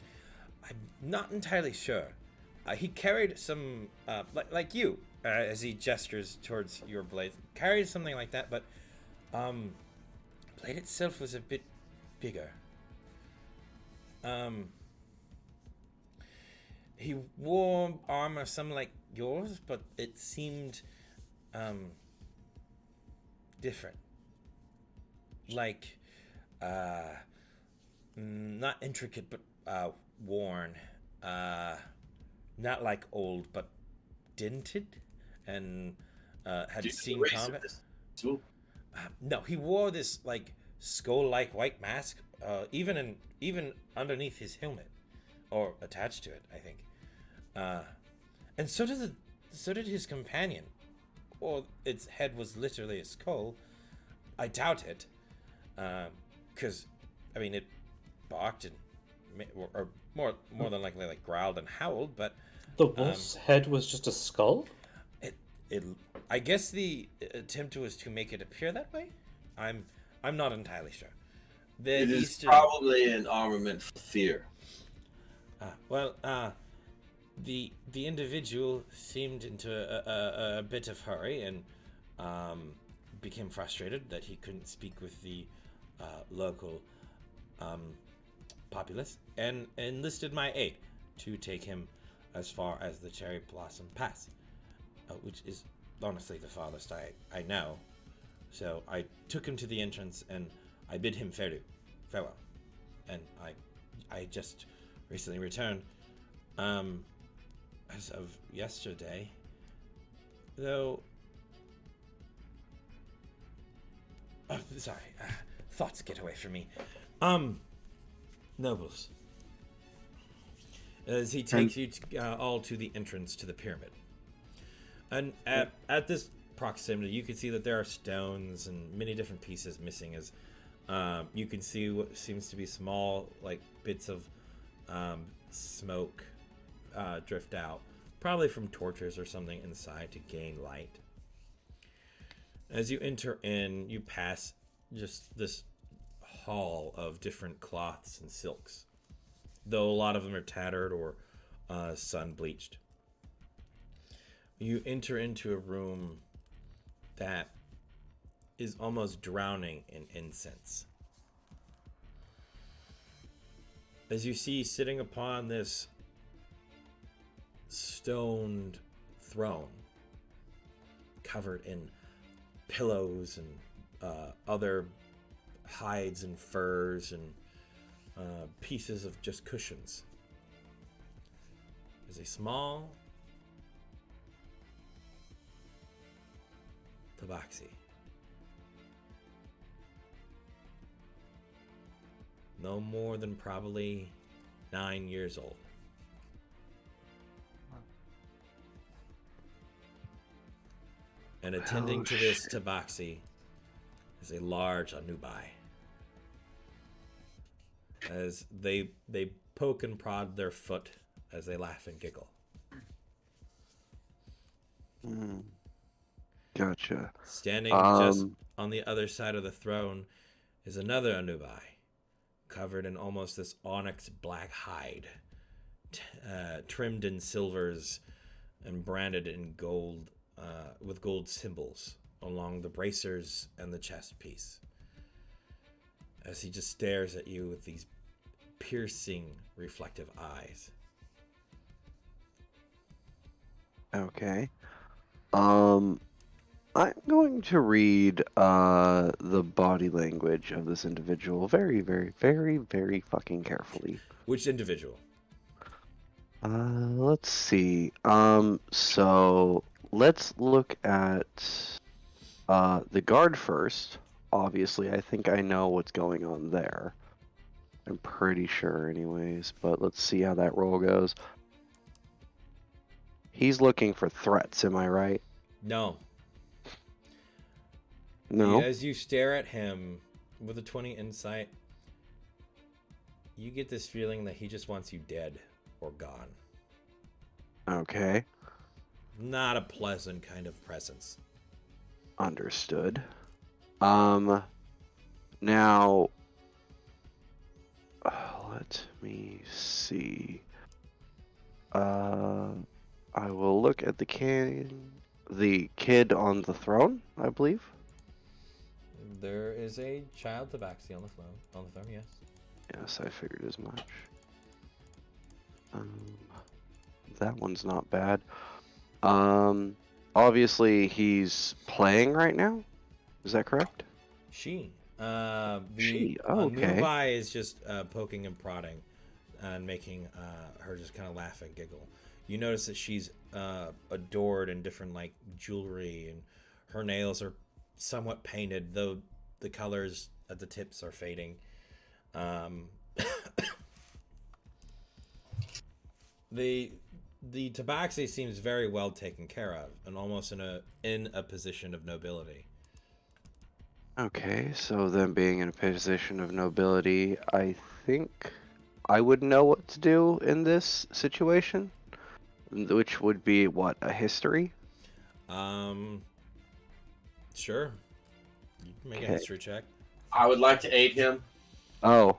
I'm not entirely sure. He carried some, like you, as he gestures towards your blade. Carried something like that, but blade itself was a bit bigger. He wore armor some like yours, but it seemed different. Like, not intricate, but worn. Not like old, but dented, and had seen combat. No, he wore this like skull-like white mask, even underneath his helmet, or attached to it, I think. And so did his companion, or its head was literally a skull. I doubt it, because I mean it barked and or more than likely like growled and howled, but The wolf's head was just a skull? it I guess the attempt was to make it appear that way. I'm not entirely sure. It is probably an armament for fear. The individual seemed into a bit of hurry and became frustrated that he couldn't speak with the local populace, and enlisted my aid to take him as far as the Cherry Blossom Pass, which is honestly the farthest I know. So I took him to the entrance and I bid him farewell. And I just recently returned, as of yesterday, though. Oh, sorry, thoughts get away from me. Nobles, as he takes you all to the entrance to the pyramid, and at this proximity, you can see that there are stones and many different pieces missing. As you can see what seems to be small, like bits of smoke drift out, probably from torches or something inside to gain light. As you enter in, you pass just this hall of different cloths and silks, though a lot of them are tattered or sun bleached. You enter into a room that is almost drowning in incense. As you see, sitting upon this stoned throne, covered in pillows and other hides and furs and pieces of just cushions, is a small tabaxi. No more than probably 9 years old. And attending to this tabaxi is a large Anubai. As they poke and prod their foot as they laugh and giggle. Gotcha. Standing just on the other side of the throne is another Anubai, covered in almost this onyx black hide, trimmed in silvers and branded in gold, with gold symbols along the bracers and the chest piece. As he just stares at you with these piercing, reflective eyes. Okay. I'm going to read the body language of this individual very, very, very, very fucking carefully. Which individual? Let's see. So let's look at the guard first. Obviously, I think I know what's going on there. I'm pretty sure anyways, but let's see how that roll goes. He's looking for threats, am I right? No. No? As you stare at him with a 20 insight, you get this feeling that he just wants you dead or gone. Okay. Not a pleasant kind of presence. Understood. Now, let me see. I will look at the kid on the throne, I believe. There is a child tabaxi on the throne, yes. Yes, I figured as much. That one's not bad. Obviously he's playing right now. Is that correct? She. She, oh, okay. Nubai is just poking and prodding and making her just kind of laugh and giggle. You notice that she's adored in different like jewelry, and her nails are somewhat painted, though the colors at the tips are fading. The tabaxi seems very well taken care of and almost in a position of nobility. Okay, so them being in a position of nobility, I think I would know what to do in this situation, which would be what, a history? Sure. You can make a history check. I would like to aid him. Oh,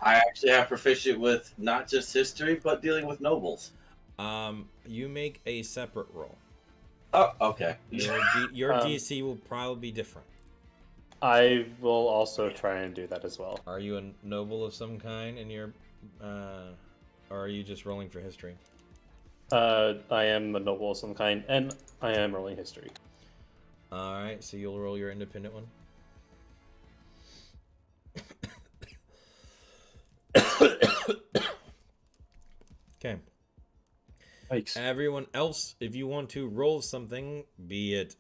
I actually have proficient with not just history, but dealing with nobles. You make a separate roll. Oh, okay. Your DC will probably be different. I will also try and do that as well. Are you a noble of some kind in your, or are you just rolling for history? I am a noble of some kind, and I am rolling history. All right, so you'll roll your independent one. Okay. Yikes. Everyone else, if you want to roll something, be it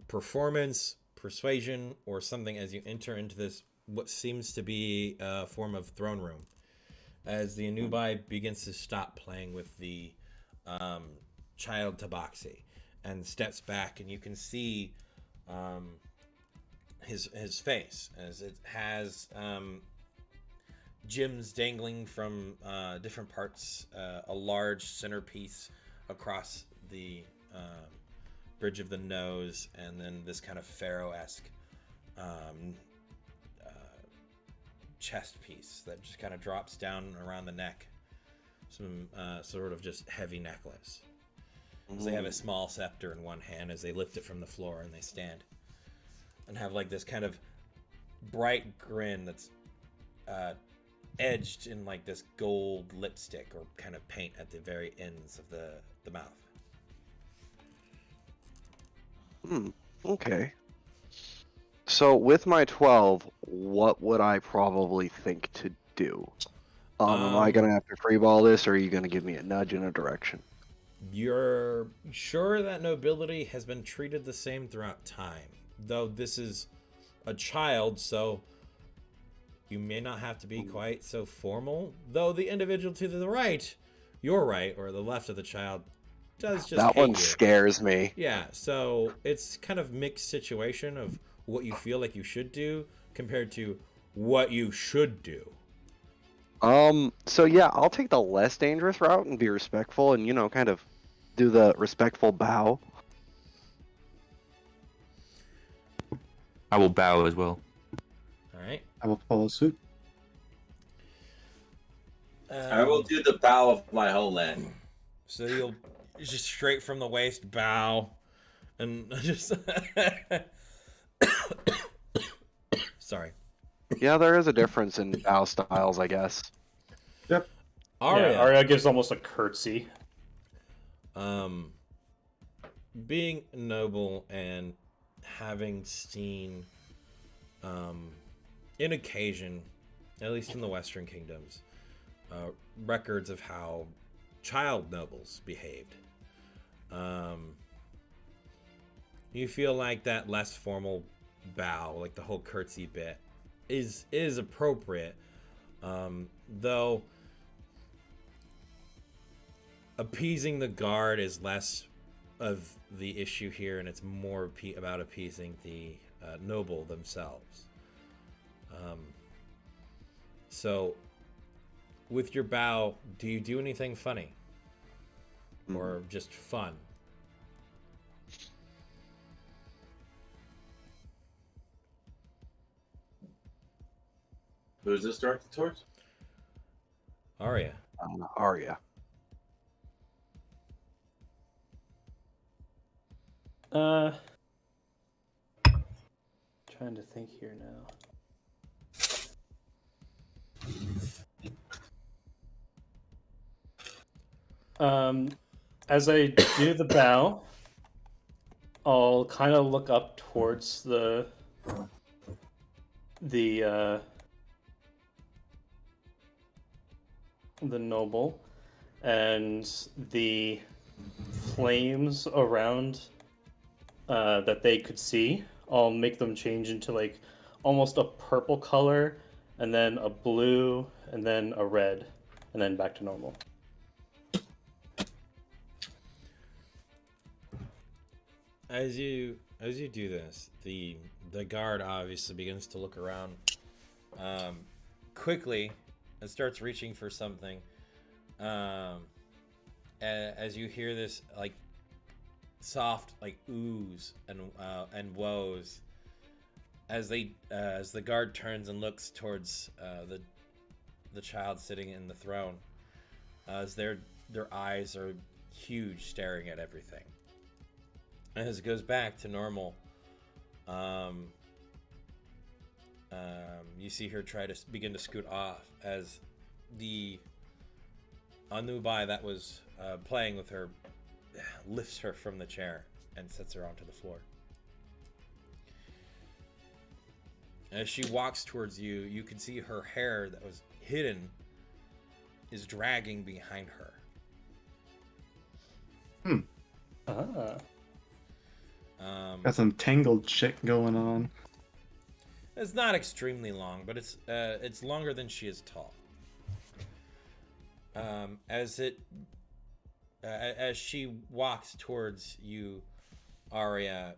performance, persuasion, or something as you enter into this, what seems to be a form of throne room, as the Anubai begins to stop playing with the child tabaxi and steps back, and you can see his face as it has gems dangling from different parts, a large centerpiece across the bridge of the nose, and then this kind of pharaoh-esque chest piece that just kind of drops down around the neck. Some sort of just heavy necklace. So they have a small scepter in one hand as they lift it from the floor, and they stand and have like this kind of bright grin that's edged in like this gold lipstick or kind of paint at the very ends of the mouth. Okay. So with my 12, what would I probably think to do? Am I gonna have to freeball this, or are you gonna give me a nudge in a direction? You're sure that nobility has been treated the same throughout time, though this is a child, so you may not have to be quite so formal, though the individual to the right, your right, or the left of the child, does just That hate one you. scares me. Yeah, so it's kind of mixed situation of what you feel like you should do compared to what you should do. So yeah, I'll take the less dangerous route and be respectful and, kind of do the respectful bow. I will bow as well. All right. I will follow suit. I will do the bow of my homeland. So you'll just straight from the waist bow and just sorry. Yeah, there is a difference in bow styles, I guess. Yep. Arya. Yeah, Arya gives almost a curtsy. Being noble and having seen in occasion, at least in the Western kingdoms, records of how child nobles behaved. You feel like that less formal bow, like the whole curtsy bit, is appropriate, though appeasing the guard is less of the issue here, and it's more about appeasing the noble themselves. So with your bow, do you do anything funny or just fun? Who is this directed towards? Arya. Arya. Trying to think here now. As I do the bow, I'll kind of look up towards the noble, and the flames around that they could see. I'll make them change into like almost a purple color, and then a blue, and then a red, and then back to normal. As you do this, the guard obviously begins to look around. Quickly, and starts reaching for something. As you hear this like soft like oohs and woes, as the guard turns and looks towards the child sitting in the throne, as their eyes are huge, staring at everything. As it goes back to normal, you see her try to begin to scoot off as the Anubai that was playing with her lifts her from the chair and sets her onto the floor. As she walks towards you, you can see her hair that was hidden is dragging behind her. Got some tangled shit going on. It's not extremely long, but it's longer than she is tall. As she walks towards you, Arya,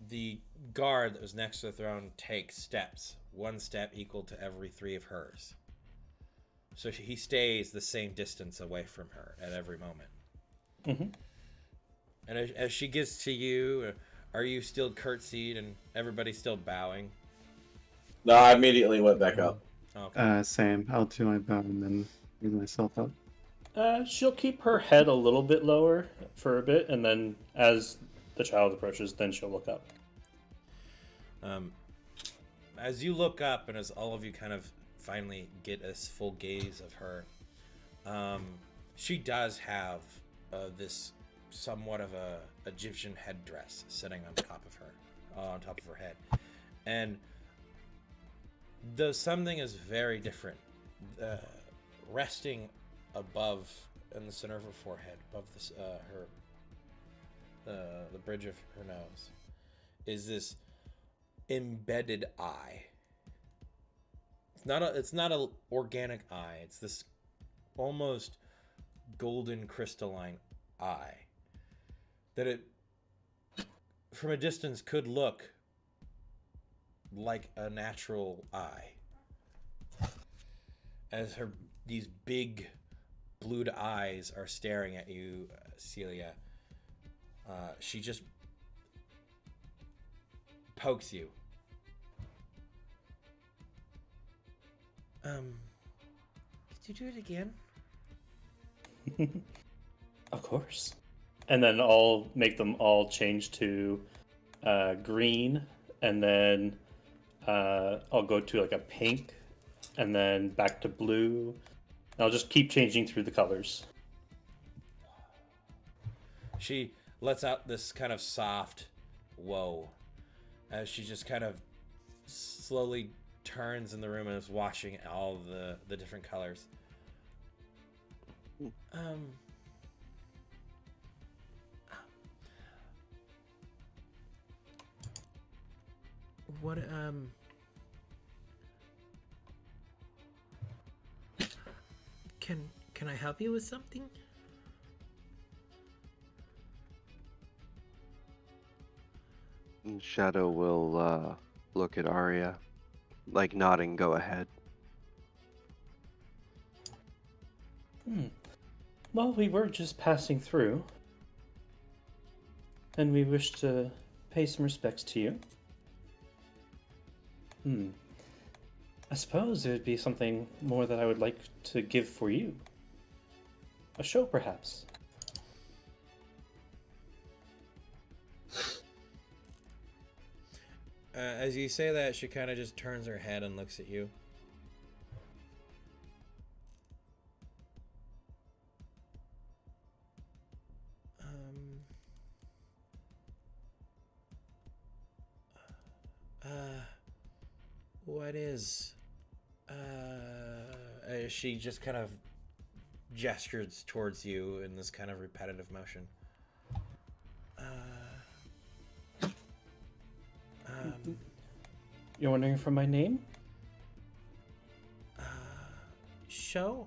the guard that was next to the throne takes steps, one step equal to every 3 of hers. So he stays the same distance away from her at every moment. Mm-hmm. And as she gets to you, are you still curtsied and everybody still bowing? No, I immediately went back up. Okay. Same. I'll do my bow and then bring myself up. She'll keep her head a little bit lower for a bit, and then as the child approaches, then she'll look up. As you look up, and as all of you kind of finally get a full gaze of her, she does have this somewhat of a Egyptian headdress sitting on top of her head, and though something is very different, resting above in the center of her forehead, above this the bridge of her nose, is this embedded eye. It's not a organic eye. It's this almost golden crystalline eye that it from a distance could look like a natural eye, as these big blued eyes are staring at you, Celia. She just pokes you. Could you do it again? Of course. And then I'll make them all change to green, and then I'll go to like a pink, and then back to blue. And I'll just keep changing through the colors. She lets out this kind of soft whoa as she just kind of slowly turns in the room and is watching all the different colors. What can I help you with something? Shadow will look at Arya, like nodding, go ahead. Well, we were just passing through, and we wish to pay some respects to you. I suppose it would be something more that I would like to give for you. A show, perhaps. As you say that, she kind of just turns her head and looks at you. What is? She just kind of gestures towards you in this kind of repetitive motion. You're wondering for my name? Show?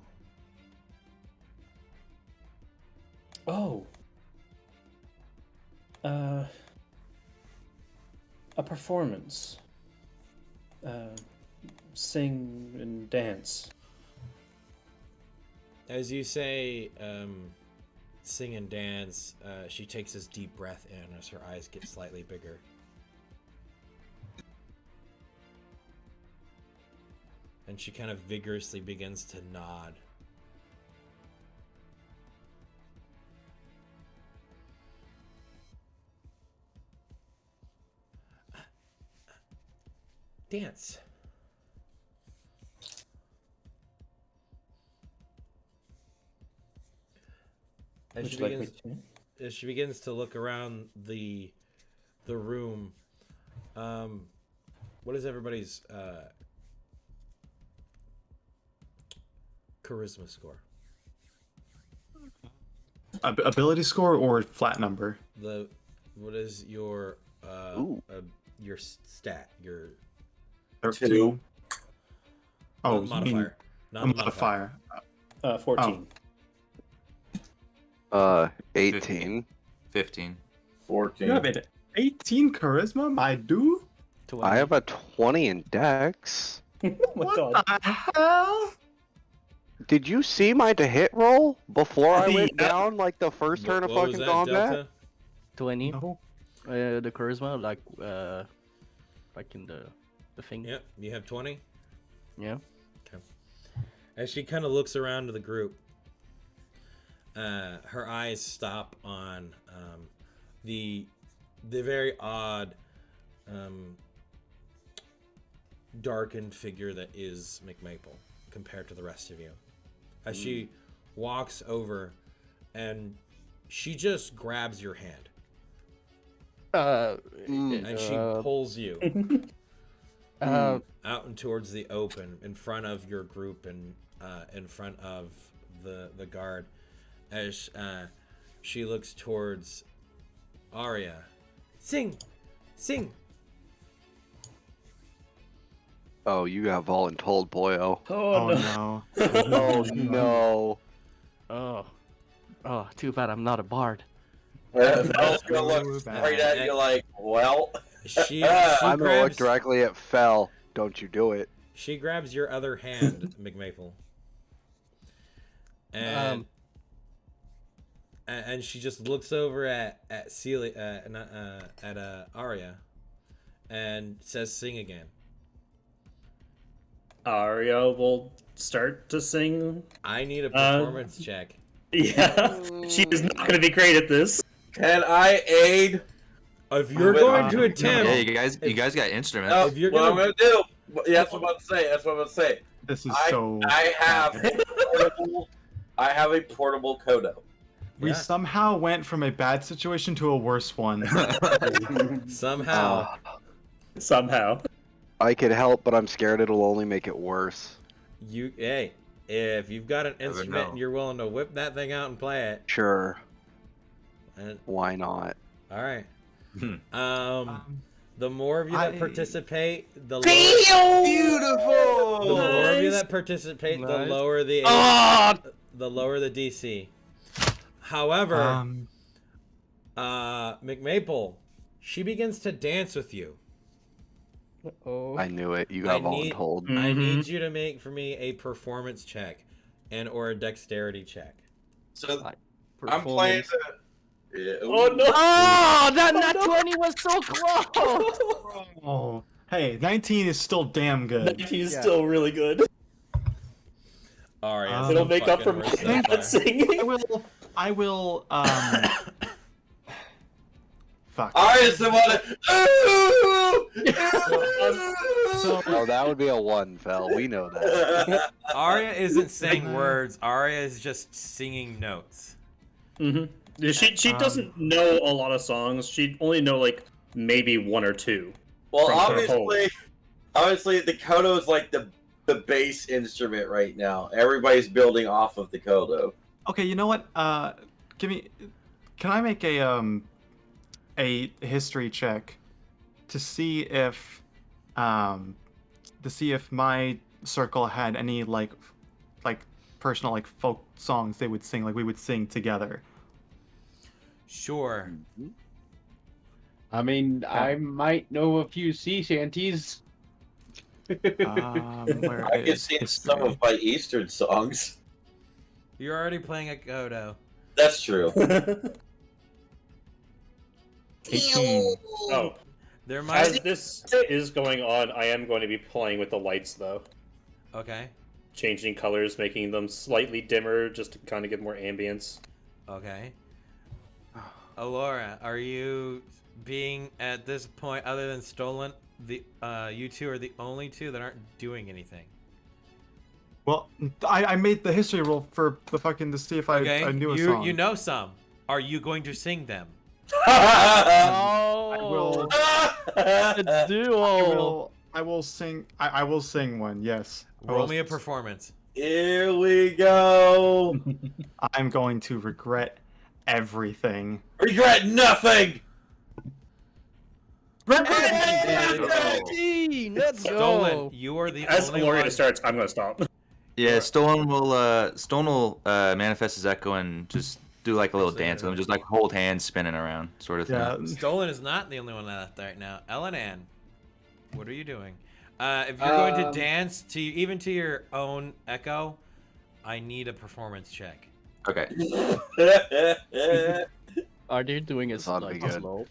Oh. A performance. Sing and dance. As you say, sing and dance, she takes this deep breath in as her eyes get slightly bigger. And she kind of vigorously begins to nod. Dance. As she begins to look around the room, what is everybody's charisma score? Ability score or flat number? What is your stat? Your 13. Oh, modifier. Not the modifier. 14. 18. 15. 14. You have an 18 charisma, my dude? I have a 20 in dex. Oh my god. The hell? Did you see my to hit roll before I went Yeah. down like the first turn of What was fucking that, combat? Delta? 20. No. The charisma, like in the thing. Yep, you have 20. Yeah. Okay. As she kind of looks around to the group, her eyes stop on the very odd, darkened figure that is McMaple compared to the rest of you. As she walks over, and she just grabs your hand, and she pulls you out and towards the open in front of your group and in front of the guard. As she looks towards Arya, sing. Oh, you got voluntold, boyo. Oh, no. Oh no. Oh, too bad I'm not a bard. Val's gonna look straight at you like, well. She I'm gonna look grabs directly at Fel. Don't you do it. she grabs your other hand, McMaple, and she just looks over at Celia, at Arya, and says, "Sing again." Arya will start to sing. I need a performance check. Yeah, she is not going to be great at this. Can I aid? If you're going to attempt, Yeah, you guys got instruments. No, if you're what I'm gonna gonna do? That's what I'm about to say. That's what I'm about to say. This is I have a portable Kodo. We Yeah. somehow went from a bad situation to a worse one. somehow. Somehow. I could help, but I'm scared it'll only make it worse. If you've got an Never instrument know. and you're willing to whip that thing out and play it, Sure. and Why not? all right. Hmm. The more of you that participate, the lower, Beautiful. the more of you that participate, the Nice. lower the the lower the DC. However, McMaple, she begins to dance with you. Oh. I knew it. You got voluntold. I need you to make for me a performance check and or a dexterity check. So I'm playing the. Yeah, Oh no! Oh, that 20 was so close. Oh, hey, 19 is still damn good. 19 is still really good. Arya, It'll make up for my bad singing. I will. Fuck. Arya's the one that. Oh, that would be a 1, Fel. We know that. Arya isn't saying words. Arya is just singing notes. Mm-hmm. She doesn't know a lot of songs. She only know like maybe 1 or 2. Well, from obviously, the kodo is like the bass instrument right now. Everybody's building off of the kodo. Okay, you know what? Can I make a history check to see if my circle had any like personal like folk songs they would sing, like we would sing together. Sure. I mean, I might know a few sea shanties. Where I could is sing history? some of my Eastern songs. You're already playing a Kodo. That's true. 18. Oh, There might. as this is going on, I am going to be playing with the lights though, Okay. changing colors, making them slightly dimmer, just to kind of give more ambience. Okay. Alora, are you being at this point, other than stolen, you two are the only two that aren't doing anything? Well, I made the history roll for the fucking to see if I knew a song. You know some. Are you going to sing them? I will. The duo. I will sing. I will sing one. Yes. Roll me a performance. Here we go. I'm going to regret everything. Regret nothing. Let's Stolen, go. you are the As only Gloria one. starts, I'm going to stop. Yeah, Stone will manifest his echo and just do like a little dance with him, just like hold hands spinning around, sort of thing. Yeah. Stolen is not the only one left right now. Elenan, what are you doing? If you're going to dance to even to your own echo, I need a performance check. Okay. Are they doing it That'd like be good. slow?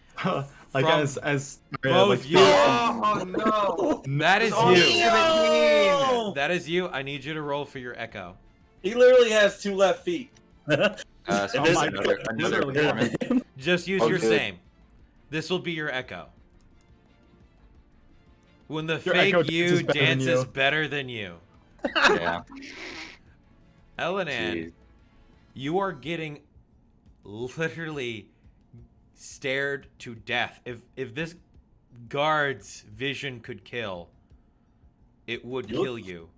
Like From as both like, you. Oh no! That is Oh, you. no! That is you. I need you to roll for your echo. He literally has 2 left feet. So It another, is- another literally performance. Just use Oh, your good. same. This will be your echo. When the Your fake echo you dances better than dances you. better than you. Yeah. Elenan, Jeez. you are getting literally stared to death. If this guard's vision could kill, it would kill you.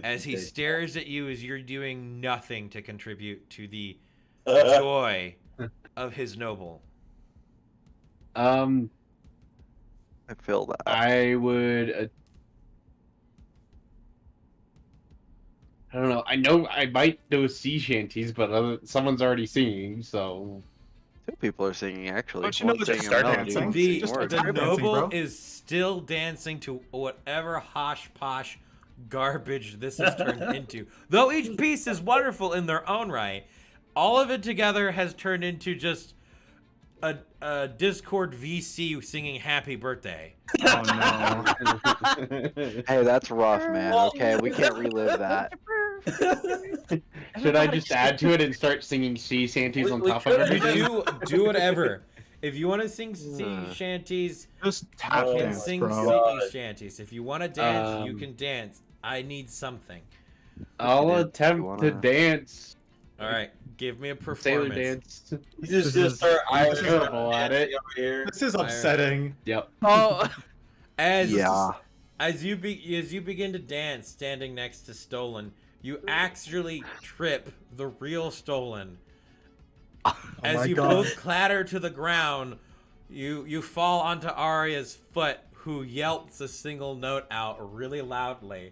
As he stares at you as you're doing nothing to contribute to the joy of his noble. I feel that. I would. I don't know. I know I might know sea shanties, but someone's already singing, so. 2 people are singing actually. Don't you know One just singing start melody, dancing? one The, singing Just words. the tap dancing, noble bro. is still dancing to whatever hosh posh garbage this has turned into. Though each piece is wonderful in their own right, all of it together has turned into just a Discord VC singing happy birthday. Oh no. Hey, that's rough, man. Okay, we can't relive that. Should I just add to it and start singing sea shanties on We top of could've everything? Do whatever. If you want to sing sea shanties, Just tap you can dance, sing bro. sea shanties. If you want to dance, you Um, can dance. I need something. I'll You attempt wanna- to dance. All right, give me a Sailor performance. dance. He's just This gonna is- start I'm Irish terrible at it. over here. This is upsetting. Yep. Oh, As Yeah. as you begin to dance, standing next to Stolen, you actually trip the real Stolen. As my you God. both clatter to the ground, you fall onto Arya's foot, who yelps a single note out really loudly.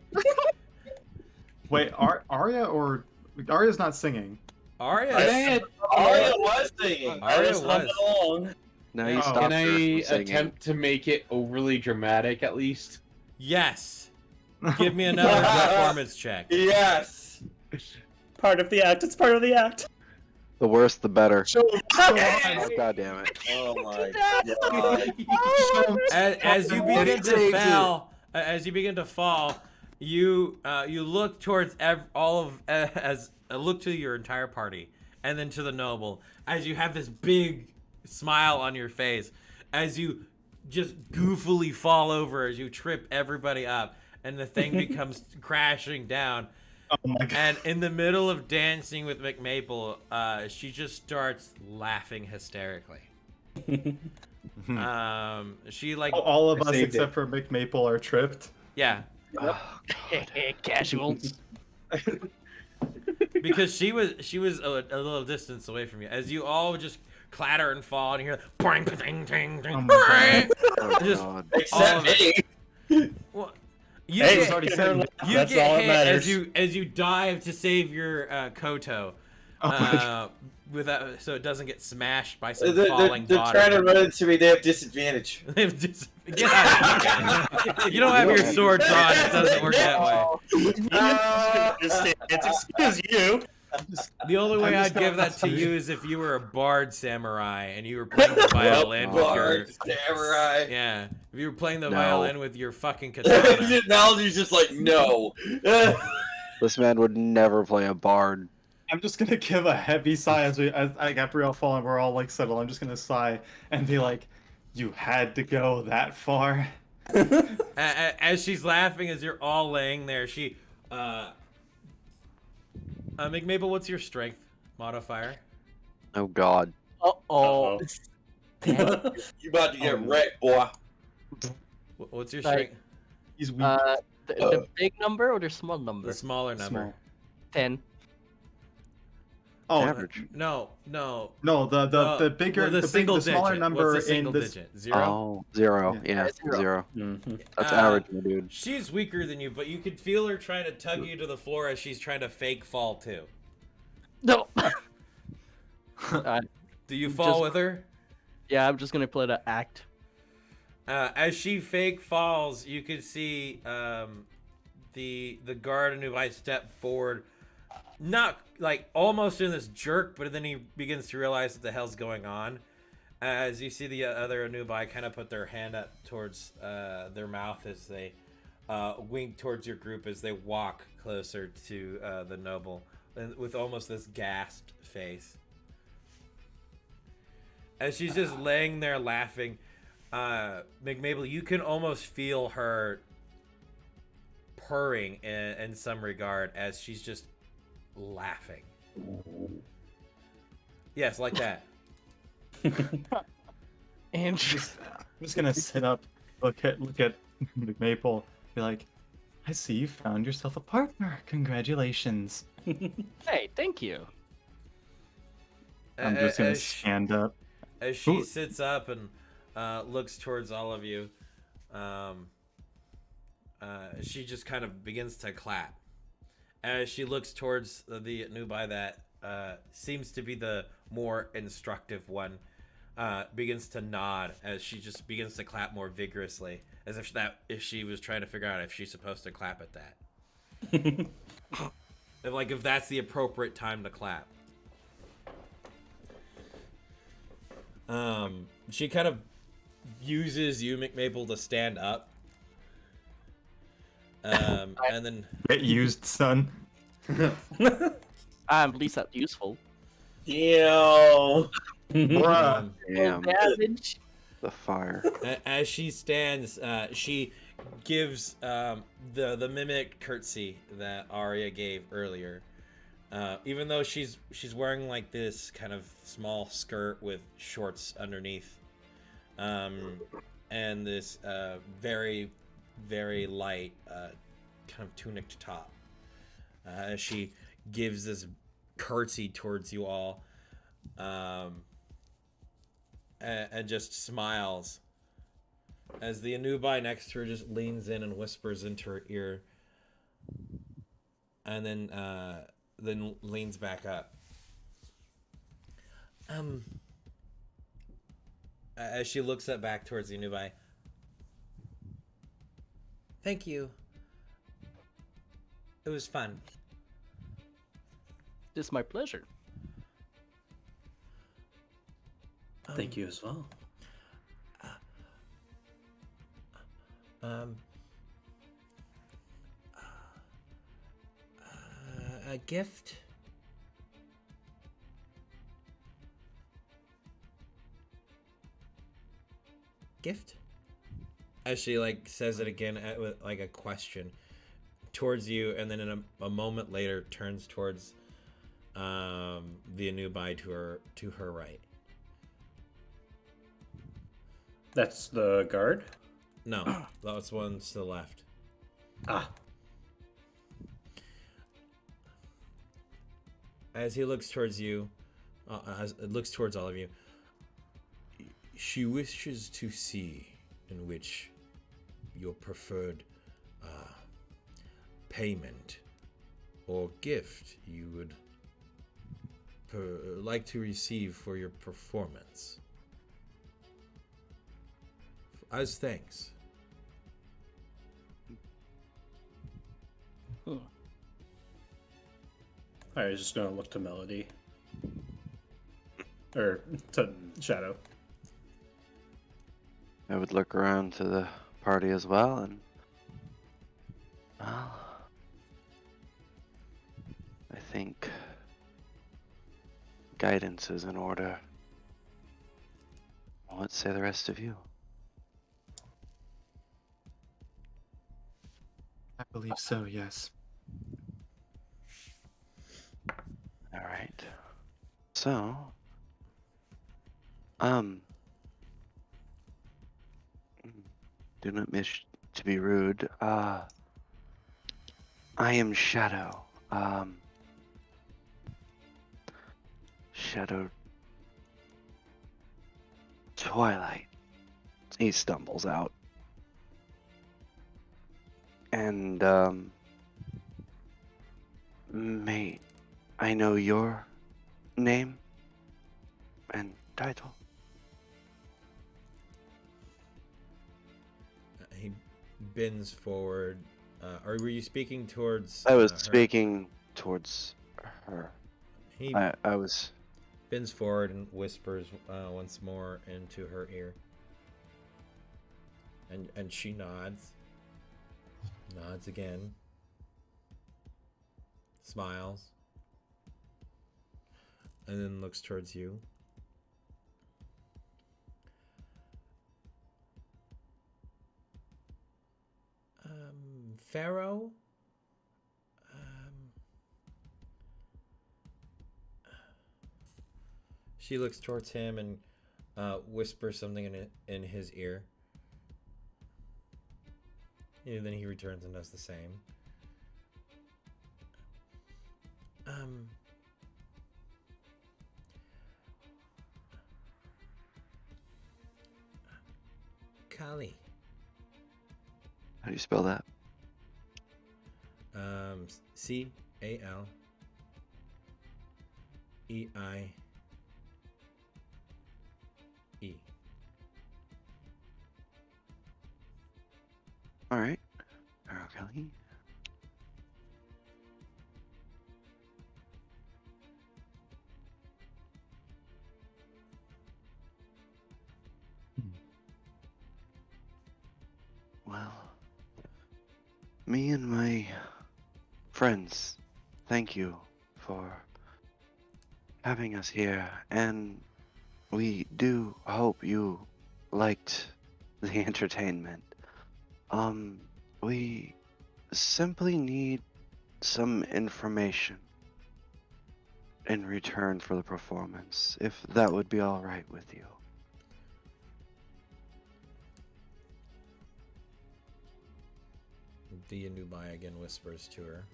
Wait, Arya's not singing. Arya, Arya was singing. Arya Just hum was. it along. No, you Oh. stopped Can her I from singing. attempt to make it overly dramatic at least? Yes. Give me another performance check. Yes. Part of the act. It's part of the act. The worse, the better. So Oh, God damn it. Oh my god. As you begin to fall, you look towards look to your entire party, and then to the noble, as you have this big smile on your face, as you just goofily fall over as you trip everybody up, and the thing becomes crashing down. Oh my god. And in the middle of dancing with McMaple, she just starts laughing hysterically. She like All of I us saved except it. for McMaple are tripped. yeah, Casuals. because she was a little distance away from you. As you all just clatter and fall, and you hear boing, ding, ding, ding, Oh my Oh just god. all Except of it. me. Well, you Hey, get, already get said her no. laugh. you That's get all that hit matters. as you dive to save your Koto, Oh my God. without so it doesn't get smashed by some They're falling trying to body. run into me. They have disadvantage. Get out of here. You don't have your sword drawn. It doesn't work that way. Excuse you. The only way I'm just I'd give gonna- that to you is if you were a bard samurai and you were playing the violin with your Bard, samurai. yeah. If you were playing the No. violin with your fucking katana. The analogy's just like no. This man would never play a bard. I'm just gonna give a heavy sigh as after we all fall and we're all like settled. I'm just gonna sigh and be like, "You had to go that far." As she's laughing, as you're all laying there, she McMaple, what's your strength modifier? Oh god. Uh-oh. You about to get wrecked, boy. What's your Sorry. strength? He's weak. The big number or the small number? The smaller number. Small. 10. Oh Average. No. no, the bigger, well, the single smaller digit. number What's the single in this. digit? 0? Oh, 0. Yeah, Zero. 0. Mhm. That's average, my dude. She's weaker than you, but you could feel her trying to tug you to the floor as she's trying to fake fall too. No. Do you fall Just- with her? Yeah, I'm just gonna play the act. As she fake falls, you can see the guard Anubai step forward, not like almost in this jerk, but then he begins to realize what the hell's going on. As you see the other Anubai kind of put their hand up towards their mouth as they wink towards your group as they walk closer to the noble, and with almost this gasped face. As she's just laying there laughing, McMabel, you can almost feel her purring in some regard as she's just laughing. Yes, like that. And I'm just gonna sit up, look at McMaple, be like, "I see you found yourself a partner. Congratulations." hey, thank you. I'm just gonna As- stand up. As she Ooh. sits up and looks towards all of you, she just kind of begins to clap. As she looks towards the Nubai that seems to be the more instructive one, begins to nod as she just begins to clap more vigorously, as if she was trying to figure out if she's supposed to clap at that. if that's the appropriate time to clap. She kind of uses you, McMaple, to stand up. And then Get used, son. I'm at least that useful. Damn. Bruh. Damn. Damage. The fire. as she stands, she gives the mimic curtsy that Arya gave earlier. Even though she's wearing like this kind of small skirt with shorts underneath, and this very, very light kind of tunicked top. As she gives this curtsy towards you all, and just smiles. As the Anubai next to her just leans in and whispers into her ear, and then leans back up. As she looks up back towards the Anubai. Thank you. It was fun. It's my pleasure. Thank you as well. A gift? Gift? As she like says it again with like a question towards you, and then in a moment later turns towards the Anubai to her right. That's the guard? No, that's one to the left. Ah. As he looks towards you, as it looks towards all of you, she wishes to see in which your preferred payment or gift you would like to receive for your performance. As thanks. I was just gonna look to Melody. Or to Shadow. I would look around to the party as well, and well, I think guidance is in order. What say the rest of you? I believe so, yes. All right. So, do not wish to be rude. I am Shadow. Shadow Twilight. He stumbles out. And, may I know your name and title? He bends forward. Or were you speaking towards? I was her? speaking towards her. He I was. bends forward and whispers once more into her ear. And she nods. Nods again. Smiles. And then looks towards you. Pharaoh? She looks towards him and whispers something in his ear. And then he returns and does the same. Kali. How do you spell that? C-A-L-E-I-E. All right. Arrow Kelly. Well, me and my friends, thank you for having us here, and we do hope you liked the entertainment. We simply need some information in return for the performance, if that would be all right with you. The Anubai again whispers to her.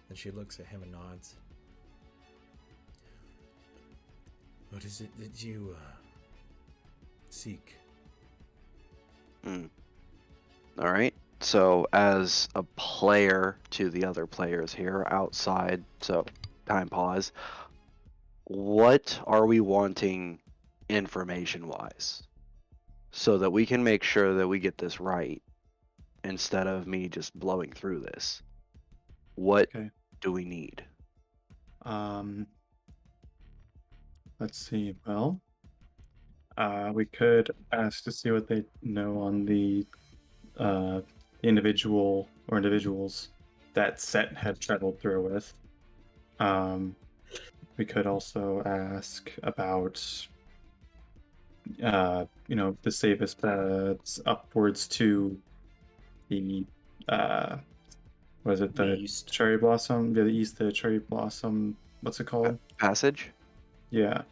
And she looks at him and nods. What is it that you seek? All right. So, as a player to the other players here outside, so time pause. What are we wanting information wise? So that we can make sure that we get this right instead of me just blowing through this. What do we need? Let's see. Well, we could ask to see what they know on the individual or individuals that Set had traveled through with. We could also ask about, the safest paths upwards to the, was it the east. cherry blossom? Yeah, the east, the cherry blossom. What's it called? Passage? Yeah.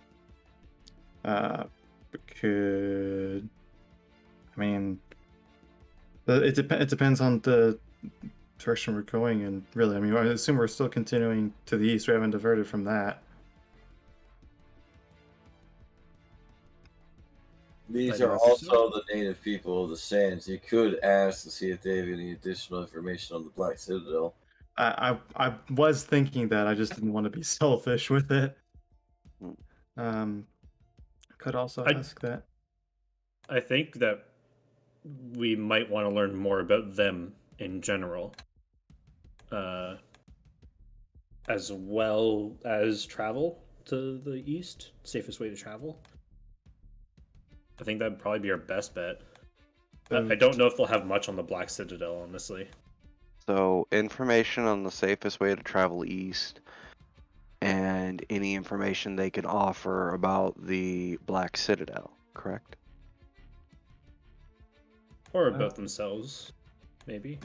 could. I mean, it depends on the direction we're going in. Really, I mean, I assume we're still continuing to the east. We haven't diverted from that. These I are do also the native people of the Sands. You could ask to see if they have any additional information on the Black Citadel. I was thinking that. I just didn't want to be selfish with it. Could also ask that. I think that we might want to learn more about them in general, as well as travel to the east. Safest way to travel. I think that'd probably be our best bet. I don't know if they'll have much on the Black Citadel, honestly. So, information on the safest way to travel east, and any information they can offer about the Black Citadel, correct? Or about themselves, maybe.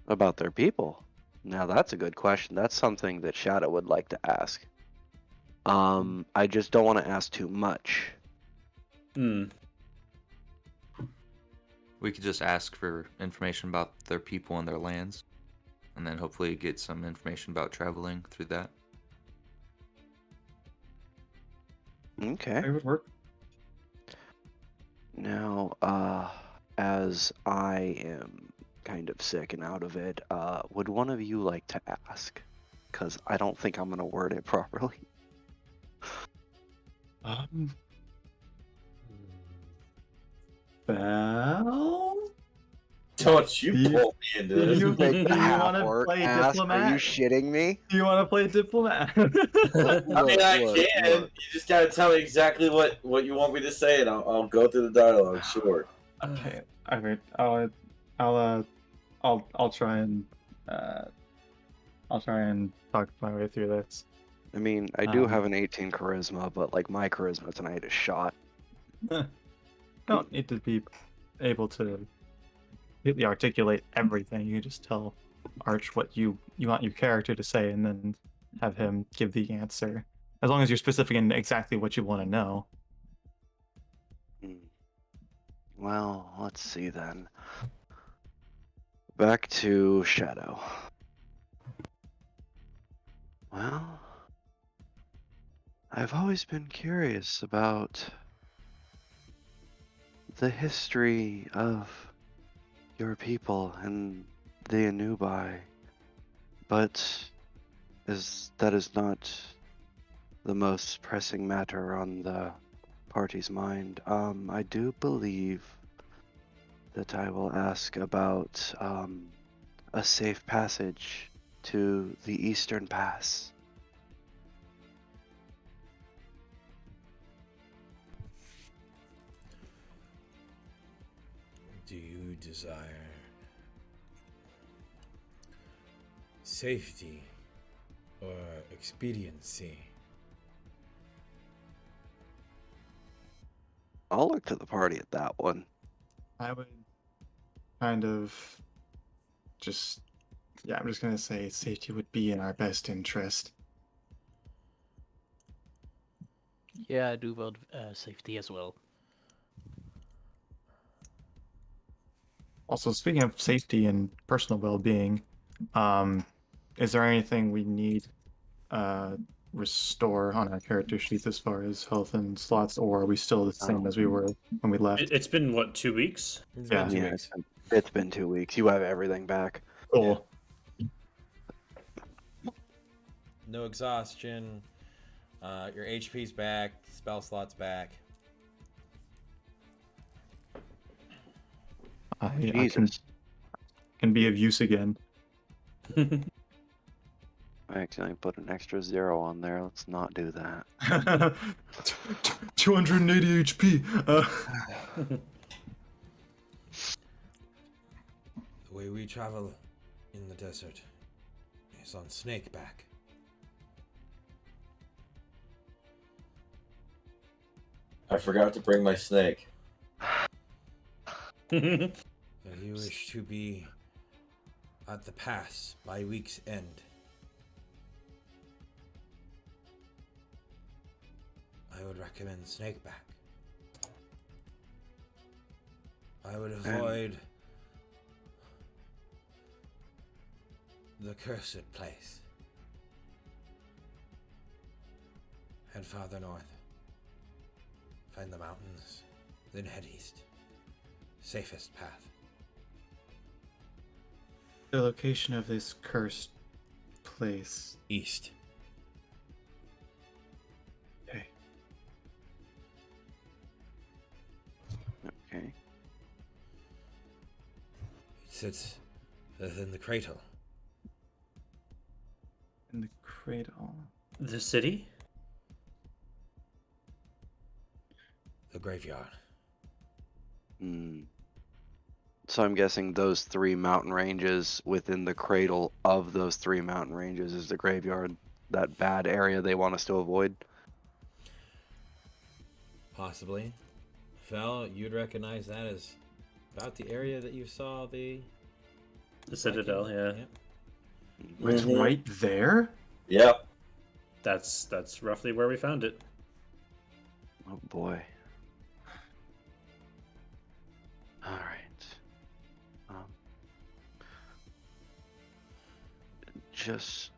About their people. Now that's a good question. That's something that Shadow would like to ask. I just don't want to ask too much. We could just ask for information about their people and their lands, and then hopefully get some information about traveling through that. Okay. It would work. Now, as I am kind of sick and out of it, would one of you like to ask? Because I don't think I'm going to word it properly. Well, Don't you pull me into this. Do Make you the want to half-orc play ask, diplomat? are you shitting me? Do you want to play diplomat? I mean, I Look, can. look. You just gotta tell me exactly what you want me to say, and I'll go through the dialogue. Sure. Okay. All right. I'll try and talk my way through this. I mean, I do have an 18 charisma, but like my charisma tonight is shot. Don't need to be able to completely articulate everything. You just tell Arch what you want your character to say, and then have him give the answer. As long as you're specific in exactly what you want to know. Well, let's see then. Back to Shadow. Well, I've always been curious about the history of your people and the Anubai, but that is not the most pressing matter on the party's mind. I do believe that I will ask about a safe passage to the Eastern Pass. Do you desire safety or expediency? I'll look to the party at that one. I would kind of just, I'm just going to say safety would be in our best interest. Yeah, I do vote safety as well. Also, speaking of safety and personal well-being, is there anything we need restore on our character sheets as far as health and slots, or are we still the same as we were when we left? It's been, what, 2 weeks? It's Yeah. been 2 Yeah, weeks. it's been 2 weeks. You have everything back. Cool. No exhaustion. Your HP's back. Spell slot's back. I Jesus. can be of use again. I accidentally put an extra 0 on there. Let's not do that. 280 HP. The way we travel in the desert is on snakeback. I forgot to bring my snake. If you wish to be at the pass by week's end, I would recommend Snakeback. I would avoid the cursed place. Head farther north. Find the mountains, then head east. Safest path. The location of this cursed place. East. Okay. Okay. It sits within the cradle. In the cradle. The city? The graveyard. Hmm. So I'm guessing those 3 mountain ranges, within the cradle of those 3 mountain ranges is the graveyard. That bad area they want us to avoid. Possibly. Fel, you'd recognize that as about the area that you saw the Citadel, yeah. Yep. It's right there? Yep. That's roughly where we found it. Oh boy. All right. Just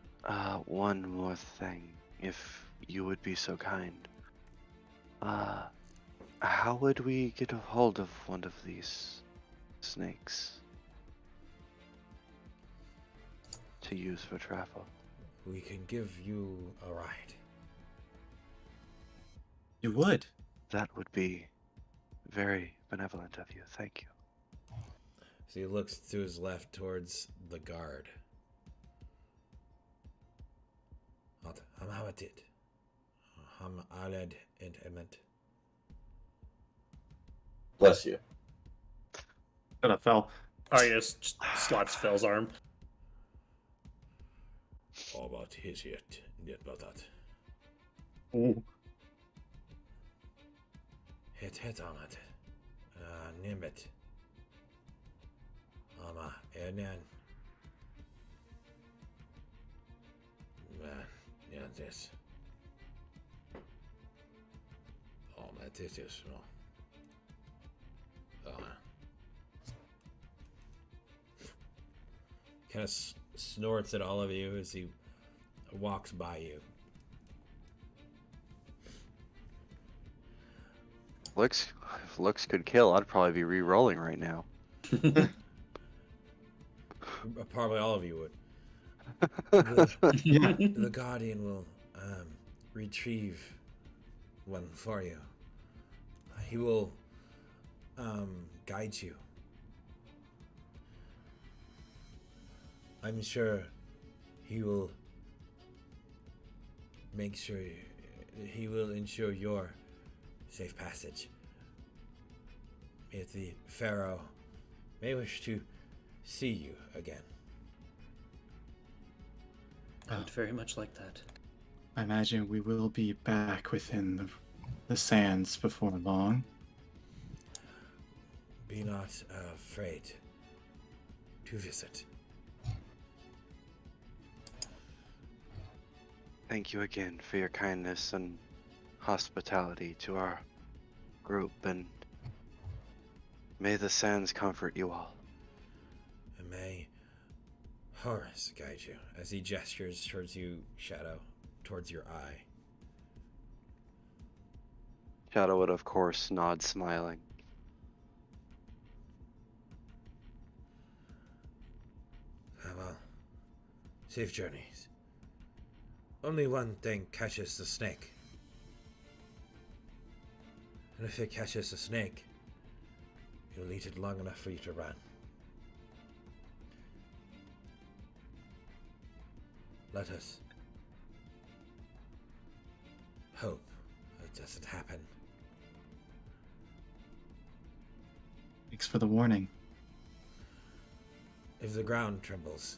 one more thing, if you would be so kind. How would we get a hold of one of these snakes to use for travel? We can give you a ride. You would. That would be very benevolent of you. Thank you. So he looks to his left towards the guard. Hamhawatit. Ham Aled and Emet. Bless you. Shut up, Fel. Arya just slaps Fel's arm. About his yet, about that. Oh. Het amat. Nimbet. Ama Enan. Man, yeah, this. Oh, that is just no. Kind of snorts at all of you as he walks by you. If looks could kill, I'd probably be re-rolling right now. Probably all of you would. The Guardian will retrieve one for you. He will guide you. I'm sure he will make sure he will ensure your safe passage. If the Pharaoh may wish to see you again. I would very much like that. I imagine we will be back within the sands before long. Be not afraid to visit. Thank you again for your kindness and hospitality to our group, and may the sands comfort you all. And may Horus guide you as he gestures towards you, Shadow, towards your eye. Shadow would, of course, nod, smiling. Well, safe journeys. Only one thing catches the snake. And if it catches the snake, you'll eat it long enough for you to run. Let us hope it doesn't happen. Thanks for the warning. If the ground trembles,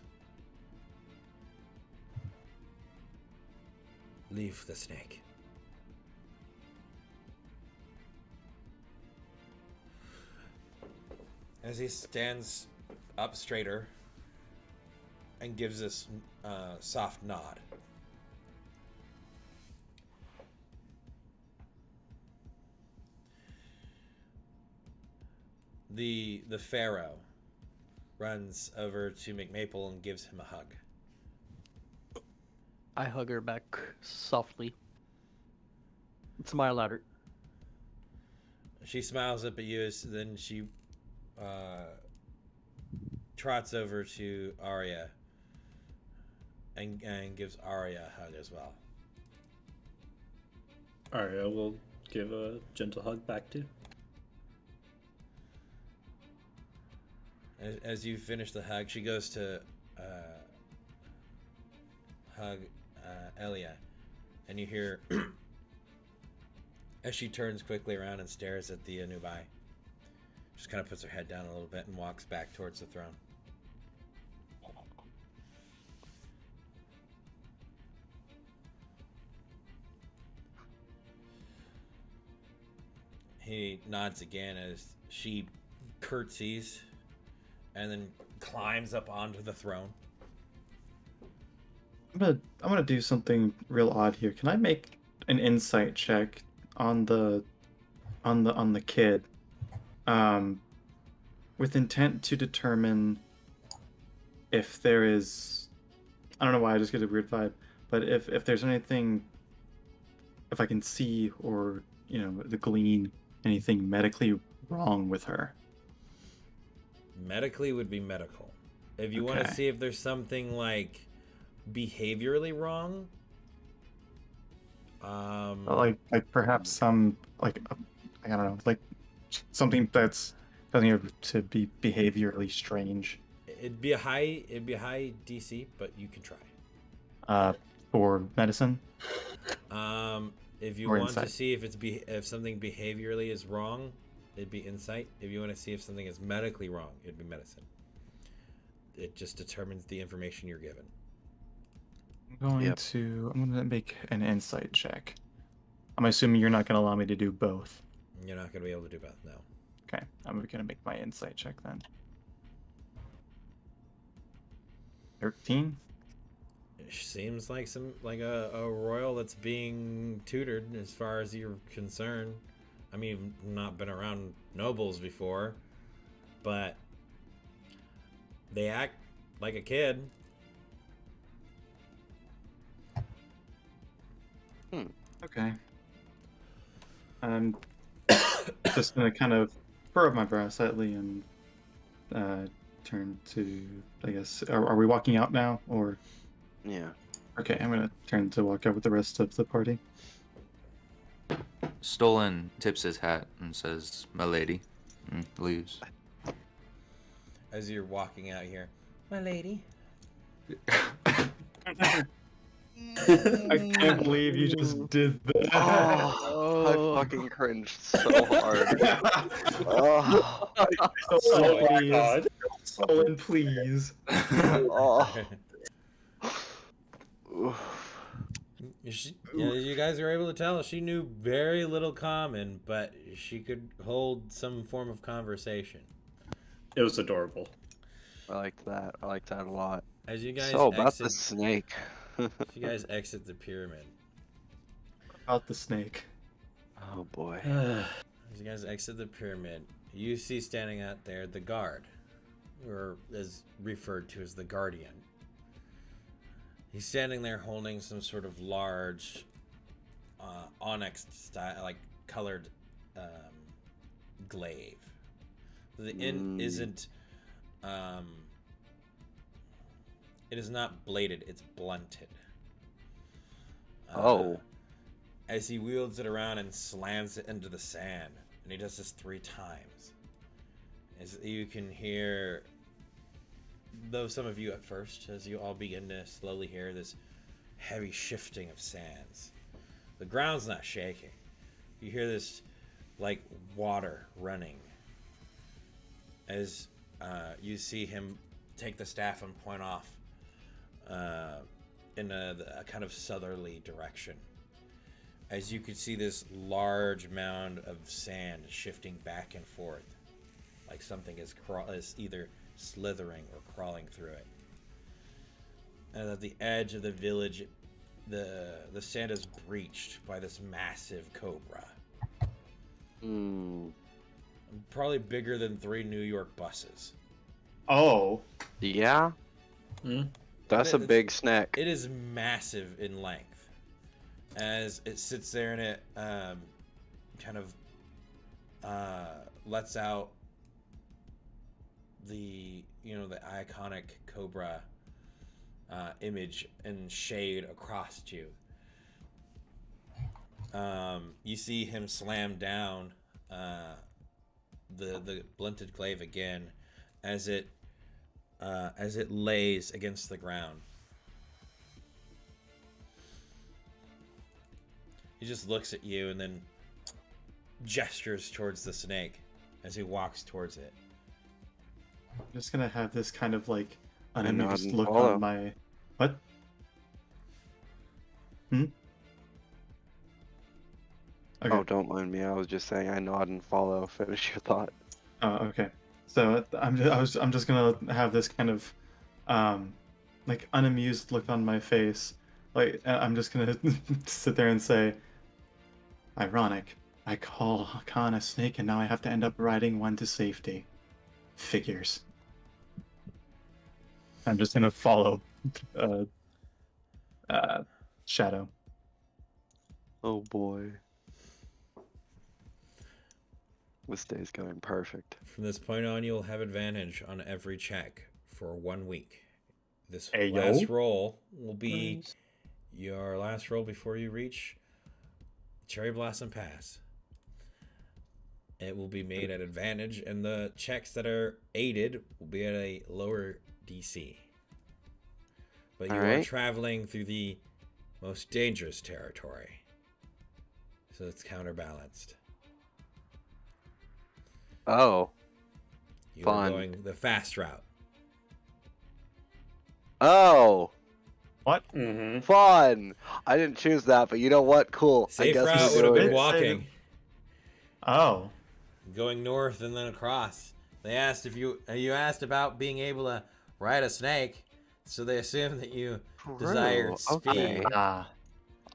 leave the snake. As he stands up straighter and gives this soft nod. The pharaoh runs over to McMaple and gives him a hug. I hug her back softly. Smile at her. She smiles up at you, then she trots over to Arya and gives Arya a hug as well. Arya will give a gentle hug back too. As you finish the hug, she goes to hug Elia, and you hear as she turns quickly around and stares at the Anubai. Just kind of puts her head down a little bit and walks back towards the throne. He nods again as she curtsies and then climbs up onto the throne. I'm gonna do something real odd here. Can I make an insight check on the kid, with intent to determine if there is, I don't know why I just get a weird vibe, but if there's anything, if I can see or the glean anything medically wrong with her. Medically would be medical. If you want to Okay. see if there's something like behaviorally wrong, Like perhaps some I don't know, like something that's doesn't have to be behaviorally strange. it'd be a high DC, but you can try. For medicine. If you Or want to insight. see if if something behaviorally is wrong, it'd be insight. If you want to see if something is medically wrong, it'd be medicine. It just determines the information you're given. I'm gonna make an insight check. I'm assuming you're not gonna allow me to do both. You're not going to be able to do both, no. Okay, I'm gonna make my insight check then. 13. It seems like a royal that's being tutored as far as you're concerned. I mean, you've not been around nobles before, but they act like a kid. Okay. I'm just gonna kind of furrow my brow slightly and turn to, I guess, are we walking out now, or? Yeah. Okay, I'm gonna turn to walk out with the rest of the party. Stolen tips his hat and says, "My lady," and leaves. As you're walking out here, my lady. I can't believe you just did that. Oh, I fucking cringed so hard. Oh, Stolen, please. God. Stolen, please. oh. Oof. You guys were able to tell she knew very little common, but she could hold some form of conversation. It was adorable. I liked that. I liked that a lot. As you guys So about the exit, snake. as you guys exit the pyramid. About the snake. Oh boy. As you guys exit the pyramid, you see standing out there the guard, or as referred to as the guardian. He's standing there holding some sort of large onyx style, like colored glaive. The end isn't. It is not bladed; it's blunted. As he wields it around and slams it into the sand, and he does this 3 times. As you can hear, though some of you at first, as you all begin to slowly hear this heavy shifting of sands. The ground's not shaking. You hear this like water running. As you see him take the staff and point off in a kind of southerly direction. As you could see this large mound of sand shifting back and forth, like something is either slithering or crawling through it. And at the edge of the village, the sand is breached by this massive cobra. probably bigger than 3 New York buses. Oh. Yeah. Hmm? That's a It's- big snack. It is massive in length, as it sits there and it kind of lets out the the iconic cobra image and shade across you. You see him slam down the blunted glaive again as it lays against the ground. He just looks at you and then gestures towards the snake as he walks towards it. I'm just gonna have this kind of like nod unamused and look follow. on my. What? Hmm. Okay. Oh, don't mind me. I was just saying I nod and follow. Finish your thought. Oh, okay. So I'm just gonna have this kind of, like unamused look on my face. Like I'm just gonna sit there and say, ironic. I call Khan a snake, and now I have to end up riding one to safety. Figures. I'm just gonna follow, uh, Shadow. Oh boy. This day's going perfect. From this point on, you'll have advantage on every check for 1 week. This Hey, yo. last roll will be Nice. your last roll before you reach Cherry Blossom Pass. It will be made at advantage, and the checks that are aided will be at a lower DC. But you are Alright. traveling through the most dangerous territory, so it's counterbalanced. Oh. You Fun. are going the fast route. Oh. What? Mm-hmm. Fun. I didn't choose that, but you know what? Cool. I Safe guess route we're would have doing been it. walking, Oh. going north and then across. They asked if you asked about being able to ride a snake, so they assumed that you desired True. speed. Okay. Ah.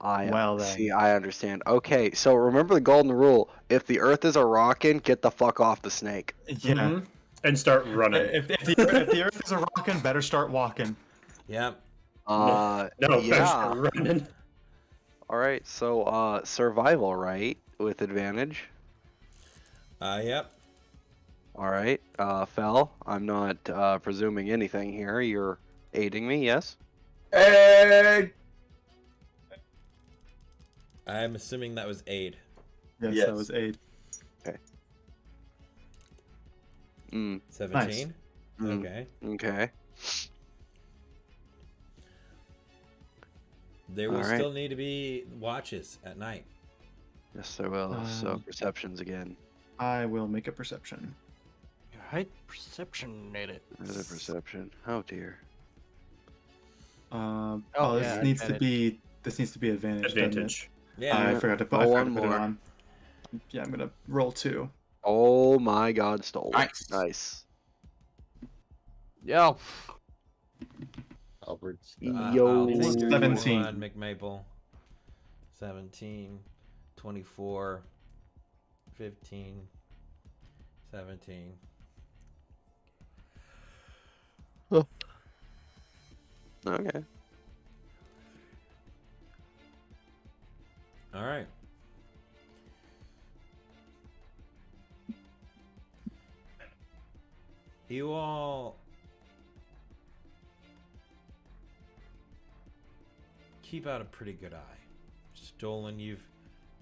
I Well then. see. I understand. Okay, so remember the golden rule: if the Earth is a rockin', get the fuck off the snake. Yeah. Mhm. And start running. If the Earth is a rockin', better start walking. Yep. No, better Yeah. start running. All right. So, survival, right, with advantage. Yep. All right. Fel, I'm not presuming anything here. You're aiding me, yes? Hey! I'm assuming that was aid. Yes, Yes. that was 8. Mm. 17. Mm. Okay. Okay. There will All right. still need to be watches at night. Yes, there will. So Um, perceptions again. I will make a perception. Right, perception made it. Another perception. Oh dear. Oh, Oh, this yeah, needs to advantage. be advantage. doesn't it? Advantage. Yeah. I forgot to put, roll I forgot one to put it more. on. Yeah, I'm gonna roll 2. Oh my God, stole it. Nice. Nice. Yo. Albert's. Yo. I'll take your 17. one, McMaple. 17, 24, 15, 17. Okay. All right. You all keep out a pretty good eye. Stolen, you've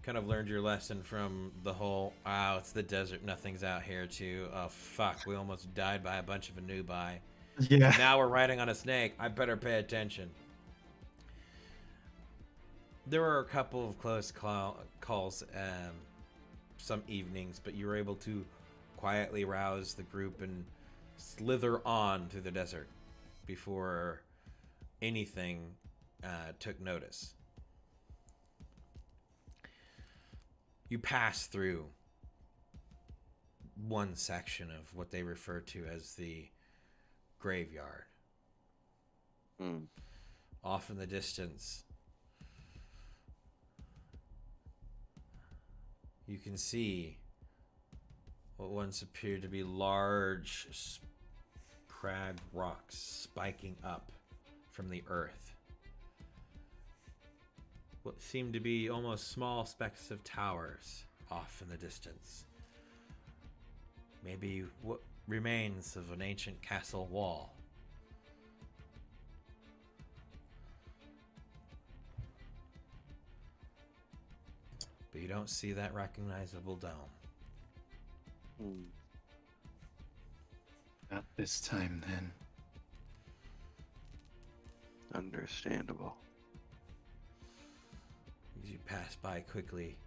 kind of learned your lesson from the whole, wow, it's the desert, nothing's out here, to, oh, fuck, we almost died by a bunch of Anubai. Yeah. Now we're riding on a snake. I better pay attention. There were a couple of close calls some evenings, but you were able to quietly rouse the group and slither on through the desert before anything took notice. You pass through one section of what they refer to as the graveyard. Mm. Off in the distance, you can see, what once appeared to be large crag rocks spiking up from the earth. What seemed to be almost small specks of towers off in the distance. Maybe what remains of an ancient castle wall. But you don't see that recognizable dome. Not this time, then. Understandable. As you pass by quickly,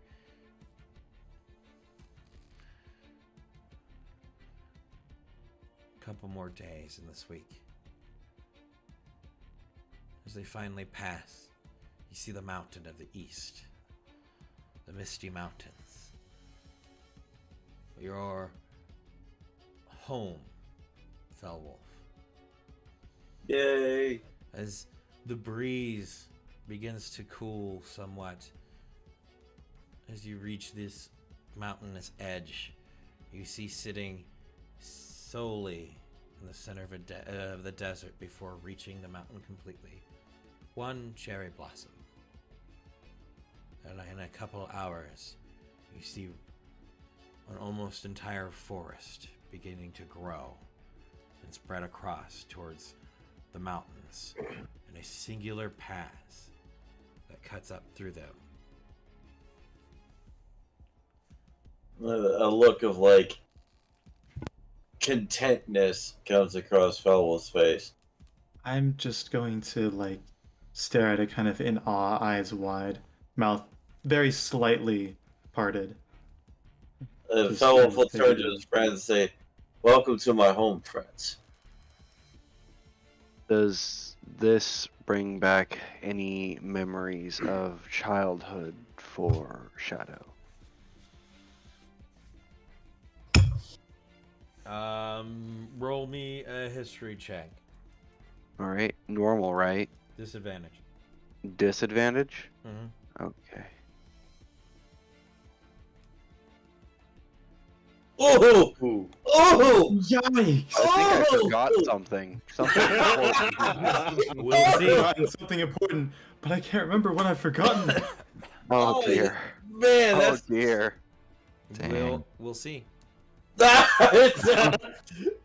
a couple more days in this week. As they finally pass, you see the mountain of the east, the Misty Mountains. Your home, Felwolf. Yay! As the breeze begins to cool somewhat, as you reach this mountainous edge, you see sitting solely in the center of the desert before reaching the mountain completely, one cherry blossom. And in a couple of hours, you see an almost entire forest beginning to grow and spread across towards the mountains in a singular path that cuts up through them. A look of like contentness comes across Felwell's face. I'm just going to like stare at it kind of in awe, eyes wide, mouth very slightly parted. Just Felwell will take turn it to in. his friends and say, "Welcome to my home, friends." Does this bring back any memories of childhood for Shadow? Roll me a history check. All right, normal, right? Disadvantage. Disadvantage? Mm-hmm. Okay. Oh! Ooh. Oh! Yikes! I think I forgot something. Something important. We'll I've see. forgotten something important, but I can't remember what I've forgotten. Oh dear. Man, Oh that's dear. Dang. We'll see. It's, You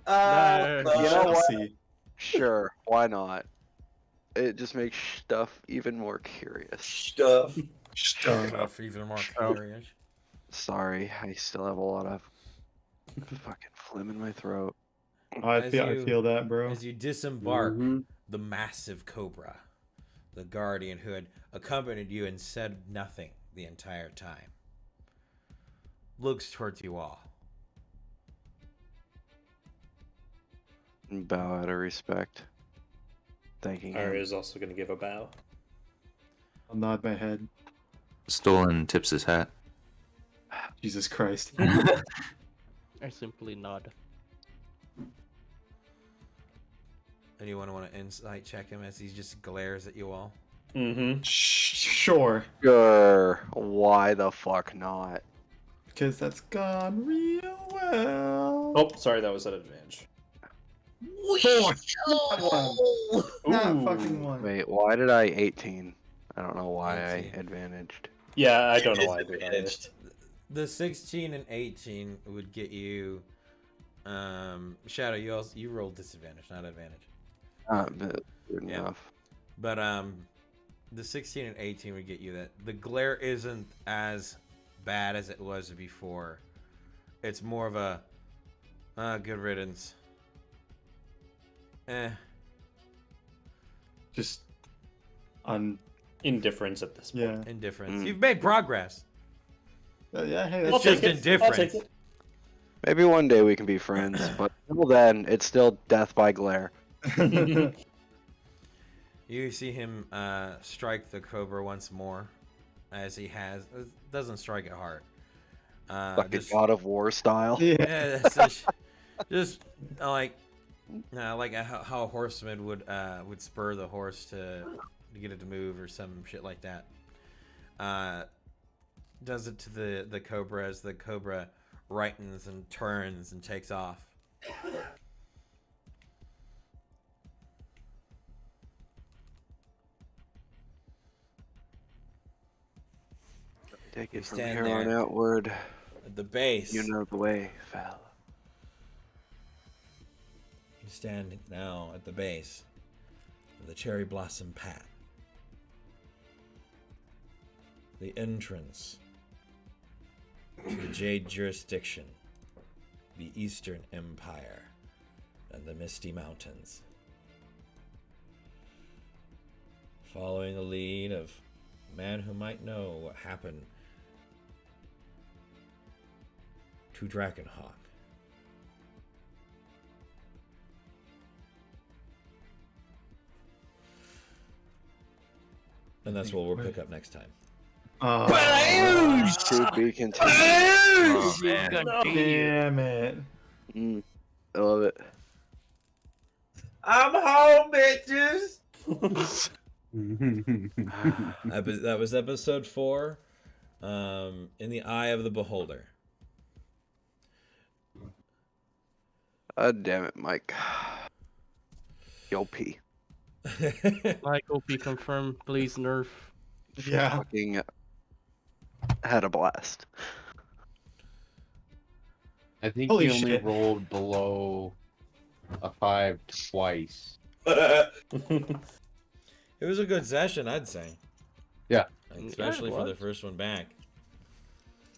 know Shall what? see. Sure, why not? It just makes stuff even more curious. stuff. Stuff even more curious. Sorry, I still have a lot of fucking phlegm in my throat. Oh, I feel that, bro. As you disembark Mhm. the massive cobra, the guardian who had accompanied you and said nothing the entire time, looks towards you all. Bow out of respect. Thanking Arya him. is also going to give a bow. I'll nod my head. Stolen tips his hat. Jesus Christ. I simply nod. Anyone want to insight check him as he just glares at you all? Mm-hmm. Sure. Sure. Why the fuck not? Because that's gone real well. Oh, sorry, that was at advantage. That Ooh. fucking one. Wait, why did I 18? I don't know why 18. I advantaged. Yeah, I don't know why I did either. Disadvantaged. The 16 and 18 would get you. Shadow, you rolled disadvantage, not advantage. But good Yeah. enough. But the 16 and 18 would get you that. The glare isn't as bad as it was before. It's more of a good riddance. Just on. Indifference at this point. Yeah. Indifference. Mm. You've made progress. Yeah, hey, It's I'll that's just take it. I'll indifference. take it. Maybe one day we can be friends, but until then, it's still death by glare. You see him strike the cobra once more, as he has. It doesn't strike it hard. Fucking God of War style. Yeah. Yeah, just like how a horseman would spur the horse to get it to move or some shit like that. Does it to the cobra as the cobra rightens and turns and takes off. Take You it from stand here on there outward. at the base. You know the way, fella. You stand now at the base of the Cherry Blossom Path. The entrance to the Jade Jurisdiction, the Eastern Empire, and the Misty Mountains. Following the lead of a man who might know what happened to Dragonhawk. And that's what we'll pick up next time. To be continued. Oh, man. Damn it. I love it. I'm home, bitches. That was episode 4, In the Eye of the Beholder. Damn it, Mike. Yo, P. Mike, OP confirmed. Please nerf. Yeah. Fucking had a blast. I think Holy he only shit. rolled below a 5 twice. It was a good session, I'd say. Yeah. Especially Yeah, it for the was. first one back.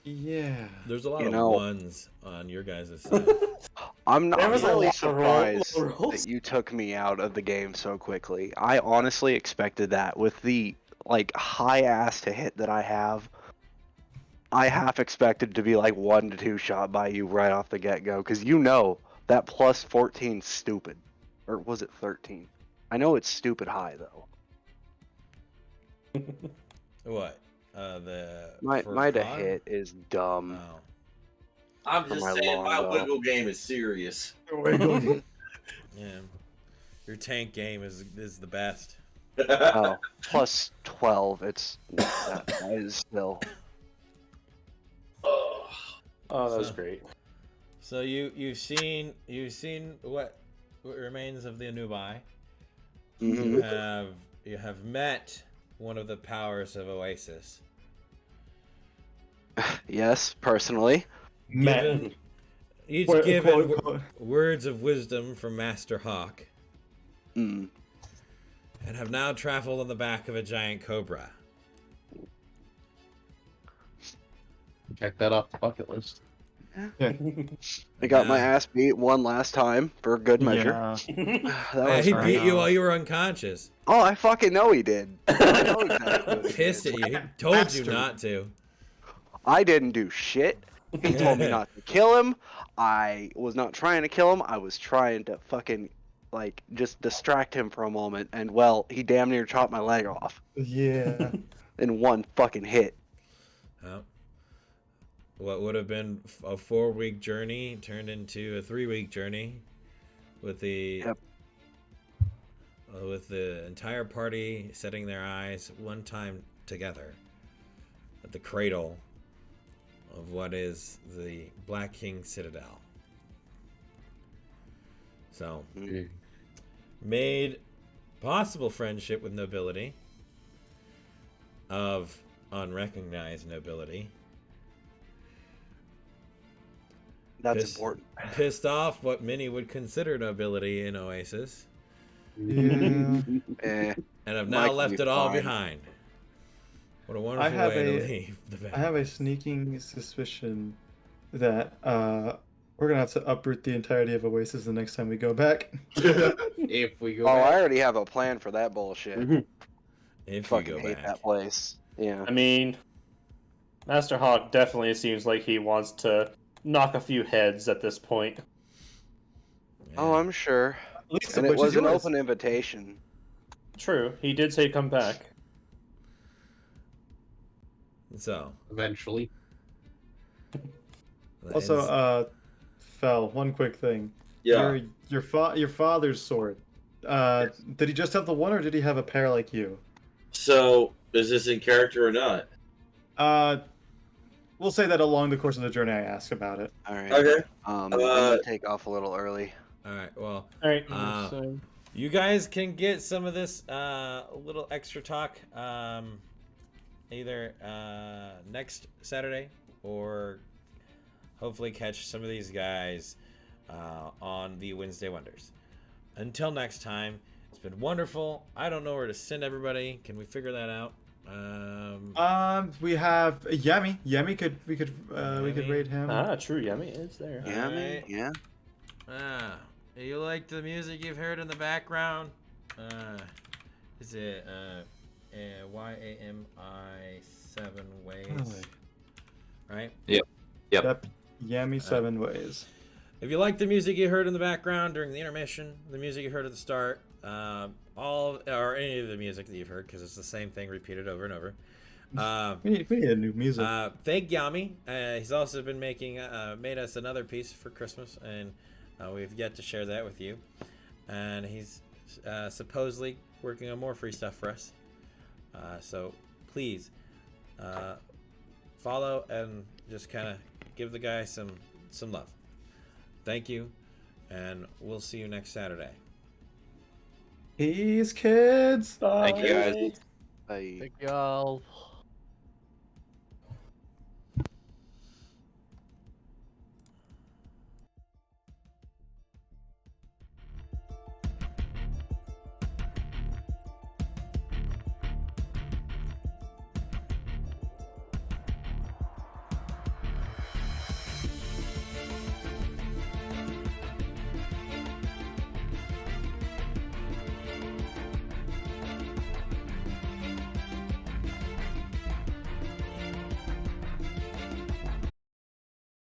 Yeah. There's a lot You of know- ones on your guys' side. I'm not There was a really lot of surprised rolls. that you took me out of the game so quickly. I honestly expected that with the high ass to hit that I have. I half expected to be like 1 to 2 shot by you right off the get go because you know that plus 14 stupid, or was it 13? I know it's stupid high though. What? The My for to Con? hit is dumb. Oh. I'm For just my saying my longbow. wiggle game is serious. Yeah. Your tank game is the best. Oh, plus 12. That is still. Oh, Oh, that was So- great. So you've seen what remains of the Anubai. Mhm. You have met one of the powers of Oasis. Yes, personally. Given, each Quote, given quote, quote. words of wisdom from Master Hawk, Mm. and have now traveled on the back of a giant cobra. Check that off the bucket list. I got my ass beat one last time for good measure. Yeah. That was He great. beat you while you were unconscious. Oh, I fucking know he did. I know exactly what he Pissed did. at you. He told you Bastard. not to. I didn't do shit. He told me not to kill him. I was not trying to kill him. I was trying to fucking just distract him for a moment, and well, he damn near chopped my leg off Yeah. in one fucking hit. Oh. What would have been a 4-week journey turned into a 3-week journey, with the Yep. with the entire party setting their eyes one time together at the cradle of what is the Black King Citadel. So, made possible friendship with nobility, of unrecognized nobility. That's important. Pissed off what many would consider nobility in Oasis, Yeah. Eh, and have Mike now will left be it all fine. behind. What a I wonderful have way to a leave the band. I have a sneaking suspicion that we're gonna have to uproot the entirety of Oasis the next time we go back. If we go Oh, back. I already have a plan for that bullshit. If you Fucking go hate back. that place. Yeah. I mean, Master Hawk definitely seems like he wants to knock a few heads at this point. Oh, I'm sure. Least And of it which was is an yours. open invitation. True, he did say come back. So, Eventually. that Also, is- Fel, one quick thing. yeah. Your father's sword. Did he just have the one, or did he have a pair like you? So, is this in character or not? we'll say that along the course of the journey, I asked about it. All right. Okay. I'm gonna take off a little early. All right. Well, All right. you guys can get some of this little extra talk either next Saturday or hopefully catch some of these guys on the Wednesday Wonders. Until next time, it's been wonderful. I don't know where to send everybody. Can we figure that out? We have Yemi. We could Yemi? raid him. True. Yummy is there. Yeah, Alright. yeah. You like the music you've heard in the background? Is it YAMI 7 Ways? Right? Yep. Yami 7 ways. If you like the music you heard in the background during the intermission, the music you heard at the start, or any of the music that you've heard, because it's the same thing repeated over and over. We need new music. Thank Yami. He's also been made us another piece for Christmas, and we've yet to share that with you. And he's supposedly working on more free stuff for us. So please follow and just kind of give the guy some love. Thank you, and we'll see you next Saturday. Peace, kids. Thank you guys. Bye. Thank y'all.